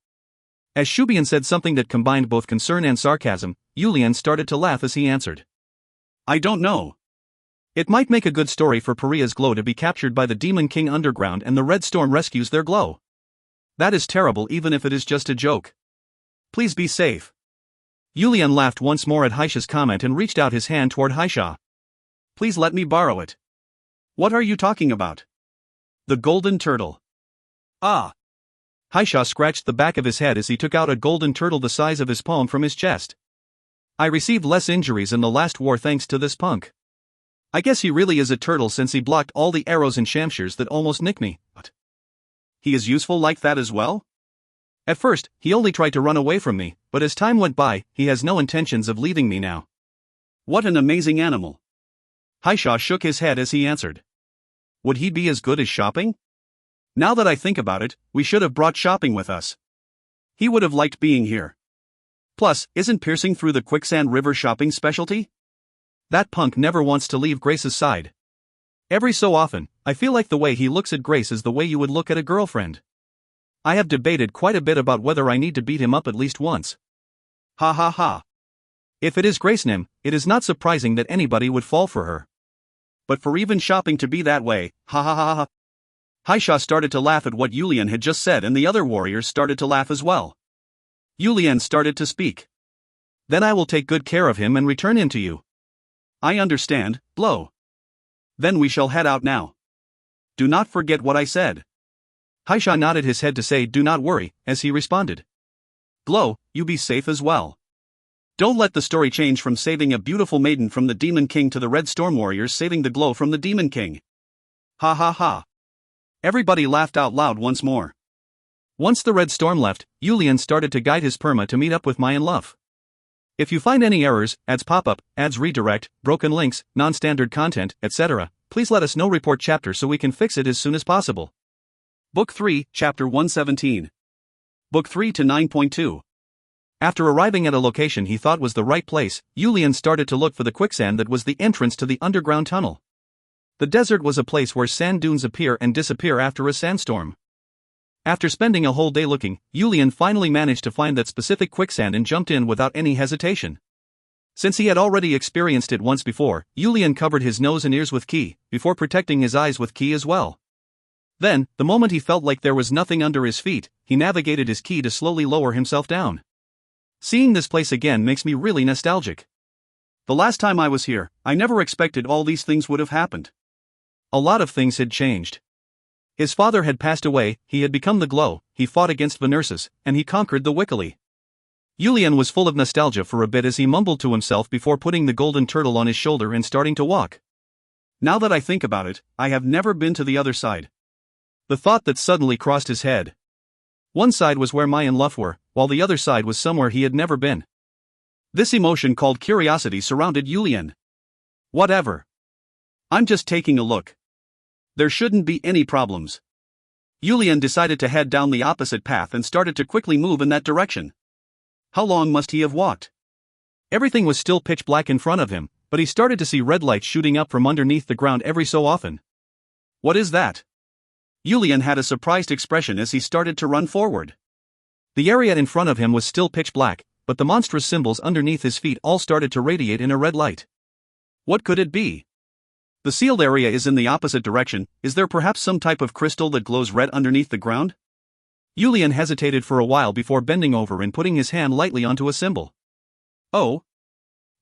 [SPEAKER 2] As Shubian said something that combined both concern and sarcasm, Yulian started to laugh as he answered. I don't know. It might make a good story for Paria's glow to be captured by the Demon King underground and the Red Storm rescues their glow. That is terrible even if it is just a joke. Please be safe. Yulian laughed once more at Haisha's comment and reached out his hand toward Haisha. Please let me borrow it. What are you talking about? The golden turtle. Ah. Haisha scratched the back of his head as he took out a golden turtle the size of his palm from his chest. I received less injuries in the last war thanks to this punk. I guess he really is a turtle since he blocked all the arrows and shamshers that almost nicked me. But he is useful like that as well? At first, he only tried to run away from me, but as time went by, he has no intentions of leaving me now. What an amazing animal. Haisha shook his head as he answered. Would he be as good as shopping? Now that I think about it, we should have brought shopping with us. He would have liked being here. Plus, isn't piercing through the quicksand river shopping's specialty? That punk never wants to leave Grace's side. Every so often, I feel like the way he looks at Grace is the way you would look at a girlfriend. I have debated quite a bit about whether I need to beat him up at least once. Ha. If it is Gracenim, it is not surprising that anybody would fall for her. But for even shopping to be that way, ha. Haisha started to laugh at what Yulian had just said and the other warriors started to laugh as well. Yulian started to speak. Then I will take good care of him and return him to you. I understand, Blow. Then we shall head out now. Do not forget what I said. Haisha nodded his head to say do not worry, as he responded. Glow, you be safe as well. Don't let the story change from saving a beautiful maiden from the Demon King to the Red Storm warriors saving the glow from the Demon King. Ha. Everybody laughed out loud once more. Once the Red Storm left, Yulian started to guide his perma to meet up with Mayan Luff. If you find any errors, ads pop-up, ads redirect, broken links, non-standard content, etc., please let us know. Report chapter so we can fix it as soon as possible. Book 3, Chapter 117. Book 3 to 9.2. After arriving at a location he thought was the right place, Yulian started to look for the quicksand that was the entrance to the underground tunnel. The desert was a place where sand dunes appear and disappear after a sandstorm. After spending a whole day looking, Yulian finally managed to find that specific quicksand and jumped in without any hesitation. Since he had already experienced it once before, Yulian covered his nose and ears with ki, before protecting his eyes with ki as well. Then, the moment he felt like there was nothing under his feet, he navigated his ki to slowly lower himself down. Seeing this place again makes me really nostalgic. The last time I was here, I never expected all these things would have happened. A lot of things had changed. His father had passed away, he had become the glow, he fought against Venersis, and he conquered the Wickily. Yulian was full of nostalgia for a bit as he mumbled to himself before putting the golden turtle on his shoulder and starting to walk. Now that I think about it, I have never been to the other side. The thought that suddenly crossed his head. One side was where Mayan Luff were, while the other side was somewhere he had never been. This emotion called curiosity surrounded Yulian. Whatever. I'm just taking a look. There shouldn't be any problems. Yulian decided to head down the opposite path and started to quickly move in that direction. How long must he have walked?
[SPEAKER 1] Everything was still pitch black in front of him, but he started to see red lights shooting up from underneath the ground every so often.
[SPEAKER 2] What is that? Julian had a surprised expression as he started to run forward.
[SPEAKER 1] The area in front of him was still pitch black, but the monstrous symbols underneath his feet all started to radiate in a red light.
[SPEAKER 2] What could it be? The sealed area is in the opposite direction. Is there perhaps some type of crystal that glows red underneath the ground?
[SPEAKER 1] Julian hesitated for a while before bending over and putting his hand lightly onto a symbol.
[SPEAKER 2] Oh.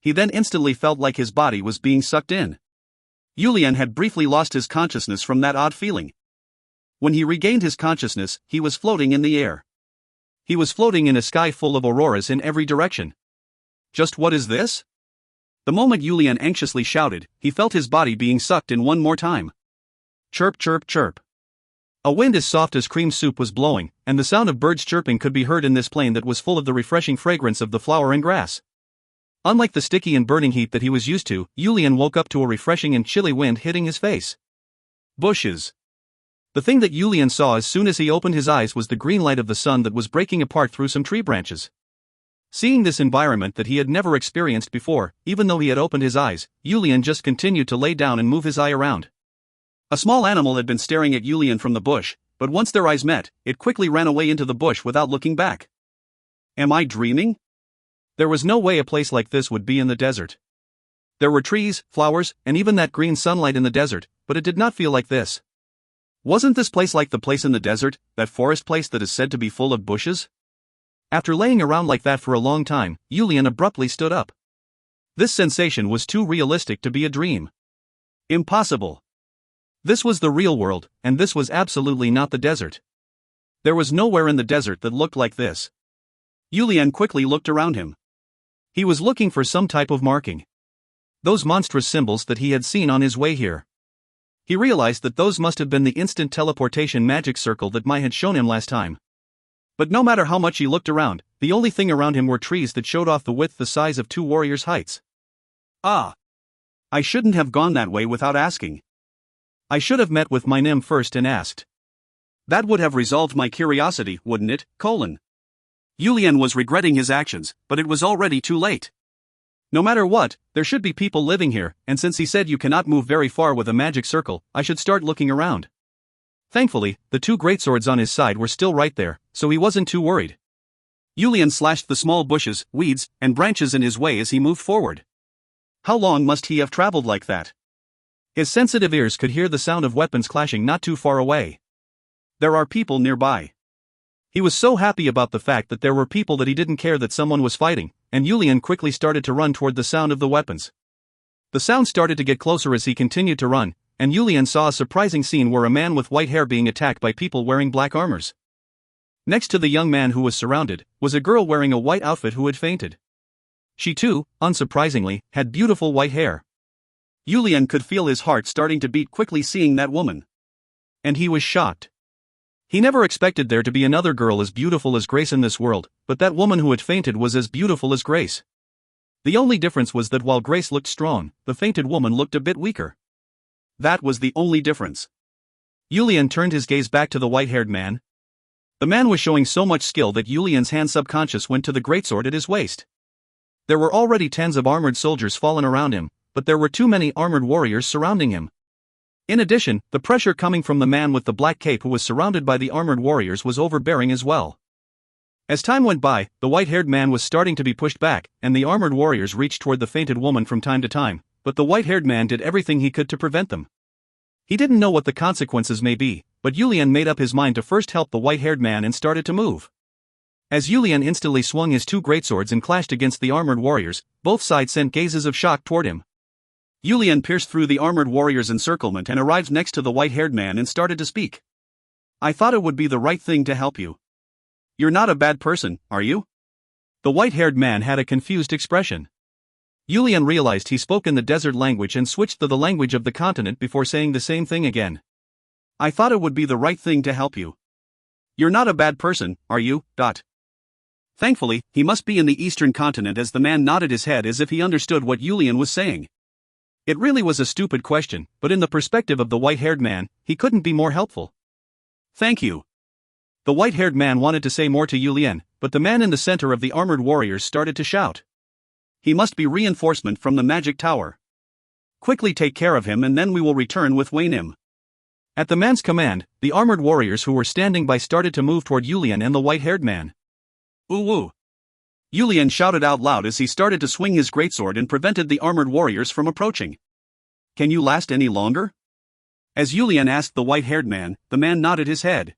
[SPEAKER 2] He then instantly felt like his body was being sucked in. Julian had briefly lost his consciousness from that odd feeling. When he regained his consciousness, he was floating in the air. He was floating in a sky full of auroras in every direction. Just what is this? The moment Julian anxiously shouted, he felt his body being sucked in one more time. Chirp, chirp, chirp.
[SPEAKER 1] A wind as soft as cream soup was blowing, and the sound of birds chirping could be heard in this plain that was full of the refreshing fragrance of the flower and grass. Unlike the sticky and burning heat that he was used to, Julian woke up to a refreshing and chilly wind hitting his face.
[SPEAKER 2] Bushes.
[SPEAKER 1] The thing that Julian saw as soon as he opened his eyes was the green light of the sun that was breaking apart through some tree branches. Seeing this environment that he had never experienced before, even though he had opened his eyes, Julian just continued to lay down and move his eye around.
[SPEAKER 2] A small animal had been staring at Julian from the bush, but once their eyes met, it quickly ran away into the bush without looking back. Am I dreaming?
[SPEAKER 1] There was no way a place like this would be in the desert. There were trees, flowers, and even that green sunlight in the desert, but it did not feel like this.
[SPEAKER 2] Wasn't this place like the place in the desert, that forest place that is said to be full of bushes?
[SPEAKER 1] After laying around like that for a long time, Julian abruptly stood up. This sensation was too realistic to be a dream.
[SPEAKER 2] Impossible.
[SPEAKER 1] This was the real world, and this was absolutely not the desert. There was nowhere in the desert that looked like this.
[SPEAKER 2] Julian quickly looked around him.
[SPEAKER 1] He was looking for some type of marking. Those monstrous symbols that he had seen on his way here. He realized that those must have been the instant teleportation magic circle that Mai had shown him last time. But no matter how much he looked around, the only thing around him were trees that showed off the width the size of two warriors' heights.
[SPEAKER 2] Ah! I shouldn't have gone that way without asking.
[SPEAKER 1] I should have met with my Nim first and asked.
[SPEAKER 2] That would have resolved my curiosity, wouldn't it, ? Julian was regretting his actions, but it was already too late.
[SPEAKER 1] No matter what, there should be people living here, and since he said you cannot move very far with a magic circle, I should start looking around. Thankfully, the two greatswords on his side were still right there, so he wasn't too worried.
[SPEAKER 2] Julian slashed the small bushes, weeds, and branches in his way as he moved forward. How long must he have traveled like that?
[SPEAKER 1] His sensitive ears could hear the sound of weapons clashing not too far away.
[SPEAKER 2] There are people nearby.
[SPEAKER 1] He was so happy about the fact that there were people that he didn't care that someone was fighting, and Julian quickly started to run toward the sound of the weapons. The sound started to get closer as he continued to run, and Julian saw a surprising scene where a man with white hair being attacked by people wearing black armors. Next to the young man who was surrounded, was a girl wearing a white outfit who had fainted. She too, unsurprisingly, had beautiful white hair.
[SPEAKER 2] Julian could feel his heart starting to beat quickly seeing that woman.
[SPEAKER 1] And he was shocked. He never expected there to be another girl as beautiful as Grace in this world, but that woman who had fainted was as beautiful as Grace. The only difference was that while Grace looked strong, the fainted woman looked a bit weaker.
[SPEAKER 2] That was the only difference.
[SPEAKER 1] Julian turned his gaze back to the white-haired man. The man was showing so much skill that Julian's hand subconscious went to the greatsword at his waist. There were already tens of armored soldiers fallen around him, but there were too many armored warriors surrounding him. In addition, the pressure coming from the man with the black cape who was surrounded by the armored warriors was overbearing as well. As time went by, the white-haired man was starting to be pushed back, and the armored warriors reached toward the fainted woman from time to time, but the white-haired man did everything he could to prevent them. He didn't know what the consequences may be, but Julian made up his mind to first help the white-haired man and started to move. As Julian instantly swung his two greatswords and clashed against the armored warriors, both sides sent gazes of shock toward him.
[SPEAKER 2] Julian pierced through the armored warriors' encirclement and arrived next to the white-haired man and started to speak. I thought it would be the right thing to help you. You're not a bad person, are you?
[SPEAKER 1] The white-haired man had a confused expression. Julian realized he spoke in the desert language and switched to the language of the continent before saying the same thing again.
[SPEAKER 2] I thought it would be the right thing to help you. You're not a bad person, are you? Thankfully, he must be in the eastern continent as the man nodded his head as if he understood what Julian was saying.
[SPEAKER 1] It really was a stupid question, but in the perspective of the white-haired man, he couldn't be more helpful.
[SPEAKER 2] Thank you. The white-haired man wanted to say more to Yulian, but the man in the center of the armored warriors started to shout. He must be reinforcement from the magic tower. Quickly take care of him and then we will return with Waynim. At the man's command, the armored warriors who were standing by started to move toward Yulian and the white-haired man. Ooh! Yulian shouted out loud as he started to swing his greatsword and prevented the armored warriors from approaching. Can you last any longer? As Yulian asked the white-haired man, the man nodded his head.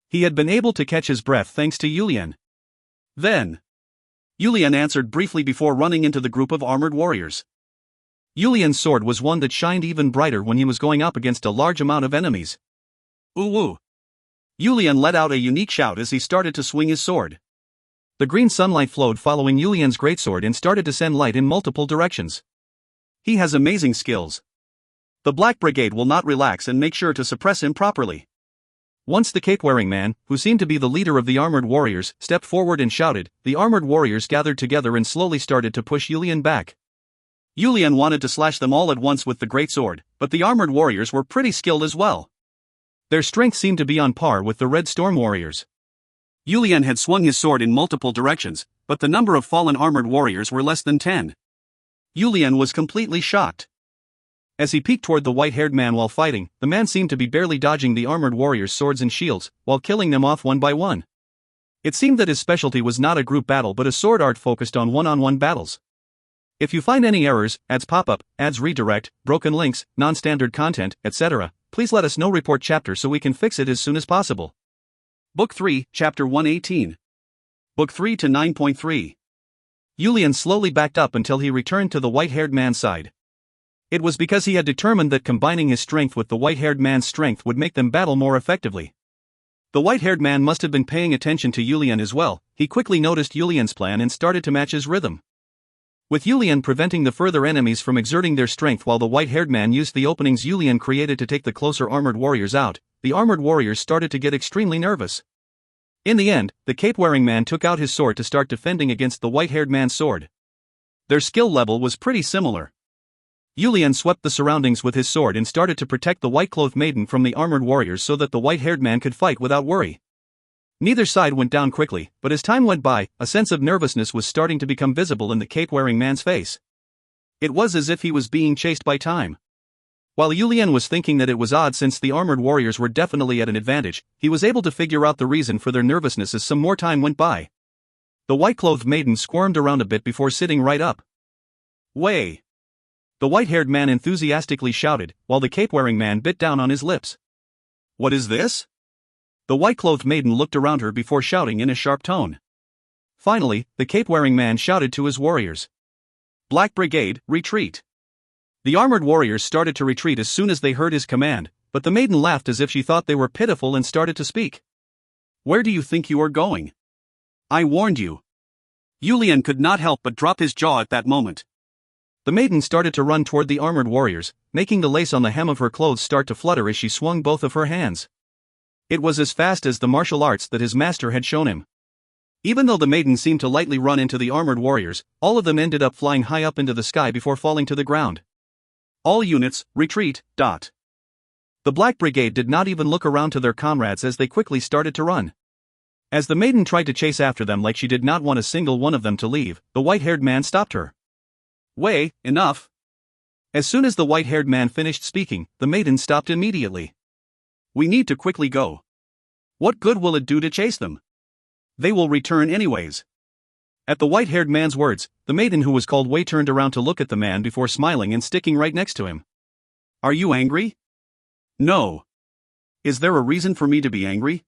[SPEAKER 2] He had been able to catch his breath thanks to Yulian. Then, Yulian answered briefly before running into the group of armored warriors. Yulian's sword was one that shined even brighter when he was going up against a large amount of enemies. Ooh! Yulian let out a unique shout as he started to swing his sword. The green sunlight flowed following Yulian's greatsword and started to send light in multiple directions. He has amazing skills. The Black Brigade will not relax and make sure to suppress him properly. Once the cape-wearing man, who seemed to be the leader of the armored warriors, stepped forward and shouted, the armored warriors gathered together and slowly started to push Yulian back. Yulian wanted to slash them all at once with the greatsword, but the armored warriors were pretty skilled as well. Their strength seemed to be on par with the Red Storm warriors. Yulian had swung his sword in multiple directions, but the number of fallen armored warriors were less than 10. Yulian was completely shocked. As he peeked toward the white-haired man while fighting, the man seemed to be barely dodging the armored warriors' swords and shields, while killing them off one by one. It seemed that his specialty was not a group battle but a sword art focused on one-on-one battles. If you find any errors, ads pop-up, ads redirect, broken links, non-standard content, etc., please let us know. Report chapter so we can fix it as soon as possible. Book 3, Chapter 118. Book 3 to 9.3. Yulian slowly backed up until he returned to the white-haired man's side. It was because he had determined that combining his strength with the white-haired man's strength would make them battle more effectively. The white-haired man must have been paying attention to Yulian as well. He quickly noticed Yulian's plan and started to match his rhythm. With Yulian preventing the further enemies from exerting their strength while the white-haired man used the openings Yulian created to take the closer armored warriors out, the armored warriors started to get extremely nervous. In the end, the cape-wearing man took out his sword to start defending against the white-haired man's sword. Their skill level was pretty similar. Yulian swept the surroundings with his sword and started to protect the white-clothed maiden from the armored warriors so that the white-haired man could fight without worry. Neither side went down quickly, but as time went by, a sense of nervousness was starting to become visible in the cape-wearing man's face. It was as if he was being chased by time. While Yulian was thinking that it was odd since the armored warriors were definitely at an advantage, he was able to figure out the reason for their nervousness as some more time went by. The white-clothed maiden squirmed around a bit before sitting right up. Way! The white-haired man enthusiastically shouted, while the cape-wearing man bit down on his lips. What is this? The white-clothed maiden looked around her before shouting in a sharp tone. Finally, the cape-wearing man shouted to his warriors. Black Brigade, retreat! The armored warriors started to retreat as soon as they heard his command, but the maiden laughed as if she thought they were pitiful and started to speak. Where do you think you are going? I warned you. Yulian could not help but drop his jaw at that moment. The maiden started to run toward the armored warriors, making the lace on the hem of her clothes start to flutter as she swung both of her hands. It was as fast as the martial arts that his master had shown him. Even though the maiden seemed to lightly run into the armored warriors, all of them ended up flying high up into the sky before falling to the ground. All units, retreat. The Black Brigade did not even look around to their comrades as they quickly started to run. As the maiden tried to chase after them like she did not want a single one of them to leave, the white-haired man stopped her. Way, enough. As soon as the white-haired man finished speaking, the maiden stopped immediately. We need to quickly go. What good will it do to chase them? They will return anyways. At the white-haired man's words, the maiden who was called Wei turned around to look at the man before smiling and sticking right next to him. Are you angry? No. Is there a reason for me to be angry?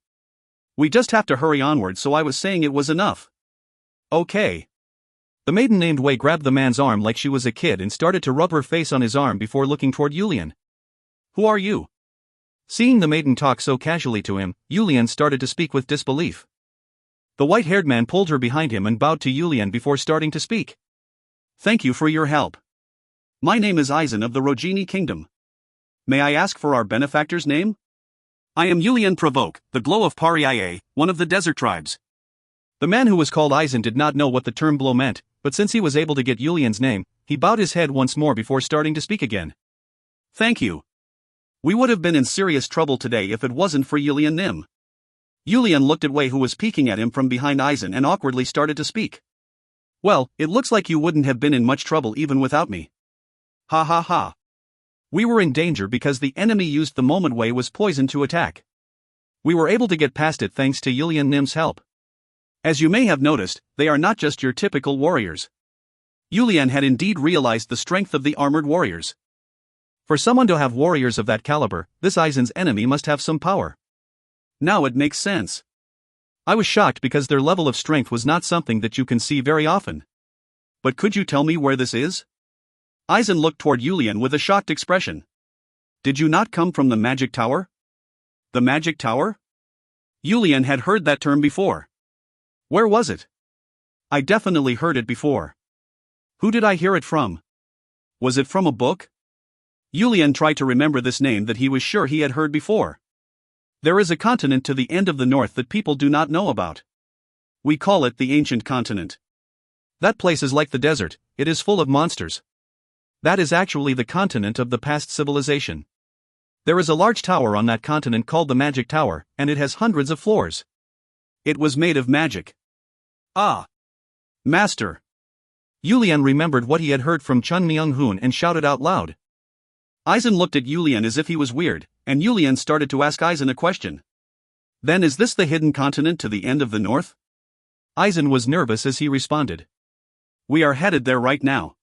[SPEAKER 2] We just have to hurry onward, so I was saying it was enough. Okay. The maiden named Wei grabbed the man's arm like she was a kid and started to rub her face on his arm before looking toward Yulian. Who are you? Seeing the maiden talk so casually to him, Yulian started to speak with disbelief. The white-haired man pulled her behind him and bowed to Yulian before starting to speak. Thank you for your help. My name is Aizen of the Rogini Kingdom. May I ask for our benefactor's name? I am Yulian Provoke, the Glow of Pariaye, one of the desert tribes. The man who was called Aizen did not know what the term blow meant, but since he was able to get Yulian's name, he bowed his head once more before starting to speak again. Thank you. We would have been in serious trouble today if it wasn't for Yulian Nim. Yulian looked at Wei, who was peeking at him from behind Aizen, and awkwardly started to speak. Well, it looks like you wouldn't have been in much trouble even without me. Ha ha ha. We were in danger because the enemy used the moment Wei was poisoned to attack. We were able to get past it thanks to Yulian Nim's help. As you may have noticed, they are not just your typical warriors. Yulian had indeed realized the strength of the armored warriors. For someone to have warriors of that caliber, this Aizen's enemy must have some power. Now it makes sense. I was shocked because their level of strength was not something that you can see very often. But could you tell me where this is? Aizen looked toward Yulian with a shocked expression. Did you not come from the magic tower? The magic tower? Yulian had heard that term before. Where was it? I definitely heard it before. Who did I hear it from? Was it from a book? Yulian tried to remember this name that he was sure he had heard before. There is a continent to the end of the north that people do not know about. We call it the ancient continent. That place is like the desert, it is full of monsters. That is actually the continent of the past civilization. There is a large tower on that continent called the Magic Tower, and it has hundreds of floors. It was made of magic. Ah! Master! Yulian remembered what he had heard from Chun Myung-hoon and shouted out loud. Aizen looked at Yulian as if he was weird, and Yulian started to ask Aizen a question. Then is this the hidden continent to the end of the north? Aizen was nervous as he responded. We are headed there right now.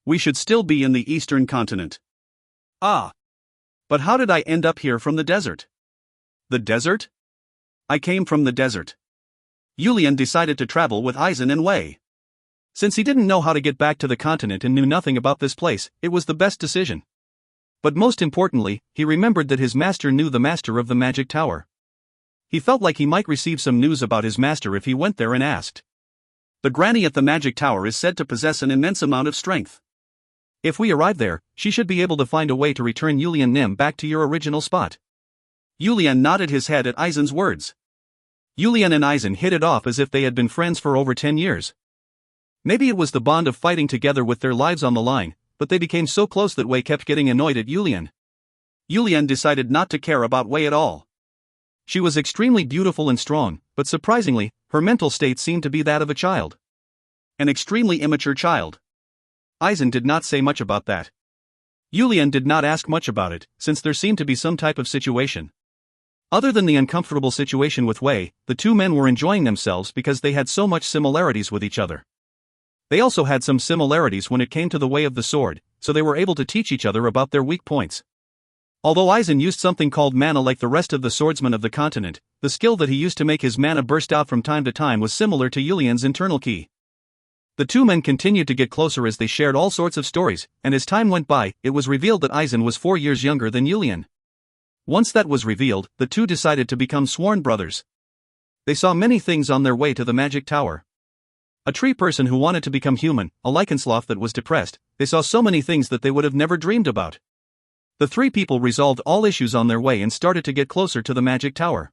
[SPEAKER 2] We should still be in the eastern continent. Ah! But how did I end up here from the desert? The desert? I came from the desert. Yulian decided to travel with Aizen and Wei. Since he didn't know how to get back to the continent and knew nothing about this place, it was the best decision. But most importantly, he remembered that his master knew the master of the Magic Tower. He felt like he might receive some news about his master if he went there and asked. The granny at the Magic Tower is said to possess an immense amount of strength. If we arrive there, she should be able to find a way to return Yulian Nim back to your original spot. Yulian nodded his head at Aizen's words. Yulian and Aizen hit it off as if they had been friends for over 10 years. Maybe it was the bond of fighting together with their lives on the line, but they became so close that Wei kept getting annoyed at Yulian. Yulian decided not to care about Wei at all. She was extremely beautiful and strong, but surprisingly, her mental state seemed to be that of a child. An extremely immature child. Aizen did not say much about that. Yulian did not ask much about it, since there seemed to be some type of situation. Other than the uncomfortable situation with Wei, the two men were enjoying themselves because they had so much similarities with each other. They also had some similarities when it came to the way of the sword, so they were able to teach each other about their weak points. Although Aizen used something called mana like the rest of the swordsmen of the continent, the skill that he used to make his mana burst out from time to time was similar to Yulian's internal ki. The two men continued to get closer as they shared all sorts of stories, and as time went by, it was revealed that Aizen was 4 years younger than Yulian. Once that was revealed, the two decided to become sworn brothers. They saw many things on their way to the Magic Tower. A tree person who wanted to become human, a lichen sloth that was depressed, they saw so many things that they would have never dreamed about. The three people resolved all issues on their way and started to get closer to the Magic Tower.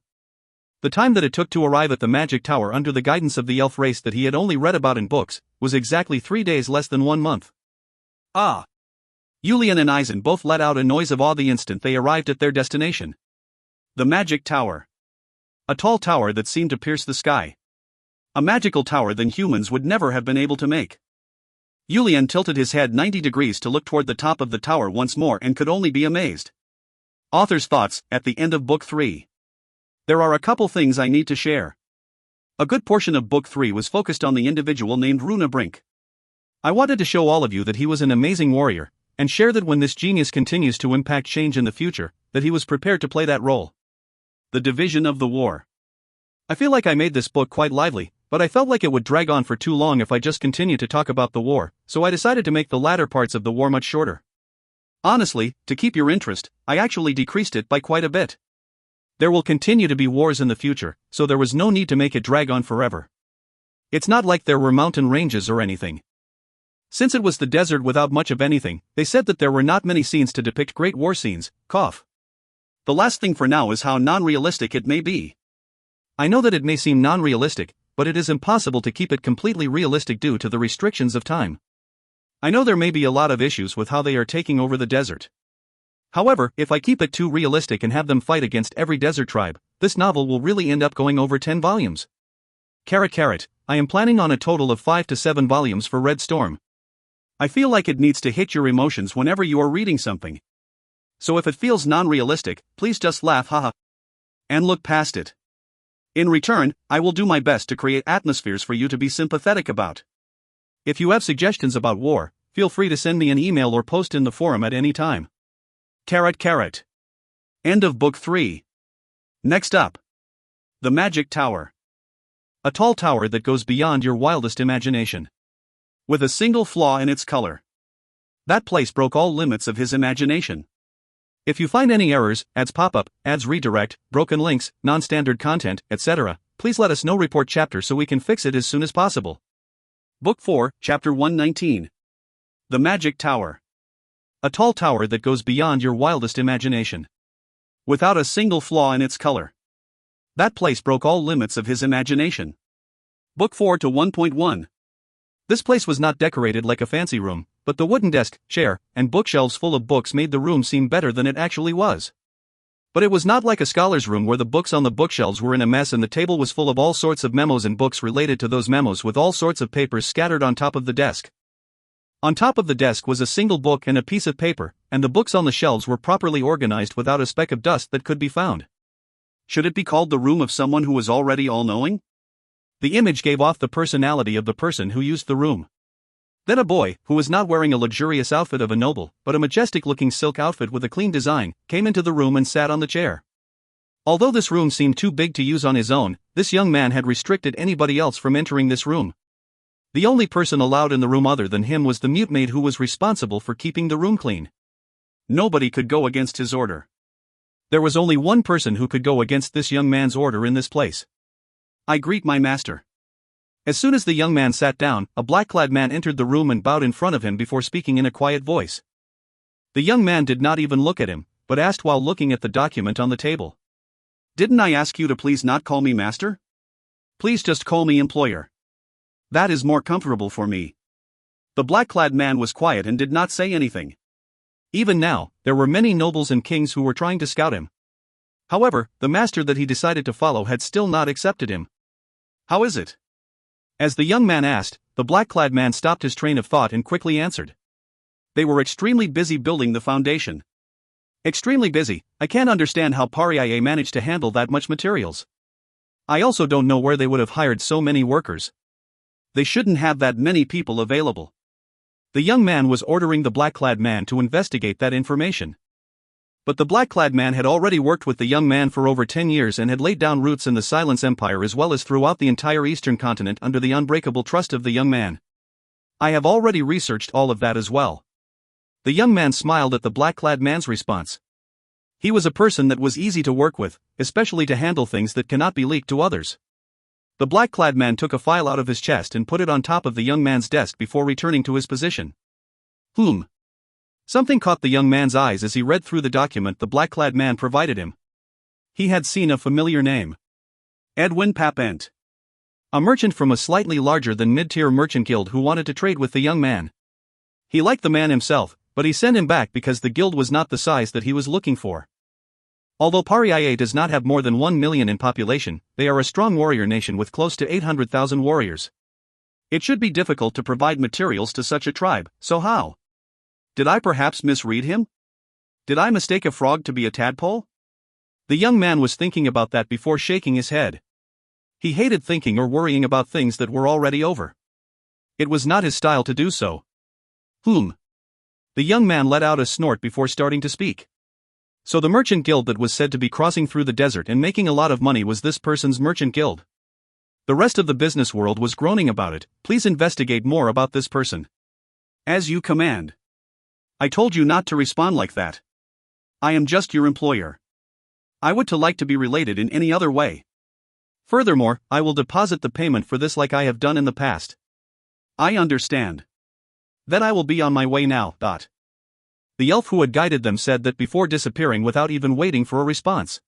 [SPEAKER 2] The time that it took to arrive at the Magic Tower under the guidance of the elf race that he had only read about in books, was exactly 3 days less than 1 month. Ah! Yulian and Aizen both let out a noise of awe the instant they arrived at their destination. The Magic Tower. A tall tower that seemed to pierce the sky. A magical tower that humans would never have been able to make. Yulian tilted his head 90 degrees to look toward the top of the tower once more and could only be amazed. Author's thoughts, at the end of Book 3. There are a couple things I need to share. A good portion of Book 3 was focused on the individual named Runa Brink. I wanted to show all of you that he was an amazing warrior, and share that when this genius continues to impact change in the future, that he was prepared to play that role. The division of the war. I feel like I made this book quite lively, but I felt like it would drag on for too long if I just continued to talk about the war, so I decided to make the latter parts of the war much shorter. Honestly, to keep your interest, I actually decreased it by quite a bit. There will continue to be wars in the future, so there was no need to make it drag on forever. It's not like there were mountain ranges or anything. Since it was the desert without much of anything, they said that there were not many scenes to depict great war scenes. Cough. The last thing for now is how non-realistic it may be. I know that it may seem non-realistic, but it is impossible to keep it completely realistic due to the restrictions of time. I know there may be a lot of issues with how they are taking over the desert. However, if I keep it too realistic and have them fight against every desert tribe,
[SPEAKER 1] this novel will really end up going over 10 volumes. I am planning on a total of 5 to 7 volumes for Red Storm.
[SPEAKER 2] I feel like it needs to hit your emotions whenever you are reading something. So if it feels non-realistic, please just laugh, haha, and look past it. In return, I will do my best to create atmospheres for you to be sympathetic about.
[SPEAKER 1] If you have suggestions about war, feel free to send me an email or post in the forum at any time.
[SPEAKER 2] End of Book 3. Next up. The Magic Tower.
[SPEAKER 1] A tall tower that goes beyond your wildest imagination.
[SPEAKER 2] With a single flaw in its color. That place broke all limits of his imagination.
[SPEAKER 1] If you find any errors, ads pop up, ads redirect, broken links, non-standard content, etc., please let us know. Report chapter so we can fix it as soon as possible.
[SPEAKER 2] Book 4, Chapter 119. The Magic Tower.
[SPEAKER 1] A tall tower that goes beyond your wildest imagination.
[SPEAKER 2] Without a single flaw in its color. That place broke all limits of his imagination. Book 4 to 1.1.
[SPEAKER 1] This place was not decorated like a fancy room, but the wooden desk, chair, and bookshelves full of books made the room seem better than it actually was. But it was not like a scholar's room where the books on the bookshelves were in a mess and the table was full of all sorts of memos and books related to those memos with all sorts of papers scattered on top of the desk. On top of the desk was a single book and a piece of paper, and the books on the shelves were properly organized without a speck of dust that could be found.
[SPEAKER 2] Should it be called the room of someone who was already all-knowing?
[SPEAKER 1] The image gave off the personality of the person who used the room. Then a boy, who was not wearing a luxurious outfit of a noble, but a majestic-looking silk outfit with a clean design, came into the room and sat on the chair. Although this room seemed too big to use on his own, this young man had restricted anybody else from entering this room. The only person allowed in the room other than him was the mute maid who was responsible for keeping the room clean.
[SPEAKER 2] Nobody could go against his order.
[SPEAKER 1] There was only one person who could go against this young man's order in this place.
[SPEAKER 2] I greet my master.
[SPEAKER 1] As soon as the young man sat down, a black-clad man entered the room and bowed in front of him before speaking in a quiet voice. The young man did not even look at him, but asked while looking at the document on the table.
[SPEAKER 2] Didn't I ask you to please not call me master? Please just call me employer. That is more comfortable for me. The black-clad man was quiet and did not say anything.
[SPEAKER 1] Even now, there were many nobles and kings who were trying to scout him. However, the master that he decided to follow had still not accepted him.
[SPEAKER 2] How is it?
[SPEAKER 1] As the young man asked, the black-clad man stopped his train of thought and quickly answered.
[SPEAKER 2] They were extremely busy building the foundation.
[SPEAKER 1] Extremely busy. I can't understand how Paria managed to handle that much materials. I also don't know where they would have hired so many workers.
[SPEAKER 2] They shouldn't have that many people available.
[SPEAKER 1] The young man was ordering the black-clad man to investigate that information. But the black-clad man had already worked with the young man for over 10 years and had laid down roots in the Silence Empire as well as throughout the entire Eastern continent under the unbreakable trust of the young man. I have already researched all of that as well. The young man smiled at the black-clad man's response. He was a person that was easy to work with, especially to handle things that cannot be leaked to others. The black-clad man took a file out of his chest and put it on top of the young man's desk before returning to his position. Something caught the young man's eyes as he read through the document the black-clad man provided him. He had seen a familiar name.
[SPEAKER 2] Edwin Papent.
[SPEAKER 1] A merchant from a slightly larger than mid-tier merchant guild who wanted to trade with the young man. He liked the man himself, but he sent him back because the guild was not the size that he was looking for. Although Paria does not have more than 1 million in population, they are a strong warrior nation with close to 800,000 warriors. It should be difficult to provide materials to such a tribe, so how?
[SPEAKER 2] Did I perhaps misread him? Did I mistake a frog to be a tadpole?
[SPEAKER 1] The young man was thinking about that before shaking his head. He hated thinking or worrying about things that were already over. It was not his style to do so.
[SPEAKER 2] The
[SPEAKER 1] young man let out a snort before starting to speak. So the merchant guild that was said to be crossing through the desert and making a lot of money was this person's merchant guild. The rest of the business world was groaning about it. Please investigate more about this person.
[SPEAKER 2] As you command. I told you not to respond like that. I am just your employer. I would like to be related in any other way.
[SPEAKER 1] Furthermore, I will deposit the payment for this like I have done in the past.
[SPEAKER 2] I understand.
[SPEAKER 1] Then I will be on my way now. The elf who had guided them said that before disappearing without even waiting for a response.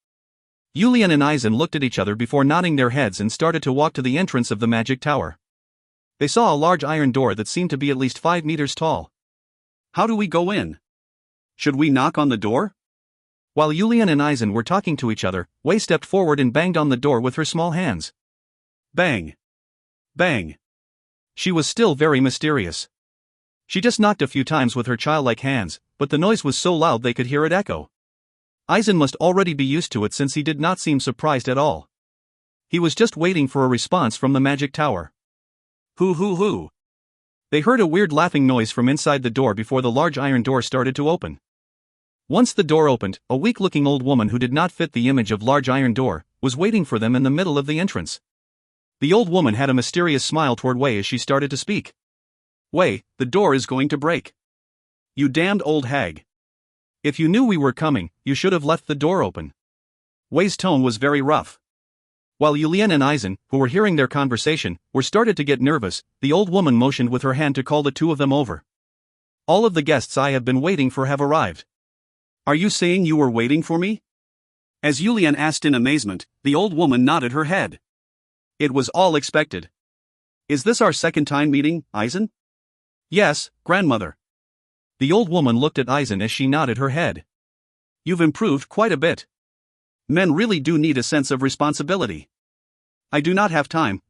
[SPEAKER 1] Yulian and Eisen looked at each other before nodding their heads and started to walk to the entrance of the magic tower. They saw a large iron door that seemed to be at least 5 meters tall.
[SPEAKER 2] How do we go in? Should we knock on the door?
[SPEAKER 1] While Yulian and Eisen were talking to each other, Wei stepped forward and banged on the door with her small hands.
[SPEAKER 2] Bang. Bang.
[SPEAKER 1] She was still very mysterious. She just knocked a few times with her childlike hands, but the noise was so loud they could hear it echo. Eisen must already be used to it since he did not seem surprised at all. He was just waiting for a response from the magic tower.
[SPEAKER 2] Hoo hoo hoo.
[SPEAKER 1] They heard a weird laughing noise from inside the door before the large iron door started to open. Once the door opened, a weak-looking old woman who did not fit the image of large iron door was waiting for them in the middle of the entrance. The old woman had a mysterious smile toward Wei as she started to speak.
[SPEAKER 2] Wei, the door is going to break. You damned old hag.
[SPEAKER 1] If you knew we were coming, you should have left the door open.
[SPEAKER 2] Wei's tone was very rough.
[SPEAKER 1] While Yulian and Eisen, who were hearing their conversation, were started to get nervous, the old woman motioned with her hand to call the two of them over.
[SPEAKER 2] All of the guests I have been waiting for have arrived. Are you saying you were waiting for me? As Yulian asked in amazement, the old woman nodded her head. It was all expected. Is this our second time meeting, Eisen?
[SPEAKER 1] Yes, grandmother. The old woman looked at Eisen as she nodded her head.
[SPEAKER 2] You've improved quite a bit. Men really do need a sense of responsibility. I do not have time.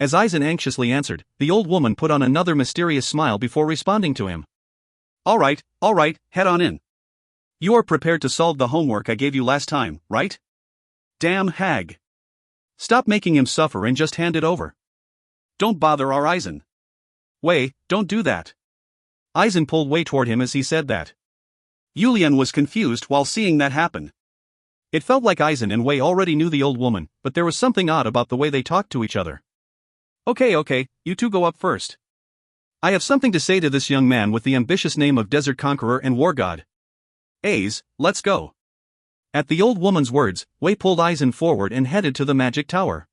[SPEAKER 1] As Eisen anxiously answered, the old woman put on another mysterious smile before responding to him.
[SPEAKER 2] All right, head on in. You are prepared to solve the homework I gave you last time, right? Damn hag.
[SPEAKER 1] Stop making him suffer and just hand it over.
[SPEAKER 2] Don't bother our Eisen.
[SPEAKER 1] Wei, don't do that. Eisen pulled Wei toward him as he said that.
[SPEAKER 2] Yulian was confused while seeing that happen.
[SPEAKER 1] It felt like Eisen and Wei already knew the old woman, but there was something odd about the way they talked to each other.
[SPEAKER 2] Okay, you two go up first.
[SPEAKER 1] I have something to say to this young man with the ambitious name of Desert Conqueror and War God.
[SPEAKER 2] A's, let's go.
[SPEAKER 1] At the old woman's words, Wei pulled Eisen forward and headed to the magic tower.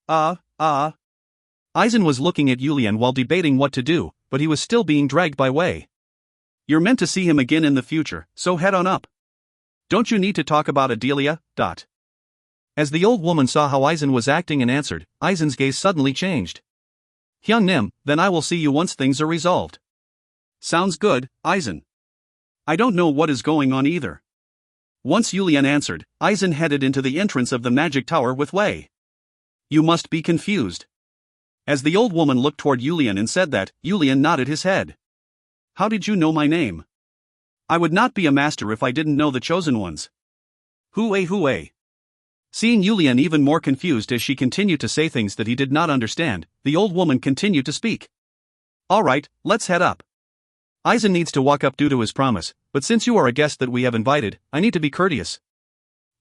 [SPEAKER 1] Eisen was looking at Yulian while debating what to do, but he was still being dragged by Wei.
[SPEAKER 2] You're meant to see him again in the future, so head on up. Don't you need to talk about Adelia?
[SPEAKER 1] As the old woman saw how Eisen was acting and answered, Eisen's gaze suddenly changed.
[SPEAKER 2] Hyun Nim, then I will see you once things are resolved. Sounds good, Eisen. I don't know what is going on either. Once Yulian answered, Eisen headed into the entrance of the magic tower with Wei. You must be confused. As the old woman looked toward Yulian and said that, Yulian nodded his head. How did you know my name? I would not be a master if I didn't know the chosen ones. Hooey. Seeing Yulian even more confused as she continued to say things that he did not understand, the old woman continued to speak. All right, let's head up.
[SPEAKER 1] Eisen needs to walk up due to his promise, but since you are a guest that we have invited, I need to be courteous.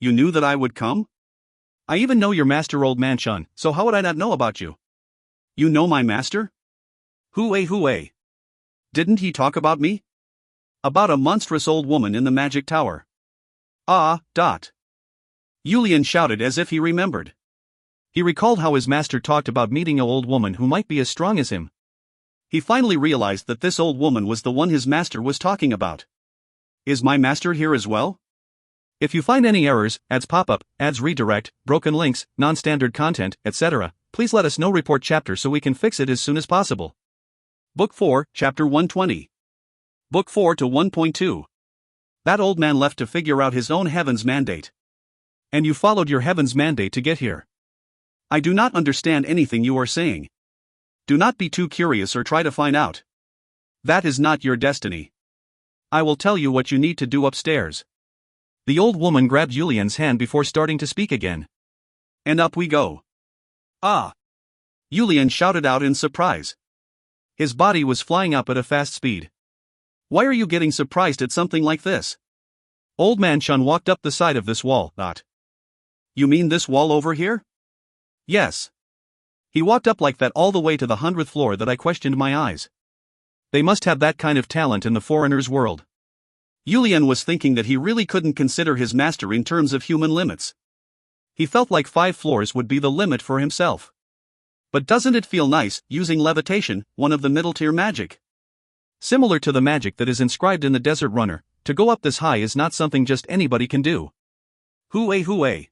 [SPEAKER 2] You knew that I would come?
[SPEAKER 1] I even know your master, Old Man Shun, so how would I not know about you?
[SPEAKER 2] You know my master? Hooey. Didn't he talk about me? About a monstrous old woman in the magic tower. Yulian shouted as if he remembered.
[SPEAKER 1] He recalled how his master talked about meeting an old woman who might be as strong as him.
[SPEAKER 2] He finally realized that this old woman was the one his master was talking about. Is my master here as well?
[SPEAKER 1] If you find any errors, ads pop up, ads redirect, broken links, non-standard content, etc., please let us know. Report chapter so we can fix it as soon as possible.
[SPEAKER 2] Book 4, Chapter 120. Book 4 to 1.2. That old man left to figure out his own heaven's mandate.
[SPEAKER 1] And you followed your heaven's mandate to get here.
[SPEAKER 2] I do not understand anything you are saying. Do not be too curious or try to find out. That is not your destiny. I will tell you what you need to do upstairs.
[SPEAKER 1] The old woman grabbed Yulian's hand before starting to speak again.
[SPEAKER 2] And up we go. Yulian shouted out in surprise. His body was flying up at a fast speed. Why are you getting surprised at something like this?
[SPEAKER 1] Old Man Shun walked up the side of this wall.
[SPEAKER 2] You mean this wall over here?
[SPEAKER 1] Yes. He walked up like that all the way to the 100th floor that I questioned my eyes. They must have that kind of talent in the foreigner's world.
[SPEAKER 2] Yulian was thinking that he really couldn't consider his master in terms of human limits. He felt like 5 floors would be the limit for himself. But doesn't it feel nice, using levitation, one of the middle-tier magic?
[SPEAKER 1] Similar to the magic that is inscribed in the Desert Runner, to go up this high is not something just anybody can do.
[SPEAKER 2] Hooey.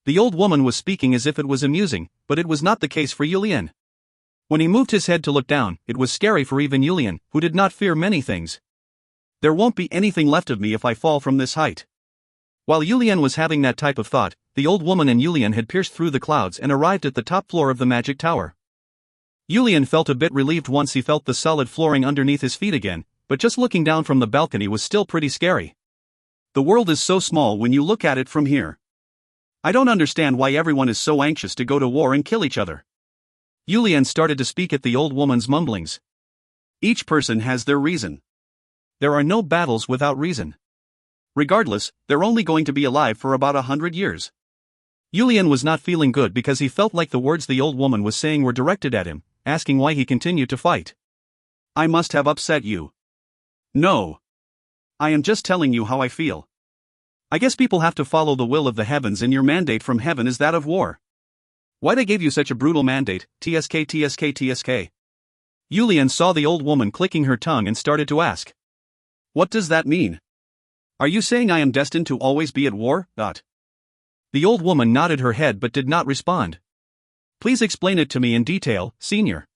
[SPEAKER 1] The old woman was speaking as if it was amusing, but it was not the case for Yulian. When he moved his head to look down, it was scary for even Yulian, who did not fear many things.
[SPEAKER 2] There won't be anything left of me if I fall from this height. While Yulian was having that type of thought, the old woman and Yulian had pierced through the clouds and arrived at the top floor of the magic tower. Yulian felt a bit relieved once he felt the solid flooring underneath his feet again, but just looking down from the balcony was still pretty scary. The world is so small when you look at it from here. I don't understand why everyone is so anxious to go to war and kill each other. Yulian started to speak at the old woman's mumblings. Each person has their reason. There are no battles without reason. Regardless, they're only going to be alive for about 100 years. Yulian was not feeling good because he felt like the words the old woman was saying were directed at him, asking why he continued to fight. I must have upset you. No. I am just telling you how I feel. I guess people have to follow the will of the heavens, and your mandate from heaven is that of war. Why they gave you such a brutal mandate, TSK TSK TSK? Yulian saw the old woman clicking her tongue and started to ask. What does that mean? Are you saying I am destined to always be at war? The old woman nodded her head but did not respond. Please explain it to me in detail, senior.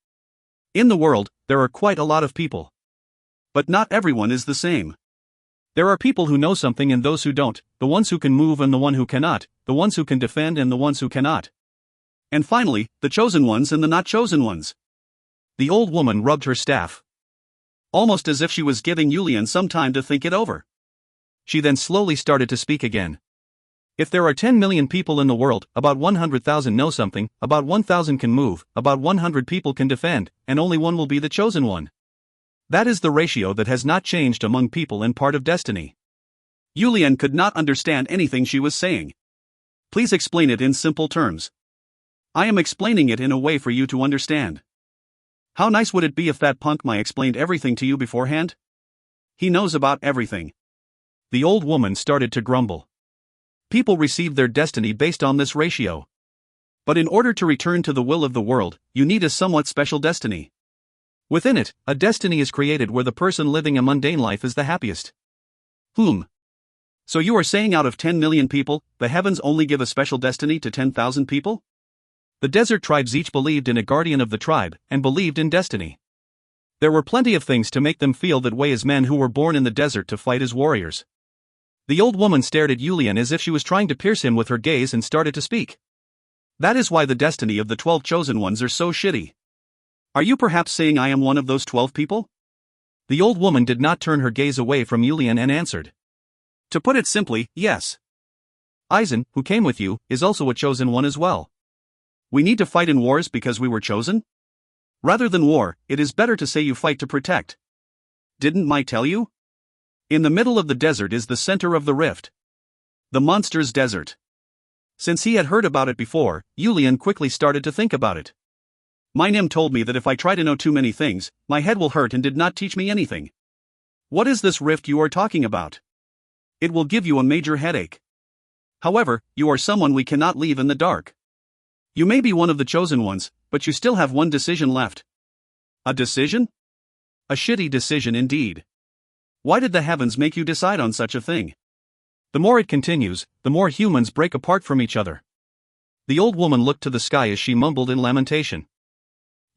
[SPEAKER 2] In the world, there are quite a lot of people. But not everyone is the same. There are people who know something and those who don't, the ones who can move and the one who cannot, the ones who can defend and the ones who cannot. And finally, the chosen ones and the not chosen ones. The old woman rubbed her staff. Almost as if she was giving Yulian some time to think it over. She then slowly started to speak again. If there are 10 million people in the world, about 100,000 know something, about 1,000 can move, about 100 people can defend, and only one will be the chosen one. That is the ratio that has not changed among people and part of destiny. Yulian could not understand anything she was saying. Please explain it in simple terms. I am explaining it in a way for you to understand. How nice would it be if that punk Mai explained everything to you beforehand? He knows about everything. The old woman started to grumble. People receive their destiny based on this ratio. But in order to return to the will of the world, you need a somewhat special destiny. Within it, a destiny is created where the person living a mundane life is the happiest. So you are saying out of 10 million people, the heavens only give a special destiny to 10,000 people? The desert tribes each believed in a guardian of the tribe, and believed in destiny. There were plenty of things to make them feel that way as men who were born in the desert to fight as warriors. The old woman stared at Yulian as if she was trying to pierce him with her gaze and started to speak. That is why the destiny of the 12 chosen ones are so shitty. Are you perhaps saying I am one of those 12 people? The old woman did not turn her gaze away from Yulian and answered. To put it simply, yes. Aizen, who came with you, is also a chosen one as well. We need to fight in wars because we were chosen? Rather than war, it is better to say you fight to protect. Didn't Mai tell you? In the middle of the desert is the center of the rift. The monster's desert. Since he had heard about it before, Yulian quickly started to think about it. My Nim told me that if I try to know too many things, my head will hurt and did not teach me anything. What is this rift you are talking about? It will give you a major headache. However, you are someone we cannot leave in the dark. You may be one of the chosen ones, but you still have one decision left. A decision? A shitty decision indeed. Why did the heavens make you decide on such a thing? The more it continues, the more humans break apart from each other. The old woman looked to the sky as she mumbled in lamentation.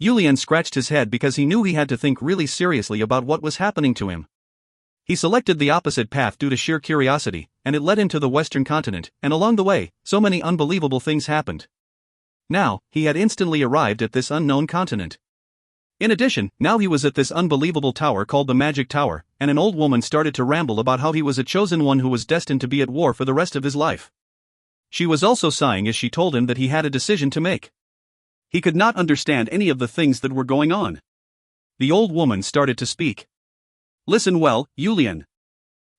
[SPEAKER 2] Yulian scratched his head because he knew he had to think really seriously about what was happening to him. He selected the opposite path due to sheer curiosity, and it led him to the western continent, and along the way, so many unbelievable things happened. Now, he had instantly arrived at this unknown continent. In addition, now he was at this unbelievable tower called the Magic Tower, and an old woman started to ramble about how he was a chosen one who was destined to be at war for the rest of his life. She was also sighing as she told him that he had a decision to make. He could not understand any of the things that were going on. The old woman started to speak. Listen well, Yulian.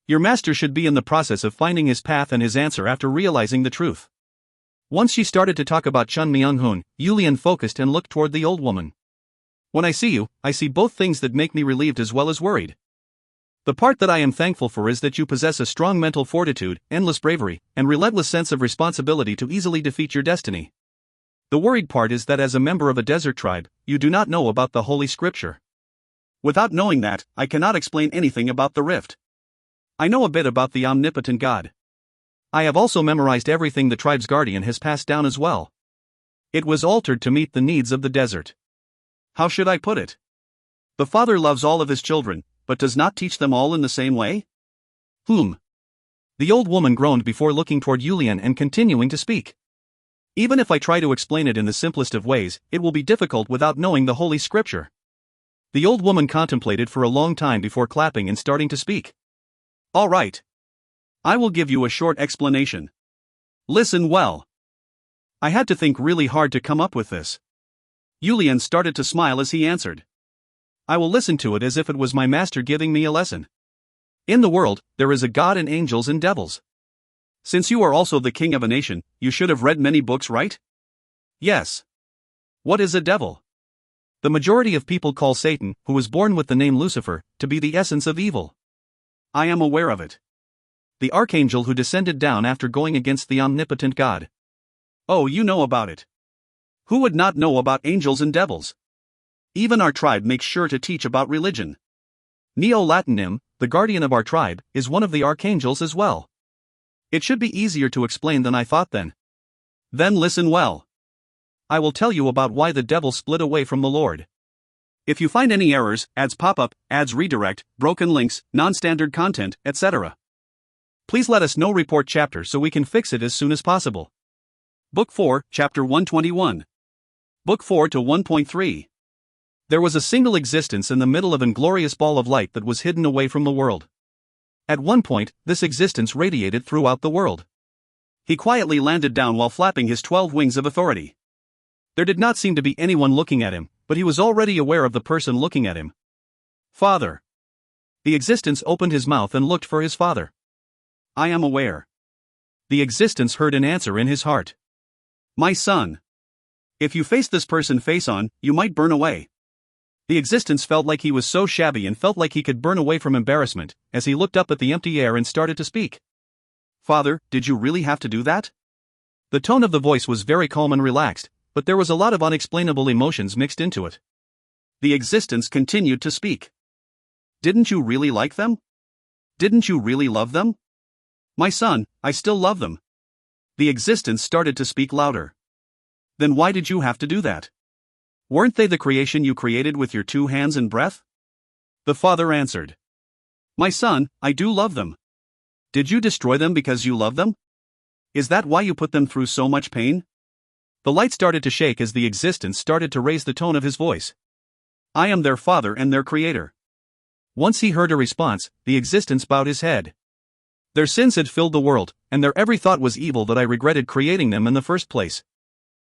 [SPEAKER 2] Your master should be in the process of finding his path and his answer after realizing the truth. Once she started to talk about Chun Myung-hun, Yulian focused and looked toward the old woman. When I see you, I see both things that make me relieved as well as worried. The part that I am thankful for is that you possess a strong mental fortitude, endless bravery, and relentless sense of responsibility to easily defeat your destiny. The worried part is that as a member of a desert tribe, you do not know about the Holy Scripture. Without knowing that, I cannot explain anything about the rift. I know a bit about the omnipotent God. I have also memorized everything the tribe's guardian has passed down as well. It was altered to meet the needs of the desert. How should I put it? The Father loves all of his children, but does not teach them all in the same way?
[SPEAKER 1] The old woman groaned before looking toward Yulian and continuing to speak. Even if I try to explain it in the simplest of ways, it will be difficult without knowing the Holy Scripture. The old woman contemplated for a long time before clapping and starting to speak.
[SPEAKER 2] All right. I will give you a short explanation. Listen well. I had to think really hard to come up with this. Yulian started to smile as he answered. I will listen to it as if it was my master giving me a lesson. In the world, there is a God and angels and devils. Since you are also the king of a nation, you should have read many books, right?
[SPEAKER 1] Yes.
[SPEAKER 2] What is a devil?
[SPEAKER 1] The majority of people call Satan, who was born with the name Lucifer, to be the essence of evil.
[SPEAKER 2] I am aware of it.
[SPEAKER 1] The archangel who descended down after going against the omnipotent God.
[SPEAKER 2] Oh, you know about it. Who would not know about angels and devils? Even our tribe makes sure to teach about religion.
[SPEAKER 1] Neo-Latinim, the guardian of our tribe, is one of the archangels as well.
[SPEAKER 2] It should be easier to explain than I thought then. Then listen well. I will tell you about why the devil split away from the Lord. If you find any errors, ads pop up, ads redirect, broken links, non-standard content, etc., please let us know. Report chapter so we can fix it as soon as possible. Book 4, Chapter 121. Book 4 to 1.3.
[SPEAKER 1] There was a single existence in the middle of an glorious ball of light that was hidden away from the world. At one point, this existence radiated throughout the world.
[SPEAKER 2] He quietly landed down while flapping his 12 wings of authority.
[SPEAKER 1] There did not seem to be anyone looking at him, but he was already aware of the person looking at him.
[SPEAKER 2] Father.
[SPEAKER 1] The existence opened his mouth and looked for his father.
[SPEAKER 2] I am aware.
[SPEAKER 1] The existence heard an answer in his heart.
[SPEAKER 2] My son. If you face this person face on, you might burn away.
[SPEAKER 1] The existence felt like he was so shabby and felt like he could burn away from embarrassment, as he looked up at the empty air and started to speak.
[SPEAKER 2] Father, did you really have to do that?
[SPEAKER 1] The tone of the voice was very calm and relaxed, but there was a lot of unexplainable emotions mixed into it.
[SPEAKER 2] The existence continued to speak. Didn't you really like them? Didn't you really love them? My son, I still love them. The existence started to speak louder. Then why did you have to do that? Weren't they the creation you created with your 2 hands and breath? The father answered. My son, I do love them. Did you destroy them because you love them? Is that why you put them through so much pain?
[SPEAKER 1] The light started to shake as the existence started to raise the tone of his voice.
[SPEAKER 2] I am their father and their creator.
[SPEAKER 1] Once he heard a response, the existence bowed his head. Their sins had filled the world, and their every thought was evil that I regretted creating them in the first place.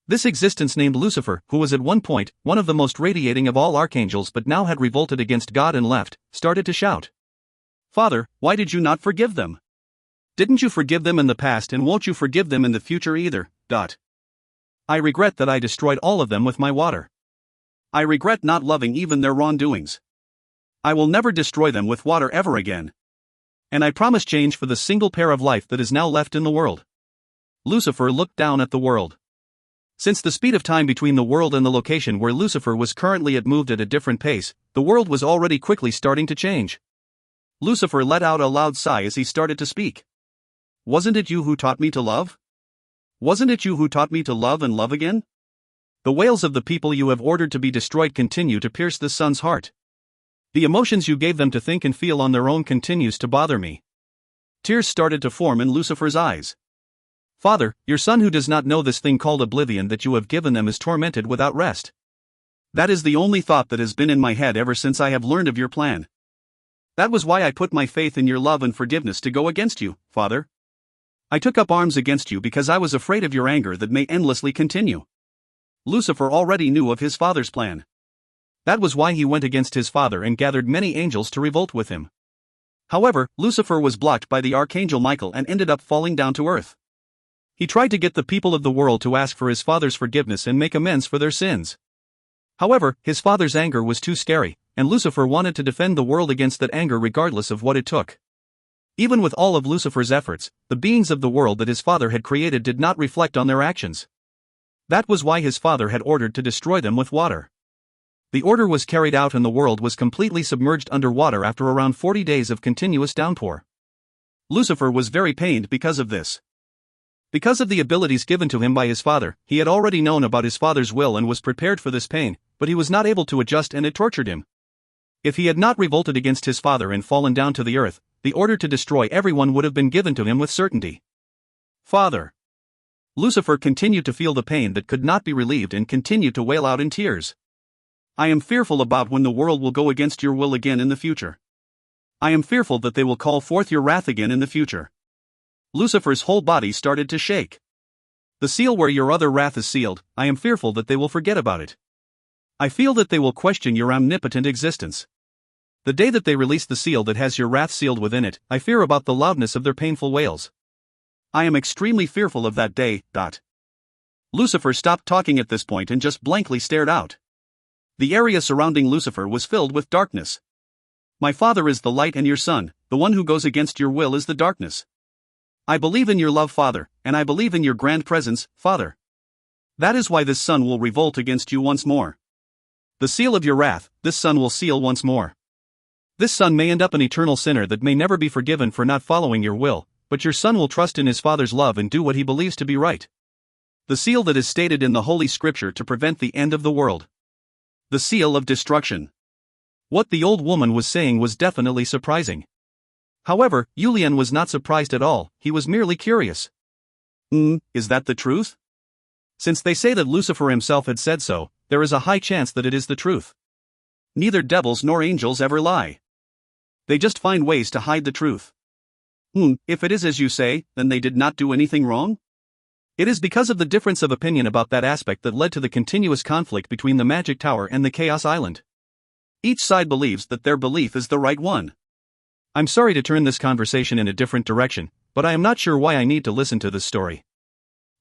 [SPEAKER 1] This existence named Lucifer, who was at one point one of the most radiating of all archangels but now had revolted against God and left, started to shout.
[SPEAKER 2] Father, why did you not forgive them? Didn't you forgive them in the past and won't you forgive them in the future either?
[SPEAKER 1] I regret that I destroyed all of them with my water.
[SPEAKER 2] I regret not loving even their wrongdoings. I will never destroy them with water ever again.
[SPEAKER 1] And I promise change for the single pair of life that is now left in the world. Lucifer looked down at the world. Since the speed of time between the world and the location where Lucifer was currently at moved at a different pace, the world was already quickly starting to change.
[SPEAKER 2] Lucifer let out a loud sigh as he started to speak. Wasn't it you who taught me to love? Wasn't it you who taught me to love and love again?
[SPEAKER 1] The wails of the people you have ordered to be destroyed continue to pierce the son's heart. The emotions you gave them to think and feel on their own continues to bother me.
[SPEAKER 2] Tears started to form in Lucifer's eyes.
[SPEAKER 1] Father, your son who does not know this thing called oblivion that you have given them is tormented without rest.
[SPEAKER 2] That is the only thought that has been in my head ever since I have learned of your plan. That was why I put my faith in your love and forgiveness to go against you, Father. I took up arms against you because I was afraid of your anger that may endlessly continue. Lucifer already knew of his father's plan.
[SPEAKER 1] That was why he went against his father and gathered many angels to revolt with him.
[SPEAKER 2] However, Lucifer was blocked by the archangel Michael and ended up falling down to earth.
[SPEAKER 1] He tried to get the people of the world to ask for his father's forgiveness and make amends for their sins. However, his father's anger was too scary, and Lucifer wanted to defend the world against that anger regardless of what it took. Even with all of Lucifer's efforts, the beings of the world that his father had created did not reflect on their actions. That was why his father had ordered to destroy them with water. The order was carried out and the world was completely submerged under water after around 40 days of continuous downpour.
[SPEAKER 2] Lucifer was very pained because of this.
[SPEAKER 1] Because of the abilities given to him by his father, he had already known about his father's will and was prepared for this pain, but he was not able to adjust and it tortured him.
[SPEAKER 2] If he had not revolted against his father and fallen down to the earth, the order to destroy everyone would have been given to him with certainty. Father. Lucifer continued to feel the pain that could not be relieved and continued to wail out in tears. I am fearful about when the world will go against your will again in the future. I am fearful that they will call forth your wrath again in the future. Lucifer's whole body started to shake. The seal where your other wrath is sealed, I am fearful that they will forget about it. I feel that they will question your omnipotent existence. The day that they release the seal that has your wrath sealed within it, I fear about the loudness of their painful wails. I am extremely fearful of that day. Lucifer stopped talking at this point and just blankly stared out. The area surrounding Lucifer was filled with darkness. My father is the light and your son, the one who goes against your will is the darkness. I believe in your love, Father, and I believe in your grand presence, Father. That is why this son will revolt against you once more. The seal of your wrath, this son will seal once more. This son may end up an eternal sinner that may never be forgiven for not following your will, but your son will trust in his father's love and do what he believes to be right. The seal that is stated in the Holy Scripture to prevent the end of the world. The seal of destruction. What the old woman was saying was definitely surprising. However, Julian was not surprised at all, he was merely curious. Is that the truth? Since they say that Lucifer himself had said so, there is a high chance that it is the truth. Neither devils nor angels ever lie. They just find ways to hide the truth. If it is as you say, then they did not do anything wrong? It is because of the difference of opinion about that aspect that led to the continuous conflict between the Magic Tower and the Chaos Island. Each side believes that their belief is the right one. I'm sorry to turn this conversation in a different direction, but I am not sure why I need to listen to this story.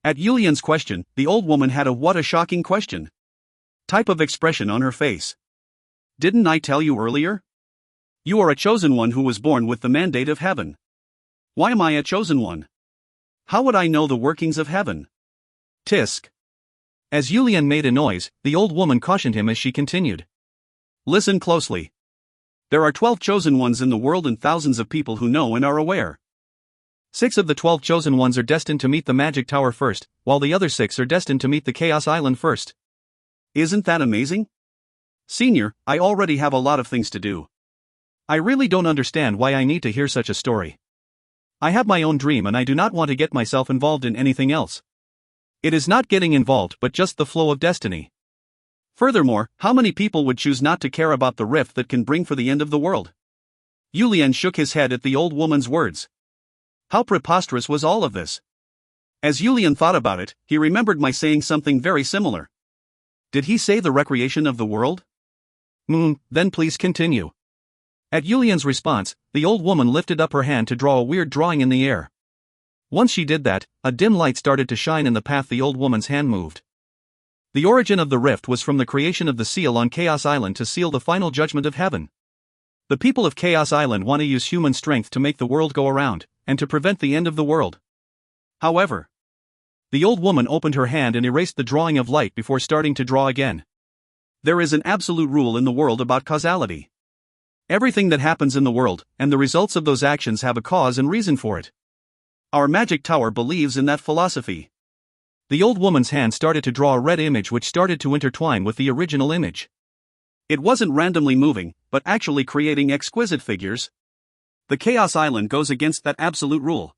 [SPEAKER 2] At Julian's question, the old woman had a "what a shocking question" type of expression on her face. Didn't I tell you earlier? You are a chosen one who was born with the mandate of heaven. Why am I a chosen one? How would I know the workings of heaven? Tisk. As Julian made a noise, the old woman cautioned him as she continued. Listen closely. There are 12 chosen ones in the world and thousands of people who know and are aware. 6 of the 12 chosen ones are destined to meet the Magic Tower first, while the other 6 are destined to meet the Chaos Island first. Isn't that amazing? Senior, I already have a lot of things to do. I really don't understand why I need to hear such a story. I have my own dream and I do not want to get myself involved in anything else. It is not getting involved but just the flow of destiny. Furthermore, how many people would choose not to care about the rift that can bring for the end of the world? Julian shook his head at the old woman's words. How preposterous was all of this? As Julian thought about it, he remembered my saying something very similar. Did he say the recreation of the world? Then please continue. At Julian's response, the old woman lifted up her hand to draw a weird drawing in the air. Once she did that, a dim light started to shine in the path the old woman's hand moved. The origin of the rift was from the creation of the seal on Chaos Island to seal the final judgment of heaven. The people of Chaos Island want to use human strength to make the world go around, and to prevent the end of the world. However, the old woman opened her hand and erased the drawing of light before starting to draw again. There is an absolute rule in the world about causality. Everything that happens in the world, and the results of those actions have a cause and reason for it. Our Magic Tower believes in that philosophy. The old woman's hand started to draw a red image which started to intertwine with the original image. It wasn't randomly moving, but actually creating exquisite figures. The Chaos Island goes against that absolute rule.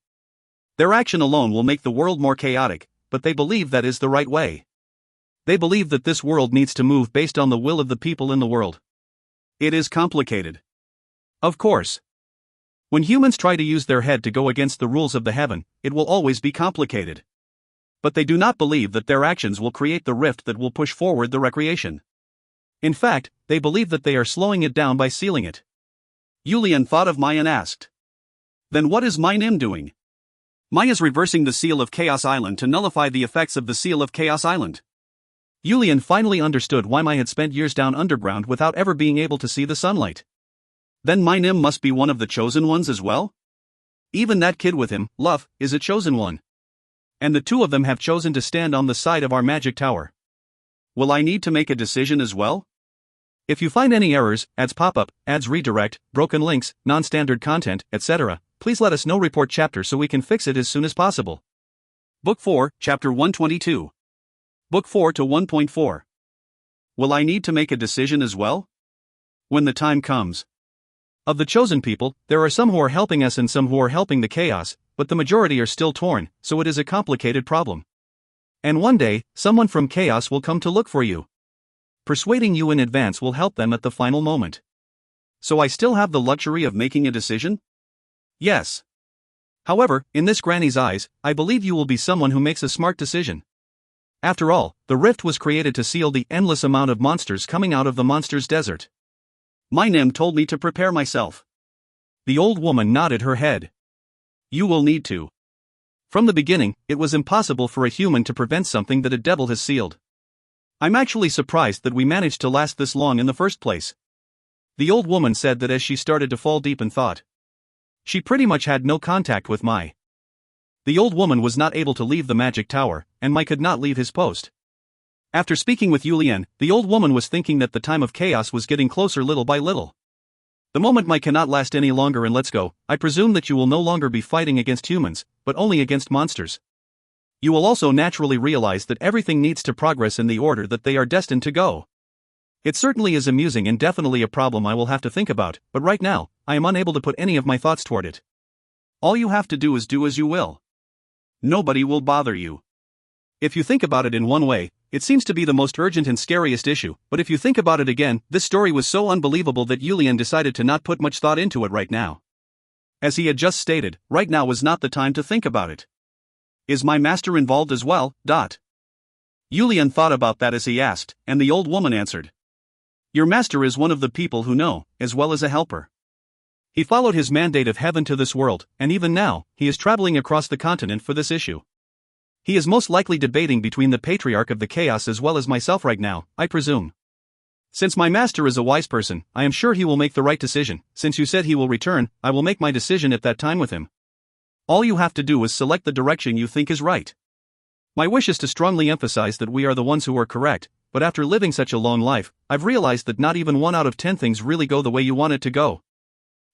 [SPEAKER 2] Their action alone will make the world more chaotic, but they believe that is the right way. They believe that this world needs to move based on the will of the people in the world. It is complicated. Of course. When humans try to use their head to go against the rules of the heaven, it will always be complicated. But they do not believe that their actions will create the rift that will push forward the recreation. In fact, they believe that they are slowing it down by sealing it. Julian thought of Maya and asked. Then what is Mine doing? Maya's reversing the seal of Chaos Island to nullify the effects of the seal of Chaos Island. Julian finally understood why Maya had spent years down underground without ever being able to see the sunlight. Then Mine must be one of the chosen ones as well? Even that kid with him, Luff, is a chosen one. And the two of them have chosen to stand on the side of our Magic Tower. Will I need to make a decision as well? If you find any errors, ads pop up, ads redirect, broken links, non-standard content, etc., please let us know. Report chapter so we can fix it as soon as possible. Book 4, Chapter 122. Book 4 to 1.4. Will I need to make a decision as well? When the time comes.
[SPEAKER 1] Of the chosen people, there are some who are helping us and some who are helping the chaos, but the majority are still torn, so it is a complicated problem. And one day, someone from chaos will come to look for you. Persuading you in advance will help them at the final moment.
[SPEAKER 2] So I still have the luxury of making a decision?
[SPEAKER 1] Yes. However, in this granny's eyes, I believe you will be someone who makes a smart decision. After all, the rift was created to seal the endless amount of monsters coming out of the monsters' desert.
[SPEAKER 2] My Nim told me to prepare myself.
[SPEAKER 1] The old woman nodded her head.
[SPEAKER 2] You will need to.
[SPEAKER 1] From the beginning, it was impossible for a human to prevent something that a devil has sealed. I'm actually surprised that we managed to last this long in the first place. The old woman said that as she started to fall deep in thought. She pretty much had no contact with Mai. The old woman was not able to leave the magic tower, and Mai could not leave his post. After speaking with Yulian, the old woman was thinking that the time of chaos was getting closer little by little. The moment Mai cannot last any longer and let's go, I presume that you will no longer be fighting against humans, but only against monsters. You will also naturally realize that everything needs to progress in the order that they are destined to go. It certainly is amusing and definitely a problem I will have to think about, but right now, I am unable to put any of my thoughts toward it.
[SPEAKER 2] All you have to do is do as you will. Nobody will bother you.
[SPEAKER 1] If you think about it in one way, it seems to be the most urgent and scariest issue, but if you think about it again, this story was so unbelievable that Yulian decided to not put much thought into it right now.
[SPEAKER 2] As he had just stated, right now was not the time to think about it. Is my master involved as well? Yulian thought about that as he asked, and the old woman answered. Your master is one of the people who know, as well as a helper.
[SPEAKER 1] He followed his mandate of heaven to this world, and even now, he is traveling across the continent for this issue. He is most likely debating between the patriarch of the chaos as well as myself right now, I presume. Since my master is a wise person, I am sure he will make the right decision. Since you said he will return, I will make my decision at that time with him. All you have to do is select the direction you think is right. My wish is to strongly emphasize that we are the ones who are correct, but after living such a long life, I've realized that not even 1 out of 10 things really go the way you want it to go.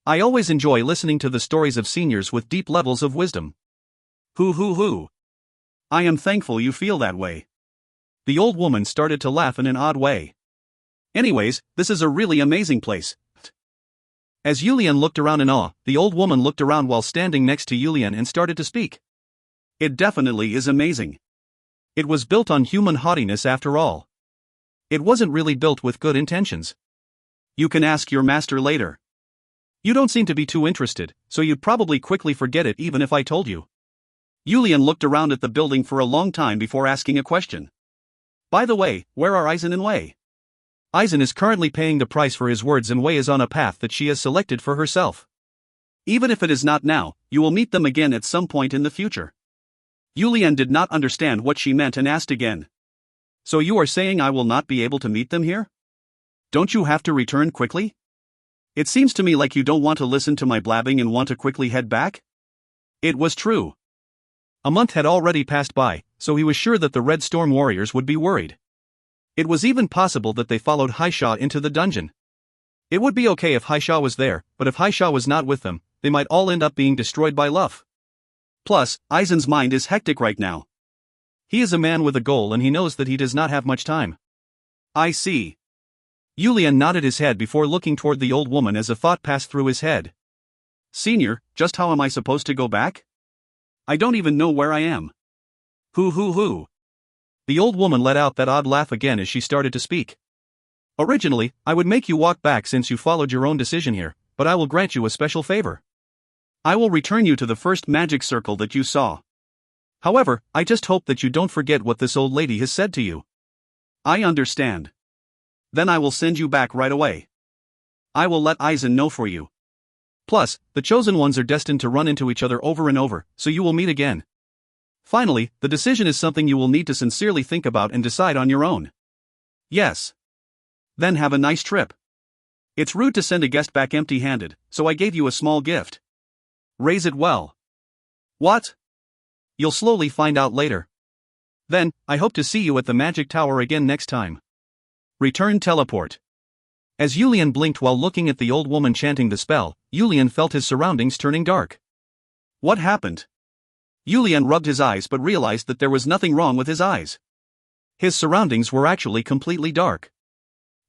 [SPEAKER 1] I always enjoy listening to the stories of seniors with deep levels of wisdom.
[SPEAKER 2] Hoo. I am thankful you feel that way.
[SPEAKER 1] The old woman started to laugh in an odd way.
[SPEAKER 2] Anyways, this is a really amazing place.
[SPEAKER 1] As Yulian looked around in awe, the old woman looked around while standing next to Yulian and started to speak.
[SPEAKER 2] It definitely is amazing.
[SPEAKER 1] It was built on human haughtiness after all. It wasn't really built with good intentions.
[SPEAKER 2] You can ask your master later.
[SPEAKER 1] You don't seem to be too interested, so you'd probably quickly forget it even if I told you.
[SPEAKER 2] Yulian looked around at the building for a long time before asking a question. By the way, where are Aizen and Wei?
[SPEAKER 1] Aizen is currently paying the price for his words and Wei is on a path that she has selected for herself.
[SPEAKER 2] Even if it is not now, you will meet them again at some point in the future. Yulian did not understand what she meant and asked again. So you are saying I will not be able to meet them here? Don't you have to return quickly? It seems to me like you don't want to listen to my blabbing and want to quickly head back? It was true.
[SPEAKER 1] A month had already passed by, so he was sure that the Red Storm warriors would be worried. It was even possible that they followed Haisha into the dungeon. It would be okay if Haisha was there, but if Haisha was not with them, they might all end up being destroyed by Luff.
[SPEAKER 2] Plus, Aizen's mind is hectic right now.
[SPEAKER 1] He is a man with a goal and he knows that he does not have much time.
[SPEAKER 2] I see.
[SPEAKER 1] Yulian nodded his head before looking toward the old woman as a thought passed through his head.
[SPEAKER 2] Senior, just how am I supposed to go back? I don't even know where I am. Hoo.
[SPEAKER 1] The old woman let out that odd laugh again as she started to speak. Originally, I would make you walk back since you followed your own decision here, but I will grant you a special favor.
[SPEAKER 2] I will return you to the first magic circle that you saw.
[SPEAKER 1] However, I just hope that you don't forget what this old lady has said to you.
[SPEAKER 2] I understand. Then I will send you back right away. I will let Aizen know for you.
[SPEAKER 1] Plus, the chosen ones are destined to run into each other over and over, so you will meet again. Finally, the decision is something you will need to sincerely think about and decide on your own.
[SPEAKER 2] Yes. Then have a nice trip. It's rude to send a guest back empty-handed, so I gave you a small gift. Raise it well.
[SPEAKER 1] What? You'll slowly find out later. Then, I hope to see you at the magic tower again next time.
[SPEAKER 2] Return teleport.
[SPEAKER 1] As Yulian blinked while looking at the old woman chanting the spell, Yulian felt his surroundings turning dark.
[SPEAKER 2] What happened? Yulian rubbed his eyes but realized that there was nothing wrong with his eyes.
[SPEAKER 1] His surroundings were actually completely dark.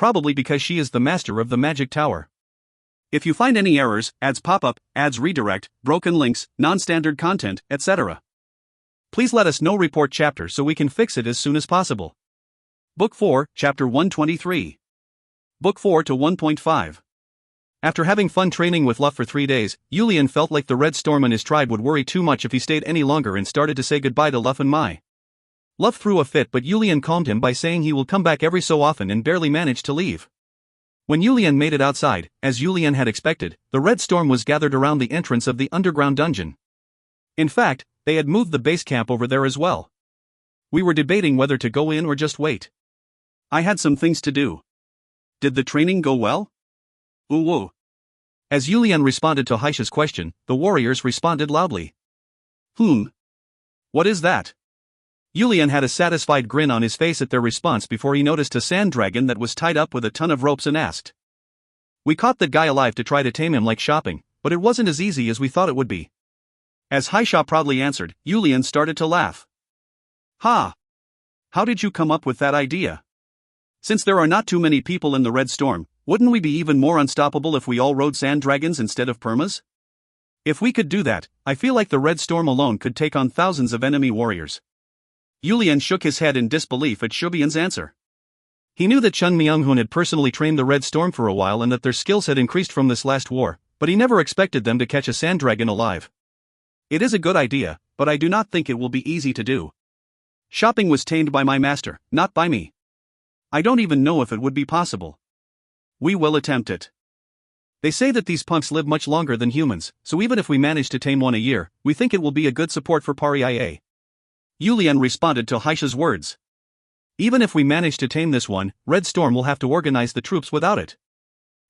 [SPEAKER 2] probably because she is the master of the magic tower. If you find any errors, ads pop up, ads redirect, broken links, non-standard content, etc., please let us know. Report chapter so we can fix it as soon as possible. Book 4, Chapter 123. Book 4 to 1.5. After having fun training with Luff for 3 days, Yulian felt like the Red Storm and his tribe would worry too much if he stayed any longer and started to say goodbye to Luff and Mai. Luff threw a fit, but Yulian calmed him by saying he will come back every so often and barely managed to leave. When Yulian made it outside, as Yulian had expected, the Red Storm was gathered around the entrance of the underground dungeon. In fact, they had moved the base camp over there as well. We were debating whether to go in or just wait. I had some things to do. Did the training go well? Ooh. As Yulian responded to Haisha's question, the warriors responded loudly. What is that? Yulian had a satisfied grin on his face at their response before he noticed a sand dragon that was tied up with a ton of ropes and asked. We caught that guy alive to try to tame him like shopping, but it wasn't as easy as we thought it would be. As Haisha proudly answered, Yulian started to laugh. Ha! How did you come up with that idea? Since there are not too many people in the Red Storm, wouldn't we be even more unstoppable if we all rode sand dragons instead of permas? If we could do that, I feel like the Red Storm alone could take on thousands of enemy warriors. Yulian shook his head in disbelief at Shubian's answer. He knew that Chun Myunghun had personally trained the Red Storm for a while and that their skills had increased from this last war, but he never expected them to catch a sand dragon alive. It is a good idea, but I do not think it will be easy to do. Shopping was tamed by my master, not by me. I don't even know if it would be possible. We will attempt it. They say that these punks live much longer than humans, so even if we manage to tame one a year, we think it will be a good support for Paria. Yulian responded to Haisha's words. Even if we manage to tame this one, Red Storm will have to organize the troops without it.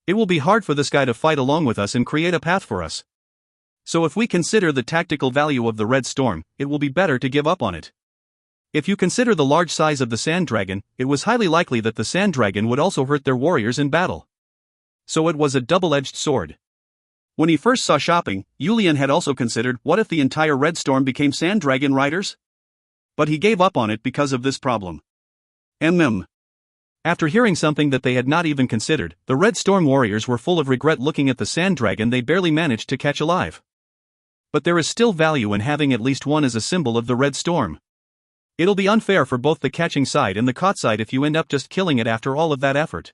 [SPEAKER 2] It will be hard for this guy to fight along with us and create a path for us. So if we consider the tactical value of the Red Storm, it will be better to give up on it. If you consider the large size of the Sand Dragon, it was highly likely that the Sand Dragon would also hurt their warriors in battle. So it was a double-edged sword. When he first saw shopping, Yulian had also considered what if the entire Red Storm became Sand Dragon riders? But he gave up on it because of this problem. After hearing something that they had not even considered, the Red Storm warriors were full of regret looking at the Sand Dragon they barely managed to catch alive. But there is still value in having at least one as a symbol of the Red Storm. It'll be unfair for both the catching side and the caught side if you end up just killing it after all of that effort.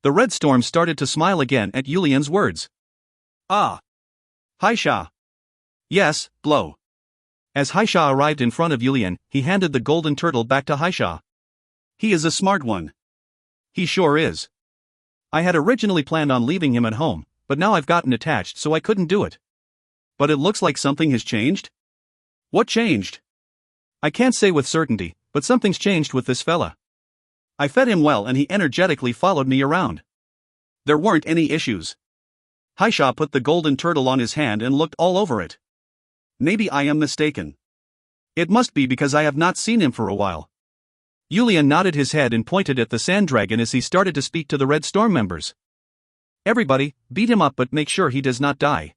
[SPEAKER 2] The Red Storm started to smile again at Yulian's words. Ah! Haisha! Yes, blow. As Haisha arrived in front of Yulian, he handed the golden turtle back to Haisha. He is a smart one. He sure is. I had originally planned on leaving him at home, but now I've gotten attached so I couldn't do it. But it looks like something has changed? What changed? I can't say with certainty, but something's changed with this fella. I fed him well and he energetically followed me around. There weren't any issues. Haisha put the golden turtle on his hand and looked all over it. Maybe I am mistaken. It must be because I have not seen him for a while. Yulian nodded his head and pointed at the Sand Dragon as he started to speak to the Red Storm members. Everybody, beat him up but make sure he does not die.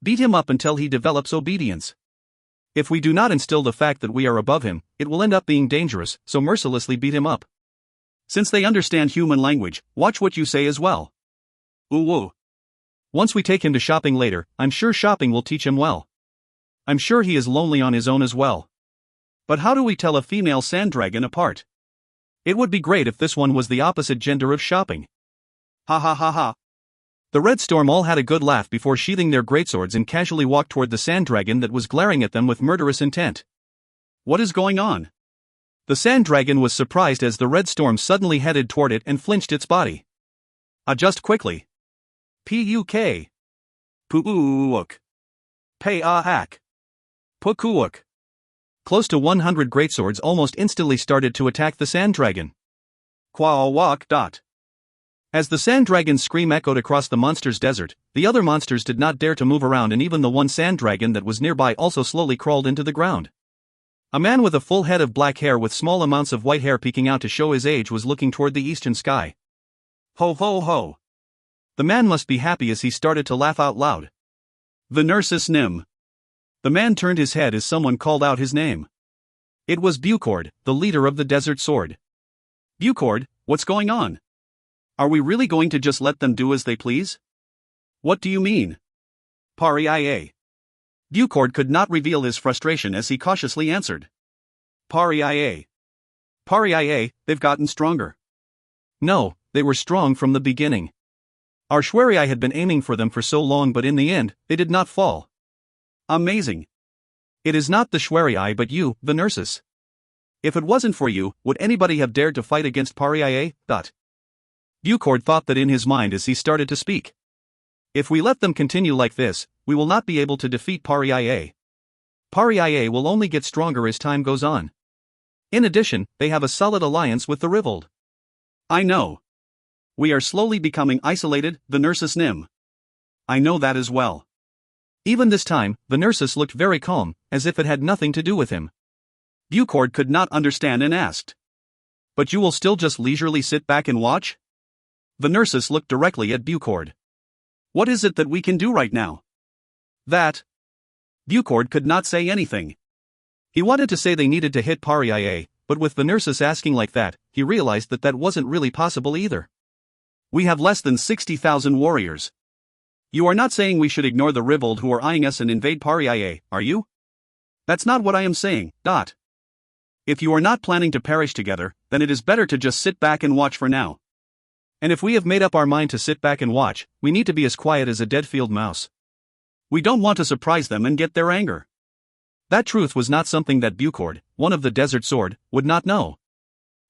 [SPEAKER 2] Beat him up until he develops obedience. If we do not instill the fact that we are above him, it will end up being dangerous, so mercilessly beat him up. Since they understand human language, watch what you say as well. Ooh. Once we take him to shopping later, I'm sure shopping will teach him well. I'm sure he is lonely on his own as well. But how do we tell a female sand dragon apart? It would be great if this one was the opposite gender of shopping. Ha ha ha ha. The Red Storm all had a good laugh before sheathing their greatswords and casually walked toward the sand dragon that was glaring at them with murderous intent. What is going on? The sand dragon was surprised as the Red Storm suddenly headed toward it and flinched its body. Adjust quickly. P-U-K. Pu-ook. Pay-ah-ak. Pukuok. Close to 100 greatswords almost instantly started to attack the sand dragon. Quaw-walk. As the sand dragon's scream echoed across the monster's desert, the other monsters did not dare to move around and even the one sand dragon that was nearby also slowly crawled into the ground. A man with a full head of black hair with small amounts of white hair peeking out to show his age was looking toward the eastern sky. Ho ho ho. The man must be happy as he started to laugh out loud. The nurse's nim. The man turned his head as someone called out his name. It was Bucord, the leader of the Desert Sword. Bucord, what's going on? Are we really going to just let them do as they please? What do you mean? Pari. Bucord could not reveal his frustration as he cautiously answered. Pari, they've gotten stronger.
[SPEAKER 1] No, they were strong from the beginning. Our Shwari had been aiming for them for so long, but in the end, they did not fall.
[SPEAKER 2] Amazing.
[SPEAKER 1] It is not the Shwari but you, the nurses. If it wasn't for you, would anybody have dared to fight against Pari? Bucord thought that in his mind as he started to speak. If we let them continue like this, we will not be able to defeat Pari. Pari will only get stronger as time goes on. In addition, they have a solid alliance with the Rivold.
[SPEAKER 2] I know. We are slowly becoming isolated, the nurses Nim. I know that as well.
[SPEAKER 1] Even this time, the nurses looked very calm, as if it had nothing to do with him.
[SPEAKER 2] Bucord could not understand and asked. But you will still just leisurely sit back and watch? The nurses looked directly at Bucord. What is it that we can do right now?
[SPEAKER 1] That.
[SPEAKER 2] Bucord could not say anything.
[SPEAKER 1] He wanted to say they needed to hit Pari, but with the nurses asking like that, he realized that that wasn't really possible either.
[SPEAKER 2] We have less than 60,000 warriors. You are not saying we should ignore the Rivold who are eyeing us and invade Pari, are you? That's not what I am saying. If you are not planning to perish together, then it is better to just sit back and watch for now.
[SPEAKER 1] And if we have made up our mind to sit back and watch, we need to be as quiet as a dead field mouse.
[SPEAKER 2] We don't want to surprise them and get their anger.
[SPEAKER 1] That truth was not something that Bucord, one of the Desert Sword, would not know.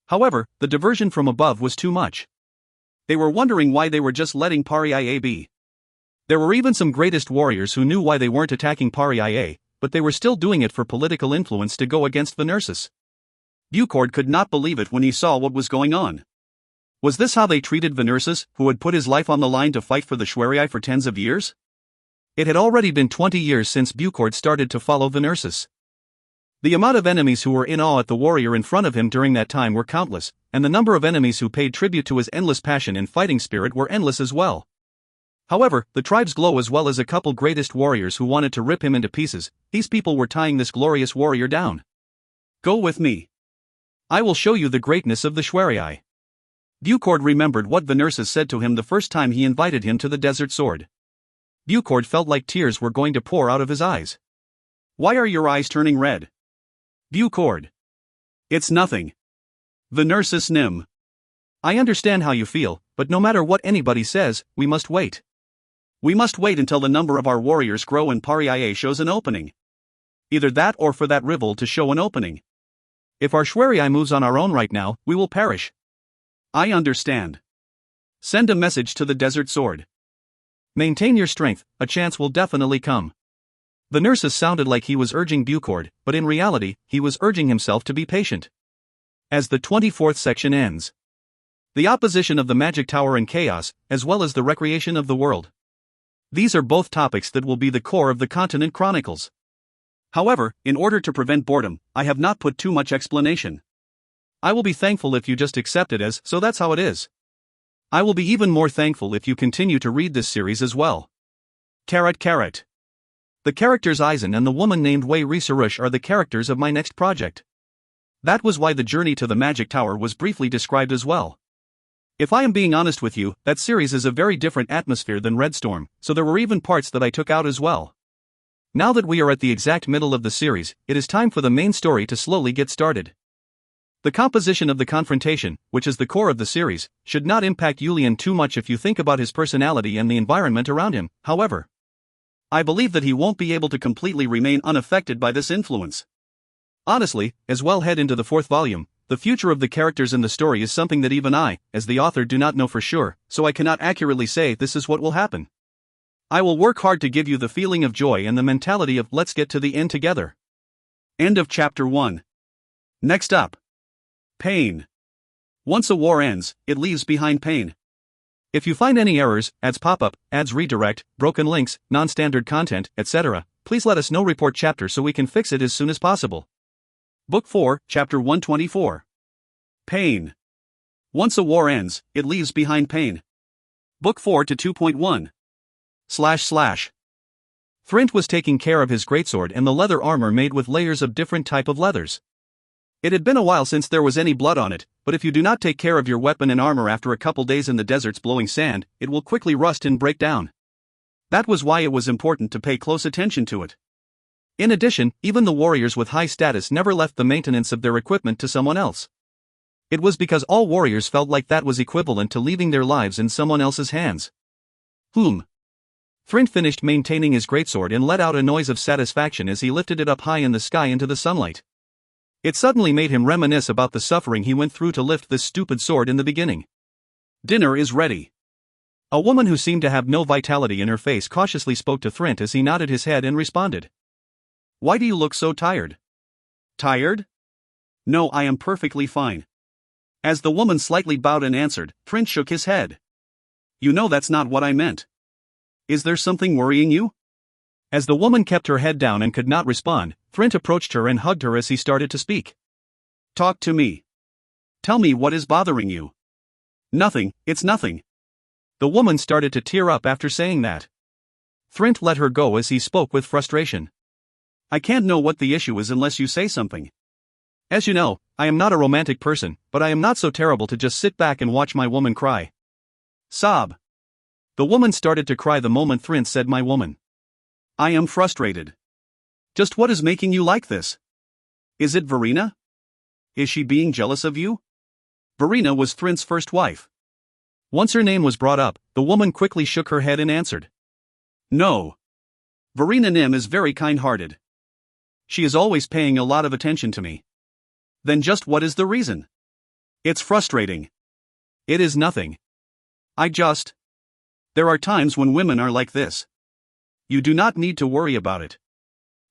[SPEAKER 1] However, the diversion from above was too much.
[SPEAKER 2] They were wondering why they were just letting Pari be.
[SPEAKER 1] There were even some greatest warriors who knew why they weren't attacking Pari, but they were still doing it for political influence to go against the nurses.
[SPEAKER 2] Bucord could not believe it when he saw what was going on. Was this how they treated the nurses, who had put his life on the line to fight for the Shwari for tens of years?
[SPEAKER 1] It had already been 20 years since Bucord started to follow the nurses. The amount of enemies who were in awe at the warrior in front of him during that time were countless, and the number of enemies who paid tribute to his endless passion and fighting spirit were endless as well. However, the tribe's glow as well as a couple greatest warriors who wanted to rip him into pieces, these people were tying this glorious warrior down.
[SPEAKER 2] Go with me.
[SPEAKER 1] I will show you the greatness of the Shwari.
[SPEAKER 2] Bucord remembered what the nurses said to him the first time he invited him to the Desert Sword.
[SPEAKER 1] Bucord felt like tears were going to pour out of his eyes.
[SPEAKER 2] Why are your eyes turning red?
[SPEAKER 1] Bucord.
[SPEAKER 2] It's nothing. The nurses Nim.
[SPEAKER 1] I understand how you feel, but no matter what anybody says, we must wait.
[SPEAKER 2] We must wait until the number of our warriors grow and Pari shows an opening. Either that or for that Rivold to show an opening.
[SPEAKER 1] If our Shwari moves on our own right now, we will perish.
[SPEAKER 2] I understand. Send a message to the Desert Sword.
[SPEAKER 1] Maintain your strength, a chance will definitely come. The nurses sounded like he was urging Bucord, but in reality, he was urging himself to be patient. As the 24th section ends. The opposition of the magic tower and chaos, as well as the recreation of the world. These are both topics that will be the core of the Continent Chronicles. However, in order to prevent boredom, I have not put too much explanation. I will be thankful if you just accept it as, so that's how it is. I will be even more thankful if you continue to read this series as well.
[SPEAKER 2] Carrot.
[SPEAKER 1] The characters Eisen and the woman named Wei Risarush are the characters of my next project. That was why the journey to the Magic Tower was briefly described as well. If I am being honest with you, that series is a very different atmosphere than Red Storm, so there were even parts that I took out as well. Now that we are at the exact middle of the series, it is time for the main story to slowly get started. The composition of the confrontation, which is the core of the series, should not impact Yulian too much if you think about his personality and the environment around him, however. I believe that he won't be able to completely remain unaffected by this influence. Honestly, as well head into the 4th volume, the future of the characters in the story is something that even I, as the author, do not know for sure, so I cannot accurately say this is what will happen. I will work hard to give you the feeling of joy and the mentality of let's get to the end together.
[SPEAKER 2] End of Chapter 1. Next up. Pain. Once a war ends, it leaves behind pain.
[SPEAKER 1] If you find any errors, ads pop up, ads redirect, broken links, non-standard content, etc., please let us know. Report chapter so we can fix it as soon as possible.
[SPEAKER 2] Book 4, Chapter 124. Pain. Once a war ends, it leaves behind pain. Book 4 to 2.1.
[SPEAKER 1] Thrint was taking care of his greatsword and the leather armor made with layers of different type of leathers. It had been a while since there was any blood on it,
[SPEAKER 2] but if you do not take care of your weapon and armor after a couple days in the deserts blowing sand, it will quickly rust and break down. That was why it was important to pay close attention to it. In addition, even the warriors with high status never left the maintenance of their equipment to someone else. It was because all warriors felt like that was equivalent to leaving their lives in someone else's hands. Thrint finished maintaining his greatsword and let out a noise of satisfaction as he lifted it up high in the sky into the sunlight. It suddenly made him reminisce about the suffering he went through to lift this stupid sword in the beginning. "Dinner is ready." A woman who seemed to have no vitality in her face cautiously spoke to Thrint as he nodded his head and responded. "Why do you look so tired?" "Tired? No, I am perfectly fine." As the woman slightly bowed and answered, Thrint shook his head. "You know that's not what I meant. Is there something worrying you?" As the woman kept her head down and could not respond, Thrint approached her and hugged her as he started to speak. "Talk to me. Tell me what is bothering you." "Nothing, it's nothing." The woman started to tear up after saying that. Thrint let her go as he spoke with frustration. "I can't know what the issue is unless you say something. As you know, I am not a romantic person, but I am not so terrible to just sit back and watch my woman cry." Sob. The woman started to cry the moment Thrint said "my woman." "I am frustrated. Just what is making you like this? Is it Verena? Is she being jealous of you?" Verena was Thrint's first wife. Once her name was brought up, the woman quickly shook her head and answered. "No. Verena Nim is very kind-hearted. She is always paying a lot of attention to me." "Then just what is the reason?" "It's frustrating." "It is nothing. There are times when women are like this. You do not need to worry about it."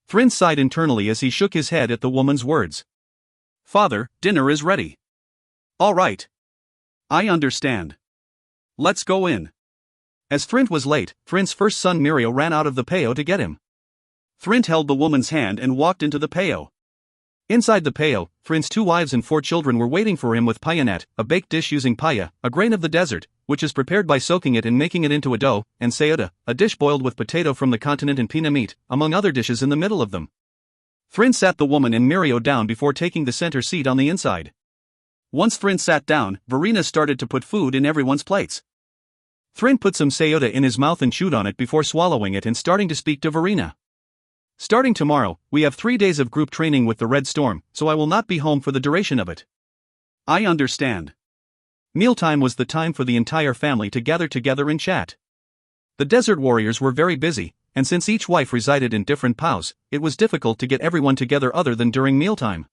[SPEAKER 2] Thrint sighed internally as he shook his head at the woman's words. "Father, dinner is ready." "All right. I understand. Let's go in." As Thrint was late, Thrint's first son Mirio ran out of the peo to get him. Thrint held the woman's hand and walked into the peo. Inside the peo, Thrint's 2 wives and 4 children were waiting for him with payanet, a baked dish using paya, a grain of the desert, which is prepared by soaking it and making it into a dough, and sayuda, a dish boiled with potato from the continent and pina meat, among other dishes in the middle of them. Thrint sat the woman and Mirio down before taking the center seat on the inside. Once Thrint sat down, Verena started to put food in everyone's plates. Thrint put some sayuda in his mouth and chewed on it before swallowing it and starting to speak to Verena. "Starting tomorrow, we have 3 days of group training with the Red Storm, so I will not be home for the duration of it." "I understand." Mealtime was the time for the entire family to gather together and chat. The desert warriors were very busy, and since each wife resided in different POWs, it was difficult to get everyone together other than during mealtime.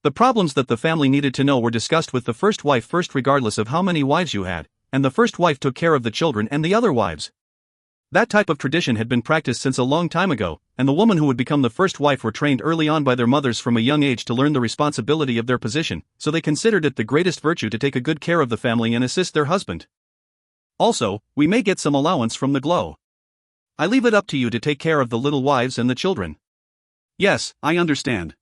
[SPEAKER 2] The problems that the family needed to know were discussed with the first wife first regardless of how many wives you had, and the first wife took care of the children and the other wives. That type of tradition had been practiced since a long time ago, and the woman who would become the first wife were trained early on by their mothers from a young age to learn the responsibility of their position, so they considered it the greatest virtue to take a good care of the family and assist their husband. "Also, we may get some allowance from the glow. I leave it up to you to take care of the little wives and the children." "Yes, I understand."